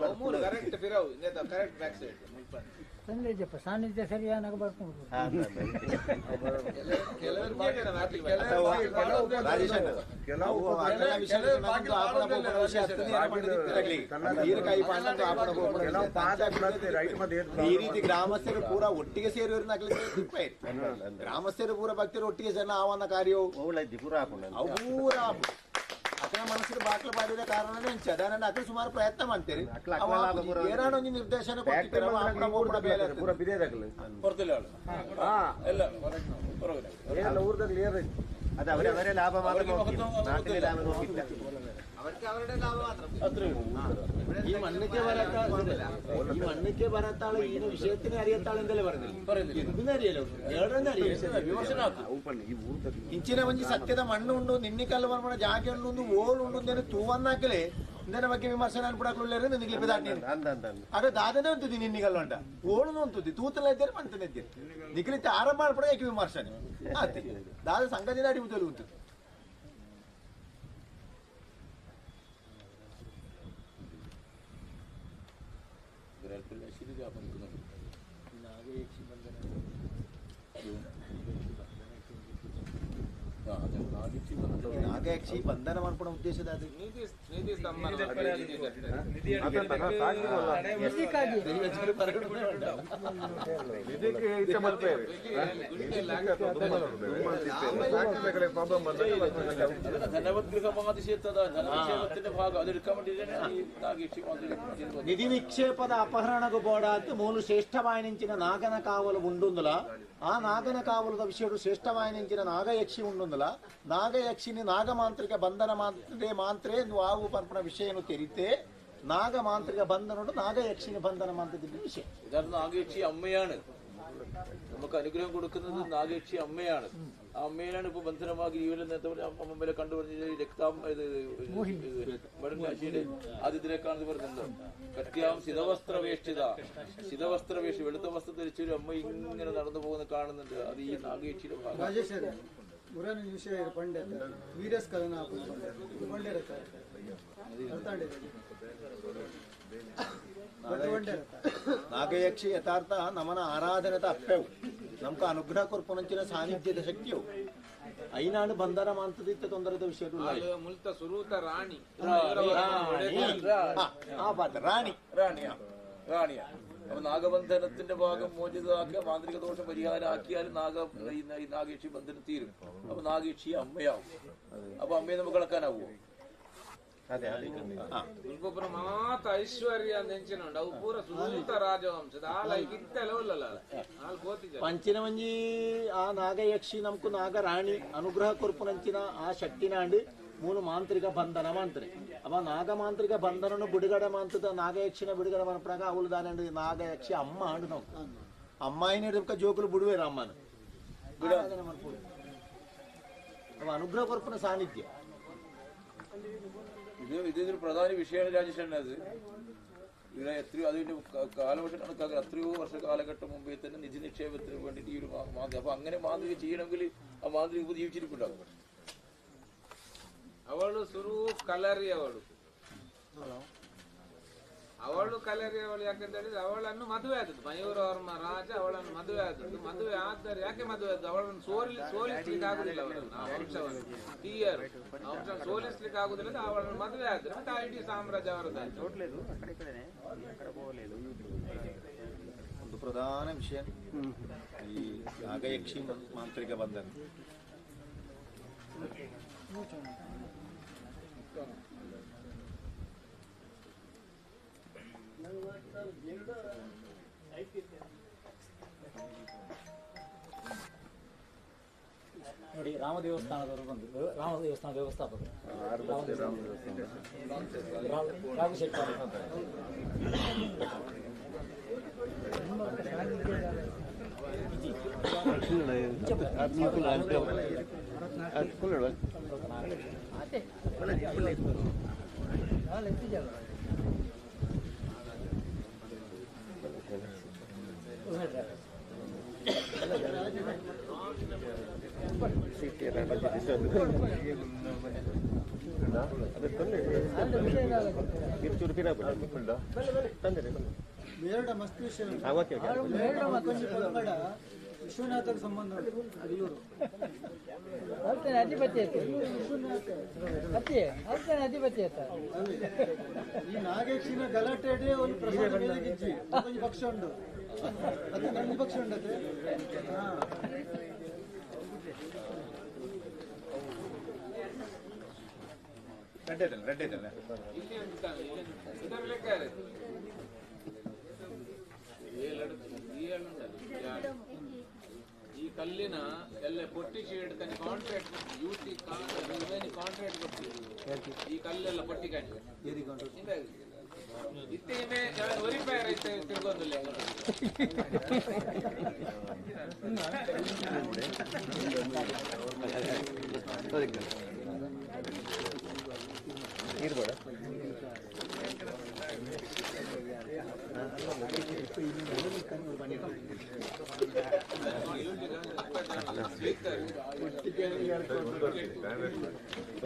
ಸಂದೇಜಪ್ಪ ಸಾನ್ನಿಧ್ಯ ಸರಿಯಾಗಿ ಬರ್ಕೊಂಡು ಈ ರೀತಿ ಗ್ರಾಮಸ್ಥರು ಪೂರ ಒಟ್ಟಿಗೆ ಸೇರಿವರು ಗ್ರಾಮಸ್ಥರು ಪೂರ ಭಕ್ತರು ಒಟ್ಟಿಗೆ ಸೇರಿನ ಆವನ್ನ ಕಾರ್ಯವು ಪೂರ ಪೂರ ಅದ್ರ ಮನಸ್ಸಿಗೆ ಬಾಕ್ಲು ಮಾಡಿದ ಕಾರಣನೇ ಅದನ್ನ ಅದ್ರ ಸುಮಾರು ಪ್ರಯತ್ನ ಮಾಡ್ತೀರಿ ಏನಾನ ಒಂದು ನಿರ್ದೇಶನ ಊರದಲ್ಲಿ അത് അവരെ ലാഭം മാത്രം നോക്കി നാട്ടിലെ ലാഭം നോക്കില്ല. ഈ മണ്ണിക്ക് വരാത്താളെ ഈ വിഷയത്തിന് അറിയത്താളെന്തല്ലേ പറഞ്ഞില്ല എന്തിനറിയാലോ ಇಂಚಿನ ಒಂಜಿ ಸತ್ಯದ ಮಣ್ಣು ಉಂಡು ನಿನ್ನಿಕಲ್ಲು ಬರ್ಮಣ ಜಾಗ ಉಂಡು ಓಳು ಉಂಡು ಅಂದೇನು ತೂವನ್ನಾಕಲೆ ಇಂದನ ಬಗ್ಗೆ ವಿಮರ್ಶನ ಅನ್ಬಿಡಕ್ಲುಳ್ಳೇರು ನಿನ್ಗೆ ದಾಟಿ ಅದೇ ದಾದನೇ ಉಂಟುದಿ ನಿನ್ನಿಕಲ್ಲು ಅಂಟ ಓಳುನು ಉಂಟುದಿ ತೂತಲ್ಲ ಇದ್ದೇನೆ ಮಂತನ ಇದ್ದೇನೆ ನಿಖಲಿತ ಆರಂಭ ಮಾಡ್ಬಿಡ ಯಾಕೆ ವಿಮರ್ಶನೆ ಆತಿ ದಾದ ಸಂಗತಿ ದಾಡಿ ಉಂಟು ಉಂಟು നാഗയക്ഷി ബന്ധന ನಾಗಯಕ್ಷಿ ಬಂಧನ ಮಾಡ್ಕೊಳೋ ಉದ್ದೇಶದ ಅದು ನಿಧಿ ಸ್ತಂಭನ నిధి నిక్షేపద అపహరణకు పోడాత్తు మూలు శ్రేష్టవాయనించిన నాగన కావలు ఉండుందుల ఆ నాగన కావల విషయుడు శ్రేష్టవాయనించిన నాగయక్షి ఉండుందుల నాగయక్షిని నాగమాంత్రిక బంధన మాత్రే నువ్వు ఆవు పర్పణ విషయం తెరితే നാഗമാന്ത്രിക ബന്ധനോട് നാഗയക്ഷിന് ബന്ധന മന്ത്രത്തിന്റെ വിഷയം ഇതാണ് നാഗയക്ഷി അമ്മയാണ്. നമുക്ക് അനുഗ്രഹം കൊടുക്കുന്നത് നാഗയക്ഷി അമ്മയാണ്. ആ അമ്മയാണ് ഇപ്പൊ ബന്ധനമാക്കി ജീവനിൽ നേരത്തെ അമ്മമ്മരെ കണ്ടുപറഞ്ഞ രക്താം മടങ്ങാശിയുടെ ആദ്യത്തിലേക്കാണെന്ന് പറഞ്ഞല്ലോ. കത്യാം ശിതവസ്ത്രവേഷ്ടിത, ശിതവസ്ത്രവേഷ വെളുത്ത വസ്ത്രം ധരിച്ചൊരു അമ്മ ഇങ്ങനെ നടന്നു പോകുന്ന കാണുന്നുണ്ട്. അത് ഈ നാഗയക്ഷിയുടെ ഭാഗം. ನಾಗಯಕ್ಷಿ ಯಥಾರ್ಥ ನಮನ ಆರಾಧನೆದ ಅಪ್ಪೆವು ನಮ್ಗೆ ಅನುಗ್ರಹ ಕೊರ್ಪೊನಂಚಿನ ಸಾನ್ನಿಧ್ಯದ ಶಕ್ತಿಯವು ಐನಾಡು ಬಂಧನ ಮಾಂತದಿತ್ತ ತೊಂದರೆದ ವಿಷಯ ಮುಲ್ತ ಸುರೂತ ರಾಣಿ റാണിയ അപ്പൊ നാഗബന്ധനത്തിന്റെ ഭാഗം മോചിതമാക്കിയ മാന്ത്രിക ദോഷ പരിഹാരമാക്കിയാലും നാഗേക്ഷി ബന്ധനം തീരും. അപ്പൊ നാഗേക്ഷി അമ്മയാവും. അപ്പൊ അമ്മയെ നമുക്ക് കളക്കാനാവുമോ? ఇంకొకరు మాత ఐశ్వర్య నెంచినండి అవు పూర సురూత రాజవంశದ ಪಂಚಿನವಂಜಿ ಆ ನಾಗಯಕ್ಷಿ ನಮ್ಕು ನಾಗರಾಣಿ ಅನುಗ್ರಹ ಕೊರ್ಪುನಂಚಿನ ಆ ಶಕ್ತಿನಾಂಡು ಮೂರು ಮಾಂತ್ರಿಕ ಬಂಧನ ಮಂತ್ರಿ ಅವ ನಾಗ ಮಾಂತ್ರಿಕ ಬಂಧನನು ಬಿಡುಗಡೆ ಮಂತದ ನಾಗಯಕ್ಷಿನ ಬಿಡುಗಡೆ ಮನಪ್ರಾಗ ಅವಳು ದಾನಂಡು ನಾಗಯಕ್ಷಿ ಅಮ್ಮ ಆಂಡು ನಾವು ಅಮ್ಮಾಯಿನ ಜೋಕುಲು ಬಿಡುವೇರು ಅಮ್ಮನ ಅವ ಅನುಗ್ರಹ ಕೊರ್ಪುನ ಸಾನ್ನಿಧ್ಯ. ഇതൊരു പ്രധാന വിഷയമാണ് രാജേഷ്. അത് ഇവിടെ എത്രയോ അതിന്റെ കാലവർഷം കണക്കാക്കാൻ എത്രയോ വർഷ കാലഘട്ടം മുമ്പേ തന്നെ നിധി നിക്ഷേപത്തിന് വേണ്ടിയിട്ട് ഈ ഒരു മാന്ത്രിക. അപ്പൊ അങ്ങനെ മാന്ത്രിക ചെയ്യണമെങ്കിൽ ആ മാന്ത്രിക ഇപ്പൊ ജീവിച്ചിരിപ്പുണ്ടാവും. ಅವಳು ಸುರು ಕಲರಿ ಅವಳು ಕಲರಿ ಅವಳು ಯಾಕಂತ ಹೇಳಿದ್ರೆ ಅವಳನ್ನು ಮದುವೆ ಆದದ್ದು ಮಯೂರವರ್ಮ ರಾಜ ಅವಳನ್ನು ಮದುವೆ ಆದದ್ದು. ಮದುವೆ ಆದರೆ ಯಾಕೆ ಮದುವೆ ಆದದ್ದು? ಅವಳನ್ನು ಸೋಲಿಸ್ಲಿಕ್ಕೆ ಆಗುದಿಲ್ಲ. ಅವಳನ್ನು ಆ ವಂಶವನ್ನು ತೀಯರು ಆ ವಂಶ ಸೋಲಿಸ್ಲಿಕ್ಕೆ ಆಗುದಿಲ್ಲ. ಅವಳನ್ನು ಮದುವೆ ಆದ್ರೆ ಮತ್ತೆ ಇಡೀ ಸಾಮ್ರಾಜ್ಯ ಅವರದ್ದು. ಒಂದು ಪ್ರಧಾನ ವಿಷಯ ಈ ನಾಗಯಕ್ಷಿ ಮಾಂತ್ರಿಕ ಬಂಧನ. ನೋಡಿ, ರಾಮ ದೇವಸ್ಥಾನದವರು ಬಂದು ರಾಮ ದೇವಸ್ಥಾನ ವ್ಯವಸ್ಥಾಪಕರು ರಾಘು ಶೆಟ್ಟಿ ವಿಶ್ವನಾಥಕ್ಕೆ ಸಂಬಂಧ ಅಧಿಪತಿ ಅಧಿಪತಿ ಈ ನಾಗೇಶಿನ ಗಲಾಟೆ ಒಂದು ಪ್ರಸಾದ ಪಕ್ಷ ಉಂಟು ಅದು ನನ್ನ ಪಕ್ಷ ಉಂಟು. ಈ ಕಲ್ಲಿನ ಎಲ್ಲ ಪೊಟ್ಟಿಸಿ ಹಿಡ್ತಾನೆ ಕಾಂಟ್ರಾಕ್ಟ್ ಯೂಟಿ ಕಾಂಟ್ರಾಕ್ಟ್ ಕೊಡ್ತೀವಿ. ಈ ಕಲ್ಲೆಲ್ಲ ಪೊಟ್ಟಿ ಕಾಣಿ ಇತ್ತೇನೆ ಒರಿಪೇರ ಇತ್ತೆ ತಿರ್ಗೋದಿಲ್ಲ.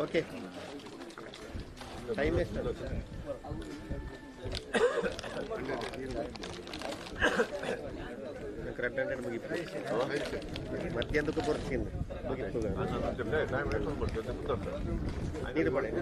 ಓಕೆ ಟೈಮ್ ಎಷ್ಟು ಕರೆಕ್ಟ್ ಮುಗಿತು ಮಧ್ಯಾಹ್ನಕ್ಕೆ ಬರ್ತೀನಿ ಮುಗಿತು ನೀರು ಬರಲಿ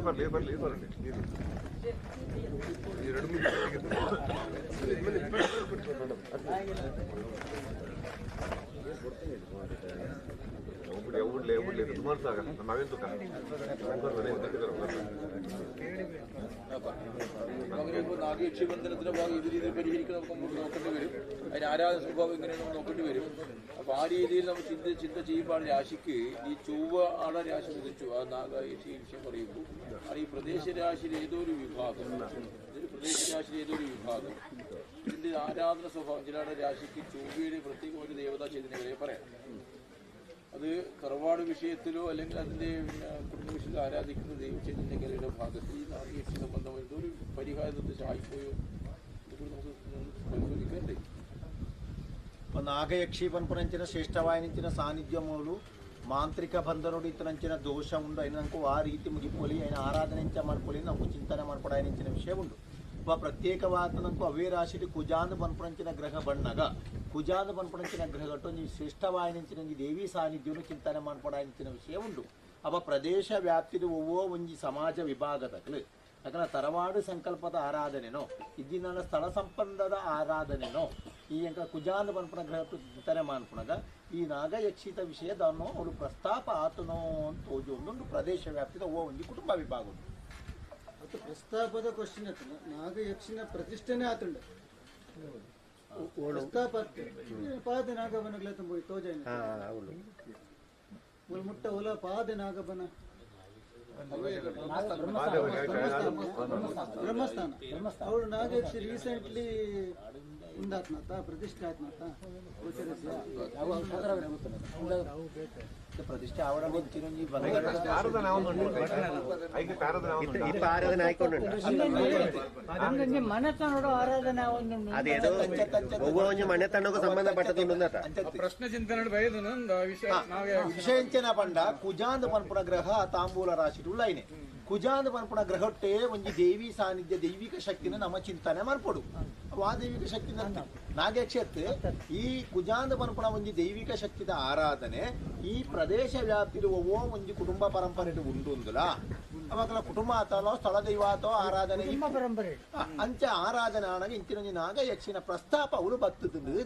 നാഗയക്ഷിബന്ധനത്തിന്റെ ഭാഗം ഇത് രീതിയിൽ പരിഹരിക്കണം നമുക്ക് നോക്കേണ്ടി വരും. അതിന് ആരാധന സ്വഭാവം എങ്ങനെയാണ് നമ്മൾ നോക്കേണ്ടി വരും. അപ്പൊ ആ രീതിയിൽ നമ്മൾ ചിന്ത ചെയ്യുമ്പോൾ രാശിക്ക് ഈ ചൊവ്വ ആളെ രാശി ഉദിച്ചു ആ നാഗയക്ഷി വിഷയം പറയുമ്പോൾ അത് ഈ പ്രദേശരാശിയിൽ ഏതൊരു വിഭാഗം ഇതിന്റെ ആരാധന സ്വഭാവം ചിലരുടെ രാശിക്ക് ചൊവ്വയുടെ പ്രത്യേക ഒരു ദേവതാ ചൈതന്യങ്ങളെ പറയാം. അത് തറവാട് വിഷയത്തിലോ അല്ലെങ്കിൽ അതിന്റെ കുടുംബ വിഷയത്തിൽ ആരാധിക്കുന്ന ദൈവചൈതന്യകലയുടെ ഭാഗത്ത് ഈ നാഗയക്ഷി സംബന്ധമായിട്ട് ഒരു പരിഹാരത്തിൽ ആയിപ്പോയോ ഇതൊക്കെ നമുക്ക് പരിശോധിക്കണ്ടേ. ನಾಗಯಕ್ಷಿ ಪನ್ಪುನಂಚಿನ ಶ್ರೇಷ್ಠವಾಯಿನಿಂಚಿನ ಸಾನ್ನಿಧ್ಯಮೂಲು ಮಾಂತ್ರಿಕ ಬಂಧನೋಡು ಇತ್ತನಂಚಿನ ದೋಷ ಉಂಡು అయిన ನಮಕು ಆ ರೀತಿ ಮುಗಿಪೊಲಿ అయిన ಆರಾಧನೆಂಚ ಮಾಡ್ಕೊಳ್ಳಿ ನಮಕು ಚಿಂತನೆ ಮಾಡ್ಕೊಡಾಯಿನಿಂಚಿನ ವಿಷಯ ಉಂಡು. ಪ್ರತ್ಯೇಕವಾದ ನಮಕು ಅವೇ ರಾಶಿಲಿ ಕುಜಾಂದು ಪನ್ಪುನಂಚಿನ ಗ್ರಹ ಬಣ್ಣಗ ಕುಜಾಂದು ಪನ್ಪುನಂಚಿನ ಗ್ರಹಟ್ಟು ಈ ಶ್ರೇಷ್ಠವಾಯಿನಿಂಚಿನ ದೇವಿ ಸಾನ್ನಿಧ್ಯವನ್ನು ಚಿಂತನೆ ಮಾಡ್ಕೊಡಾಯಿನಿಂಚಿನ ವಿಷಯ ಉಂಡು. ಅವ ಪ್ರದೇಶ ವ್ಯಾಪ್ತಿದು ಒವ್ವೋ ಒಂಜಿ ಸಮಾಜ ವಿಭಾಗದಕ್ಲು ಯಾಕಂದ್ರೆ ತರವಾಡು ಸಂಕಲ್ಪದ ಆರಾಧನೆನೋ ಇದ್ದಿನ ಸ್ಥಳ ಸಂಪನ್ನದ ಆರಾಧನೆನೋ ಈ ಎಂಕ ಕುಜಾಂದು ಪನ್ಪುನ ಗ್ರಹಟ್ಟು ಚಿಂತನೆ ಮಾಡ್ಕೊಳಗ ಈ ನಾಗಯಕ್ಷಿತ ವಿಷಯದನ್ನು ಅವರು ಪ್ರಸ್ತಾಪ ಆತನೋ ಅಂತ ಹೋಗಿ ಒಂದೊಂದು ಪ್ರದೇಶ ವ್ಯಾಪ್ತಿದ ಒವ್ವೋ ಒಂಜಿ ಕುಟುಂಬ ವಿಭಾಗ ಉಂಟು. ಮತ್ತು ಪ್ರಸ್ತಾಪದ ಕ್ವಶನ್ ಆತನ ನಾಗಯಕ್ಷಿನ ಪ್ರತಿಷ್ಠೆನೇ ಆತುಂಡು ಪ್ರಸ್ತಾಪ ಪಾದ ನಾಗಬನಗಳ ತುಂಬ ತೋಜಾಯಿನ ಮುಟ್ಟ ಒಲ ಪಾದ ನಾಗಬನ ಬ್ರಹ್ಮಸ್ಥಾನ ಅವಳು ನಾಗಯಕ್ಷಿ ರೀಸೆಂಟ್ಲಿ ಉಂದಾತ್ನಾತ ಪ್ರತಿಷ್ಠೆ ಆತ್ನಾತ ಪ್ರತಿಷ್ಠೆ ಅವರ ಮನೆತನೋಡು ಆರಾಧನೆ ಅದೇನೋ ಒಬ್ಬ ಮನೆತನಕ್ಕೂ ಸಂಬಂಧಪಟ್ಟದುಂಡು ಪ್ರಶ್ನೆ ಚಿಂತನೆ ವಿಷಯಂಚನ ಪಂಡ ಕುಜಾಂದ ಪನ್ಪುನ ಗ್ರಹ ತಾಂಬೂಲ ರಾಶಿ ಉಳ್ಳೈನೆ ಕುಜಾಂದ ಪನ್ಪುನ ಗ್ರಹಟ್ಟೆ ಒಂಜಿ ದೇವಿ ಸಾನ್ನಿಧ್ಯ ದೈವಿಕ ಶಕ್ತಿನ ನಮ್ಮ ಚಿಂತನೆ ಮಾಡ್ಕೊಡು ಆ ದೈವಿಕ ಶಕ್ತಿ ನಾಗಯಕ್ಷತೆ ಈ ಕುಜಾಂದ ಪನ್ಪುನ ಒಂಜಿ ದೈವಿಕ ಶಕ್ತಿದ ಆರಾಧನೆ ಈ ಪ್ರದೇಶ ವ್ಯಾಪ್ತಿಲು ಒವ್ವೋ ಒಂಜಿ ಕುಟುಂಬ ಪರಂಪರೆ ಉಂಡುಂದುಲ ಅವಾಗಲ ಕುಟುಂಬ ಆತನೋ ಸ್ಥಳ ದೈವಾತೋ ಆರಾಧನೆ ಪರಂಪರೆ ಅಂಚ ಆರಾಧನೆ ಆನಾಗ ಇಂಚಿನ ನಾಗಯಕ್ಷಿನ ಪ್ರಸ್ತಾಪ ಅವಳು ಬರ್ತುಂದು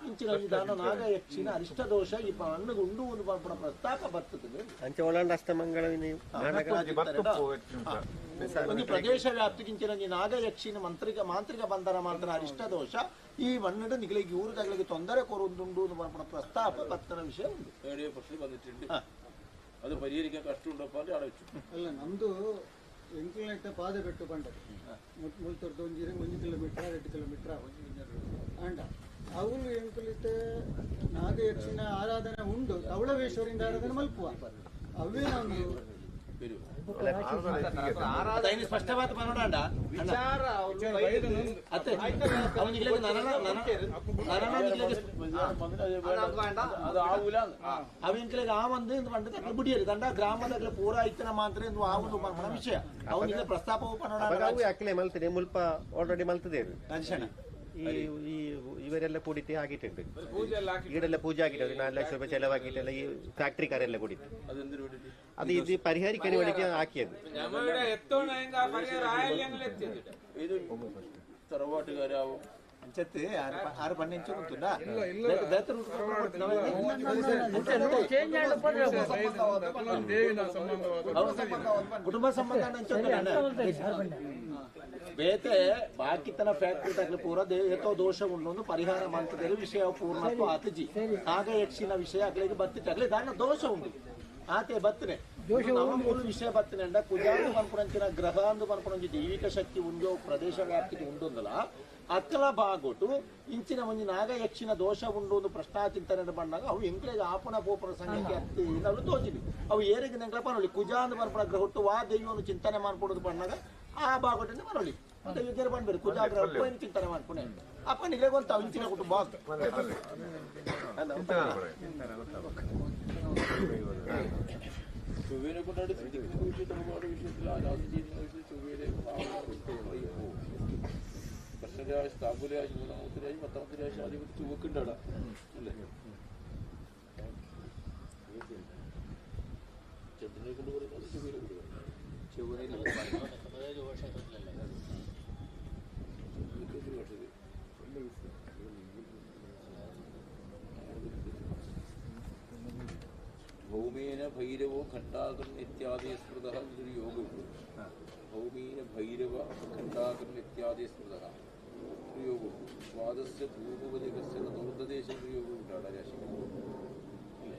ಇಂಚಿನ ದಾನ ನಾಗಯಕ್ಷಿನ ಅರಿಷ್ಟ ದೋಷ ಈ ಹಣ್ಣು ಉಂಡು ಒಂದು ಪನ್ಪುನ ಪ್ರಸ್ತಾಪ ಬರ್ತುಂದು ಅಂಚ ಒಳಂಡ ಅಷ್ಟಮಂಗಳ ಒಂದು ಪ್ರದೇಶ ವ್ಯಾಪ್ತಿಗಿಂಚಿನ ನಾಗಯಕ್ಷಿನ ಮಾಂತ್ರಿಕ ಬಂಧನ ಮಾತ್ರ ಅರಿಷ್ಟ ದೋಷ ಈ ಮಣ್ಣಿನ ನಿಗಳಿಗೆ ಊರು ತಗಲಿಗೆ ತೊಂದರೆ ಕೊರುವುದುಂಡು ಪ್ರಸ್ತಾಪ ಭಕ್ತರ ವಿಷಯ ಉಂಟು. ಪ್ರಶ್ನೆ ಬಂದಿട്ടുണ്ട് ಅದು ಪರಿಹರಿക്കാൻ ಕಷ್ಟುಂಡಪ್ಪ ಅಂತ ಆಡೋಚು ಅಲ್ಲ ನಮ್ದು ಎಂಕ್ಲೆಟ್ ಪಾದಗಟ್ಟು ಬಂಡ ಮುಲ್ತೊರ್ದು ಒಂಜಿ 1 ಕಿಲೋಮೀಟರ್ 2 ಕಿಲೋಮೀಟರ್ ಅಂಡ ಅವಳು ಎಂಕ್ಲಿಟ್ ನಾಗಯಕ್ಷಿನ ಆರಾಧನೆ ಉಂಡು ತವಳವೇಶ್ವರಿಂದ ಆರಾಧನೆ ಮಲ್ಪುವ ಅವೇ ಒಂದು ಸ್ಪಷ್ಟವಾದ ಪನೋಡ ವಿಚಾರ ಅವಿಂಕಲಿಗೆ ಆ ಒಂದು ಪಂಡ ಬಿಡಿಯರು ದಂಡ ಗ್ರಾಮದ ಪೂರ ಇತ್ತನ ಮಾತ್ರ ಆಗುದು ವಿಷಯ ಅವನಿಗೆ ಪ್ರಸ್ತಾಪವು ಪನೋಡ ಅಕ್ಲೆ ಮಲ್ತದೆ ಮುಲ್ಪ ಆಲ್ರೆಡಿ ಮಲ್ತದೆ ಈ ಇವರೆಲ್ಲ ಕೂಡಿಟ್ಟು ಆಗಿಟ್ಟಿದ್ದು ಈಡೆಲ್ಲ ಪೂಜೆ ಆಗಿಟ್ಟು 4 ಲಕ್ಷ ರೂಪಾಯಿ ಚೆಲವಾಗಿಟ್ಟೆಲ್ಲ ಈ ಫ್ಯಾಕ್ಟ್ರಿ ಕಾರೆಲ್ಲ ಕೂಡಿತ್ತು ಅದು ಇದು ಪರಿಹಾರಕ್ಕೆ ಒಳಗೆ ಹಾಕಿದ್ದು തറവാട്ടുകാരാവും ಅಂಚತ್ತೆ ಆರು ಪನ್ನೆಂಚು ಗೊತ್ತುಂಟಾ ಕುಟುಂಬ ಸಂಬಂಧ ಬೇತೆ ಬಾಕಿತನ ಫ್ಯಾಕ್ಟ್ರಿ ತಗಲಿ ಪೂರ ಏತೋ ದೋಷ ಉಂಡು ಪರಿಹಾರ ಮಾಡ್ತಿದ್ದಾರೆ ವಿಷಯ ಪೂರ್ಣತ್ವ ಆತಜಿ ನಾಗಯಕ್ಷಿನ ವಿಷಯ ಆಗ್ಲಿಕ್ಕೆ ಬತ್ತಿಟ್ಟು ಆಗ್ಲಿ ದಾನ ದೋಷ ಉಂಟು ಆತೆ ಬತ್ತನೆ ಮೂಲ ವಿಷಯ ಬತ್ತನೆ ಅಂಡ ಕುಜಾಂದು ಪನ್ಪುಣಂಚಿನ ಗ್ರಹ ಅಂದು ಪನ್ಪುಣಂಚಿ ದೈವಿಕ ಶಕ್ತಿ ಉಂಡು ಪ್ರದೇಶ ವ್ಯಾಪ್ತಿಗೆ ಉಂಡುಂದಲ್ಲ ಅಕ್ಕಲ ಬಾಗೊಟ್ಟು ಇಂಚಿನ ಒಂದು ನಾಗಯಕ್ಷಿನ ದೋಷ ಉಂಡು ಒಂದು ಪ್ರಶ್ನಾ ಚಿಂತನೆ ಬಂದಾಗ ಅವು ಎಂಕ್ಲೆಗೆ ಆಪಣ ಪೋಪನ ಸಂಘಕ್ಕೆ ಹತ್ತಿ ನಾವು ತೋಚಿದ್ವಿ ಅವು ಏರಿಗೆ ನೆಂಗ್ಲ ಪನೊಳಿ ಕುಜಾಂದು ಪನ್ಪುಣ ಗ್ರಹ ಹುಟ್ಟು ವಾ ದೈವವನ್ನು ಚಿಂತನೆ ಮಾಡ್ಕೊಡೋದು ಬಂದಾಗ ಆ ಬಾಗೊಟ್ಟಿಂದ ಮರಳಿ ಮತ್ತೆ ವಿದ್ಯಾರ ಬಂದ್ಬೇಡಿ ಕುಜಾಗ್ರಹ ಚಿಂತನೆ ಮಾಡ್ಕೊಂಡೆ ಅಪ್ಪ ನಿಮಗೆ ಗೊತ್ತ ಇಂಚಿನ ಕುಟುಂಬ ചൊവ്വേനെ കൊണ്ടാണ് വിഷയത്തിൽ ആരാധന ചെയ്യുന്ന ചൊവ്വയുടെ പ്രശ്നരാശി താമ്പൂലരാശി 3ാമത്തെ രാശി 10ാമത്തെ രാശി ആധിപത്യം ചുവക്കുണ്ട് അവിടെ അല്ലേ? ചന്ദ്രനെ കൊണ്ട് പറയുന്നത് ചൊവ്വനയിലല്ലേ ഭൗമേന ഭൈരവോ ഖണ്ഡാകർണ ഇത്യാദി സ്മൃത എന്നൊരു യോഗമുണ്ട്. ഭൗമീന ഭൈരവ ഖണ്ഡാകർണ ഇത്യാദി സ്മൃത ഒരു യോഗമുണ്ട്. സ്വാദസ്യ ഭൂപതികസ്യ ദൗർദ്ദേശ ഒരു യോഗമുണ്ട് അവിടെ രാശി അല്ലേ?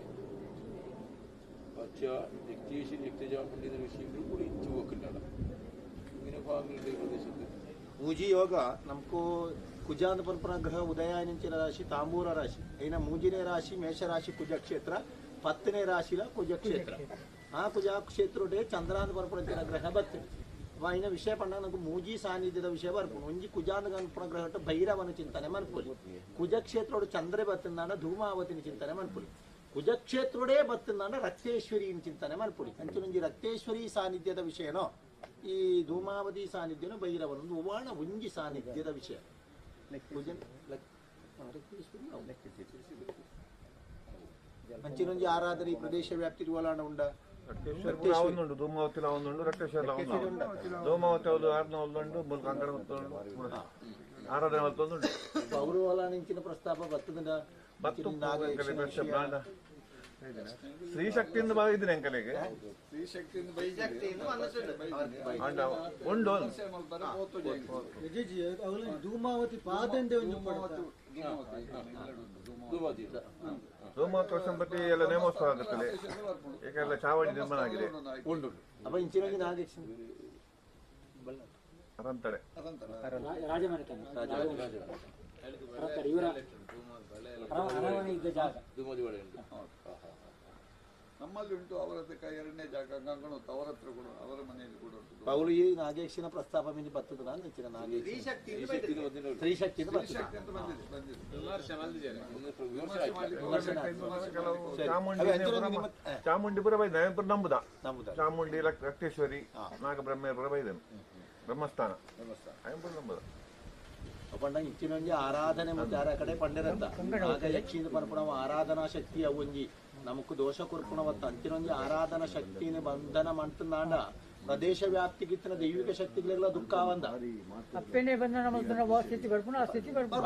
പക്ഷ രക്തേശി രക്തജാമുണ്ടി എന്ന വിഷയങ്ങൾ കൂടി ചുവക്കുണ്ട് അവിടെ. ഇങ്ങനെ ഭാഗങ്ങളുണ്ട് ഈ പ്രദേശത്ത്. ಮೂಜಿ ಯೋಗ ನಮ್ಕು ಕುಜಾಂತ ಪರಪರ ಗ್ರಹ ಉದಯಾನಿಂಚಿನ ರಾಶಿ ತಾಂಬೂರ ರಾಶಿ అయిన ಮೂಜಿನೇ ರಾಶಿ ಮೇಷರಾಶಿ ಕುಜಕ್ಷೇತ್ರ 10ನೇ ರಾಶಿಲ ಕುಜಕ್ಷೇತ್ರ ಆ ಕುಜಕ್ಷೇತ್ರ ಚಂದ್ರಾಂತ ಪರಪರಂಚಿನ ಗ್ರಹ ಬರ್ತದೆ. ಅವ అయిన ವಿಷಯ ಪಂಡ ನಮ್ಗೆ ಮೂಜಿ ಸಾನ್ನಿಧ್ಯದ ವಿಷಯ ಬರ್ಪುಣು ಒಂಜಿ ಕುಜಾಂತ ಗಣಪನ ಗ್ರಹ ಭೈರವನ ಚಿಂತನೆ ಮನ್ಪುಲಿ ಕುಜಕ್ಷೇತ್ರೋಡು ಚಂದ್ರೆ ಬತ್ತಂದಾಂಡ ಧೂಮಾವತಿನ ಚಿಂತನೆ ಮನ್ಪುಲಿ ಕುಜಕ್ಷೇತ್ರೋಡೇ ಬತ್ತಂದಾಂಡ ರಕ್ತೇಶ್ವರಿನ ಚಿಂತನೆ ಮನ್ಪುಲಿ ಅಂಚುನೊಂಜಿ ರಕ್ತೇಶ್ವರಿ ಸಾನ್ನಿಧ್ಯದ ವಿಷಯನೋ ಈ ಧೂಮಾವತಿ ಸಾನ್ನಿಧ್ಯನು ಭೈರವನೊಂದು ಉವಾಣ ಒಂಜಿ ಸಾನ್ನಿಧ್ಯದ ವಿಷಯ. ಮಂಚಿನೊಂಜಿ ಆರಾಧನೆ ಈ ಪ್ರದೇಶ ವ್ಯಾಪ್ತಿ ಒಳಾಣ ಉಂಡ ಆവുന്നുണ്ട് ധൂമാവത്തിലാവുന്നുണ്ട് രക്തേശ്വരിലാവുന്നുണ്ട് ധൂമാവത്തി ആറുണ്ട് കങ്കട ആരാധന വത്തുന്നുണ്ട് ಅವರು ಒಳಾಣಿಂಚಿನ ಪ್ರಸ್ತಾಪ ಬತ್ತದ ಸ್ತ್ರೀಶಕ್ತಿ ಭಾಗಿದ್ದೀನಿ ಅಂಕಲೆಗೆ ಉಂಟು ಧೂಮಾವತಿ ಪಾದಂಡೆ ಧೂಮಾವತಿ ವರ್ಷಂಪತಿ ಎಲ್ಲ ನೇಮೋತ್ಸವ ಆಗುತ್ತದೆ. ಈಗೆಲ್ಲ ಚಾವಡಿ ನಿರ್ಮಾಣ ಆಗಿದೆ. ಉಂಟು ಅಪ್ಪ ಇಂಚಿನೊಂದು ನಾಗೇಶ್ ಅರಂತಡೆ ನಮ್ಮಲ್ಲಿ ಉಂಟು ಅವರ ಹತ್ರ ಎರಡನೇ ಜಾಗ ಗಂಗಣ ಅವರ ಹತ್ರ ಕೂಡ ಅವರ ಮನೆಯಲ್ಲಿ ಕೂಡ ಉಂಟು. ಪೌಲು ಈ ನಾಗೇಶಿನ ಪ್ರಸ್ತಾಪ ಮೇಲೆ ಬರ್ತದ ನಾನು ಹೆಚ್ಚಿನ ನಾಗೇಶ್ ಸ್ತ್ರೀಶಕ್ತಿ ಚಾಮುಂಡಿಪುರ ಬೈದ ನಂಬುದ ಚಾಮುಂಡಿ ರಕ್ತೇಶ್ವರಿ ನಾಗಬ್ರಹ್ಮೇಶ್ವರ ಬೈದನು ಬ್ರಹ್ಮಸ್ಥಾನ ನಂಬುದ ಪಂಡ ಇಚ್ಚಿನೊಂಜಿ ಆರಾಧನೆ ಮತ್ತೆ ಯಾರ ಕಡೆ ಪಂಡಿರಂತ ಆಗ ಯಕ್ಷಿನ ಪರಪುಣವ ಆರಾಧನಾ ಶಕ್ತಿ ಅವೊಂಜಿ ನಮಕ್ ದೋಷ ಕೊರ್ಪುಣವತ್ತ ಅಂಚಿನೊಂಜಿ ಆರಾಧನಾ ಶಕ್ತಿನ ಬಂಧನ ಮಂತಂದಾಂಡ ಪ್ರದೇಶ ವ್ಯಾಪ್ತಿಗಿತ್ತಿನ ದೈವಿಕ ಶಕ್ತಿಗಳೆಲ್ಲ ದುಃಖ ಅವಂದ ಅಪ್ಪೇನೆ ಬಂಧನ ಮಂತನ ಸ್ಥಿತಿ ಬರ್ಪುಣ ಆ ಸ್ಥಿತಿ ಬರ್ಪುಣ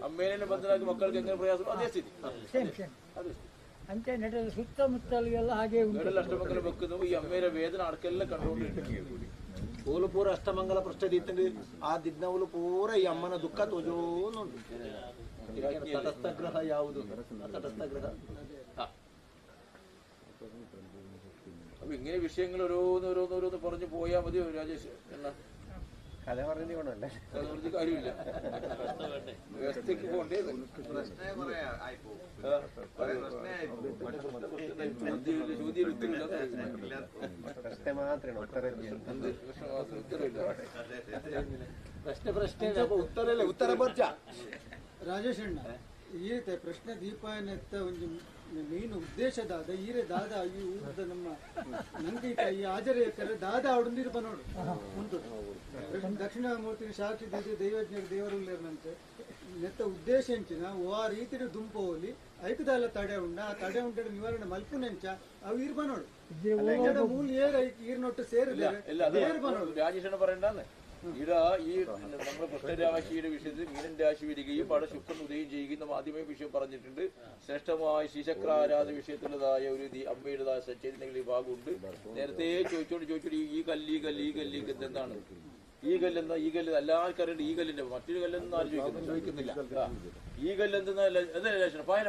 ಅಮ್ಮೇನೆ ಬಂಧನ ಮಕ್ಕಳಿಗೆ ಹೆಂಗೆ ಪ್ರಯಾಸ ಅದೇ ಸ್ಥಿತಿ ಸೇಮ್ ಅಂತೆ ನಡೆದ ಸುತ್ತಮುತ್ತಲಿಗೆಲ್ಲ ಹಾಗೆ ಉಂಟು. ಅಷ್ಟಮಂಗಲ ಬಕ್ಕದು ಈ ಅಮ್ಮೇರ ವೇದನ ಅಡಕೆಲ್ಲ ಕಂಡುಕೊಂಡಿರ್ತೀವಿ. ಓಲು ಪೂರ ಅಷ್ಟಮಂಗಲ ಪೃಷ್ಠ ದೀತಂದು ಆ ದಿಗ್ನವಲು ಪೂರ ಈ ಅಮ್ಮನ ದುಃಖ ತೋಜೋನುಂಟು. ತಟಸ್ಥ ಗ್ರಹ ಯಾವುದು? ತಟಸ್ಥ ಗ್ರಹ അപ്പൊ ഇങ്ങനെ വിഷയങ്ങൾ ഓരോന്ന് പറഞ്ഞു പോയാൽ മതി രാജേഷ് എന്നാ കഥ പറഞ്ഞു കൊണ്ടല്ലേ കഥ പറഞ്ഞ കാര്യമില്ല. വ്യവസ്ഥയ്ക്ക് പോണ്ടേ ചോദ്യം ഉത്തരവില്ല ಪ್ರಶ್ನೆ ಉತ್ತರ ಬರ್ಜ ರಾಜೇಶ್ ಅಣ್ಣ ಈರತೆ ಪ್ರಶ್ನೆ ದೀಪಾಯನೆತ್ತ ಒಂದು ಮೇನ್ ಉದ್ದೇಶದಾದ ಈರೆ ದಾದ ಈ ಊರದ ನಮ್ಮ ನಂದೀತ ಈ ಆಜರೇಕರ ದಾದ ಅವಡಂದಿರ್ಪ ನೋಡು ಮುಂದು ದಕ್ಷಿಣಾಮೂರ್ತಿ ಸಾಕ್ಷಿ ದೈವಜ್ಞ ದೇವರುಳ್ಳೇರ್ನಂತೆ ನೆತ್ತ ಉದ್ದೇಶ ಎಂಚಿನ ಆ ರೀತಿ ದುಂಪ ಹೋಲಿ ಐಕದಾಲ ತಡೆ ಉಂಡ ಆ ತಡೆ ಉಂಟ ನಿವಾರಣೆ ಮಲ್ಪುನೆಂಚ ಅವು ಇರ್ಬ ನೋಡು ಮೂಲ ಏರ್ ಈರ್ನೊಟ್ಟು ಸೇರಿದ್ರೆ രാജേഷ് പറയണ്ടെന്ന് ഇവിടെ ഈ നമ്മുടെ കൃഷ്ണരാശിയുടെ വിഷയത്തിൽ മീനൻ രാശി വരികയും അവിടെ ശുക്രൻ ഉദയം ചെയ്യുകയും ആദ്യമേ വിഷയം പറഞ്ഞിട്ടുണ്ട്. ശ്രേഷ്ഠമായ ശ്രീചക്ര ആരാധന വിഷയത്തിലുള്ളതായ ഒരു അമ്മയുടേതായ സച്ചേതനങ്ങളിൽ ഭാഗമുണ്ട്. നേരത്തെ ചോദിച്ചോണ്ട് ഈ കല്ല് എന്താണ് ഈ കല്ലെന്താ? ഈ കല്ല് എല്ലാവർക്കും അറിയണ്ട. ഈ കല്ലിന്റെ മറ്റൊരു കല്ലെന്ന് ആരും ചോദിക്കുന്നില്ല. ഈ കല്ലെന്തെന്നാ അതല്ല പായല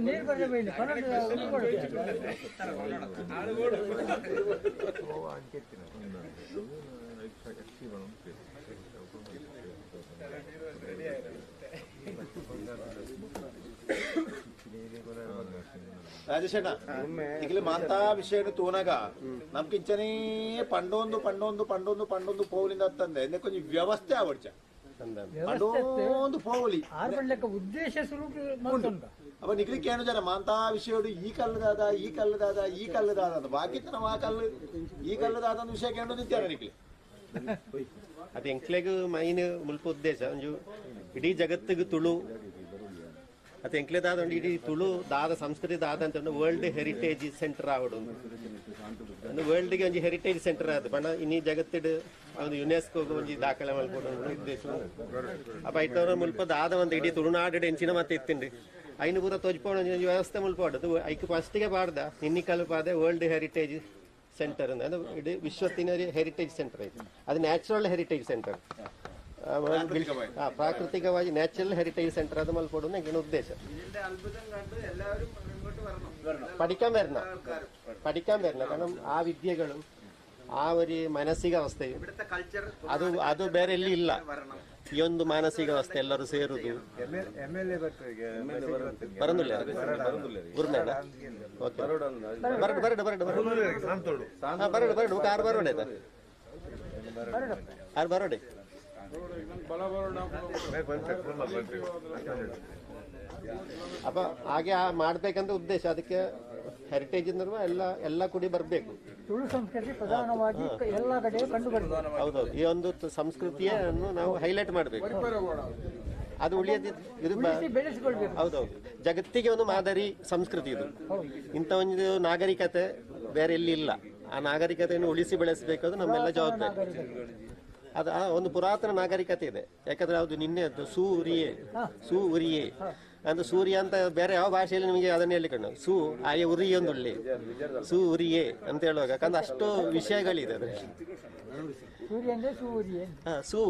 ನೀರು ಬರಬೇಕು ರಾಜೇಶಣ್ಣ ಈಗಲೇ ಮಾತಾ ವಿಷಯ ತೋನಾಗ ನಮ್ಕಿಂಚನೇ ಪಂಡೊಂದು ಪೋಲಿಂದ ಅಂತಂದ್ರೆ ಕೊಂಚ ವ್ಯವಸ್ಥೆ ಆವಡ್ಚ ಅದೊಂದು ಪೋವಲಿ ಆರ್ಬಂಡ್ಲೆಕ್ಕ ಉದ್ದೇಶ ಸ್ವರೂಪ ಮತ್ತೊಂದು ಅವ ನಿಗ್ಲಿಕ್ಕೆ ಏನು ಜನ ಮಾಂತಾ ವಿಷಯಡು ಈ ಕಲ್ಲದಾದ ಈ ಕಲ್ಲದಾದ ಈ ಕಲ್ಲದಾದ ಅಂತ ಬಾಕಿ ನಾವು ಆ ಕಲ್ಲು ಈ ಕಲ್ಲದಾದ ಒಂದು ವಿಷಯ ಕೇಳು ನಿಂತ್ಯಾರ ನಿಕ್ಲಿ ಅದು ಎಂಕ್ಲೆಗ್ ಮೈನ್ ಮುಲ್ಪ ಉದ್ದೇಶ ಒಂಜು ಇಡೀ ಜಗತ್ತಿಗೆ ತುಳು ಅದು ಎಂಕ್ಲೆದಾದ ಒಂದು ಇಡೀ ತುಳು ದಾದ ಸಂಸ್ಕೃತಿ ದಾದ ಅಂತ ವರ್ಲ್ಡ್ ಹೆರಿಟೇಜ್ ಸೆಂಟರ್ ಆವಡು ಒಂದು ವರ್ಲ್ಡ್ಗೆ ಒಂದು ಹೆರಿಟೇಜ್ ಸೆಂಟರ್ ಆದ ಪಣ ಇನ್ನೀ ಜಗತ್ತಿಡು ಒಂದು ಯುನೆಸ್ಕೋಗೆ ಒಂದು ದಾಖಲೆ ಮಲ್ಕೊಡು ಉದ್ದೇಶ ಅಪ್ಪ ಇಟ್ಟವ್ರ ಮುಲ್ಪ ದಾದ ಒಂದು ಇಡೀ ತುಳುನಾಡು ಹೆಂಚಿನ ಮತ್ತೆ ಇತ್ತಿಂಡು ಐನು ಪೂರ ತೊಜ್ಪೋಣ ವ್ಯವಸ್ಥೆ ಮುಲ್ಪಾಡದು ಐಕ್ ಫಸ್ಟಿಗೆ ಪಾಡ್ದ ಇನ್ನಿ ಕಲ್ಪಾದೆ ವರ್ಲ್ಡ್ ಹೆರಿಟೇಜ್ ಸೆಂಟರ್ ಅದು ಇಡೀ ವಿಶ್ವತ್ತಿನ ಹೆರಿಟೇಜ್ ಸೆಂಟರ್ ಐತೆ ಅದು ನ್ಯಾಚುರಲ್ ಹೆರಿಟೇಜ್ ಸೆಂಟರ್ ಪ್ರಾಕೃತಿಕವಾಗಿ ನ್ಯಾಚುರಲ್ ಹೆರಿಟೇಜ್ ಸೆಂಟರ್ ಅದು ಮಲ್ಪೋಡು ನಂಗೆ ಉದ್ದೇಶ പഠിക്കാൻ വരണം കാരണം ആ വിദ്യകളും ആ ഒരു മാനസികാവസ്ഥയും അത് വേറെ എല്ലാം ഇല്ല ഈ ಒಂದು ಮಾನಸಿಕಾವಸ್ಥೆ ಎಲ್ಲರೂ ಸೇರುದು ಬರಂದಿಲ್ಲ ಗುರುಮೇಡ ಓಕೆ ಬರಡು ಕಾರ್ ಬರೋಡೆ ಆರು ಬರೋಡೆ ಅಪ್ಪ ಹಾಗೆ ಮಾಡ್ಬೇಕಂತ ಉದ್ದೇಶ ಅದಕ್ಕೆ ಹೆರಿಟೇಜ್ ಎಲ್ಲ ಕೂಡಿ ಬರಬೇಕು ತುಳು ಸಂಸ್ಕೃತಿ ಪ್ರಧಾನವಾಗಿ ಎಲ್ಲ ಕಡೆ ಕಂಡು ಬರ್ತದೆ ಹೌದೌದು ಈ ಒಂದು ಸಂಸ್ಕೃತಿಯನ್ನು ನಾವು ಹೈಲೈಟ್ ಮಾಡಬೇಕು ಅದು ಉಳಿಯದ ಇದು ಹೌದೌದು ಜಗತ್ತಿಗೆ ಒಂದು ಮಾದರಿ ಸಂಸ್ಕೃತಿ ಇದು ಇಂಥ ಒಂದು ನಾಗರಿಕತೆ ಬೇರೆ ಎಲ್ಲಿ ಇಲ್ಲ ಆ ನಾಗರಿಕತೆಯನ್ನು ಉಳಿಸಿ ಬೆಳೆಸಬೇಕಾದ್ರೆ ನಮ್ಮೆಲ್ಲ ಜವಾಬ್ದಾರಿ ಅದು ಒಂದು ಪುರಾತನ ನಾಗರಿಕತೆ ಇದೆ ಯಾಕಂದ್ರೆ ಅದು ನಿನ್ನೆದ್ದು ಸೂರಿಯೇ ಅಂದ್ರೆ ಸೂರ್ಯ ಅಂತ ಬೇರೆ ಯಾವ ಭಾಷೆಯಲ್ಲಿ ನಿಮಗೆ ಅದನ್ನ ಹೇಳಿಕೊಂಡು ಆಯ ಉರಿ ಒಂದು ಒಳ್ಳೆ ಉರಿಯೇ ಅಂತ ಹೇಳುವಾಗ ಯಾಕಂದ್ರೆ ಅಷ್ಟು ವಿಷಯಗಳಿದೆ ಅದರಲ್ಲಿ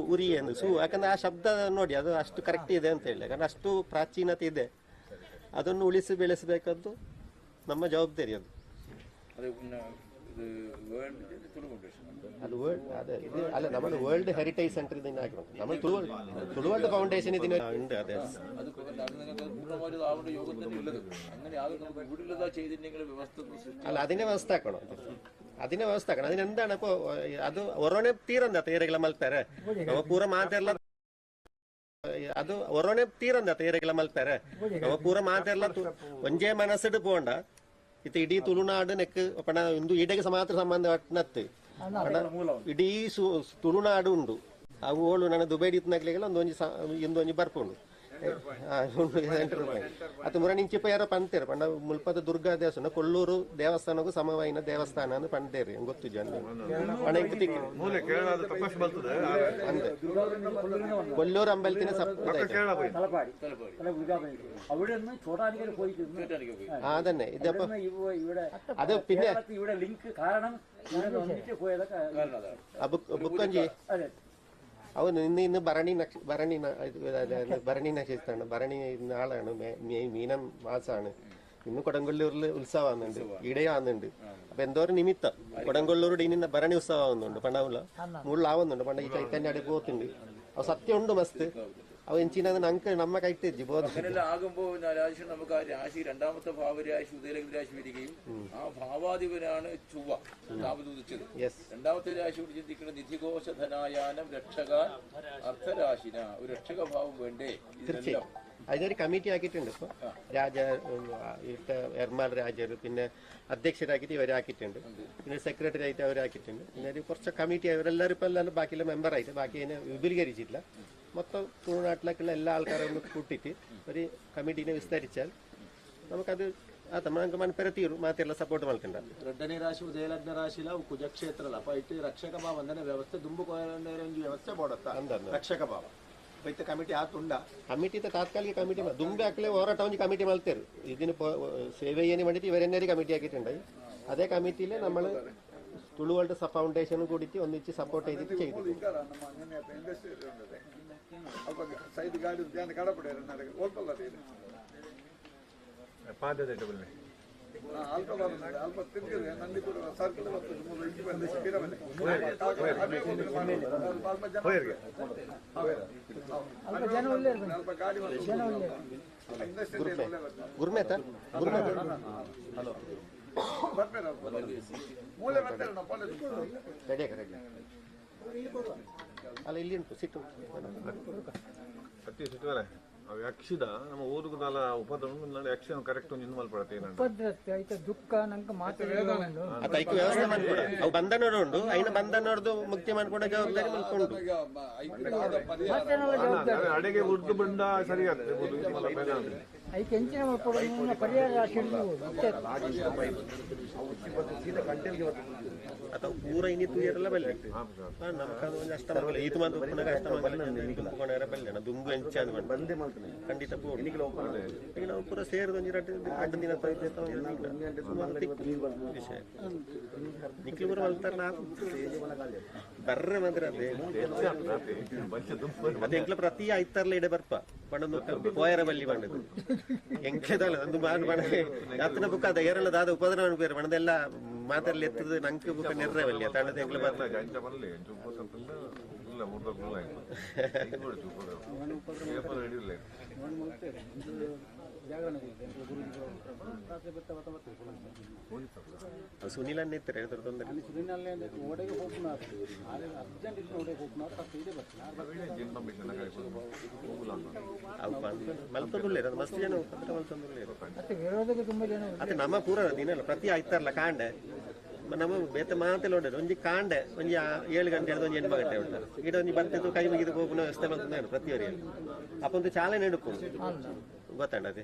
ಉರಿಯೇ ಅಂದ್ರೆ ಯಾಕಂದ್ರೆ ಆ ಶಬ್ದ ನೋಡಿ ಅದು ಅಷ್ಟು ಕರೆಕ್ಟ್ ಇದೆ ಅಂತ ಹೇಳಿ ಯಾಕಂದ್ರೆ ಅಷ್ಟು ಪ್ರಾಚೀನತೆ ಇದೆ ಅದನ್ನು ಉಳಿಸಿ ಬೆಳೆಸಬೇಕಾದ್ದು ನಮ್ಮ ಜವಾಬ್ದಾರಿ ಅದು ಅಲ್ಲ നമ്മുടെ വേൾഡ് ഹെറിറ്റേജ് സെന്റർ ഇതിന് ആക്കണം നമ്മൾ തുളുവൾഡ് ഫൗണ്ടേഷൻ ഇതിന് ഉണ്ട് അതെ അല്ല അതിനെ വ്യവസ്ഥ ആക്കണം അതിനെന്താണ് ഇപ്പൊ ಅದು ಒರೋನೆ ತೀರಂದ ತೇರೆಗಳ ಮಲ್ತಾರೆ ನಾವು ಪೂರ ಮಾತೆಲ್ಲ ಅದು ಒರೋನೆ ತೀರಂದ ತೇರೆಗಳ ಮಲ್ತಾರೆ ನಾವು ಪೂರ ಮಾತೆಲ್ಲ ಒಂಜೇ ಮನಸ್ಸಿಡು ಪೋಂಡ ಇತ್ತು ಇಡೀ ತುಳುನಾಡು ನೆಕ್ ಪಣ ಇಂದು ಈಡೆಗೆ ಮಾತ್ರ ಸಂಬಂಧ ಒಟ್ಟನತ್ತು ಇಡೀ ತುಳುನಾಡು ಉಂಡು ಅವು ನನ್ನ ದುಬೈಡಿ ಇತ್ನಾಗ್ಲಿಗೆಲ್ಲ ಒಂದೊಂಜಿ ಬರ್ಪುಂಡು ಅದು ಮುರಣಿಂಚಿಪ್ಪ ಯಾರೋ ಪಂತೇರು ಪಂಡ ಮುಲ್ಪದ ದುರ್ಗಾ ದೇವಸ್ಥಾನ ಕೊಲ್ಲೂರು ದೇವಸ್ಥಾನಕ್ಕೂ ಸಮವಾಯಿನ ದೇವಸ್ಥಾನ ಅಂತ ಪಂಡೇರಿ ಗೊತ್ತು ಜನ ಕೊಲ್ಲೂರು ಅಂಬಲ್ತಿನ അതന്നെ ഇതപ്പോ അത് പിന്നെ ബുക്കഞ്ചി ಅವನು ಇನ್ನು ഭരണി നക്ഷത്രാണ് ഭരണി നാളാണ് മീനം മാസമാണ് ഇന്ന് കൊടംകൊല്ലൂരിൽ ഉത്സവം ആവുന്നുണ്ട് ഈടെയാവുന്നുണ്ട് അപ്പൊ എന്തോ ഒരു നിമിത്തം കൊടംകൊല്ലൂരുടെ ഇനി ഭരണി ഉത്സവം ആവുന്നുണ്ട് പണ്ടാവില്ല മുകളിലാവുന്നുണ്ട് പണ്ട ഈ ചൈതന്യ അടി പോത്തുണ്ട് അപ്പൊ സത്യം ഉണ്ട് മസ്ത് അപ്പൊ എഞ്ചിന നമുക്ക് നമ്മ കൈത്തിരിച്ചു അങ്ങനെല്ലാം ആകുമ്പോ രാശി നമുക്ക് ആ രാശി രണ്ടാമത്തെ ഭാവരാശി ഉദയലഗ്ന രാശി വരികയും ആ ഭാവാധിപനാണ് ചൊവ്വ ഉദിച്ചത് രണ്ടാമത്തെ രാശി കൂടി ചിന്തിക്കുന്ന നിധികോശ ധനായാനം രക്ഷകാൻ അർത്ഥരാശിന ഒരു രക്ഷക ഭാവം വേണ്ടേ തീർച്ചയായും അതിനൊരു കമ്മിറ്റി ആക്കിയിട്ടുണ്ട് ഇപ്പൊ എർമാൽ രാജർ പിന്നെ അധ്യക്ഷരാക്കിയിട്ട് ഇവരാക്കിയിട്ടുണ്ട് പിന്നെ സെക്രട്ടറി ആയിട്ട് അവരാക്കിയിട്ടുണ്ട് പിന്നെ ഒരു കുറച്ച് കമ്മിറ്റി അവരെല്ലാവരും ഇപ്പൊ എല്ലാവരും ബാക്കിയുള്ള മെമ്പറായിട്ട് ബാക്കി അതിനെ വിപുലീകരിച്ചിട്ടില്ല മൊത്തം തുളുനാട്ടിലേക്കുള്ള എല്ലാ ആൾക്കാരും ഒന്ന് കൂട്ടിയിട്ട് ഒരു കമ്മിറ്റീനെ വിസ്തരിച്ചാൽ നമുക്കത് നമുക്ക് ಮನಪೆರತೀರು ಮಾತೆಲ್ಲ ಸಪೋರ್ಟ್ ಮಾಡ್ಕೊಂಡ ರೆಡ್ಡನೇ ರಾಶಿ ಉದಯಲಗ್ನ ರಾಶಿಲ ಕುಜಕ್ಷೇತ್ರ ಅಲ್ಲ ಅಪ್ಪ ಇಟ್ಟು ರಕ್ಷಕ ಭಾವ ಅಂದನೆ ವ್ಯವಸ್ಥೆ ದುಂಬು ವ್ಯವಸ್ಥೆ ಮಾಡೋತ್ತ ರಕ್ಷಕ ಭಾವ ಬೈತ ಕಮಿಟಿ ಆತುಂಡ ಕಮಿಟಿ ತಾತ್ಕಾಲಿಕ ಕಮಿಟಿ ದುಂಬೆ ಹಾಕಲೇ ಹೋರಾಟ ಒಂದು ಕಮಿಟಿ ಮಾಡ್ತಾರೆ ഇതിന് ಸೇವೆ ಏನು ಮಾಡಿಟ್ಟು ഇവരെന്നെ കമ്മിറ്റി ആക്കിയിട്ടുണ്ടായി അതേ കമ്മിറ്റിയിലെ നമ്മൾ തുളുവേൾഡ് ഫൗണ്ടേഷനും കൂടിയിട്ട് ഒന്നിച്ച് സപ്പോർട്ട് ചെയ്തിട്ട് ചെയ്തു ಸೈಡ್ ಗಾಡಿ ಧ್ಯಾನ ಕಡಪಡೆ ಹೋಗ್ತಲ್ಲ ಅಲ್ಪ ಬರ್ತದೆ ಅಲ್ಪ ತಿರುಗಿದೆ ನಂದಿ ಕೂಡ ಸರ್ಕಲ್ ಬರ್ತದೆ ಅಲ್ಪ ಗಾಡಿ ಗುರ್ಮೇತ ಹಲೋ ಬರ್ತಾರೆ ಮೂಲೆ ಬರ್ತಾರೆ ರೆಡಿ ಅಲ್ಲ ಇಲ್ಲಿ ಉಂಟು ಸಿಟ್ಟು ಅತಿ ಸಿಟ್ಟುವರೆ ಅವು ಯಕ್ಷಿದ ನಮ್ಮ ಊರಿಗೆ ನಾಲ ಉಪದ್ರ ಯಕ್ಷ ಕರೆಕ್ಟ್ ಒಂದು ಮಲ್ಪಡತ್ತೆ ಉಪದ್ರತ್ತೆ ಆಯ್ತಾ ದುಃಖ ನಂಗೆ ಅದು ಐಕ್ಯ ವ್ಯವಸ್ಥೆ ಮಾಡ್ಕೊಡ ಅವು ಬಂಧನ ಉಂಟು ಐನ ಬಂಧನದ್ದು ಮುಕ್ತಿ ಮಾಡ್ಕೊಂಡ ಜವಾಬ್ದಾರಿ ಮಲ್ಕೊಂಡು ಅಡೆಗೆ ಉರ್ದು ಬಂದ ಸರಿ ಆಗ್ತದೆ ಐಕೆ ಹೆಂಚಿನ ಪರಿಹಾರ ರಾಶಿ ಅಥವಾ ಪೂರ ಇನ್ನಿತ್ತು ಇರಲ್ಲ ಬಲ್ಲೆ ನಮ್ಕದು ಒಂದು ಅಷ್ಟ ಬರಲ್ಲ ಈತು ಮಂದು ಉಪ್ಪುನಾಗ ಅಷ್ಟ ಗುಂಪುಕೊಂಡಾರ ಬಲ್ಲೆ ದುಂಬು ಹೆಂಚ ಅಂದ್ ಬಂದೆ ಮಾಡ್ತಾನೆ ಖಂಡಿತ ಈಗ ನಾವು ಪೂರ ಸೇರಿದ ಒಂದು 2 ದಿನ ವಿಷಯ ನಿಕ್ಲಿ ಪೂರ ಮಲ್ತಾರ ನಾ ಬರ್ರೆ ಮಾತ್ರ ಅದೇ ಎಂಕ್ಲ ಪ್ರತಿ ಆಯ್ತಾರಲ್ಲ ಇಡೆ ಬರ್ಪ ಪಂಡೊಂದು ಪೋಯರ ಬಲ್ಲಿ ಬಂಡದು ಎಂಕ್ಲೆದಲ್ಲ ಒಂದು ಬಣ ಅತ್ತನ ಬುಕ್ ಅದ ಏರಲ್ಲ ದಾದ ಉಪದ್ರ ಬೇರೆ ಬಣದೆಲ್ಲ ಮಾತಾಡಲಿ ಎತ್ತದ ನಂಗೆ ಬುಕ್ ನಿರ್ರವಲ್ಲಿ ತಂಡದ ಎಂಕ್ಲ ಸುನಿಲ್ ಅನ್ನ ಇರ್ತಾರೆ ಮಲ್ತೊಂದುಳ್ಳೆ ಮಸ್ತ್ ಜನ ಅದೇ ನಮ್ಮ ಪೂರ ದಿನ ಪ್ರತಿ ಆಯ್ತಾರಲ್ಲ ಕಾಂಡೆ ನಮ್ಮ ಬೇತ ಮಾತೆಲ್ಲ ಉಂಟು ಒಂಜಿ ಕಾಂಡೆ ಒಂಜಿ 7 ಗಂಟೆ ಹಿಡಿದು ಒಂದು 8 ಗಂಟೆ ಉಂಟು ಈಡ ಒಂಜಿ ಬರ್ತಿದ್ದು ಕೈ ಮುಗಿದು ಹೋಗುವ ವ್ಯವಸ್ಥೆ ಮಾಡ್ಕೊಂಡು ಪ್ರತಿಯೊರಿಗೆ ಅಪ್ಪ ಒಂದು ಚಾಲನೆ ನಡುಕೊಂಡು ಗೊತ್ತಾಂಡ ಅದೇ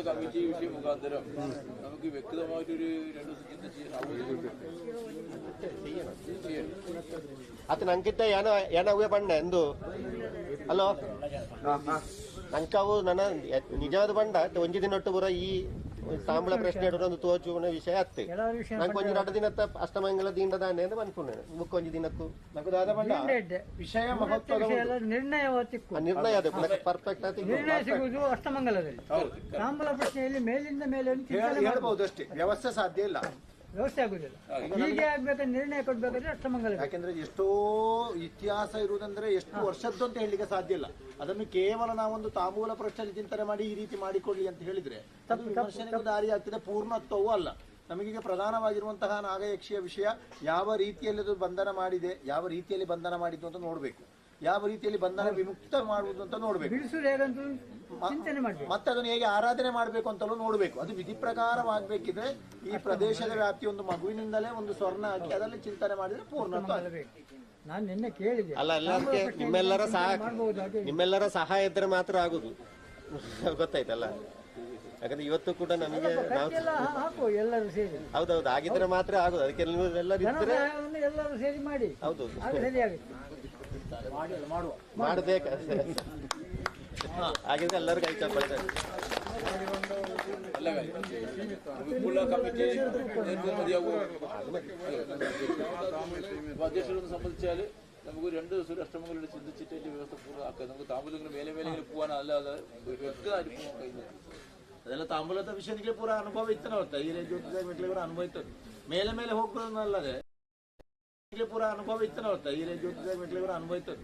കമ്മിറ്റി വിഷയം മുഖാന്തരം നമുക്ക് വ്യക്തമായിട്ടൊരു 2 ദിവസത്തെ ಅದು ನಂಗಿಂತ ಏನವೇ ಬಣ್ಣ ಎಂದು ಹಲೋ ನಂಕವು ನನ್ನ ನಿಜವಾದ ಬಂಡ ಒಂಜಿ ದಿನ ಒಟ್ಟು ಪೂರ ಈ ತಾಂಬಳ ಪ್ರಶ್ನೆ ಒಂದು ತೋಚುವ ವಿಷಯ ಅತ್ತೆ ನಂಗೆ ಒಂಜಿ 2 ದಿನ ಅಷ್ಟಮಂಗಲ ದಿಂಡ ದಾಂಡೆ ಅಂತ ಅನ್ಕೊಂಡೆ ಮುಕ್ಕ ಒಂಜಿ ದಿನಕ್ಕೂ ವಿಷಯ ನಿರ್ಣಯ ಅದೇ ಪರ್ಫೆಕ್ಟ್ ಆಗಿ ನಿರ್ಣಯ ಸಿಗುವುದು ಅಷ್ಟಮಂಗಲದಲ್ಲಿ ತಾಂಬಳ ಪ್ರಶ್ನೆಯಲ್ಲಿ ಮೇಲಿಂದ ಮೇಲೆ ಹೇಳ್ಬಹುದು ಅಷ್ಟೇ ವ್ಯವಸ್ಥೆ ಸಾಧ್ಯ ಇಲ್ಲ ವ್ಯವಸ್ಥೆ ಆಗುದಿಲ್ಲ ಹೀಗೆ ಆಗ್ಬೇಕಾದ್ರೆ ನಿರ್ಣಯ ಕೊಡ್ಬೇಕಾದ್ರೆ ಅಷ್ಟಮಂಗಲ ಯಾಕೆಂದ್ರೆ ಎಷ್ಟೋ ಇತಿಹಾಸ ಇರುವುದಂದ್ರೆ ಎಷ್ಟು ವರ್ಷದ್ದು ಅಂತ ಹೇಳಲಿಕ್ಕೆ ಸಾಧ್ಯ ಇಲ್ಲ ಅದನ್ನು ಕೇವಲ ನಾವೊಂದು ತಾಂಬೂಲ ಪ್ರಶ್ನೆ ಚಿಂತನೆ ಮಾಡಿ ಈ ರೀತಿ ಮಾಡಿಕೊಳ್ಳಿ ಅಂತ ಹೇಳಿದ್ರೆ ವಿಮರ್ಶನೆಗೂ ದಾರಿ ಆಗ್ತದೆ ಪೂರ್ಣತ್ವವೂ ಅಲ್ಲ ನಮಗೀಗ ಪ್ರಧಾನವಾಗಿರುವಂತಹ ನಾಗಯಕ್ಷಿಯ ವಿಷಯ ಯಾವ ರೀತಿಯಲ್ಲಿ ಅದು ಬಂಧನ ಮಾಡಿದೆ ಯಾವ ರೀತಿಯಲ್ಲಿ ಬಂಧನ ಮಾಡಿದ್ದು ಅಂತ ನೋಡ್ಬೇಕು ಯಾವ ರೀತಿಯಲ್ಲಿ ಬಂಧನ ವಿಮುಕ್ತ ಮಾಡುವುದು ಅಂತ ನೋಡ್ಬೇಕು ಮತ್ತೆ ಅದನ್ನು ಹೇಗೆ ಆರಾಧನೆ ಮಾಡಬೇಕು ಅಂತಲೂ ನೋಡ್ಬೇಕು ಅದು ವಿಧಿ ಪ್ರಕಾರವಾಗಬೇಕಿದ್ರೆ ಈ ಪ್ರದೇಶದ ವ್ಯಾಪ್ತಿ ಒಂದು ಮಗುವಿನಿಂದಲೇ ಒಂದು ಸ್ವರ್ಣ ಹಾಕಿ ಅದರಲ್ಲಿ ಚಿಂತನೆ ಮಾಡಿದ್ರೆ ಪೂರ್ಣತ್ವ ನಾನು ನಿನ್ನೆ ಕೇಳಿದೆ ಅಲ್ಲ ಎಲ್ಲಕ್ಕೆ ನಿಮ್ಮೆಲ್ಲರ ಸಹಾಯ ಇದ್ರೆ ಮಾತ್ರ ಆಗುದು ಗೊತ್ತಾಯ್ತಲ್ಲ ಯಾಕಂದ್ರೆ ಇವತ್ತು ಕೂಡ ನಮಗೆ ಎಲ್ಲರೂ ಸೇರಿ ಹೌದೌದು ಆಗಿದ್ರೆ ಮಾತ್ರ ಆಗುದು ಅದಕ್ಕೆ ಎಲ್ಲರೂ ಇದ್ರೆ ಎಲ್ಲರೂ ಸೇರಿ ಮಾಡಿ ಹೌದು ಮಾಡಬೇಕು ಹಾಗಿದ್ರೆ ಎಲ್ಲರೂ ಕೈ ಚಾಪಡ್ತಾರೆ അധ്യക്ഷരൊന്ന് സംബന്ധിച്ചാല് നമുക്ക് 2 ദിവസം അഷ്ടമംഗലൂടെ ചിന്തിച്ചിട്ട് അതിന്റെ വ്യവസ്ഥ പൂർണ്ണമാക്കാം നമുക്ക് താമ്പൂലങ്ങൾ മേലെ പോകാൻ അല്ലാതെ വ്യക്തമായിട്ട് പോകാൻ കഴിയുന്നത് ಅದೆಲ್ಲ ತಾಂಬೂಲದ ವಿಷಯಕ್ಕೆ ಪೂರ ಅನುಭವ ಇತ್ತನ ಹೊತ್ತ ಈ ಜ್ಯೋತಿಷ ಅನುಭವ ಇತ್ತು ಮೇಲೆ ಮೇಲೆ ಹೋಗ್ಬೋದನ್ನಲ್ಲದೆ ಪೂರ ಅನುಭವ ಇತ್ತನ ಹೊತ್ತ ಈ ಜ್ಯೋತಿಷ ಅನುಭವ ಇತ್ತು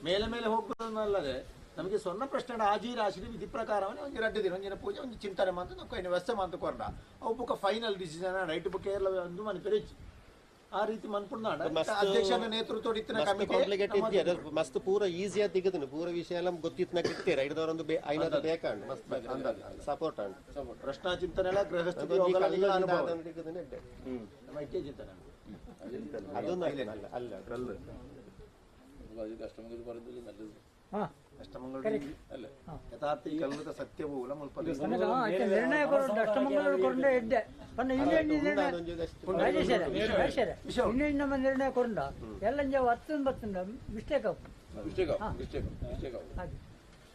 ಮೇಲೆ ಮೇಲೆ ಹೋಗ್ಬೋದನ್ನಲ್ಲದೆ ನಮಗೆ ಸ್ವರ್ಣ ಪ್ರಶ್ನೆ ಆಜಿ ರಾಶಿ ವಿಧಿ ಪ್ರಕಾರವೇ ಒಂದು 2 ದಿನ ಒಂದಿನ ಪೂಜೆ ಒಂದು ಚಿಂತನೆ ಮಾತು ನಾವು ವ್ಯವಸ್ಥೆ ಮಾತು ಕೊರಡ ಅವು ಬುಕ್ಕ ಫೈನಲ್ ಡಿಸಿಷನ್ ರೈಟ್ ಬುಕ್ ಎಲ್ಲ ಒಂದು ಮನಪೆರೆಚ್ಚು ಆ ರೀತಿ ಮನ್ಪುಂಡ ಅಧ್ಯಕ್ಷನ ನೇತೃತ್ವ ಮಸ್ತ್ ಪೂರ ಈಸಿಯಾಗಿ ತೆಗೆದನು ಪೂರ ವಿಷಯ ಎಲ್ಲ ಗೊತ್ತಿತ್ನ ಕಿತ್ತೇರ ಹಿಡಿದವರೊಂದು ಐನದ ಬೇಕಂಡ್ ಮಸ್ತ್ ಸಪೋರ್ಟ್ ಅಂಡ್ ಪ್ರಶ್ನಾ ಚಿಂತನೆ ಎಲ್ಲ ಗೃಹಸ್ಥಿತಿ ಚಿಂತನೆ ಅದೊಂದು ಅಲ್ಲ ಅಷ್ಟಮಂಗಲ പറയുന്നത് നല്ലത് ಯಥಾರ್ಥ ಈ ಕಲ್ಲದ ಸತ್ಯವೂ ನಿರ್ಣಯ ಕೊರಂಡ ಎಡ್ಡೆ ಇನ್ನೇನು ನಮ್ಮ ನಿರ್ಣಯ ಕೊರಂಡ ಎಲ್ಲ ಹತ್ತೊಂದು ಬರ್ತಂಡ ಮಿಸ್ಟೇಕ್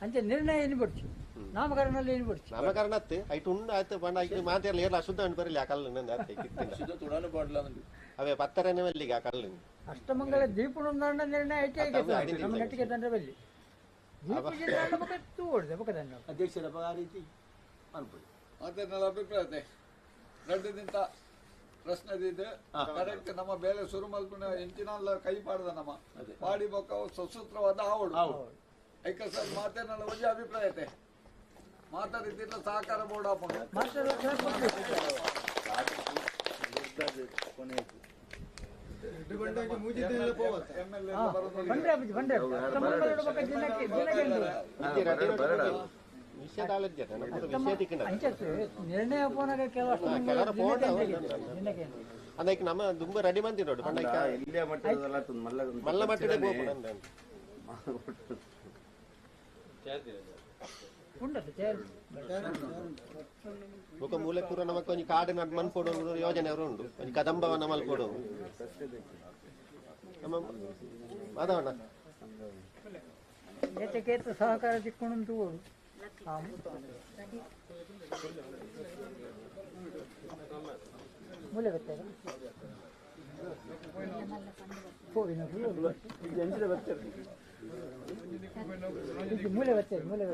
ಅಂಚೆ ನಿರ್ಣಯ ಏನು ಬಿಡ್ತು ನಾಮಕರಣದಲ್ಲಿ ಏನು ಬಿಡ್ತು ನಾಮಕರಣ ಅತ್ತೆ ಐಟು ಉಂಡು ಆಯ್ತು ಬಂಡ ಐಟು ಮಾತೆಲ್ಲ ಏರ್ಲ ಅಶುದ್ಧ ಅನ್ನು ಬರಲಿ ಆ ಕಲ್ಲು ನಂದು ಆಯ್ತು ಅಶುದ್ಧ ತುಡಾನು ಪಾಡ್ಲ ನಂದು ಅವೇ ಪತ್ತರನೇ ಬಲ್ಲಿಗೆ ಆ ಕಲ್ಲು ಅಷ್ಟಮಂಗಲ ದೀಪುಣಂದ ನಿರ್ಣಯ ಐತೆ ನಮ್ಮ ನೆಟ್ಟಿಗೆ ತಂದ್ರೆ ಬಲ್ಲಿ ದೀಪ ಬಕ ತೂಡ್ದೆ ಬಕ ತಂಡ ಅಧ್ಯಕ್ಷರ ಆ ರೀತಿ ಅನ್ಬೋದು ಮತ್ತೆ ನನ್ನ ಅಭಿಪ್ರಾಯ ಗಡ್ಡದಿಂತ ಪ್ರಶ್ನೆದಿದೆ ಕರೆಕ್ಟ್ ನಮ್ಮ ಬೇಲೆ ಶುರು ಮಲ್ಪುನ ಎಂಚಿನಲ್ಲ ಕೈ ಪಾಡ್ದ ನಮ್ಮ ಪಾಡಿ ಬೊಕ್ಕ ಸುಸೂತ್ರವಾದ ಆವಡು ಐಕ ಸರ್ ಮಾತೇನಲ್ಲ ಒಂದೇ ಅಭಿಪ್ರಾಯ ಐತೆ ಮಾತಾಡಿದ್ದಿಲ್ಲ ಸಹಕಾರ ಬೋರ್ಡ್ ಹಾಕೊಂಡು ನಿರ್ಣಯ ಅದಕ್ಕೆ ನಮ್ಮ ದುಂಬ ರೆಡಿ ಮಂದಿ ನೋಡು ಮಲ್ಲ ಮಟ್ಟಡೆ ఒక మూలకూర నమకు కొంచెం కాడు నటు మన్పోడు యోజన ఎవరు ఉండు కొంచెం కదంబవన మల్పోడు ಅದವಣ್ಣ ಏತಕೇತ ಸಹಕಾರ ತಿಕ್ಕೊಂಡು ಮೂಲೆ ಬರ್ತೇವೆ ಮೂಲೆ ಬರ್ತೇವೆ ಮೂಲೆ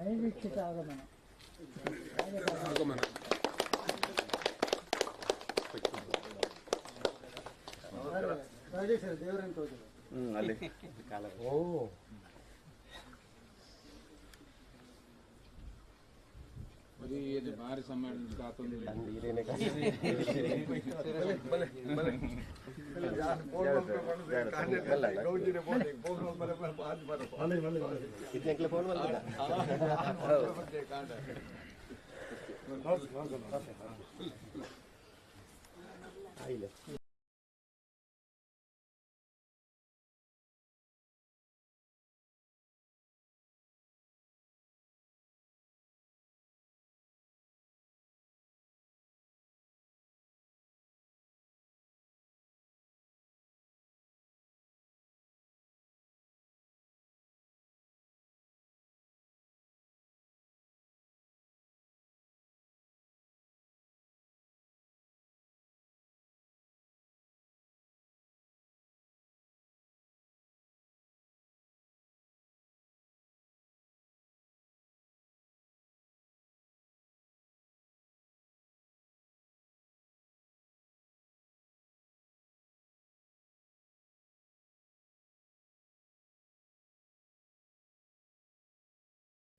ಅನಿರೀಕ್ಷಿತ ಆಗಮನ ರಾಜೇಶ್ ದೇವರಂತ ಅಲ್ಲಿ ಓ ಭಾರಿ ಸಮ್ಮೇಳನ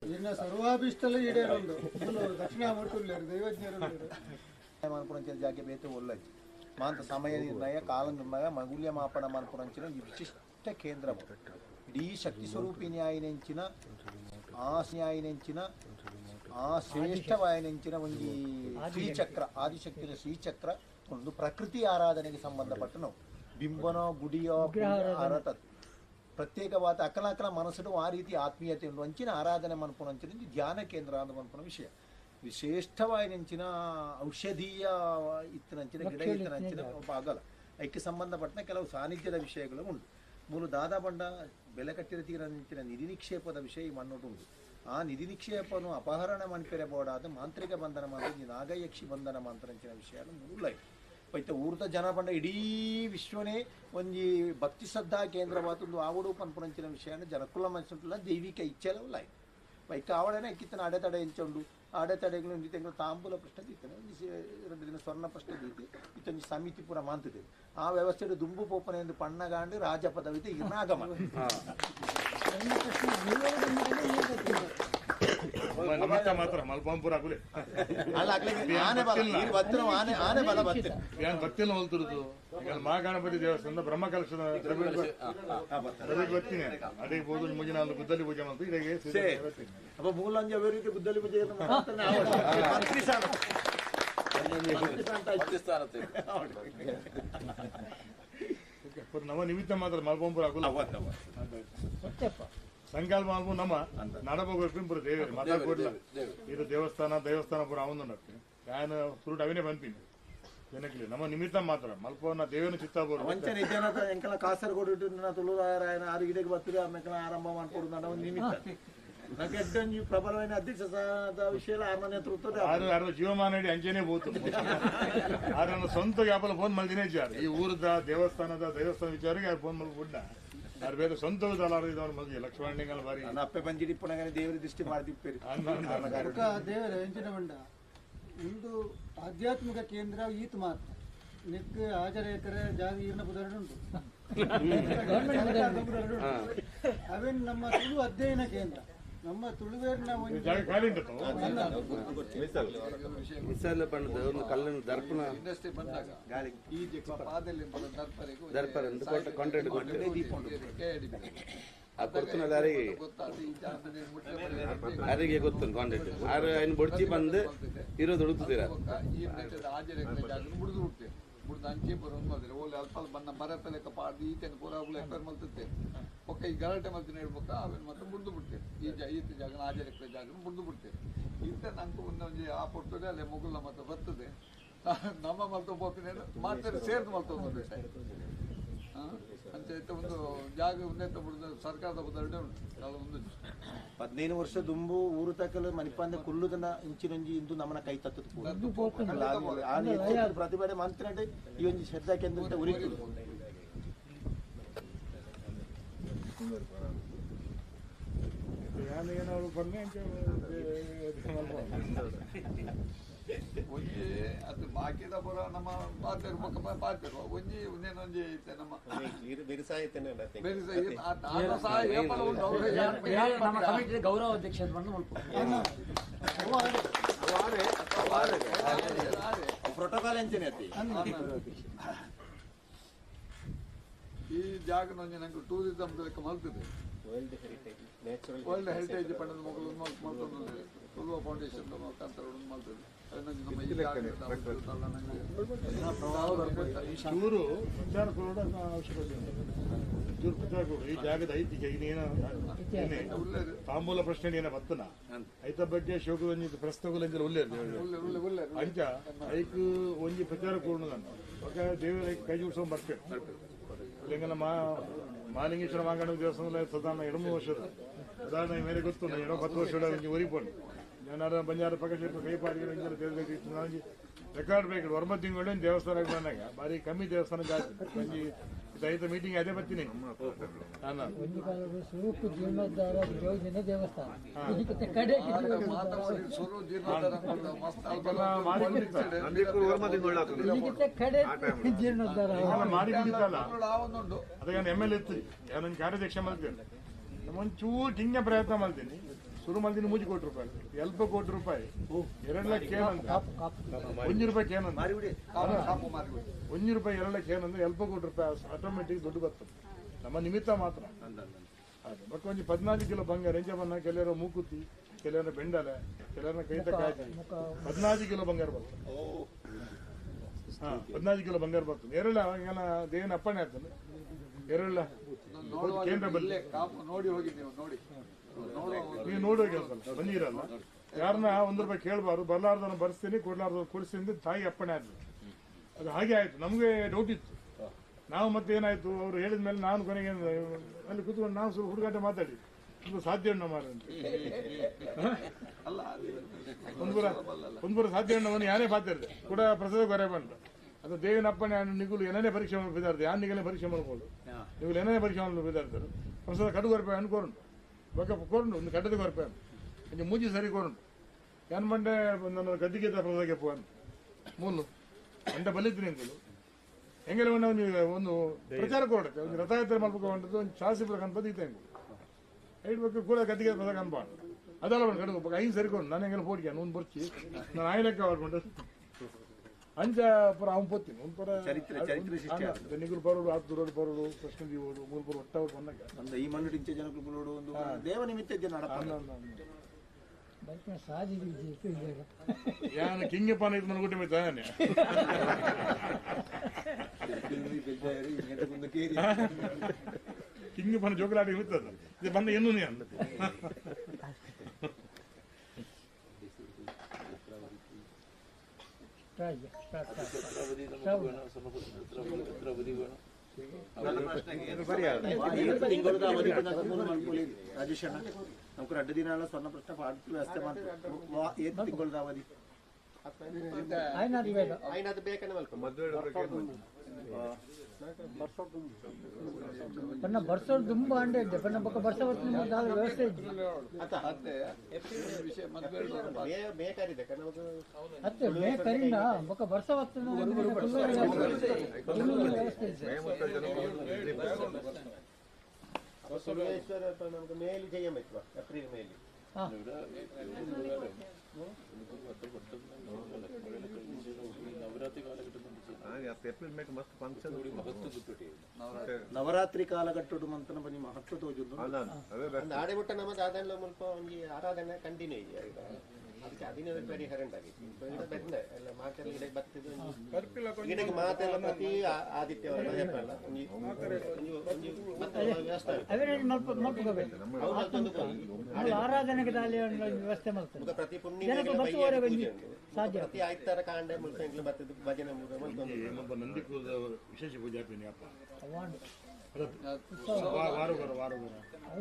ಇನ್ನ ಸರ್ವಾಭಿಷ್ಟಲು ಈಡೇರೊಂದು ದಕ್ಷಿಣಾಮೂರ್ತಿಗಳು ದೈವಜ್ಞರು ಮನ್ಪುರಂಚಿನ ಜಾಗೆ ಬೇತೆ ಒಲ್ಲಜ್ಜಿ ಮಾಂತ ಸಮಯ ನಿರ್ಣಯ ಕಾಲ ನಿರ್ಣಯ ಮೌಲ್ಯ ಮಾಪನ ಮನ್ಪುರಂಚಿನ ಈ ವಿಶಿಷ್ಟ ಕೇಂದ್ರ ಇಡೀ ಶಕ್ತಿ ಸ್ವರೂಪಿಣಿ ಆಯ್ನೆಂಚಿನ ಆ ಶ್ರೇಷ್ಠವಾಯನೆಂಚಿನ ಒಂದು ಶ್ರೀಚಕ್ರ ಆದಿಶಕ್ತಿಯ ಶ್ರೀಚಕ್ರ ಒಂದು ಪ್ರಕೃತಿ ಆರಾಧನೆಗೆ ಸಂಬಂಧಪಟ್ಟ ನಾವು ಬಿಂಬನೋ ಗುಡಿಯೋ ಆರಾಧ ಪ್ರತ್ಯೇಕವಾದ ಅಕಲ ಮನಸ್ಸು ಆ ರೀತಿ ಆತ್ಮೀಯತೆ ಉಂಟು ಅಂಚಿನ ಆರಾಧನೆ ಮನ್ಪುನಂಚಿನ ಧ್ಯಾನ ಕೇಂದ್ರ ಅಂತ ಮನ್ಪುನ ವಿಷಯ ವಿಶೇಷವಾಯಿನಂಚಿನ ಔಷಧೀಯ ಇತ್ತಿನಂಚಿನ ಗಿಡ ಇತ್ತಿನಂಚಿನ ಆಗಲ್ಲ ಅದಕ್ಕೆ ಸಂಬಂಧಪಟ್ಟ ಕೆಲವು ಸಾನ್ನಿಧ್ಯದ ವಿಷಯಗಳು ಉಂಟು ಮೂಲ ದಾದಾ ಬಂಡ ಬೆಲೆ ಕಟ್ಟಿರತೀರಂಚಿನ ನಿಧಿ ನಿಕ್ಷೇಪದ ವಿಷಯ ಮಣ್ಣೊಟ್ಟು ಉಂಟು ಆ ನಿಧಿ ನಿಕ್ಷೇಪನು ಅಪಹರಣ ಮನ್ಪೆರಬೋಡಾದ ಮಾಂತ್ರಿಕ ಬಂಧನ ಮಾಡಿ ನಾಗಯಕ್ಷಿ ಬಂಧನ ಮಂತ್ರಂಚಿನ ವಿಷಯ ಮೂಲ ಪೈತ ಊರ್ದ ಜನ ಬಂಡ ಇಡೀ ವಿಶ್ವನೇ ಒಂಜಿ ಭಕ್ತಿ ಶ್ರದ್ಧಾ ಕೇಂದ್ರವಾದೊಂದು ಆವಡು ಪನ್ಪುರಂಚಿನ ವಿಷಯನ ಜನಕುಲ ಮನಸ್ಸುಂಟಲ್ಲ ದೈವಿಕ ಇಚ್ಛೆಲ್ಲ ಪೈಕ ಆವಡನೆ ಕಿತ್ತನ ಅಡೆತಡೆ ಎಂಚುಂಡು ಅಡೆತಡೆಗಳು ಒಂದು ತಿಂಗಳು ತಾಂಬೂಲ ಪ್ರಶ್ನೆ ಇತ್ತನೆ 2 ದಿನ ಸ್ವರ್ಣ ಪ್ರಶ್ನೆ ದೀತಿ ಇತ್ತೊಂದು ಸಮಿತಿ ಪೂರ ಮಾಂತಿದೆ ಆ ವ್ಯವಸ್ಥೆಡು ದುಂಬು ಪೋಪನೆ ಎಂದು ಪಣ್ಣಗಾಂಡು ರಾಜ ಪದವಿದೆ ಇರ್ನಾಗಮ ಮಾತ್ರ ಮಲ್ಪಾಂಪುರ ಅಲ್ಲ ಆನೆ ಬಲ ಈ ಭದ್ರ ಆನೆ ಬಲ ಬತ್ತೆ ಭಕ್ತಿಯನ್ನು ಹೊಲ್ತಿರುದು ಈಗ ಮಹಾಗಣಪತಿ ದೇವಸ್ಥಾನದ ಬ್ರಹ್ಮ ಕಲಶದ ಬರ್ತೀನಿ ಅದೇ ಬೋದು ಮುಂಜಿನ ಒಂದು ಗುದ್ದಲಿ ಪೂಜೆ ಮಾಡ್ತು ಇದಕ್ಕೆ ಅಪ್ಪ ಮೂಲಂಜ ರೀತಿ ಗುದ್ದಲಿ ಪೂಜೆ ಸ್ಥಾನತೆ ನಮ್ಮ ನಿಮಿತ್ತ ಮಾತ್ರ ಮಲ್ಪಂಪುರ ಸಂಕಲ್ಪ ಮಲ್ಪು ನಮ್ಮ ನಡಬೋಗ್ಬಿಂಪುರ ದೇವರಿ ಮಾತಾಡ್ಕೊಡ್ಲ ಇದು ದೇವಸ್ಥಾನ ಪುರ ಅವನು ನಾನು ಸುರುಟ್ ಅವನೇ ಬಂತೀನಿ ಜನಕ್ಕೆ ನಮ್ಮ ನಿಮಿತ್ತ ಮಾತ್ರ ಮಲ್ಪವನ್ನ ದೇವನ ಚಿತ್ತ ವಂಚನೆ ಜನದ ಎಂಕಲ ಕಾಸರಗೋಡು ತುಳುರಾಯನ 6 ಗಿಡಕ್ಕೆ ಬರ್ತೀರಿ ಆಮೇಲೆ ಆರಂಭ ಮಾಡ್ಕೊಡು ನನ್ನ ಒಂದು ನಿಮಿತ್ತ ನಮಗೆ ಪ್ರಬಲమైన ಅಧ್ಯಕ್ಷ ವಿಷಯ ಆರನೇ ನೇತೃತ್ವ ಜೀವಮಾನ ಅಂಚೆನೆ ಹೋತು ಆರನ್ನ ಸ್ವಂತ ವ್ಯಾಪಾರ ಫೋನ್ ಮಲ್ದಿನೇ ಜಾರಿ ಈ ಊರದ ದೇವಸ್ಥಾನ ವಿಚಾರಕ್ಕೆ ಯಾರು ಫೋನ್ ಮಲ್ಬಿಡ್ಡ ಯಾರು ಬೇರೆ ಸ್ವಂತ ತಲಾರು ಇದವ್ರು ಮಲ್ದಿ ಲಕ್ಷ್ಮಣ ಬಾರಿ ಅಪ್ಪೆ ಬಂಜಿಡಿ ಪುನಃ ದೇವರ ದೃಷ್ಟಿ ಮಾಡ್ತಿಪ್ಪೇರಿ ದೇವರ ಎಂಚಿನ ಬಂಡ ಒಂದು ಆಧ್ಯಾತ್ಮಿಕ ಕೇಂದ್ರ ಈತ್ ಮಾತ್ರ ನಿಕ್ ಹಾಜರ ಎಕರೆ ಜಾಗ ಈರ್ನ ಪುದರಡು ಉಂಟು ಅವೇನು ನಮ್ಮ ತುಳು ಅಧ್ಯಯನ ಕೇಂದ್ರ ನಮ್ಮ ತುಳುವೇರಿನ ಮಿಸಲ್ ಪಂಡದ ಒಂದು ಕಲ್ಲಿನ ದರ್ಪಣ ಇಂಡಸ್ಟ್ರಿ ಬಂದಾಗ ಈ ಪಾದಲ್ಲಿ ದರ್ಪರ ಅಂತ ಕಾಂಟ್ರಾಕ್ಟ್ ಕೊಟ್ಟು ಆ ಕೊಡ್తున్న ಯಾರಿಗೆ ಗೊತ್ತು ಕಾಂಟ್ರಾಕ್ಟ್ ಆರು ಐನು ಬೊಡ್ಚಿ ಬಂದು ಇರೋದು ಹುಡುಕ್ತಿದ್ದೀರ ಮುಡಿದು ಬಿಡ್ತೇವೆ ಮುಡ್ದು ಅಂಚೆ ಬರೋದು ಮಾಡಿದ್ರೆ ಓಲೆ ಅಲ್ಪ ಬನ್ನ ಮರತ ಲೆಕ್ಕ ಪಾಡ್ದು ಈತೇನು ಪೂರ ಎಫ್ಐಆರ್ ಮಲ್ತೇವೆ ಒಕ್ಕ ಈ ಗಲಾಟೆ ಮಲ್ತಿನ ಹೇಳ್ಬೇಕ ಅವೇನು ಮತ್ತೆ ಮುಡ್ದು ಬಿಡ್ತೇವೆ ಈತ ಜಾಗನ ಆಜೆ ಲೆಕ್ಕ ಜಾಗನ ಮುಡ್ದು ಬಿಡ್ತೇವೆ ಈತ ನಂಗೆ ಒಂದೊಂದು ಆ ಪೊಟ್ಟದೆ ಅಲ್ಲೇ ಮುಗುಲ್ಲ ಮತ್ತೆ ಬರ್ತದೆ ನಮ್ಮ ಮಲ್ತು ಹೋಗ್ತೀನಿ ಮಾತಾಡಿ ಸೇರ್ದು ಮಲ್ತು ಅಂಚೆ ಒಂದು ಜಾಗ ಉನ್ನತ ಬಿಡುದು ಸರ್ಕಾರದ ಬದಲು ಉಂಟು 15 ವರ್ಷ ದುಂಬು ಊರು ತಕ್ಕಲು ಮನಿಪಾಂದೆ ಕುಲ್ಲುದನ್ನ ಇಂಚಿನೊಂಜಿ ಇಂದು ನಮ್ಮನ ಕೈ ತತ್ತದು ಪ್ರತಿಭಟನೆ ಮಂತ್ರಿ ಈ ಒಂದು ಶ್ರದ್ಧಾ ಕೇಂದ್ರ ಉರಿತು ಏನಾದ್ರು ಬನ್ನಿ ಒಂಜಿ ಅದು ಬಾಕಿದ ಪುರ ನಮ್ಮ ಪಾತ್ರೆ ಪಕ್ಕ ಪಾತ್ರೆ ಒಂಜಿ ಒಂದೇನೊಂಜಿ ಐತೆ ನಮ್ಮ ನಮ್ಮ ಕಮಿಟಿ ಗೌರವ ಅಧ್ಯಕ್ಷ ಪ್ರೋಟೋಕಾಲ್ ಎಂಚನೆ ಈ ಜಾಗ ನೊಂಜಿ ನಂಗೆ ಟೂರಿಸಂ ಲೆಕ್ಕ ಮಲ್ತದೆ ವರ್ಲ್ಡ್ ಹೆರಿಟೇಜ್ ಪಂಡದ ಮಗಳು ಮಲ್ತದೆ ತುಳುವ ಫೌಂಡೇಶನ್ ಮುಖಾಂತರ ಮಾಡ್ತದೆ ಚೂರು ಪ್ರಚಾರ ಕೊಡೋ ಅವಶ್ಯಕತೆ ಚೂರು ಪ್ರಚಾರ ಕೊಡು ಈ ಜಾಗದ ಐತಿಗೆ ತಾಂಬೂಲ ಪ್ರಶ್ನೆ ಏನ ಬತ್ತನ ಐತ ಬಗ್ಗೆ ಶೋಕದಂಜಿ ಪ್ರಶ್ನೆಗಳು ಒಳ್ಳೆ ಅಂಚ ಐಕ್ ಒಂಜಿ ಪ್ರಚಾರ ಕೊಡು ದೇವರ ಕೈ ಜೋಡಿಸೋ ಬರ್ತೇವೆ ಇಲ್ಲಿಂಗ ನಮ್ಮ ಮಾಲಿಂಗೇಶ್ವರ ಮಾಂಗಣ ದೇವಸ್ಥಾನದಲ್ಲಿ ಸಾಧಾರಣ 2-3 ವರ್ಷದ ಉದಾಹರಣೆ ಮೇಲೆ ಗೊತ್ತು 10 ವರ್ಷದ ಒರಿಪೊಂಡು ഞാനാണ് പഞ്ചായത്ത് പക്കത്തിൽ കൈ പാടിക്കുന്ന ರೆಕಾರ್ಡ್ ಬೇಕು ಹೊರಮ ತಿಂಗಳು ದೇವಸ್ಥಾನಕ್ಕೆ ಬಂದಾಗ ಬಾರಿ ಕಮ್ಮಿ ದೇವಸ್ಥಾನಕ್ಕೆ ಆಯ್ತು ಇದೈತ ಮೀಟಿಂಗ್ ಅದೇ ಬರ್ತೀನಿ ಮಾಡಿ ಕುಡಿತಲ್ಲ ಅದಕ್ಕೆ ನಾನು ML ಇತ್ತು ನಾನು ಕಾರ್ಯಾಧ್ಯಕ್ಷ ಮಾಡ್ತೇನೆ ಒಂಚೂರು ಹಿಂಗೆ ಪ್ರಯತ್ನ ಮಾಡ್ತೀನಿ ಶುರು ಮಾಡಿದ್ದೀನಿ 3 ಕೋಟಿ ರೂಪಾಯಿ 2 ಕೋಟಿ ರೂಪಾಯಿ 2 ಲಕ್ಷ ಏನಂತ 1 ರೂಪಾಯಿ ಏನಂತ 1 ರೂಪಾಯಿ 2 ಲಕ್ಷ ಏನಂದ್ರೆ 2 ಕೋಟಿ ರೂಪಾಯಿ ಆಟೋಮೆಟಿಕ್ ದುಡ್ಡು ಬರ್ತದೆ ನಮ್ಮ ನಿಮಿತ್ತ ಮಾತ್ರ ಬಟ್ ಒಂದು 14 ಕಿಲೋ ಬಂಗಾರ ಎಂಜ ಬನ್ನ ಕೆಲವರು ಮೂಕುತಿ ಕೆಲವರ ಬೆಂಡಲೆ ಕೆಲವರ ಕೈತ ಕಾಯ್ತು 14 ಕಿಲೋ ಬಂಗಾರ ಬರ್ತದೆ 14 ಕಿಲೋ ಬಂಗಾರ ಬರ್ತದೆ ಎರಳ ದೇವನ ಅಪ್ಪಣೆ ಆಗ್ತದೆ ಎರಳ ಕೇಂದ್ರ ಬಲ್ಲಿ ನೋಡಿ ಹೋಗಿ ನೀವು ನೋಡಿ ನೀವು ನೋಡೋಕೆ ಬಂದಿರಲ್ಲ ಯಾರನ್ನ 1 ರೂಪಾಯಿ ಕೇಳಬಾರ್ದು ಬರ್ಲಾರ್ದನ್ನ ಬರ್ಸ್ತೀನಿ ಕೊಡ್ಲಾರ್ದವ್ರು ಕೊಡಿಸ್ತೀನಿ ತಾಯಿ ಅಪ್ಪಣೆ ಆಯ್ತು ಅದು ಹಾಗೆ ಆಯ್ತು ನಮಗೆ ಡೌಟ್ ಇತ್ತು ನಾವು ಮತ್ತೆ ಏನಾಯ್ತು ಅವ್ರು ಹೇಳಿದ ಮೇಲೆ ನಾನು ಕೊನೆಗೆ ಅಲ್ಲಿ ಕೂತ್ಕೊಂಡು ನಾವು ಸ್ವಲ್ಪ ಹುಡುಗಾಟ ಮಾತಾಡಿ ಒಂದು ಸಾಧ್ಯ ಉಣ್ಣ ಮಾರ ಒಂದ್ಪುರ ಸಾಧ್ಯ ಉಣ್ಣವನು ಯಾರೇ ಪಾತಿರ್ದೆ ಕೂಡ ಪ್ರಸಾದ ಕೊರೆ ಬಂದ ಅದು ದೇವಿನ ಅಪ್ಪಣೆ ನಿಗುಲು ಏನೇ ಪರೀಕ್ಷೆ ಮಾಡಿ ಬಿದ್ದಾರ್ದು ಯಾರು ನಿಗಲೇ ಪರೀಕ್ಷೆ ಮಾಡ್ಬೋದು ನಿಗುಲು ಏನೇ ಪರೀಕ್ಷೆ ಮಾಡಿ ಬಿದ್ದಾರ್ತಾರೆ ಪ್ರಸಾದ ಕಡು ಕೊರಪೆ ಅನ್ಕೊಂಡು ಬೊಕ್ಕ ಕೊರಂಡು ಒಂದು ಕಟ್ಟದ ಕೊರಪೆ ಇಂಚ ಮೂಜಿ ಸರಿ ಕೊರಂಡು ಏನ್ ಮಂಡೆ ನನ್ನ ಗದ್ದಿಗೆ ಪ್ರಸಾದಕ್ಕೆ ಪೋನ್ ಮೂಲು ಅಂಟ ಬಲಿತೀನಿ ಅಂತೇಳಿ ಹೆಂಗೆಲ್ಲ ಒಂದು ಪ್ರಚಾರ ಕೊಡಕ್ಕೆ ಒಂದು ರಥಯಾತ್ರೆ ಮಾಡ್ಬೇಕು ಹೊಂಟದ್ದು ಒಂದು ಶಾಸಿಪುರ ಕನ್ಪದ ಇತ್ತೆ ಹೆಂಗು ಹೇಳ್ಬೇಕು ಕೂಡ ಗದ್ದಿಗೆ ಪ್ರಸಾದ ಕನ್ಪಾಡು ಅದೆಲ್ಲ ಒಂದು ಕಡೆ 5 ಸರಿಕೊಂಡು ನಾನು ಹೆಂಗೆಲ್ಲ ಪೋಡಿಕೆ ಒಂದು ಬರ್ಚಿ ನಾನು ಆಯ್ಲೆಕ್ಕ ಮಾಡ್ಕೊಂಡು ಅಂಚ ಪುರ ಅವ್ನು ಪೋತೀನಿ ಒಂದು ಪುರ ನಿಗುಲು ಬರೋಡು ಆತುರೋಡು ಬರೋಡು ಕೃಷ್ಣ ದೀವೋಡು ಮೂಲ್ಪುರ ಒಟ್ಟ ಬಂದಾಗ ಈ ಮಣ್ಣು ಇಂಚೆ ಜನಗಳು ಒಂದು ದೇವ ನಿಮಿತ್ತ ಬೈಕ್ನ ಸಾಧಿ ಯಾನ ಕಿಂಗೆ ಪಾನ ಇದು ಮನಗುಟ್ಟೆ ಮಿತಾನೆ ಕಿಂಗೆ ಪಾನ ಜೋಕಲಾಟಿ ಮಿತ್ತದ ಇದು ಬಂದ ಏನು ನೀ ಅಂದ ರಾಜೇಶ್ ಅಣ್ಣ നമുക്ക് 2 ದಿನ ಸ್ವರ್ಣ ಪ್ರಶ್ನೆ ಪಾಠ ವ್ಯವಸ್ಥೆ ಮಾಡ್ತೀವಿ ಏತ್ ತಿಂಗಳದ ಅವಧಿ ಐನಾದ್ ಬೇಕನ್ನ ಮಲ್ಪ ಪನ್ನ ಬರ್ಸೋದು ತುಂಬಾ ಅಂಡೆ ಇದ್ದೆ ಪನ್ನ ಬೊಕ್ಕ ಬರ್ಸ ಹೊತ್ತಿನ ದಾದ ವ್ಯವಸ್ಥೆ ಇದ್ದೆ ಮೇ ಕರಿದೆ ಕನ್ನ ಅತ್ತೆ ಮೇ ಕರಿನ ಬೊಕ್ಕ ಬರ್ಸ ಹೊತ್ತಿನ ವ್ಯವಸ್ಥೆ ಇದ್ದೆ നമുക്ക് മേല് ചെയ്യാൻ പറ്റുമോ ഏപ്രിൽ മേല് ನವರಾತ್ರಿ ಕಾಲಘಟ್ಟದ ಮಂತನ ಬನ್ನಿ ಮಹತ್ವ ತೋಜುದು ಆಡೆ ಬಿಟ್ಟ ನಮ್ಮ ದಾದೆಲ್ಲ ಮುಲ್ಪ ಒಂದು ಆರಾಧನೆ ಕಂಟಿನ್ಯೂ ಇದೆ ಅದಕ್ಕೆ ಅದಿನ ಪರಿಹಾರ ಉಂಟಾಗಿತ್ತು ಬಂದೆ ಎಲ್ಲ ಮಾತೆಲ್ಲ ಗಿಡಕ್ಕೆ ಬರ್ತಿದ್ದು ಗಿಡಕ್ಕೆ ಮಾತೆಲ್ಲ ಪ್ರತಿ ಆದಿತ್ಯವಾರ ಆರಾಧನೆಗೆ ವ್ಯವಸ್ಥೆ ಮಾಡ್ತಾರೆ ಪ್ರತಿ ಪುಣ್ಯ ಸಾಧ್ಯ ಪ್ರತಿ ಆಯ್ತಾರ ಕಾಂಡೆ ಮುಲ್ಪ ಎಂಗ್ಲು ಬರ್ತಿದ್ದು ಭಜನೆ ನಂದಿಕೂದ ವಿಶೇಷ ಪೂಜಾ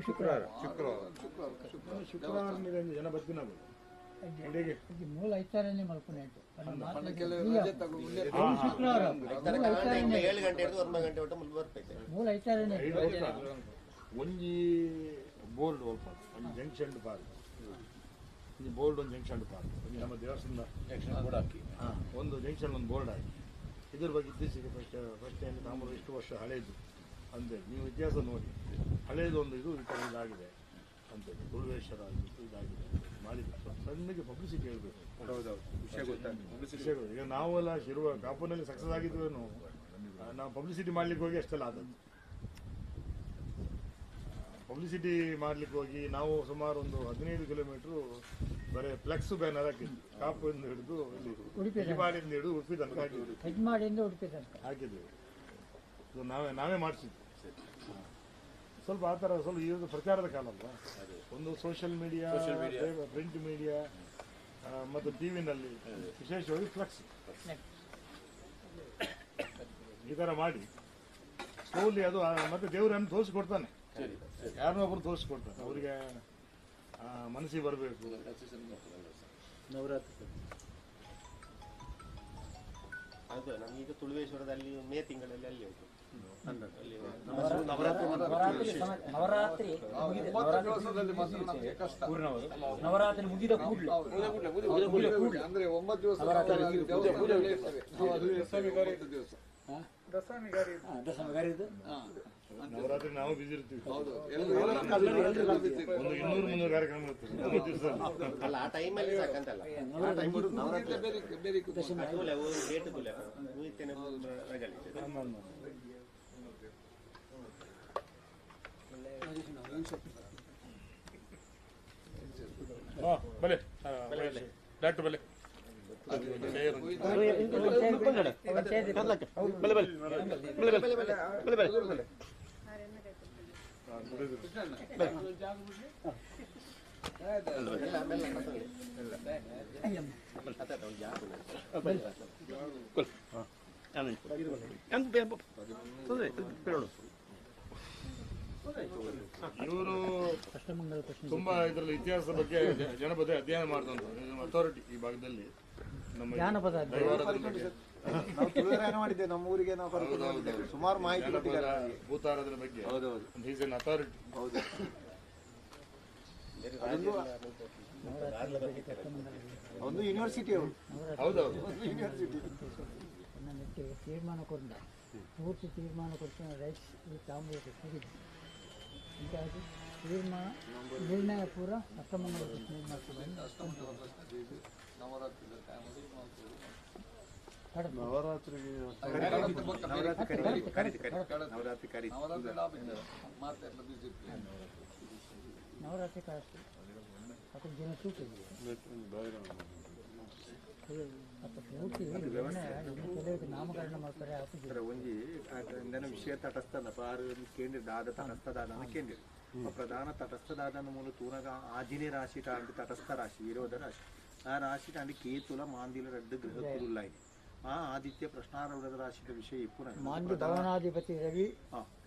ಶುಕ್ರವಾರ ಜನ ಬರ್ತೀನಿ ಮೂಲ ಐತಾರನೇ ಮಲ್ಪನೆ ಶುಕ್ರವಾರ 7 ಗಂಟೆ 9 ಗಂಟೆ ಒಟ್ಟು ಮುಲ್ಪ ಬರ್ತೈತೆ ಮೂಲ ಐತಾರನೇ ಒಂಜಿ ಬೋರ್ಡ್ ಒಲ್ಪ ಒಂದು ಜಂಕ್ಷನ್ ಪಾರ್ಕ್ ಒಂದು ಬೋರ್ಡ್ ಒಂದು ಜಂಕ್ಷನ್ ಪಾರ್ಕ್ ನಮ್ಮ ದೇವಸ್ಥಾನದ ಜಂಕ್ಷನ್ ಬೋರ್ಡ್ ಹಾಕಿ ಒಂದು ಜಂಕ್ಷನ್ ಒಂದು ಬೋರ್ಡ್ ಹಾಕಿ ಇದ್ರ ಬಗ್ಗೆ ಇತ್ತೀಚೆಗೆ ಫಸ್ಟ್ ಏನು ತಾಮ್ರ ಇಷ್ಟು ವರ್ಷ ಹಳೇದು ಅಂತೇಳಿ ನೀವು ಇತಿಹಾಸ ನೋಡಿ ಹಳೇದು ಒಂದು ಇದು ಇದಾಗಿದೆ ಅಂತೇಳಿ ತುಳುವೇಶ್ವರ ಇದಾಗಿದೆ ಮಾಡಿದ್ರು ಸಣ್ಣಗೆ ಪಬ್ಲಿಸಿಟಿ ಹೇಳ್ಬೇಕು ವಿಷಯಗಳು ಈಗ ನಾವೆಲ್ಲ ಶಿರುವ ಕಾಪುನಲ್ಲಿ ಸಕ್ಸಸ್ ಆಗಿದ್ವೇನು ನಾವು ಪಬ್ಲಿಸಿಟಿ ಮಾಡ್ಲಿಕ್ಕೆ ಹೋಗಿ ಅಷ್ಟೆಲ್ಲ ಆದದ್ದು ಪಬ್ಲಿಸಿಟಿ ಮಾಡ್ಲಿಕ್ಕೆ ಹೋಗಿ ನಾವು ಸುಮಾರು ಒಂದು 15 ಕಿಲೋಮೀಟ್ರು ಬರೀ ಫ್ಲೆಕ್ಸ್ ಬ್ಯಾನರ್ ಹಾಕಿದ್ವಿ ಕಾಪುವಿಂದ ಹಿಡಿದು ಹಿಡಿಮಾಡಿಂದ ಹಿಡಿದು ಉಡುಪಿ ತನಕ ಹಾಕಿದ್ವಿ ಇದು ನಾವೇ ಮಾಡಿಸಿದ್ವಿ ಸ್ವಲ್ಪ ಆ ಥರ ಸ್ವಲ್ಪ ಇದು ಪ್ರಚಾರದ ಕಾಲ ಅಲ್ವಾ ಒಂದು ಸೋಷಿಯಲ್ ಮೀಡಿಯಾ ಪ್ರಿಂಟ್ ಮೀಡಿಯಾ ಮತ್ತು ಟಿವಿನಲ್ಲಿ ವಿಶೇಷವಾಗಿ ಫ್ಲೆಕ್ಸ್ ಈ ಥರ ಮಾಡಿ ಸ್ಲೋಲಿ ಅದು ಮತ್ತೆ ದೇವರನ್ನು ತೋರಿಸ್ಕೊಡ್ತಾನೆ ಯಾರನ್ನೋ ಒಬ್ಬರು ತೋರಿಸ್ಕೊಡ್ತಾನೆ ಅವರಿಗೆ ಮನಸ್ಸಿಗೆ ಬರಬೇಕು ನವರಾತ್ರಿ ಅದು ನಮಗೀಗ ತುಳುವೇಶ್ವರದಲ್ಲಿ ಮೇ ತಿಂಗಳಲ್ಲಿ ಅಲ್ಲಿ ಉಂಟು ನವರಾತ್ರಿ ಮುಗಿದ ಕೂಡಲೇ ಅಂದ್ರೆ 9 ದಿವಸ ನವರಾತ್ರಿ ನಾವು ಬಿಸಿ ಇರ್ತೀವಿ ಒಂದು 200-300 ಕಾರ್ಯಕ್ರಮ ಇರ್ತದೆ ಅಲ್ಲ ಆ ಟೈಮಲ್ಲಿ ಸಾಕಂತಲ್ಲ ಬಲೆ ಡಾಕ್ಟರ್ ಬಲೆ ಇವರು ತುಂಬಾ ಇದರಲ್ಲಿ ಇತಿಹಾಸದ ಬಗ್ಗೆ ಜನಪದ ಅಧ್ಯಯನ ಮಾಡಿದಂತ ಅಥಾರಿಟಿ ಈ ಭಾಗದಲ್ಲಿ ನಮ್ಮ ಮಾಡಿದ್ದೇವೆ ನಮ್ಮ ಊರಿಗೆ ನಾವು ಸುಮಾರು ಮಾಹಿತಿ ಭೂತಾರಾಧನೆ ಬಗ್ಗೆ ಈಸ್ ಎನ್ ಅಥಾರಿಟಿ ಒಂದು ಯೂನಿವರ್ಸಿಟಿ ಹೌದೌದು ಯೂನಿವರ್ಸಿಟಿ ತೀರ್ಮಾನ ಕೊಂಡ ಪೂರ್ತಿ ತೀರ್ಮಾನ ಕೊಡ್ತಾನೆ ರೈಟ್ಸ್ ತಾಂಬೂಲ ಹೀಗಾಗಿ ತೀರ್ಮಾನ ನಿರ್ಣಯ ಪೂರ 19 ನವರಾತ್ರಿ ನವರಾತ್ರಿ ಅದ್ರ ಜನ ಸೂಟಿದೆ ಕೆಲವರಿಗೆ ನಾಮಕರಣ ಮಾಡ್ತಾರೆ ಒಂಜಿ ಇಂದನ ವಿಷಯ ತಟಸ್ಥದ ಪಾರು ಕೇಂದ್ರ ದಾದ ತಟಸ್ಥದಾದ ಕೇಂದ್ರ ಪ್ರಧಾನ ತಟಸ್ಥದಾದ ಮೂಲ ತೂನಗ ಆಜಿನೇ ರಾಶಿ ಟಾಂಡ್ ತಟಸ್ಥ ರಾಶಿ ವಿರೋಧ ರಾಶಿ ಆ ರಾಶಿ ಟಾಂಡ್ ಕೇತುಲ ಮಾಂದಿಲ ರಡ್ಡು ಗ್ರಹಕುರುಲ್ಲಾಯಿ ಆ ಆದಿತ್ಯ ಪ್ರಶ್ನಾರೂಢದ ರಾಶಿದ ವಿಷಯ ಇಪ್ಪು ಮಾಂದಿ ಭವನಾಧಿಪತಿ ರವಿ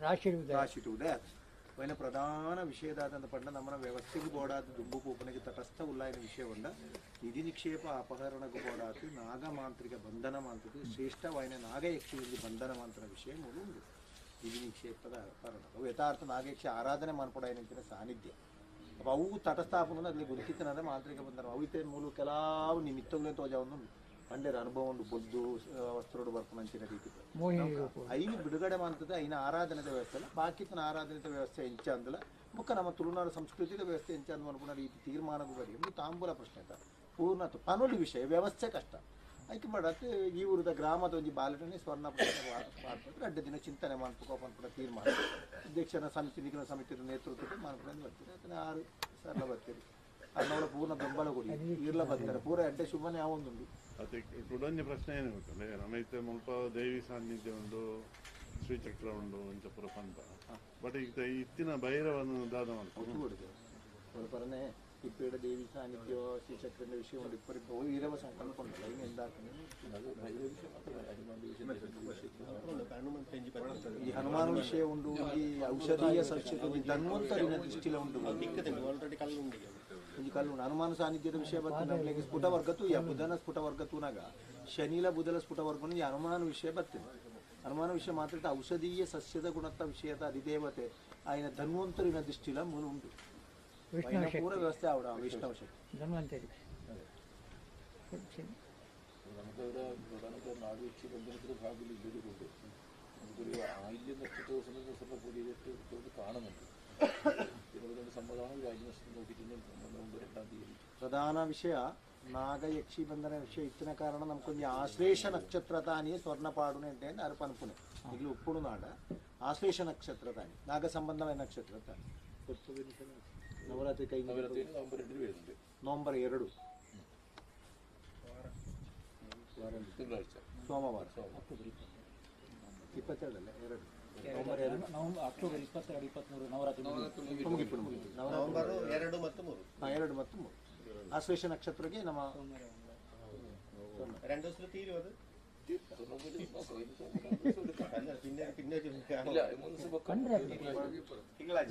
ರಾಶಿ ಉದಯ ವೈನ ಪ್ರಧಾನ ವಿಷಯದಾದಂಥ ಪಂಡ ನಮ್ಮ ವ್ಯವಸ್ಥೆಗೆ ಬೋಡಾದ ದುಂಬು ಕೂಪನಿಗೆ ತಟಸ್ಥ ಉಲ್ಲಾಯಿನ ವಿಷಯವನ್ನ ನಿಧಿ ನಿಕ್ಷೇಪ ಅಪಹರಣಕ್ಕೂ ಬೋಡಾತು ನಾಗ ಮಾಂತ್ರಿಕ ಬಂಧನ ಮಾಂತ್ರಿಕ ಶ್ರೇಷ್ಠವಾಯಿನ ನಾಗಯಕ್ಷಿಯಲ್ಲಿ ಬಂಧನ ಮಾಂತ್ರ ವಿಷಯ ಮೂಲ ಉಂಟು ನಿಧಿ ನಿಕ್ಷೇಪದ ಅಪಹರಣ ಅವು ಯಥಾರ್ಥ ನಾಗಯಕ್ಷ ಆರಾಧನೆ ಮಾಡ್ಕೊಡಾಯಿನ ಸಾನ್ನಿಧ್ಯ ಅಪ್ಪ ಅವು ತಟಸ್ಥಾಪನ ಅಲ್ಲಿ ಗುರುತಿತನದ ಮಾಂತ್ರಿಕ ಬಂಧನ ಅವಿತೆ ಮೂಲ ಕೆಲವು ನಿಮಿತ್ತಗಳೇ ತೋಜವನ್ನು ಪಂಡೆರ ಅನುಭವ ಒಂದು ಬೊದ್ದು ವಸ್ತ್ರೋಡು ಬರ್ಕೊಂಡಂಚಿನ ರೀತಿ ಐನು ಬಿಡುಗಡೆ ಮಾಡ್ತದೆ ಐನ ಆರಾಧನೆದ ವ್ಯವಸ್ಥೆ ಅಲ್ಲ ಬಾಕಿತನ ಆರಾಧನೆದ ವ್ಯವಸ್ಥೆ ಎಂಚ ಅಂದಲ್ಲ ಮುಖ ನಮ್ಮ ತುಳುನಾಡು ಸಂಸ್ಕೃತಿದ ವ್ಯವಸ್ಥೆ ಎಂಚ ಅಂದ್ ಅನ್ಕೊಂಡ ರೀತಿ ತೀರ್ಮಾನಕ್ಕೂ ಬರೀ ತಾಂಬೂಲ ಪ್ರಶ್ನೆ ಅಂತ ಪೂರ್ಣ ಪನುಲಿ ವಿಷಯ ವ್ಯವಸ್ಥೆ ಕಷ್ಟ ಆಯ್ಕೆ ಮಾಡತ್ತೆ ಈ ಊರದ ಗ್ರಾಮದ ಒಂದು ಬಾಲಟನೆ ಸ್ವರ್ಣ ಮಾಡ್ತಾರೆ 2 ದಿನ ಚಿಂತನೆ ಮಾಡ್ಬೇಕು ಅನ್ಕೊಂಡ ತೀರ್ಮಾನ ಅಧ್ಯಕ್ಷನ ಸಮಿತಿ ನಿಗಮ ಸಮಿತಿಯ ನೇತೃತ್ವಕ್ಕೆ ಮಾಡ್ಕೊಂಡು ಬರ್ತೀರಿ ಅದನ್ನ 6 ಸರ್ಲ ಬರ್ತೀರಿ ಅನ್ನೋಳ ಪೂರ್ಣ ಬೆಂಬಲ ಕೊಡಿ ಇರ್ಲ ಬರ್ತಾರೆ ಪೂರ ಎಡ್ಡೆ ಶುಭನೇ ಯಾವೊಂದುಂಡು ಅದಕ್ಕೆ ಕುಡೊಂದು ಪ್ರಶ್ನೆ ಏನು ಗೊತ್ತಂದ್ರೆ ನಮ್ಮೈತೆ ಮುಲ್ಪ ದೇವಿ ಸಾನ್ನಿಧ್ಯ ಉಂಡು ಶ್ರೀಚಕ್ರ ಉಂಡು ಇಂಚ ಪುರ ಪಂತ ಬಟ್ ಈಗ ಇತ್ತಿನ ಭೈರವನ್ನು ದಾದ ಮಾಡ್ಕೊಂಡು ಪರನೆ ಇಪ್ಪೇಡ ದೇವಿ ಸಾನ್ನಿಧ್ಯ ಶ್ರೀಚಕ್ರದ ವಿಷಯ ಒಂದು ಇಪ್ಪರಿಪ್ಪ ಇರವ ಸಂಕಲ್ಪ ಉಂಟಲ್ಲ ಹಿಂಗೆ ಈ ಹನುಮಾನ ವಿಷಯ ಉಂಡು ಈ ಔಷಧೀಯ ಸಸ್ಯದ ಧನ್ವಂತರಿನ ದೃಷ್ಟಿಲ ಉಂಟು ಈ ಕಲ್ಲು ಹನುಮಾನ ಸಾನ್ನಿಧ್ಯದ ವಿಷಯ ಬರ್ತದೆ ಸ್ಫುಟ ವರ್ಗತು ಯಾ ಬುಧನ ಸ್ಫುಟ ವರ್ಗತೂನಾಗ ಶನಿಲ ಬುಧಲ ಸ್ಫುಟ ವರ್ಗನು ಈ ಹನುಮಾನ ವಿಷಯ ಬರ್ತದೆ ಹನುಮಾನ ವಿಷಯ ಮಾತ್ರ ಔಷಧೀಯ ಸಸ್ಯದ ಗುಣತ ವಿಷಯದ ಅಧಿದೇವತೆ ಆಯ್ನ ಧನ್ವಂತರಿನ ದೃಷ್ಟಿಲ ಮೂಲ ಉಂಟು ಪೂರ ವ್ಯವಸ್ಥೆ ಅವಡ ವೈಷ್ಣವ ಶಕ್ತಿ ಧನ್ವಂತರಿ നാട് വെച്ച് ബന്ധനത്തിന് ഭാഗത്തിൽ ഇതൊരു കൊണ്ട് നമുക്കൊരു 1000 നക്ഷത്ര സമയത്ത് കൂടി കാണുന്നുണ്ട് ഇതിനോട് സമ്മതമാണ് രാജ്യനഷ്ടം നോക്കിയിട്ട് 2 തീയതി ಪ್ರಧಾನ ವಿಷಯ ನಾಗಯಕ್ಷಿ ಬಂಧನ ವಿಷಯ ಇತ್ತಿನ ಕಾರಣ ನಮ್ಕೊಂದು ಆಶ್ಲೇಷ ನಕ್ಷತ್ರ ತಾನಿ ಸ್ವರ್ಣ ಪಾಡುನೆ ಅಂತ ಅರ್ಪ ಅನ್ಪುನೆ ಇಲ್ಲಿ ಉಪ್ಪುಡು ನಾಡ ಆಶ್ಲೇಷ ನಕ್ಷತ್ರ ತಾನಿ ನಾಗ ಸಂಬಂಧವಾದ ನಕ್ಷತ್ರ ತಾನಿ ನವರಾತ್ರಿ ಕೈ ನವೆಂಬರ್ 2 ಸೋಮವಾರ 22 ಅಲ್ಲ 2 ಅಕ್ಟೋಬರ್ 22, 23 ನವರಾತ್ರಿ ನವೆಂಬರ್ 2 ಮತ್ತು 3 2 ಮತ್ತು 3 ಆಶ್ಲೇಷ ನಕ್ಷತ್ರಕ್ಕೆ ನಮ್ಮ 2 ദിവസത്തിൽ തീരും അത്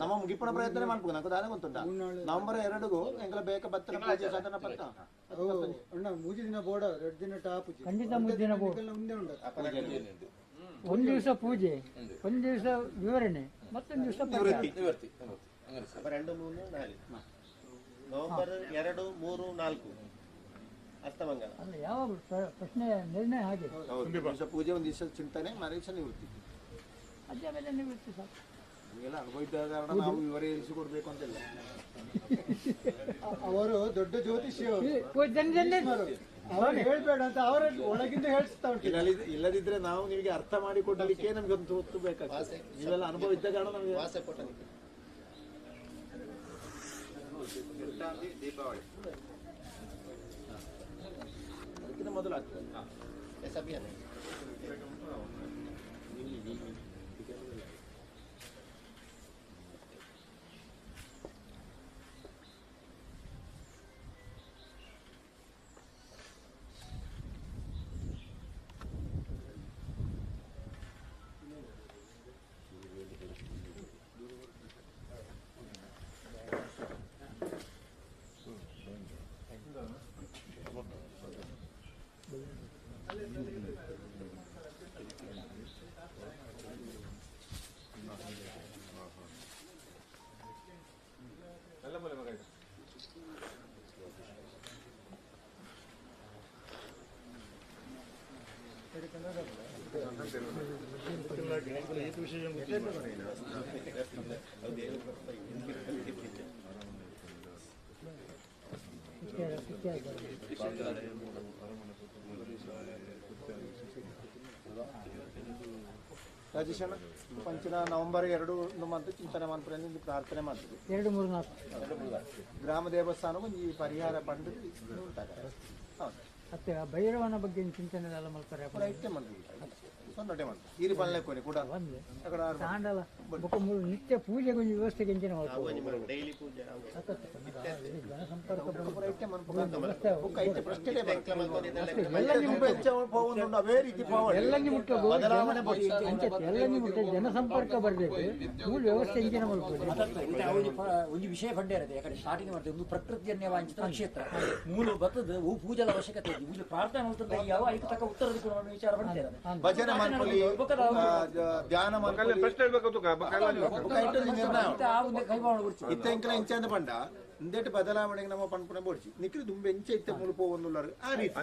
ನಮ್ಮ ಮುಗಿಪಣ ಪ್ರಯತ್ನ ಮಾಡ್ಬೇಕು ನಂಗೆ ದಾನ ಗೊತ್ತುಂಟ ನವೆಂಬರ್ 2ಗೂ ಎಂಗಳ ಬೇಕ ಬತ್ತನ ಪೂಜೆ ಸಾಧನ ಪತ್ತ ಅಣ್ಣ 3 ದಿನ ಬೋಡ 2 ದಿನ ಟಾಪ್ ಖಂಡಿತ 3 ದಿನ ಬೋಡ ಮುಂದೆ ಉಂಟು ಒಂದು ದಿವಸ ಪೂಜೆ ಒಂದು ದಿವಸ ವಿವರಣೆ ಮತ್ತೊಂದು ದಿವಸ ನಿವೃತ್ತಿ 2, 3, 4 ನವೆಂಬರ್ 2, 3, 4 ಅಸ್ತಮಂಗಲ ಅಲ್ಲ ಯಾವ ಪ್ರಶ್ನೆ ನಿರ್ಣಯ ಹಾಗೆ ಪೂಜೆ ಒಂದು ದಿವಸ ಚಿಂತನೆ ಮರುದಿವಸ ನಿವೃತ್ತಿ ಅದೇ ಮೇಲೆ ನಿವೃತ್ತಿ ಸಾಕು ನಿಮಗೆಲ್ಲ ಅನುಭವಿಸಿದ ಕಾರಣ ನಾವು ವಿವರಿಸಿಕೊಡ್ಬೇಕು ಅಂತಿಲ್ಲ ಅವರು ದೊಡ್ಡ ಜ್ಯೋತಿಷಿ ಅವರು ಹೇಳ್ಬೇಡ ಅಂತ ಅವರ ಒಳಗಿಂದ ಹೇಳಿಸ್ತಾ ಉಂಟು ಇಲ್ಲದಿದ್ರೆ ನಾವು ನಿಮಗೆ ಅರ್ಥ ಮಾಡಿಕೊಡ್ಲಿಕ್ಕೆ ನಮ್ಗೆ ಒಂದು ಹೊತ್ತು ಬೇಕಾಗ್ತದೆ ನೀವೆಲ್ಲ ಅನುಭವ ಇದ್ದ ಕಾರಣ ನಮಗೆ ದೀಪಾವಳಿ ಅದಕ್ಕಿಂತ ಮೊದಲು ಆಗ್ತದೆ ರಾಜೇಶನ ಪಂಚನ ನವೆಂಬರ್ 2 ಮಂತ್ ಚಿಂತನೆ ಮಂತ್ರಿ ಪ್ರಾರ್ಥನೆ ಮಾಡ್ತೀವಿ 2, 3, 4 ಗ್ರಾಮ ದೇವಸ್ಥಾನಕ್ಕೂ ಈ ಪರಿಹಾರ ಫಂಡ್ ಹೌದು ಮತ್ತೆ ಭೈರವನ ಬಗ್ಗೆ ಚಿಂತನೆ ಎಲ್ಲ ಮಾಡ್ತಾರೆ ಇಟ್ಟೆ ಮಾಡ್ತೀವಿ ಸೊನ್ನಟೆ ಮಾಡ್ತೀವಿ ಹೀರಿ ಬಲ್ಲೆ ಕೊನೆ ಕೂಡ ತಾಂಡಲ ನಿತ್ಯ ಪೂಜೆಗೆ ಒಂದು ವ್ಯವಸ್ಥೆಗೆ ಎಂಚಿನ ಡೈಲಿ ಪೂಜೆ ಜನಸಂಪರ್ಕ ಎಲ್ಲಂಗಿ ಮುಟ್ಟೋದು ಎಲ್ಲಂಗಿ ಮುಟ್ಟ ಜನಸಂಪರ್ಕ ಬರಬೇಕು ಮೂಲ ವ್ಯವಸ್ಥೆ ಎಂಚಿನ ಮಾಡ್ಬೋದು ಒಂದು ವಿಷಯ ಪಂಡೆ ಇರುತ್ತೆ ಯಾಕಂದ್ರೆ ಸ್ಟಾರ್ಟಿಂಗ್ ಮಾಡ್ತೇವೆ ಒಂದು ಪ್ರಕೃತಿಯನ್ನೇ ವಾಂಚಿತ ಕ್ಷೇತ್ರ ಮೂಲ ಬರ್ತದೆ ಹೂ ಪೂಜೆల ಅವಶ್ಯಕತೆ ಇದೆ ಮೂಲ ಪ್ರಾರ್ಥನೆ ಮಾಡ್ತಂದ್ರೆ ಯಾವ ಐಕ ತಕ್ಕ ಉತ್ತರದ ಕೂಡ ವಿಚಾರ ಪಡ್ತಾರೆ ಭಜನೆ ಮಾಡ್ಕೊಳ್ಳಿ ಧ್ಯಾನ ಮಾಡ್ಕೊಳ್ಳಿ ಪ್ರಶ್ನೆ ಇತ್ತ ಇಂಚಂದ ಪಂಡ ಇಂದೇಟ್ ಬದಲಾವಣೆಗೆ ನಮ್ಮ ಪಂಪನೆ ಬೋಡ್ಸಿ ನಿಕ್ಲಿ ದುಂಬೆ ಎಂಚೆ ಇತ್ತೆ ಮುಳುಪೋ ಒಂದುಳ್ಳರು ಆ ರೀತಿ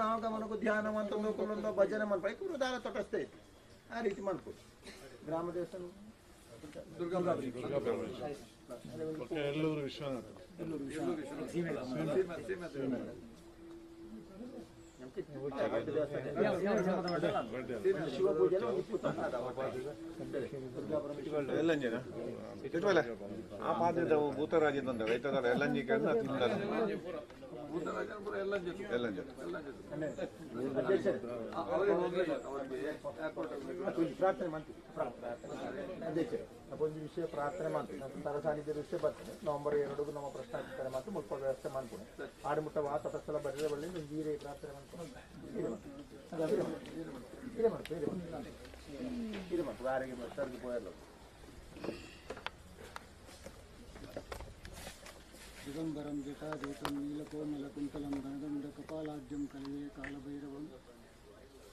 ಆಗಮನಕ್ಕೂ ಧ್ಯಾನ ಅಂತ ನೋಡ್ಕೊಂಡು ಭಜನೆ ಮಾಡ್ಬೇಕು ದಾರ ತೊಟಸ್ತಾ ಇತ್ತು ಆ ರೀತಿ ಮಾಡ್ಬೋದು ಗ್ರಾಮ ದೇವಸ್ಥಾನ ಎಲ್ಲೂರು ವಿಶ್ವನಾಥ ಎಲ್ಲಂಜಿನ ಇಟ್ವಲ್ಲ ಆ ಪಾತ್ರದ ಭೂತರಾಜದಂದ ರೈತದಾರ ಎಲ್ಲಂಜಿ ಕನ್ನ ತಿಂತಾರೆ ಪ್ರಾರ್ಥನೆ ಮಾಡ್ತೀವಿ ಒಂದು ವಿಷಯ ಪ್ರಾರ್ಥನೆ ಮಾಡ್ತೀವಿ ತರ ಸಾನ್ನಿಧ್ಯ ವಿಷಯ ಬರ್ತದೆ ನವೆಂಬರ್ 2 ನಮ್ಮ ಪ್ರಶ್ನಾರ್ಥನೆ ಮಾತು ಮುಲ್ಪ ವ್ಯವಸ್ಥೆ ಮಾಡ್ಕೊಂಡು ಆಡುಮುಟ್ಟ ವಾತಸ್ಥಳ ಬರೆದ ಬಳ್ಳಿ ನೀರೇ ಪ್ರಾರ್ಥನೆ ಮಾಡ್ಕೊಂಡು ಇದು ಮಾಡ್ತೀವಿ ಆರೋಗ್ಯ ಸರ್ದಿ ಪೋಯಲ್ಲ ದಿಗಂಬರಂ ಜಟಾಧೂತಂ ನೀಲಕೋಮಲಕುಂತಲಂ ಧನದಂಡ ಕಪಾಲಾದ್ಯಂ ಕಲಯೇ ಕಾಲಭೈರವಂ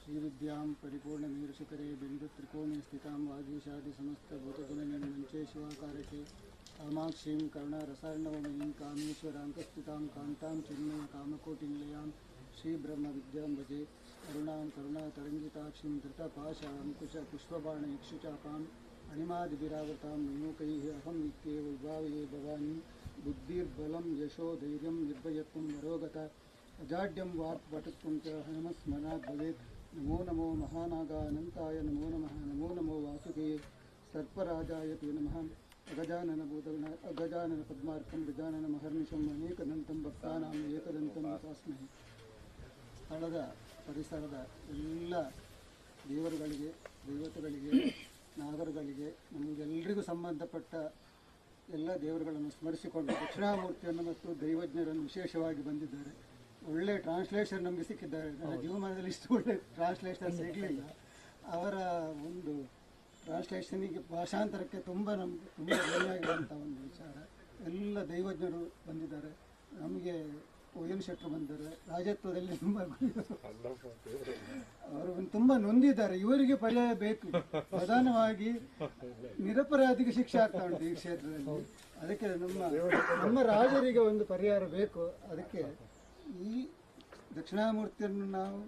ಶ್ರೀವಿದ್ಯಾಂ ಪರಿಪೂರ್ಣಮೀರುಶಿಖರೆ ಬಿಂದುತ್ರಿಕೋಣೆ ಸ್ಥಿತಾಂ ವಾಗೀಶಾದಿ ಸಮಸ್ತಭೂತಜನನೀಂ ಮಂಚೇ ಶಿವಾಕಾರಕೆ ಕಾಮಾಕ್ಷೀಂ ಕರುಣಾರಸಾರ್ಣವಮಯೀಂ ಕಾಮೇಶ್ವರಾಂಕಸ್ಥಿತಾಂ ಕಾಂತಾಂ ಚಿನ್ಮಯ ಕಾಮಕೋಟಿನಿಲಯಾಂ ಶ್ರೀಬ್ರಹ್ಮವಿದ್ಯಾಂ ಭಜೆ ಕರುಣಾಂ ಕರುಣಾತರಂಗಿತಾಕ್ಷಿಂ ಧೃತಪಾಶಾಂಕುಶ ಪುಷ್ಪಬಾಣ ಇಕ್ಷುಚಾಪಾಂ ಅಣಿಮಾದಿಭಿರಾವೃತಾಂ ವಿಮುಖೈಃ ಅಹಂ ಇತ್ಯೇವ ವಿಭಾವಯೇ ಭವಾನಿ ಬುದ್ಧಿರ್ಬಲಂ ಯಶೋ ಧೈರ್ಯಂ ನಿರ್ಭಯತ್ವಂ ವರೋಗತ ಅಜಾಡ್ಯಂ ವಾಕ್ಪಟುತ್ವಂ ಚ ಹನುಮಸ್ಮರಾತ್ ಭವೇತ್ ನಮೋ ನಮೋ ಮಹಾನಾಗಾನಂತಾಯ ನಮೋ ನಮಃ ನಮೋ ನಮೋ ವಾಸುದೇವ ಸರ್ಪರಾಜಾಯ ತೇ ನಮಃ ಅಗಜಾನನ ಪದ್ಮಾರ್ಕಂ ಗಜಾನನ ಮಹರ್ನಿಶಂ ಅನೇಕದಂತಂ ಭಕ್ತಾನಾಂ ಏಕದಂತಂ ಉಪಾಸ್ಮಹೆ. ಸ್ಥಳದ ಪರಿಸರದ ಎಲ್ಲ ದೇವರುಗಳಿಗೆ ದೈವತೆಗಳಿಗೆ ನಾಗರುಗಳಿಗೆ ನಮಗೆಲ್ಲರಿಗೂ ಸಂಬಂಧಪಟ್ಟ ಎಲ್ಲ ದೇವರುಗಳನ್ನು ಸ್ಮರಿಸಿಕೊಂಡು ದಕ್ಷಿಣಾಮೂರ್ತಿಯನ್ನು ಮತ್ತು ದೈವಜ್ಞರನ್ನು ವಿಶೇಷವಾಗಿ ಬಂದಿದ್ದಾರೆ. ಒಳ್ಳೆ ಟ್ರಾನ್ಸ್ಲೇಷನ್ ನಮಗೆ ಸಿಕ್ಕಿದ್ದಾರೆ. ನನ್ನ ಜೀವಮಾನದಲ್ಲಿ ಇಷ್ಟು ಒಳ್ಳೆ ಟ್ರಾನ್ಸ್ಲೇಷನ್ ಸಿಗಲಿಲ್ಲ. ಅವರ ಒಂದು ಟ್ರಾನ್ಸ್ಲೇಷನಿಗೆ ಭಾಷಾಂತರಕ್ಕೆ ತುಂಬ ಧನ್ಯವಾಗಿರುವಂಥ ಒಂದು ವಿಚಾರ. ಎಲ್ಲ ದೈವಜ್ಞರು ಬಂದಿದ್ದಾರೆ. ನಮಗೆ ON ಶೆಟ್ಟರು ಬಂದಿದ್ದಾರೆ. ರಾಜತ್ವದಲ್ಲಿ ತುಂಬ ಅವರು ತುಂಬ ನೊಂದಿದ್ದಾರೆ. ಇವರಿಗೆ ಪರ್ಯಾಯ ಬೇಕು. ಪ್ರಧಾನವಾಗಿ ನಿರಪರಾಧಿಗೆ ಶಿಕ್ಷೆ ಆಗ್ತಾ ಉಂಟು ಈ ಕ್ಷೇತ್ರದಲ್ಲಿ. ಅದಕ್ಕೆ ನಮ್ಮ ರಾಜರಿಗೆ ಒಂದು ಪರಿಹಾರ ಬೇಕು. ಅದಕ್ಕೆ ಈ ದಕ್ಷಿಣಾಮೂರ್ತಿಯನ್ನು ನಾವು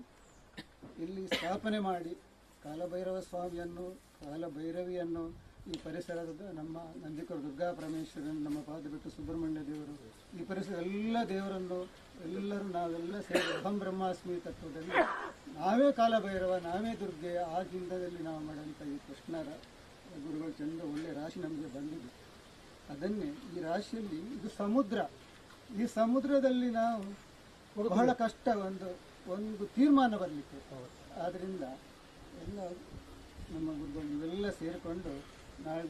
ಇಲ್ಲಿ ಸ್ಥಾಪನೆ ಮಾಡಿ ಕಾಲಭೈರವ ಸ್ವಾಮಿಯನ್ನು ಕಾಲಭೈರವಿಯನ್ನು ಈ ಪರಿಸರದ ನಮ್ಮ ನಂದಿಕರು ದುರ್ಗಾ ಪರಮೇಶ್ವರನ್, ನಮ್ಮ ಪಾದಬೆಟ್ಟು ಸುಬ್ರಹ್ಮಣ್ಯ ದೇವರು, ಈ ಪರಿಸರ ಎಲ್ಲ ದೇವರನ್ನು ಎಲ್ಲರೂ ನಾವೆಲ್ಲ ಸೇರಿ ಅಹಂ ಬ್ರಹ್ಮಾಸ್ಮಿ ತತ್ವದಲ್ಲಿ ನಾವೇ ಕಾಲಭೈರವ ನಾವೇ ದುರ್ಗೆ ಆ ಚಿಂತದಲ್ಲಿ ನಾವು ಮಾಡೋಂಥ ಈ ಕೃಷ್ಣರ ಗುರುಗಳು ಚಂದ ಒಳ್ಳೆ ರಾಶಿ ನಮಗೆ ಬಂದಿದೆ. ಅದನ್ನೇ ಈ ರಾಶಿಯಲ್ಲಿ ಇದು ಸಮುದ್ರ. ಈ ಸಮುದ್ರದಲ್ಲಿ ನಾವು ಬಹಳ ಕಷ್ಟ ಒಂದು ತೀರ್ಮಾನ ಬರಲಿಕ್ಕೆ. ಆದ್ದರಿಂದ ಎಲ್ಲ ನಮ್ಮ ಗುರುಗಳು ಇವೆಲ್ಲ ಸೇರಿಕೊಂಡು ನಾಳೆ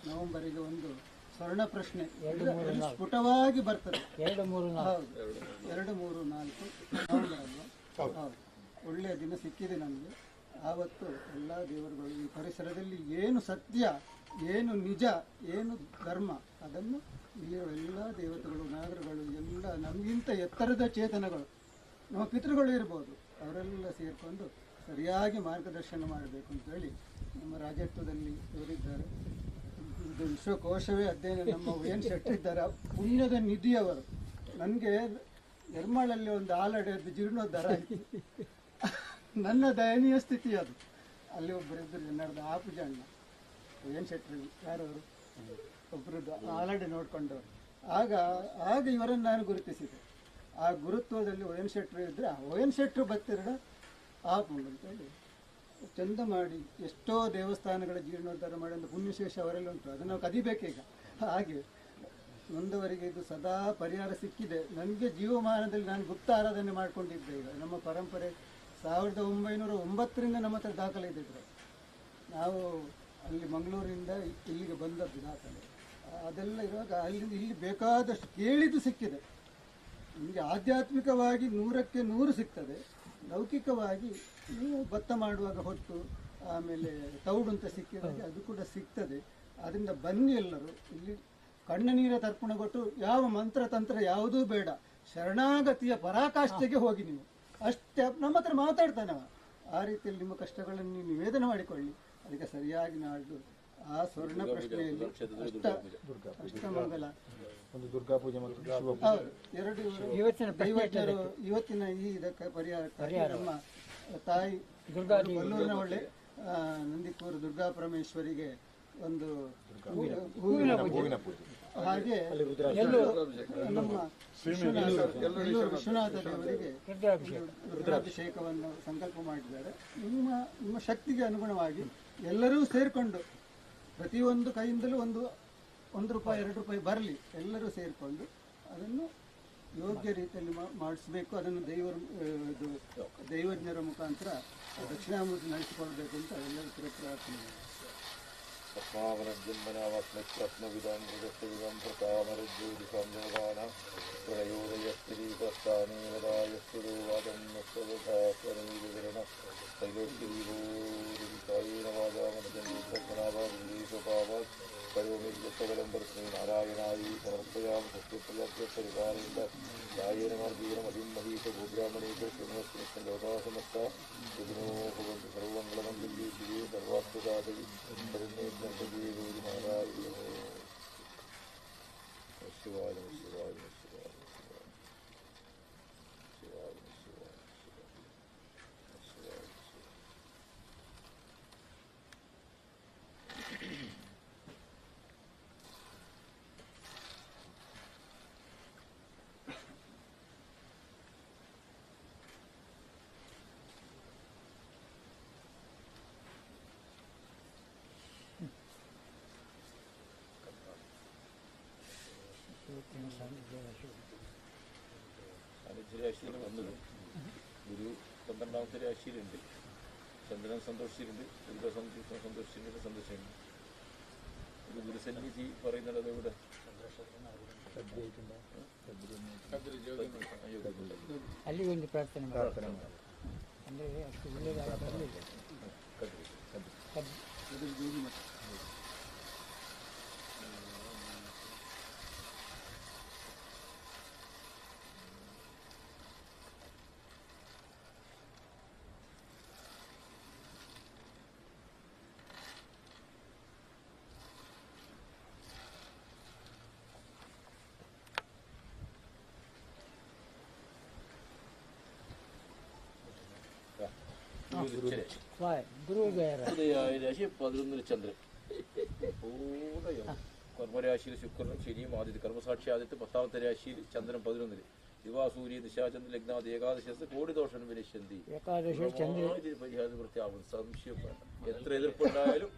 ನವೆಂಬರಿಗೆ ಒಂದು ಸ್ವರ್ಣ ಪ್ರಶ್ನೆ ಸ್ಫುಟವಾಗಿ ಬರ್ತದೆ. 2, 3, 4 ಹೌದು, 2, 3, 4 ನವೆಂಬರ್ ಅಲ್ವಾ? ಹೌದು, ಒಳ್ಳೆಯ ದಿನ ಸಿಕ್ಕಿದೆ ನಮಗೆ. ಆವತ್ತು ಎಲ್ಲ ದೇವರುಗಳು ಈ ಪರಿಸರದಲ್ಲಿ ಏನು ಸತ್ಯ, ಏನು ನಿಜ, ಏನು ಧರ್ಮ ಅದನ್ನು ಇಲ್ಲಿರುವ ಎಲ್ಲ ದೇವತೆಗಳು ನಾಗರುಗಳು ಎಲ್ಲ ನಮಗಿಂತ ಎತ್ತರದ ಚೇತನಗಳು ನಮ್ಮ ಪಿತೃಗಳು ಇರ್ಬೋದು, ಅವರೆಲ್ಲ ಸೇರಿಕೊಂಡು ಸರಿಯಾಗಿ ಮಾರ್ಗದರ್ಶನ ಮಾಡಬೇಕು ಅಂತೇಳಿ ನಮ್ಮ ರಾಜತ್ವದಲ್ಲಿ ಇವರಿದ್ದಾರೆ. ಇದು ವಿಶ್ವಕೋಶವೇ ಅಧ್ಯಯನ ನಮ್ಮ ON ಶೆಟ್ಟಿದ್ದಾರೆ. ಪುಣ್ಯದ ನಿಧಿಯವರು. ನನಗೆ ನಿರ್ಮಳಲ್ಲಿ ಒಂದು ಆಲಡೆಯದ್ದು ಜೀರ್ಣೋದ್ಧಾರ ಆಯಿತು. ನನ್ನ ದಯನೀಯ ಸ್ಥಿತಿ ಅದು. ಅಲ್ಲಿ ಒಬ್ಬರಿದ್ದರು ನಡೆದ ಆಪುಜ ಅಣ್ಣ ON ಶೆಟ್ಟರು, ಯಾರವರು ಒಬ್ಬರದ್ದು ಆಲಡೆ ನೋಡಿಕೊಂಡವರು. ಆಗ ಇವರನ್ನು ನಾನು ಗುರುತಿಸಿದೆ. ಆ ಗುರುತ್ವದಲ್ಲಿ ON ಶೆಟ್ಟರು ಇದ್ದರೆ ON ಶೆಟ್ಟರು ಬತ್ತಿರಡ ಆಪುಂಡು ಅಂತೇಳಿ ಚಂದ ಮಾಡಿ ಎಷ್ಟೋ ದೇವಸ್ಥಾನಗಳ ಜೀರ್ಣೋದ್ಧಾರ ಮಾಡಿ ಒಂದು ಪುಣ್ಯಶೇಷ ಅವರೆಲ್ಲ ಉಂಟು, ಅದನ್ನು ನಾವು ಕದಿಬೇಕೀಗ. ಹಾಗೆ ನೊಂದವರಿಗೆ ಇದು ಸದಾ ಪರಿಹಾರ ಸಿಕ್ಕಿದೆ. ನನಗೆ ಜೀವಮಾನದಲ್ಲಿ ನಾನು ಗುಪ್ತ ಆರಾಧನೆ ಮಾಡಿಕೊಂಡಿದ್ದೆ. ಈಗ ನಮ್ಮ ಪರಂಪರೆ 1909ರಿಂದ ನಮ್ಮ ಹತ್ರ ದಾಖಲೆ ಇದ್ದಿದ್ರು. ನಾವು ಅಲ್ಲಿ ಮಂಗಳೂರಿನಿಂದ ಇಲ್ಲಿಗೆ ಬಂದದ್ದು ದಾಖಲೆ. ಅದೆಲ್ಲ ಇರುವಾಗ ಅಲ್ಲಿಂದ ಇಲ್ಲಿ ಬೇಕಾದಷ್ಟು ಕೇಳಿದ್ದು ಸಿಕ್ಕಿದೆ. ನಿಮಗೆ ಆಧ್ಯಾತ್ಮಿಕವಾಗಿ 100ಕ್ಕೆ 100 ಸಿಗ್ತದೆ. ಲೌಕಿಕವಾಗಿ ನೀವು ಭತ್ತ ಮಾಡುವಾಗ ಹೊಟ್ಟು ಆಮೇಲೆ ತೌಡು ಅಂತ ಸಿಕ್ಕಿದಾಗ ಅದು ಕೂಡ ಸಿಗ್ತದೆ. ಅದರಿಂದ ಬನ್ನಿ ಎಲ್ಲರೂ ಇಲ್ಲಿ ಕಣ್ಣ ನೀರ ತರ್ಪಣ ಕೊಟ್ಟು ಯಾವ ಮಂತ್ರ ತಂತ್ರ ಯಾವುದೂ ಬೇಡ, ಶರಣಾಗತಿಯ ಪರಾಕಾಷ್ಠೆಗೆ ಹೋಗಿ ನೀವು ಅಷ್ಟೇ. ನಮ್ಮ ಹತ್ರ ಮಾತಾಡ್ತಾನೆ ಆ ರೀತಿಯಲ್ಲಿ ನಿಮ್ಮ ಕಷ್ಟಗಳನ್ನು ನೀವು ನಿವೇದನೆ ಮಾಡಿಕೊಳ್ಳಿ. ಅದಕ್ಕೆ ಸರಿಯಾಗಿ ನಾಡ್ದು ಆ ಸ್ವರ್ಣ ಪ್ರಶ್ನೆಯಲ್ಲಿ ಅಷ್ಟಮಂಗಲ ಒಂದು ದುರ್ಗಾ ಪೂಜೆ ಮತ್ತು ಎರಡು ದೈವಜ್ಞರು ಇವತ್ತಿನ ಈ ಇದಕ್ಕೆ ಪರಿಹಾರ ನಮ್ಮ ತಾಯಿ ಕೊಲ್ಲೂರಿನ ಒಳ್ಳೆ ನಂದಿಕೂರು ದುರ್ಗಾ ಪರಮೇಶ್ವರಿಗೆ ಒಂದು ಹೂವಿನ ಪೂಜೆ, ಹಾಗೆ ನಮ್ಮ ವಿಶ್ವನಾಥ ದೇವರಿಗೆ ರುದ್ರಾಭಿಷೇಕವನ್ನು ಸಂಕಲ್ಪ ಮಾಡಿದ್ದಾರೆ. ನಿಮ್ಮ ಶಕ್ತಿಗೆ ಅನುಗುಣವಾಗಿ ಎಲ್ಲರೂ ಸೇರಿಕೊಂಡು ಪ್ರತಿಯೊಂದು ಕೈಯಿಂದಲೂ ಒಂದು ರೂಪಾಯಿ 2 ರೂಪಾಯಿ ಬರಲಿ, ಎಲ್ಲರೂ ಸೇರಿಕೊಂಡು ಅದನ್ನು ಯೋಗ್ಯ ರೀತಿಯಲ್ಲಿ ಮಾಡಿಸ್ಬೇಕು. ಅದನ್ನು ದೈವಜ್ಞರ ಮುಖಾಂತರ ದಕ್ಷಿಣಾಮೂರ್ತಿ ನಡೆಸಿಕೊಳ್ಬೇಕು ಅಂತ ಎಲ್ಲರೂ ಪ್ರಾರ್ಥನೆ. ಪದ್ಮಾವನಜನ್ಮನಾವಸ್ಮೃತ್ವಿದಂ ಮೃಗಸ್ವಿದಂ ಪ್ರತಾಮರಜ್ಯೋತಿಸಂಯೋಗಾನ ಪ್ರಳಯೋದಯಸ್ಥಿರೀಪಸ್ಥಾನೇವದಾಯಸ್ತುವಾದಂ ನಸ್ತವಧಾಸ್ವನೀವಿವರಣ ತೈಲೋಕ್ತಿರೀವೋದಿತಾಯೇನ ವಾಜಾಮನಜನ್ಮನಾಭಾವೀಶೋಪಾವಾತ್ ಕಯೋಮಿರ್ಯತ್ತಗಲಂ ಪರಸ್ಮೈ ನಾರಾಯಣಾಯಿ ಸಮರ್ಪಯಾಮಿ ಸತ್ಯಪ್ರಜಾಪ್ಯಪರಿವಾರೇಂದ ದಾಯೇನ ಮಾರ್ಗೇಣ ಮಹಿಂ ಮಹೀಶ ಭೂಬ್ರಾಹ್ಮಣೇಶ ಶ್ರೀನಿವಾಸಮಸ್ತ ಯಜ್ಞೋ ಭವಂತು ಸರ್ವಮಂಗಳಮಂಗಲ್ಯೇ ಶಿವೇ ಸರ್ವಾರ್ಥಸಾಧಕಿ ಶರಣ್ಯೇ ತ್ರ್ಯಂಬಕೇ ಗೌರಿ ನಾರಾಯಣಿ ಶಿವಾಯ ಶಿವಾಯ ಶಿವಾಯ ಶಿವಾಯ ಶಿವಾಯ ಶಿವಾಯ. രാശിയിൽ വന്നത് ഗുരു 12ാമത്തെ രാശിയിലുണ്ട്, ചന്ദ്രൻ സന്തോഷിച്ചിട്ടുണ്ട്, ദുർഗ സന്തോഷിച്ചിട്ടുണ്ട്, സന്തോഷമുണ്ട്. ഒരു ഗുരുസന്നിധി പറയുന്നത് അതെവിടെ ಅಲ್ಲಿ ಒಂದು ಪ್ರಾರ್ಥನೆ ಅಂದರೆ ಅಷ್ಟು ಒಳ್ಳೆಯದಾಗಿ ಬರಲಿಲ್ಲ. ഉദയായ രാശി 11 ചന്ദ്രൻ, കർമ്മരാശിയിൽ ശുക്രനും ശനിയും ആദിത്യ കർമ്മസാക്ഷി ആദിത്യ 10ാമത്തെ രാശിയിൽ ചന്ദ്രൻ 11 ദിവാസൂര്യ ദിശാചന്ദ്ര ലഗ്നാദി ഏകാദശി കോടിദോഷം വിനശ്യന്തി. പരിഹാരം വൃത്തിയാവും, സംശയം വേണ്ട. എത്ര എതിർപ്പുണ്ടായാലും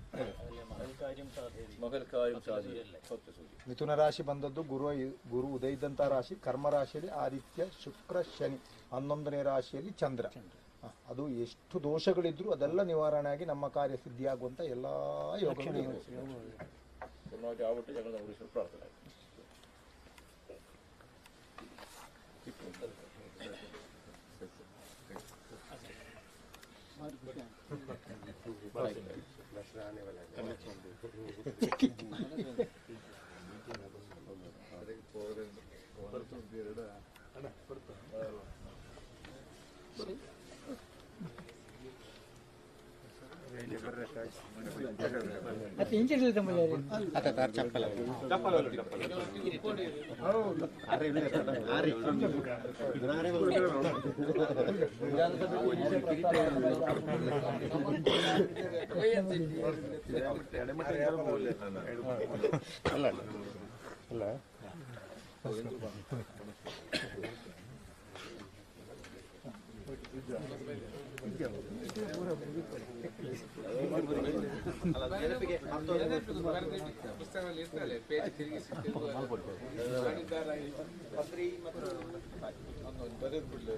ಮಗಲ್ ಕಾರ್ಯ ಸಾಧ್ಯ. ಮಿಥುನ ರಾಶಿ ಬಂದದ್ದು ಗುರು ಉದಯಿದಂಥ ರಾಶಿ. ಕರ್ಮ ರಾಶಿಯಲ್ಲಿ ಆದಿತ್ಯ ಶುಕ್ರ ಶನಿ, 11ನೇ ರಾಶಿಯಲ್ಲಿ ಚಂದ್ರ. ಅದು ಎಷ್ಟು ದೋಷಗಳಿದ್ರು ಅದೆಲ್ಲ ನಿವಾರಣೆ ಆಗಿ ನಮ್ಮ ಕಾರ್ಯ ಸಿದ್ಧಿಯಾಗುವಂತ ಎಲ್ಲಾ ಯೋಗಗಳು ആവട്ടെ. ഞങ്ങൾ നമ്മുടെ പ്രാർത്ഥന. ಮತ್ತೆ ಇಂಚಿನಲ್ಲಿ ತಮ್ಮಲ್ಲಿ ಪುಸ್ತಕದಲ್ಲಿ ಇರ್ತದೆ ಪೇಜ್ ತಿರುಗಿಸಿ ಬರೆದು ಬಿಡ್ಲಿ.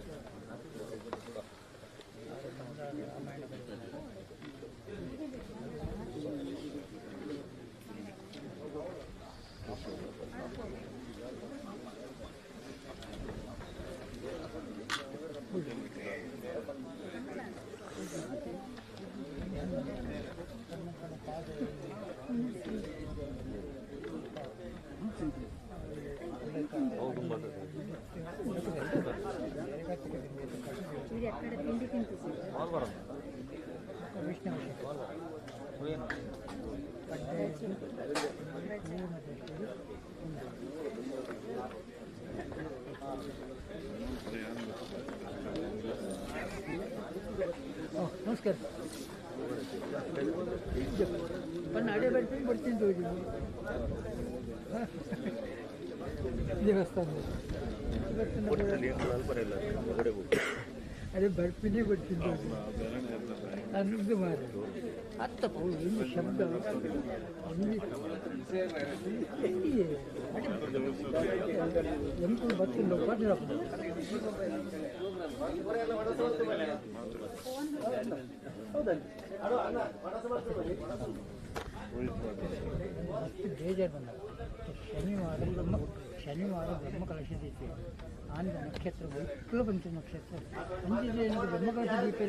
ನಮಸ್ಕಾರ ನಾಳೆ ಬರ್ತೀನಿ ಬರ್ತೀನಿ ದೇವಸ್ಥಾನ ಅದೇ ಬರ್ತೀನಿ ಬರ್ತೀನಿ ಅನ್ನೋದು ಮಾರ ಅತ್ತಪ್ಪ ಇನ್ನು ಶಬ್ದ ಎಂಟು ಬರ್ತೀನಿ ಬೇಜಾರು ಬಂದ ಶನಿವಾರ ಬ್ರಹ್ಮ ಕಲಶ ದೀಪ ಆಂದ ನಕ್ಷತ್ರ ವಿಪ್ಲ ಪಂಚ ನಕ್ಷತ್ರ ಅಂಜಿದೆ ಬ್ರಹ್ಮ ಕಲಶ ದೀಪ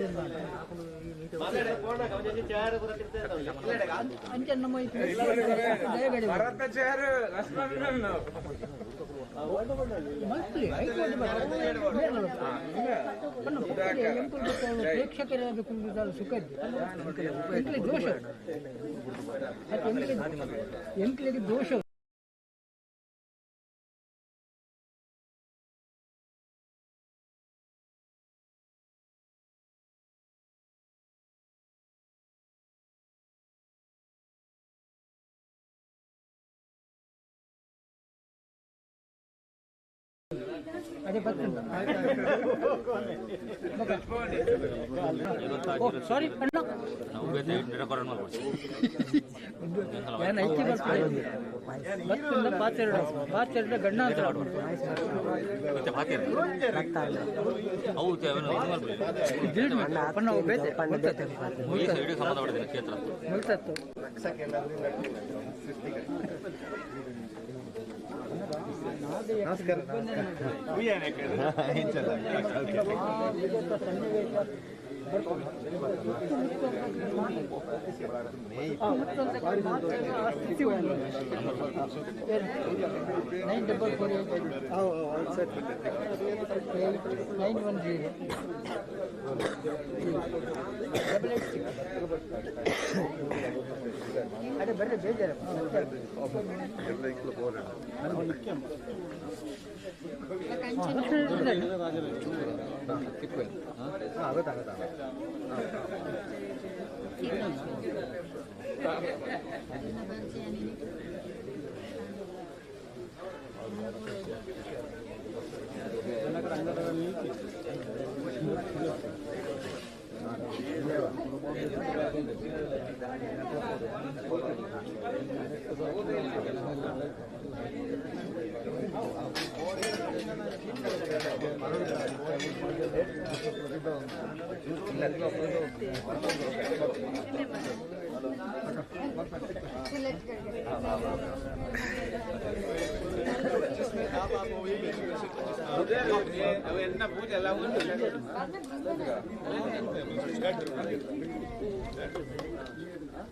ಅಂಚನ್ನಮ್ಮ ಪ್ರೇಕ್ಷಕರಾದ ಕುಂದಾದ ಸುಖ ಎಂಕ್ಲಿಗೆ ದೋಷ ಎಂಕ್ಲಿಗೆ ದೋಷ ಅದೇ ಬರ್ತೀನಿ ಸಾರಿ ಅಣ್ಣ ನಾನು ಐತಿ ಬರ್ತೀನಿ ಪಾತ್ರೆ ಗಣ್ಣ ಅಂತ ನಮಸ್ಕಾರ ಅದೇ ಬರ್ರಿ ಬೇಜಾರು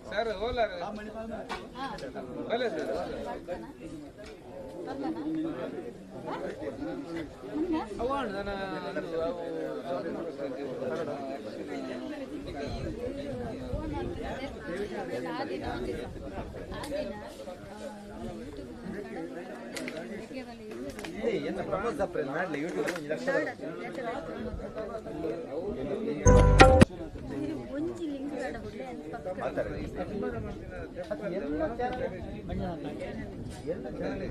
ಸರ್ ಓಲಾ ಒಳ್ಳೆ ಸರ್ ಅವನು என்ன ப்ரமோஸ் அப்புறம் நாட்டில் யூடியூப்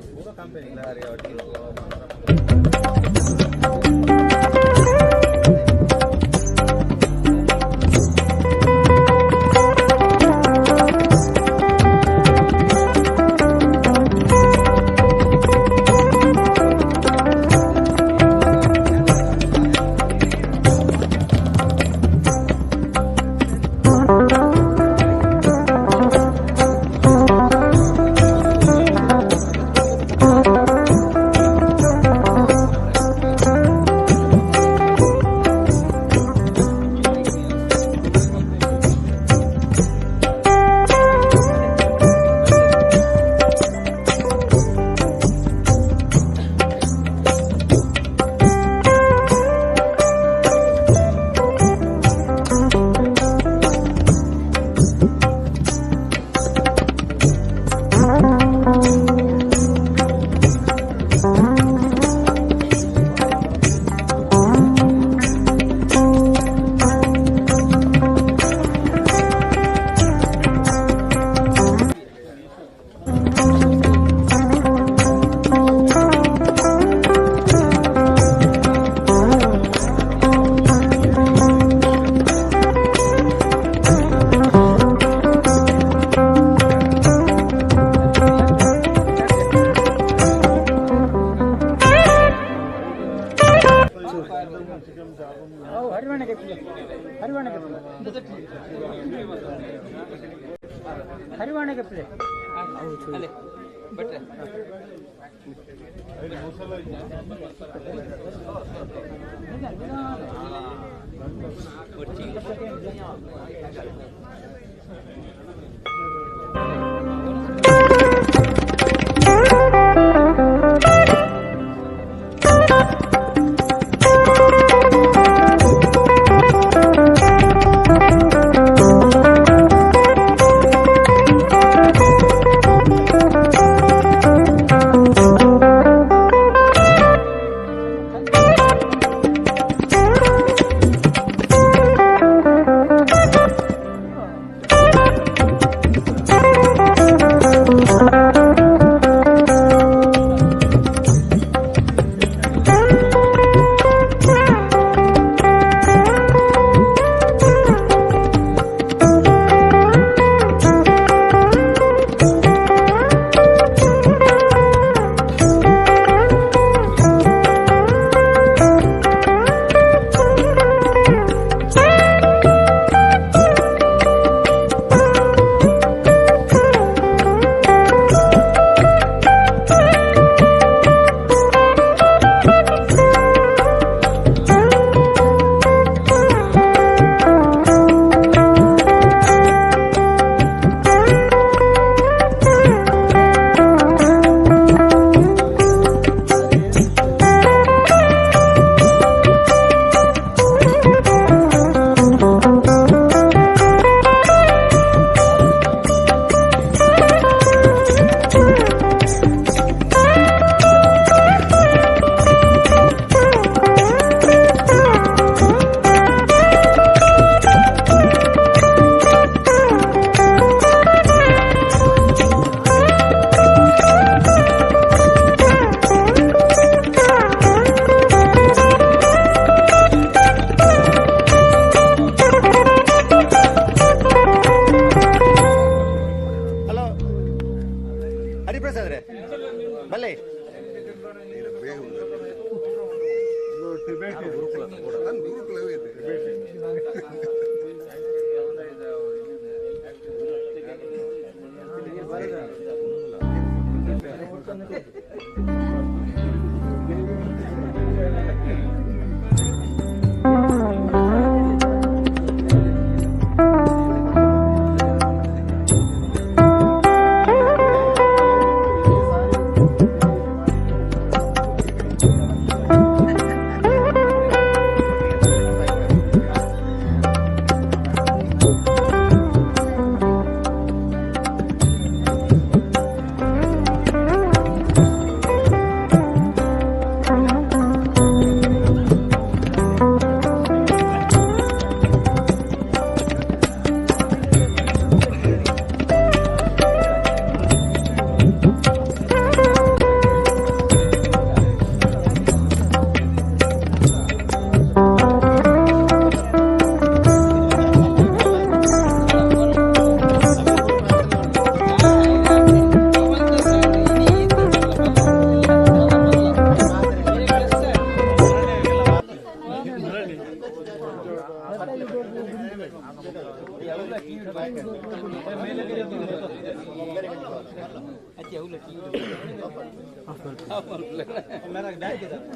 ಪೂರ ಕಂಪನಿ ಹರಿವಾಣಗೆ ಪ್ಲೇ ಬಟ್ರೆ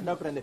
ಡಾಕ್ಟರ್ ರಾಜ